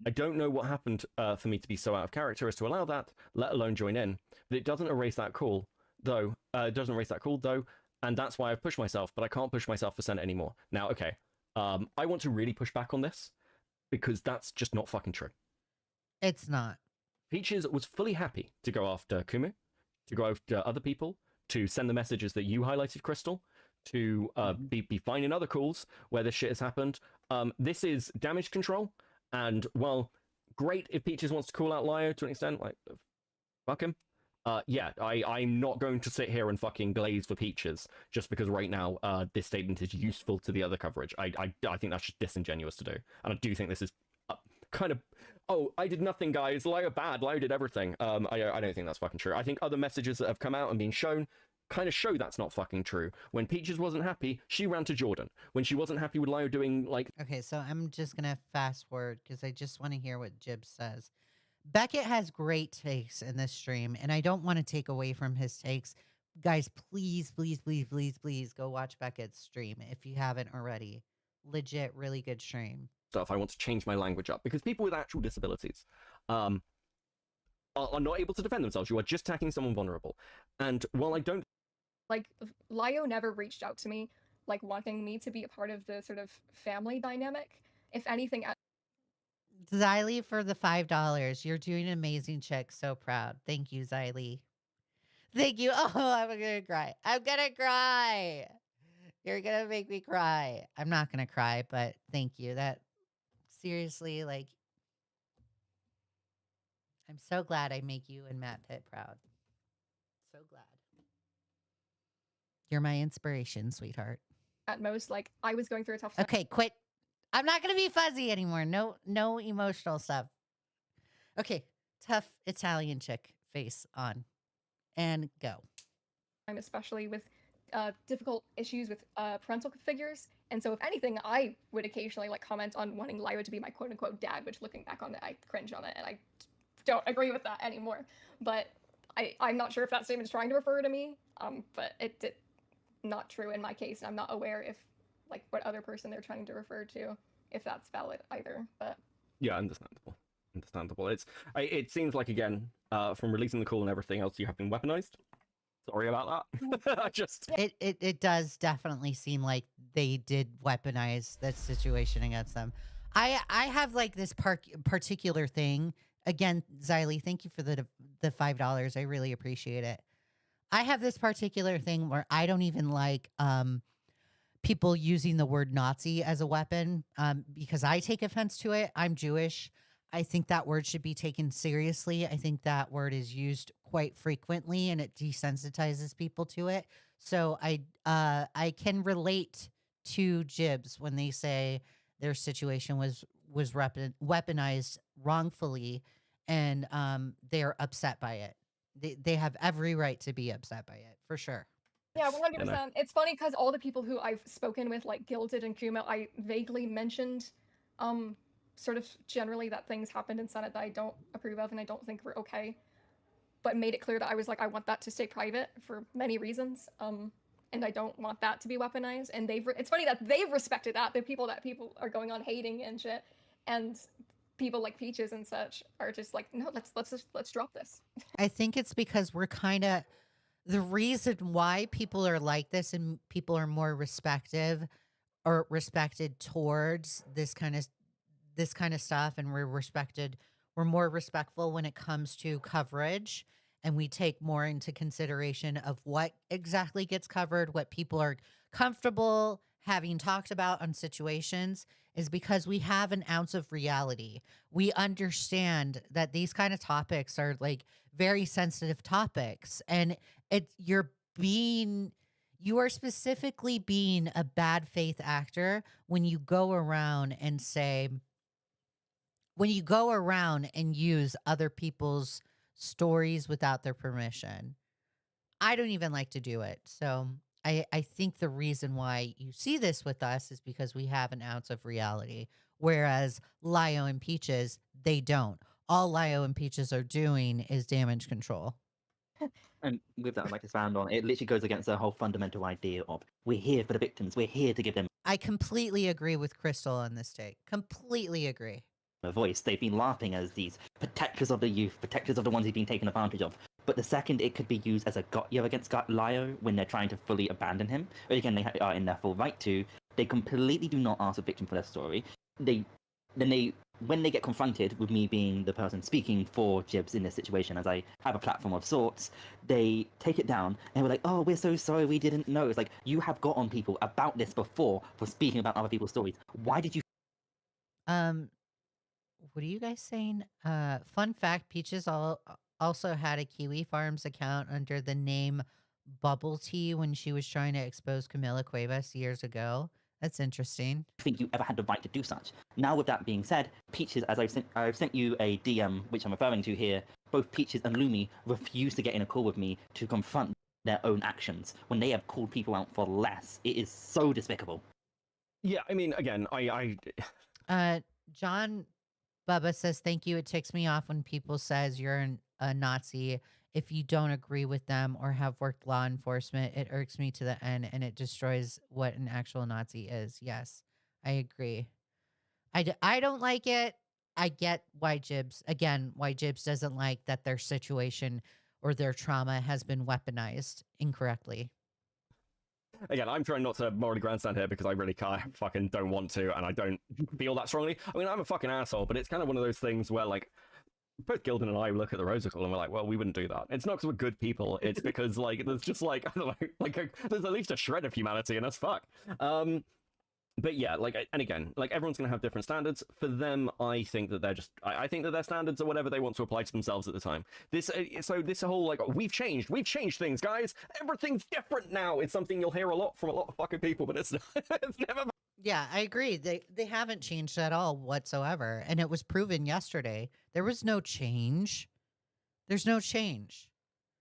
I don't know what happened for me to be so out of character as to allow that, let alone join in, but it doesn't erase that call, though, and that's why I've pushed myself, but I can't push myself for Senate anymore. Now, okay, I want to really push back on this, because that's just not fucking true. It's not. Peaches was fully happy to go after Kumu, to go after other people, to send the messages that you highlighted, Crystal, to be fine in other calls where this shit has happened. This is damage control, and, well, great if Peaches wants to call out Lio to an extent, like, fuck him. Yeah, I'm not going to sit here and fucking glaze for Peaches just because right now this statement is useful to the other coverage. I think that's just disingenuous to do. And I do think this is kind of, oh, I did nothing, guys. Lio bad. Lio did everything. I don't think that's fucking true. I think other messages that have come out and been shown kind of show that's not fucking true. When Peaches wasn't happy, she ran to Jordan. When she wasn't happy with Lio doing, like... Okay, so I'm just going to fast forward because I just want to hear what Jib says. Beckett has great takes in this stream, and I don't want to take away from his takes. Guys, please, please, please, please, please go watch Beckett's stream if you haven't already. Legit, really good stream. Stuff. I want to change my language up because people with actual disabilities are not able to defend themselves. You are just attacking someone vulnerable. And while I don't... Like, Lio never reached out to me, like, wanting me to be a part of the sort of family dynamic. If anything... Xylee for the $5. You're doing an amazing, chick. So proud. Thank you, Xylee. Thank you. Oh, I'm gonna cry. I'm gonna cry. You're gonna make me cry. I'm not gonna cry, but thank you. That seriously, like, I'm so glad I make you and Matt Pitt proud. So glad. You're my inspiration, sweetheart. At most, like, I was going through a tough time. Okay, quit. I'm not going to be fuzzy anymore. No emotional stuff. Okay, tough Italian chick face on. And go. Especially with difficult issues with parental figures. And so if anything, I would occasionally like comment on wanting Lyra to be my quote unquote dad, which looking back on it, I cringe on it and I don't agree with that anymore. But I'm not sure if that statement is trying to refer to me, but it's not true in my case. I'm not aware if like what other person they're trying to refer to, if that's valid either. But yeah, understandable. It seems like, again, from releasing the call and everything else, you have been weaponized. Sorry about that. It does definitely seem like they did weaponize that situation against them. I have like this particular thing. Again, Xylee, thank you for the $5. I really appreciate it. I have this particular thing where I don't even like people using the word Nazi as a weapon because I take offense to it. I'm Jewish. I think that word should be taken seriously. I think that word is used quite frequently and it desensitizes people to it. So I can relate to Jibs when they say their situation was weaponized wrongfully and they're upset by it. they have every right to be upset by it, for sure. Yeah, You know. 100%. It's funny because all the people who I've spoken with, like Gilded and Kuma, I vaguely mentioned, sort of generally that things happened in Senate that I don't approve of and I don't think were okay, but made it clear that I was like, I want that to stay private for many reasons, and I don't want that to be weaponized. And it's funny that they've respected that. The people that people are going on hating and shit, and people like Peaches and such are just like, no, let's drop this. I think it's because we're kind of the reason why people are like this and people are more respected towards this kind of stuff, and we're more respectful when it comes to coverage, and we take more into consideration of what exactly gets covered, what people are comfortable having talked about on situations, is because we have an ounce of reality. We understand that these kind of topics are like very sensitive topics, and you are specifically being a bad faith actor when you go around and use other people's stories without their permission. I don't even like to do it. So I think the reason why you see this with us is because we have an ounce of reality. Whereas Lio and Peaches, they don't. All Lio and Peaches are doing is damage control. And with that, I'd like to expand on it. Literally goes against the whole fundamental idea of we're here for the victims. We're here to give them I completely agree with Crystal on this take. Completely agree. a voice. They've been laughing as these protectors of the youth, protectors of the ones who've been taken advantage of. But the second it could be used as a got-you against Lio when they're trying to fully abandon him, or again, they are in their full right to, they completely do not ask the victim for their story. When they get confronted with me being the person speaking for Jibs in this situation, as I have a platform of sorts, they take it down and we're like, oh, we're so sorry, we didn't know. It's like, you have got on people about this before for speaking about other people's stories. Why did you? What are you guys saying? Fun fact, Peaches also had a Kiwi Farms account under the name Bubble Tea when she was trying to expose Camila Cuevas years ago. That's interesting. Think you ever had the right to do such? Now, with that being said, Peaches, as I've sent you a DM, which I'm referring to here, both Peaches and Lumi refuse to get in a call with me to confront their own actions when they have called people out for less. It is so despicable. Yeah, I mean, again, John Bubba says, thank you. It ticks me off when people says you're a Nazi. If you don't agree with them or have worked law enforcement, it irks me to the end and it destroys what an actual Nazi is. Yes, I agree. I don't like it. I get why Jibs doesn't like that their situation or their trauma has been weaponized incorrectly. Again, I'm trying not to morally grandstand here because I really fucking don't want to, and I don't feel that strongly. I mean, I'm a fucking asshole, but it's kind of one of those things where, like, both Gildan and I look at the Rosicle and we're like, well, we wouldn't do that. It's not because we're good people. It's because, like, there's just, like, I don't know, there's at least a shred of humanity in us. Fuck. But yeah, like, and again, like, everyone's going to have different standards. For them, I think that they're just, I think that their standards are whatever they want to apply to themselves at the time. This whole, like, we've changed things, guys. Everything's different now. It's something you'll hear a lot from a lot of fucking people, but it's never. Yeah, I agree. They haven't changed at all whatsoever. And it was proven yesterday. There was no change. There's no change.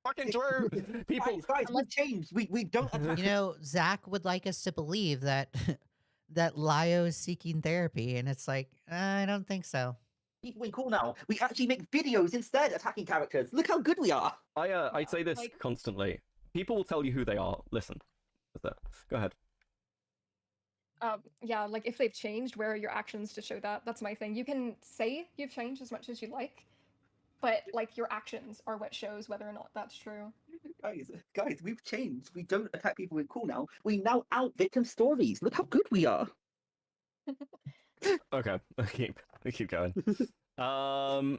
Fucking true. People, guys, we've changed. We don't. You know, Zach would like us to believe that that Lio is seeking therapy, and it's like, I don't think so. People in cool now. We actually make videos instead attacking characters. Look how good we are. I say this constantly. People will tell you who they are. Listen. Go ahead. Yeah, like if they've changed, where are your actions to show that? That's my thing. You can say you've changed as much as you like, but like your actions are what shows whether or not that's true. Guys, we've changed. We don't attack people in cool now. We now out victim stories. Look how good we are. Okay, we keep going. All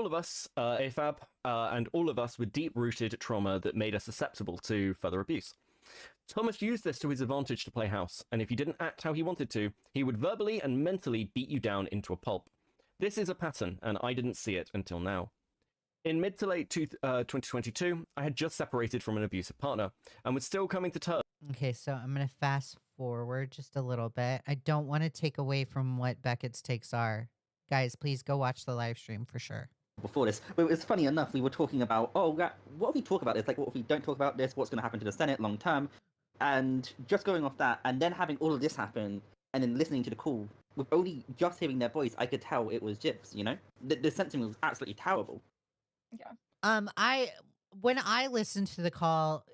of us, AFAB, and all of us with deep-rooted trauma that made us susceptible to further abuse. Thomas used this to his advantage to play house, and if you didn't act how he wanted to, he would verbally and mentally beat you down into a pulp. This is a pattern, and I didn't see it until now. In mid to late 2022, I had just separated from an abusive partner, and was still coming to terms. Okay, so I'm going to fast forward just a little bit. I don't want to take away from what Beckett's takes are. Guys, please go watch the live stream for sure. before this, but it was funny enough. We were talking about, oh, what if we talk about this? Like, what if we don't talk about this? What's going to happen to the Senate long term? And just going off that, and then having all of this happen, and then listening to the call with only just hearing their voice, I could tell it was Jibs. You know, the sensing was absolutely terrible. Yeah. When I listened to the call,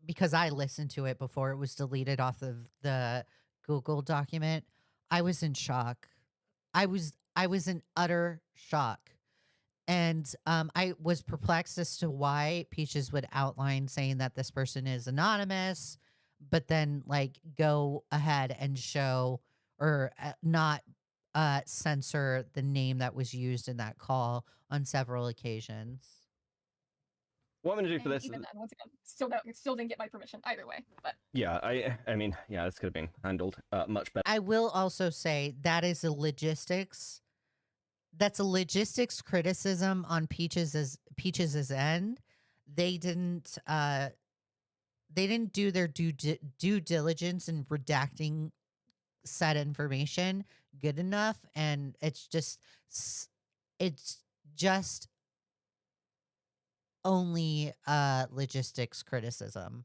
because I listened to it before it was deleted off of the Google document, I was in shock. I was in utter shock. And I was perplexed as to why Peaches would outline saying that this person is anonymous, but then like go ahead and show or not censor the name that was used in that call on several occasions. What I'm going to do for And this... even then, once again, still didn't get my permission either way. But Yeah, I mean, yeah, this could have been handled much better. I will also say that is a logistics. That's a logistics criticism on Peach's end. They didn't do their due diligence in redacting said information good enough, and it's just only logistics criticism.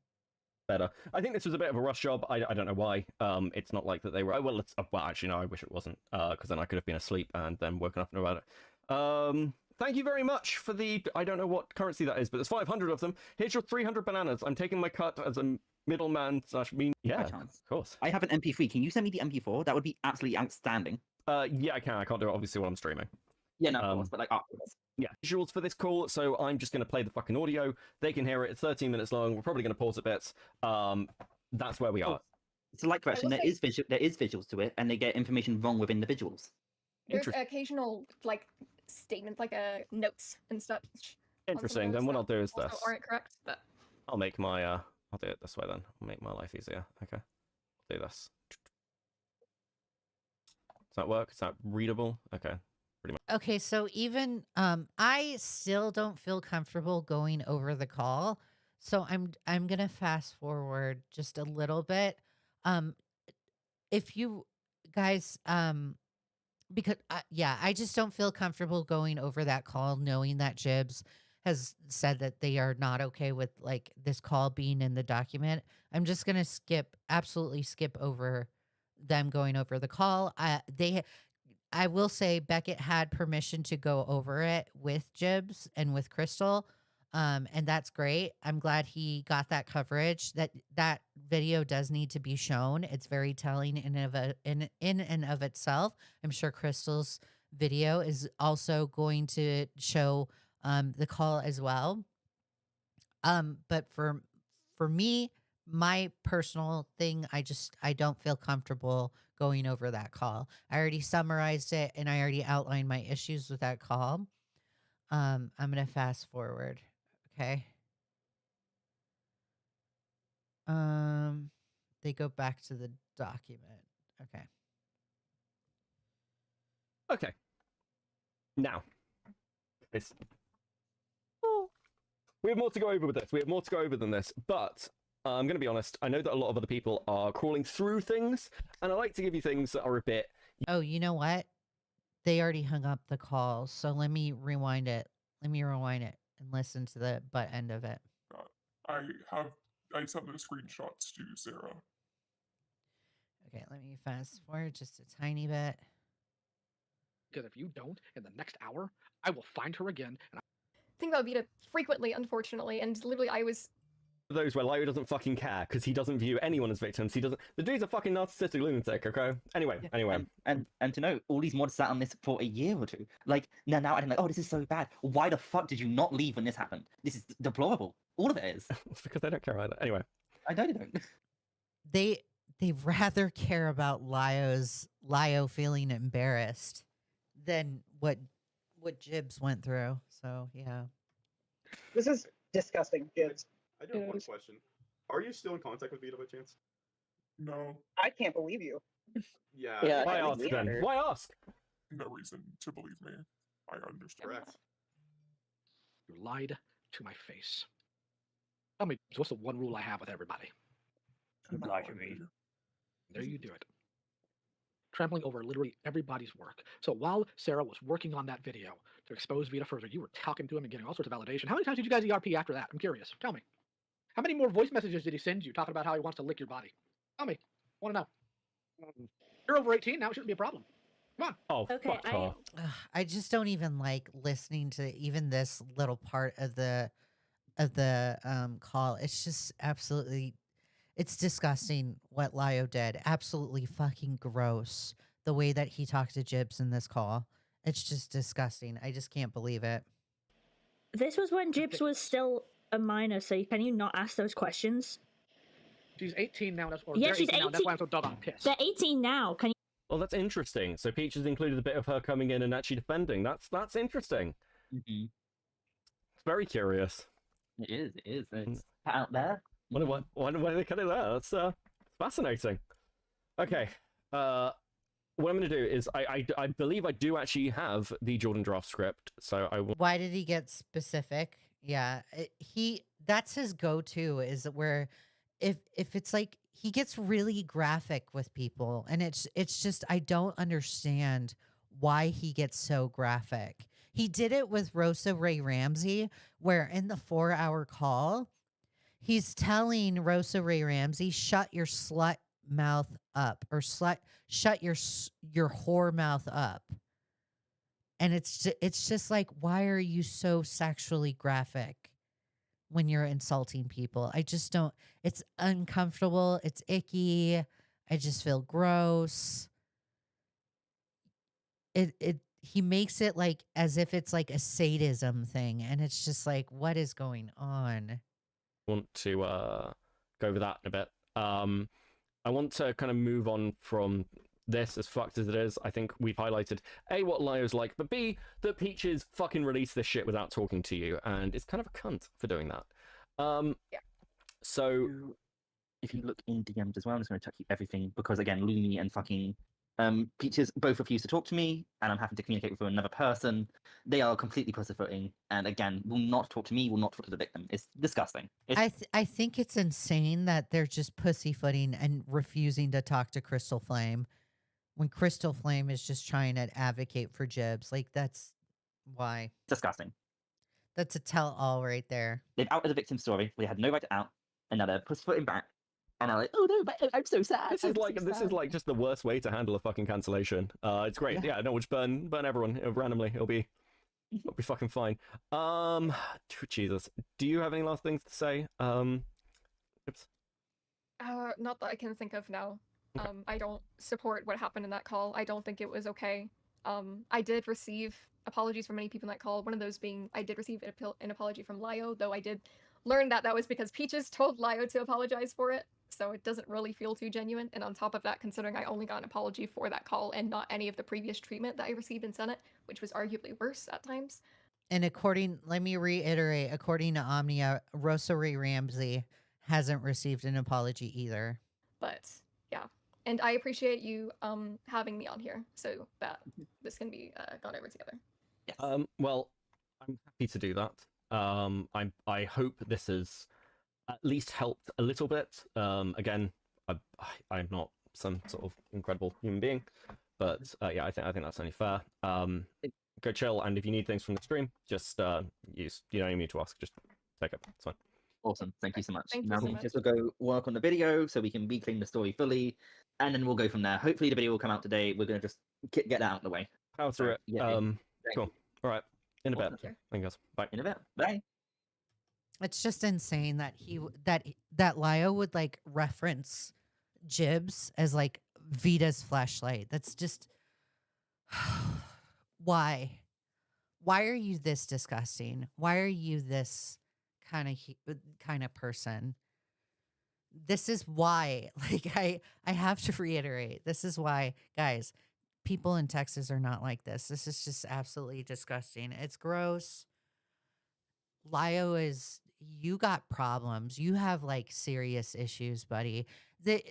Better. I think this was a bit of a rush job. I don't know why. It's not like that they were. Oh, well, well, actually, no. I wish it wasn't. Because then I could have been asleep and then woken up and about it. Thank you very much for the. I don't know what currency that is, but there's 500 of them. Here's your 300 bananas. I'm taking my cut as a middleman / mean. Yeah, of course. I have an MP3. Can you send me the MP4? That would be absolutely outstanding. Yeah, I can. I can't do it obviously while I'm streaming. Yeah, no, of course, but like afterwards. Yeah, visuals for this call, so I'm just going to play the fucking audio. They can hear it. It's 13 minutes long. We're probably going to pause it bits. That's where we are. It's a light question. There is visuals to it, and they get information wrong with individuals. there's occasional like statements, like notes and stuff. Interesting. Then what I'll do is also this. aren't correct, but I'll make my I'll do it this way then. I'll make my life easier. Okay. Do this. Does that work? Is that readable? Okay. Pretty much. Okay, so even I still don't feel comfortable going over the call. So I'm going to fast forward just a little bit. If you guys because yeah, I just don't feel comfortable going over that call knowing that Jibs has said that they are not okay with like this call being in the document. I'm just going to absolutely skip over them going over the call. I will say Beckett had permission to go over it with Jibs and with Crystal. And that's great. I'm glad he got that coverage. That video does need to be shown. It's very telling in and of itself. I'm sure Crystal's video is also going to show the call as well. But for me, my personal thing, I don't feel comfortable going over that call. I already summarized it and I already outlined my issues with that call. I'm gonna fast forward. Okay. They go back to the document. Okay. Okay. Now, we have more to go over with this. We have more to go over than this, but I'm going to be honest. I know that a lot of other people are crawling through things, and I like to give you things that are a bit... Oh, you know what? They already hung up the call, so let me rewind it. Let me rewind it and listen to the butt end of it. I sent the screenshots to Sarah. Okay, let me fast forward just a tiny bit. Because if you don't, in the next hour, I will find her again. And I think that would be frequently, unfortunately, and literally I was... Those where Lyra doesn't fucking care, because he doesn't view anyone as victims. He doesn't... The dude's a fucking narcissistic lunatic, okay? Anyway. And to know, all these mods sat on this for a year or two. Like, now I'm like, oh, this is so bad. Why the fuck did you not leave when this happened? This is deplorable. All of it is. It's because they don't care either. Anyway. I know they don't. They rather care about Lio feeling embarrassed than what Jibs went through. So yeah. This is disgusting, Jibs. I do have one question. Are you still in contact with Vito by chance? No. I can't believe you. Yeah. Why ask then? Why ask? No reason to believe me. I understand. Correct. you lied to my face. Tell me, what's the one rule I have with everybody? Don't lie to me. There you do it. trampling over literally everybody's work. So while Sarah was working on that video to expose Vita further, you were talking to him and getting all sorts of validation. How many times did you guys ERP after that? I'm curious. Tell me. How many more voice messages did he send you talking about how he wants to lick your body? Tell me. I want to know. You're over 18 now. It shouldn't be a problem. Come on. Oh, Okay, fuck off. I just don't even like listening to even this little part of the call. It's just absolutely, it's disgusting what Lio did. Absolutely fucking gross. The way that he talked to Jibs in this call. It's just disgusting. I just can't believe it. This was when Jibs was still a minor, so can you not ask those questions? She's 18 now. Yeah, they're she's 18 now. That's 18. why I'm so doggone pissed. They're 18 now. Can you? Well, that's interesting. So Peach has included a bit of her coming in and actually defending. That's interesting. Mm-hmm. It's very curious. It is. It's out there. Why they cut it there? That's fascinating. Okay. What I'm going to do is I believe I do actually have the Jordan draft script, so I will. Why did he get specific? Yeah, that's his go-to, is where if it's like he gets really graphic with people, and it's just I don't understand why he gets so graphic. He did it with Rosa Ray Ramsey, where in the 4-hour call, he's telling Rosa Ray Ramsey, "Shut your slut mouth up," or shut your whore mouth up. And it's just like, why are you so sexually graphic when you're insulting people? I just don't. It's uncomfortable. It's icky. I just feel gross. He makes it like as if it's like a sadism thing, and it's just like, what is going on? Want to go over that in a bit. I want to kind of move on from this, as fucked as it is. I think we've highlighted A, what Lio's like, but B, that Peaches fucking released this shit without talking to you, and it's kind of a cunt for doing that. Yeah. So if you look in DMs as well, I'm just going to check you everything because again, Lumi and fucking Peaches both refuse to talk to me, and I'm having to communicate with another person. They are completely pussyfooting, and again, will not talk to me, will not talk to the victim. It's disgusting. I think it's insane that they're just pussyfooting and refusing to talk to Crystal Flame when Crystal Flame is just trying to advocate for Jibs. Like, that's why. Disgusting. That's a tell-all right there. They've outed the victim's story. They had no right to out, and now they're pussyfooting back. And I'm like, oh no, but I'm so sad. This is like just the worst way to handle a fucking cancellation. It's great. Yeah, no, we'll just burn everyone randomly. It'll be fucking fine. Jesus. Do you have any last things to say? Oops. Not that I can think of now. I don't support what happened in that call. I don't think it was okay. I did receive apologies from many people in that call. One of those being I did receive an apology from Lio, though I did learn that was because Peaches told Lio to apologize for it. So it doesn't really feel too genuine. And on top of that, considering I only got an apology for that call and not any of the previous treatment that I received in Senate, which was arguably worse at times. And let me reiterate, according to Omnia, Rosa Ray Ramsey hasn't received an apology either. But yeah, and I appreciate you having me on here so that this can be gone over together. Well, I'm happy to do that. I hope this has at least helped a little bit. Again, I'm not some sort of incredible human being, but yeah, I think that's only fair. Go chill, and if you need things from the stream, just you don't need to ask, just take it. It's fine. Awesome, thank you so much. Thank you Now so we much. just will go work on the video so we can reclaim the story fully, and then we'll go from there. Hopefully the video will come out today. We're gonna just get that out of the way. Power through it. Yeah, Cool. All right. In a bit. Awesome. Thank you guys. Bye. In a bit. Bye. It's just insane that that Lio would like reference Jibs as like Vita's flashlight. That's just why are you this disgusting? Why are you this kind of person? This is why. Like I have to reiterate. This is why, guys. People in Texas are not like this. This is just absolutely disgusting. It's gross. Lio you got problems. You have like serious issues, buddy. The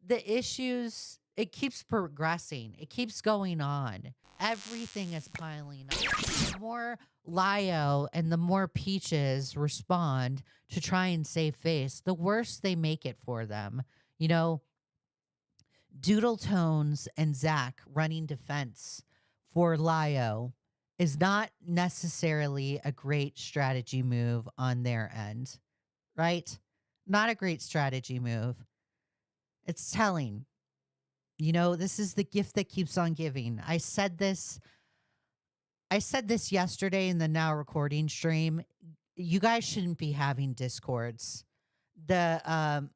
issues, it keeps progressing. It keeps going on. Everything is piling up. The more Lio and the more Peaches respond to try and save face, the worse they make it for them. You know, Doodle Tones and Zach running defense for Lio is not necessarily a great strategy move on their end, right? Not a great strategy move. It's telling. You know, this is the gift that keeps on giving. I said this yesterday in the now recording stream. You guys shouldn't be having discords. The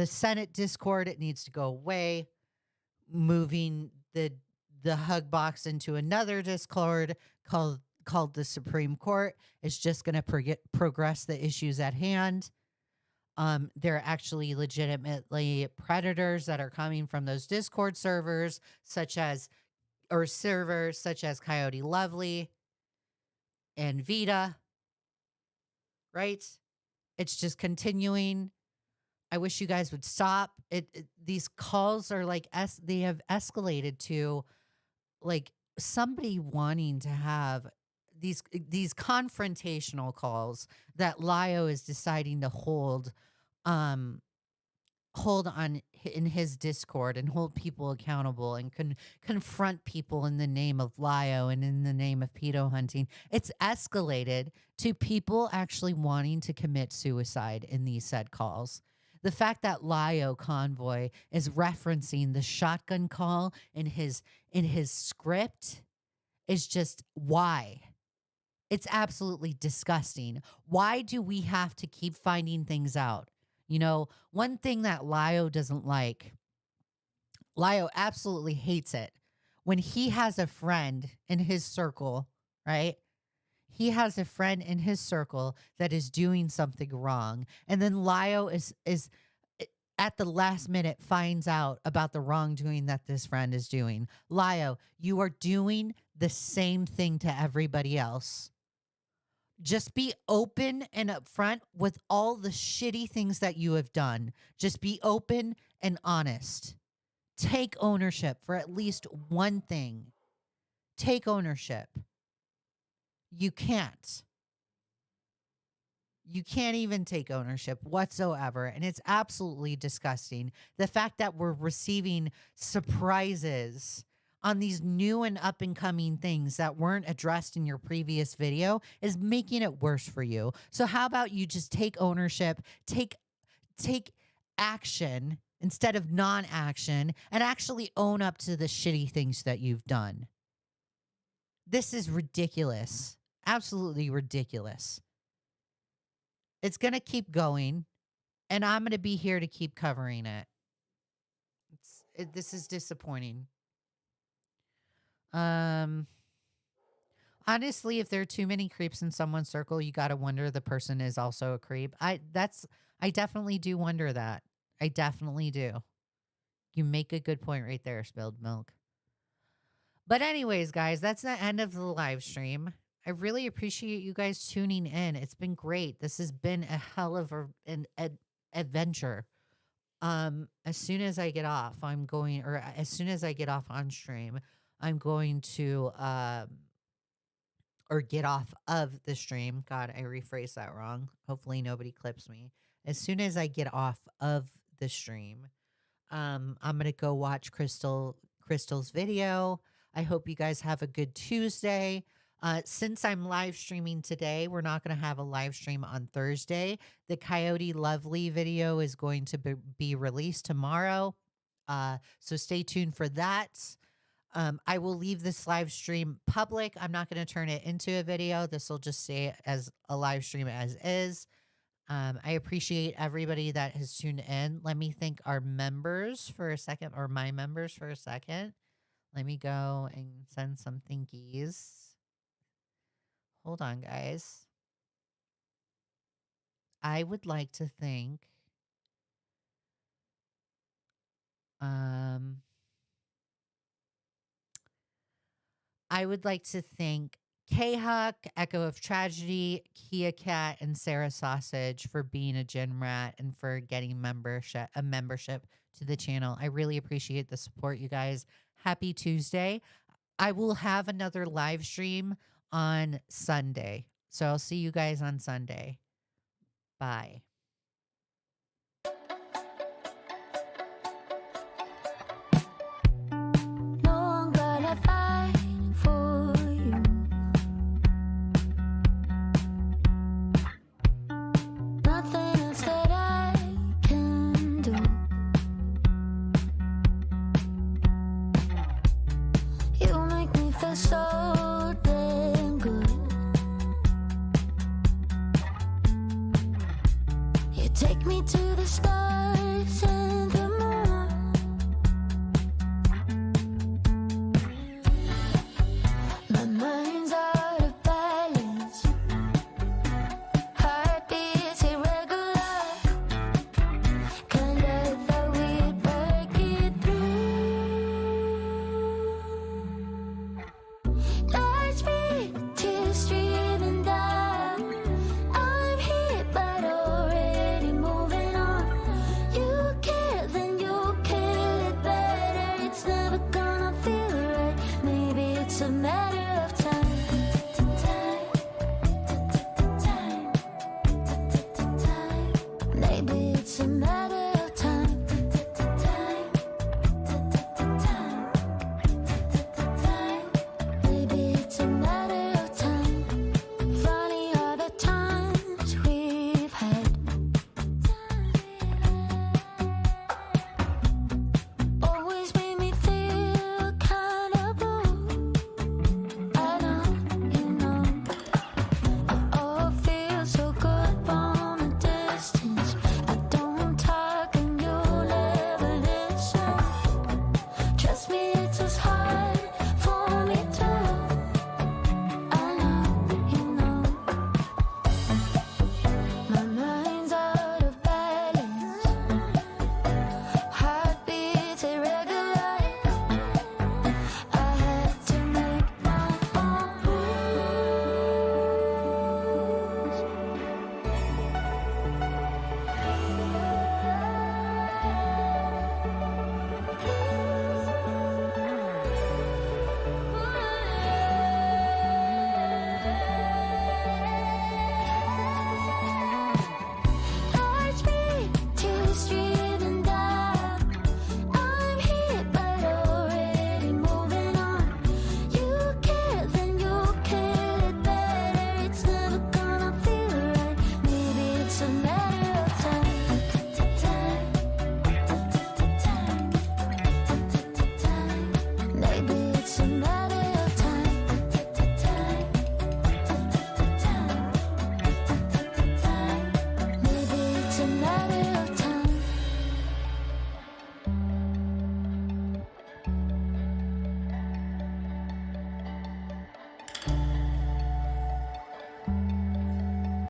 Senate Discord, it needs to go away. Moving the hug box into another Discord called the Supreme Court is just going to progress the issues at hand. There are actually legitimately predators that are coming from those Discord servers, such as Coyote Lovely and Vita, right? It's just continuing. I wish you guys would stop. These calls are like they have escalated to like somebody wanting to have these confrontational calls that Lio is deciding to hold on in his Discord and hold people accountable and confront people in the name of Lio and in the name of pedo hunting. It's escalated to people actually wanting to commit suicide in these said calls. The fact that Lio Convoy is referencing the shotgun call in his script is just why. It's absolutely disgusting. Why do we have to keep finding things out? You know, one thing that Lio doesn't like, Lio absolutely hates it when he has a friend in his circle, right? He has a friend in his circle that is doing something wrong. And then Lio is at the last minute finds out about the wrongdoing that this friend is doing. Lio, you are doing the same thing to everybody else. Just be open and upfront with all the shitty things that you have done. Just be open and honest. Take ownership for at least one thing. Take ownership. You can't. You can't even take ownership whatsoever. And it's absolutely disgusting. The fact that we're receiving surprises on these new and up and coming things that weren't addressed in your previous video is making it worse for you. So how about you just take ownership, take action instead of non-action, and actually own up to the shitty things that you've done. This is ridiculous. Absolutely ridiculous. It's going to keep going, and I'm going to be here to keep covering it. This is disappointing. Honestly, if there are too many creeps in someone's circle, you got to wonder the person is also a creep. I definitely do wonder that. I definitely do. You make a good point right there, Spilled Milk. But anyways, guys, that's the end of the live stream. I really appreciate you guys tuning in. It's been great. This has been a hell of an adventure. As soon as I get off, as soon as I get off on stream, I'm going to, or get off of the stream. God, I rephrased that wrong. Hopefully nobody clips me. As soon as I get off of the stream, I'm going to go watch Crystal's video. I hope you guys have a good Tuesday. Since I'm live streaming today, we're not going to have a live stream on Thursday. The Coyote Lovely video is going to be released tomorrow. So stay tuned for that. I will leave this live stream public. I'm not going to turn it into a video. This will just stay as a live stream as is. I appreciate everybody that has tuned in. Let me thank our members for a second, or my members for a second. Let me go and send some thankies. Hold on, guys. I would like to thank K-Huck, Echo of Tragedy, Kia Cat, and Sarah Sausage for being a gym rat and for getting a membership to the channel. I really appreciate the support, you guys. Happy Tuesday. I will have another live stream on Sunday. So I'll see you guys on Sunday. Bye. Take me to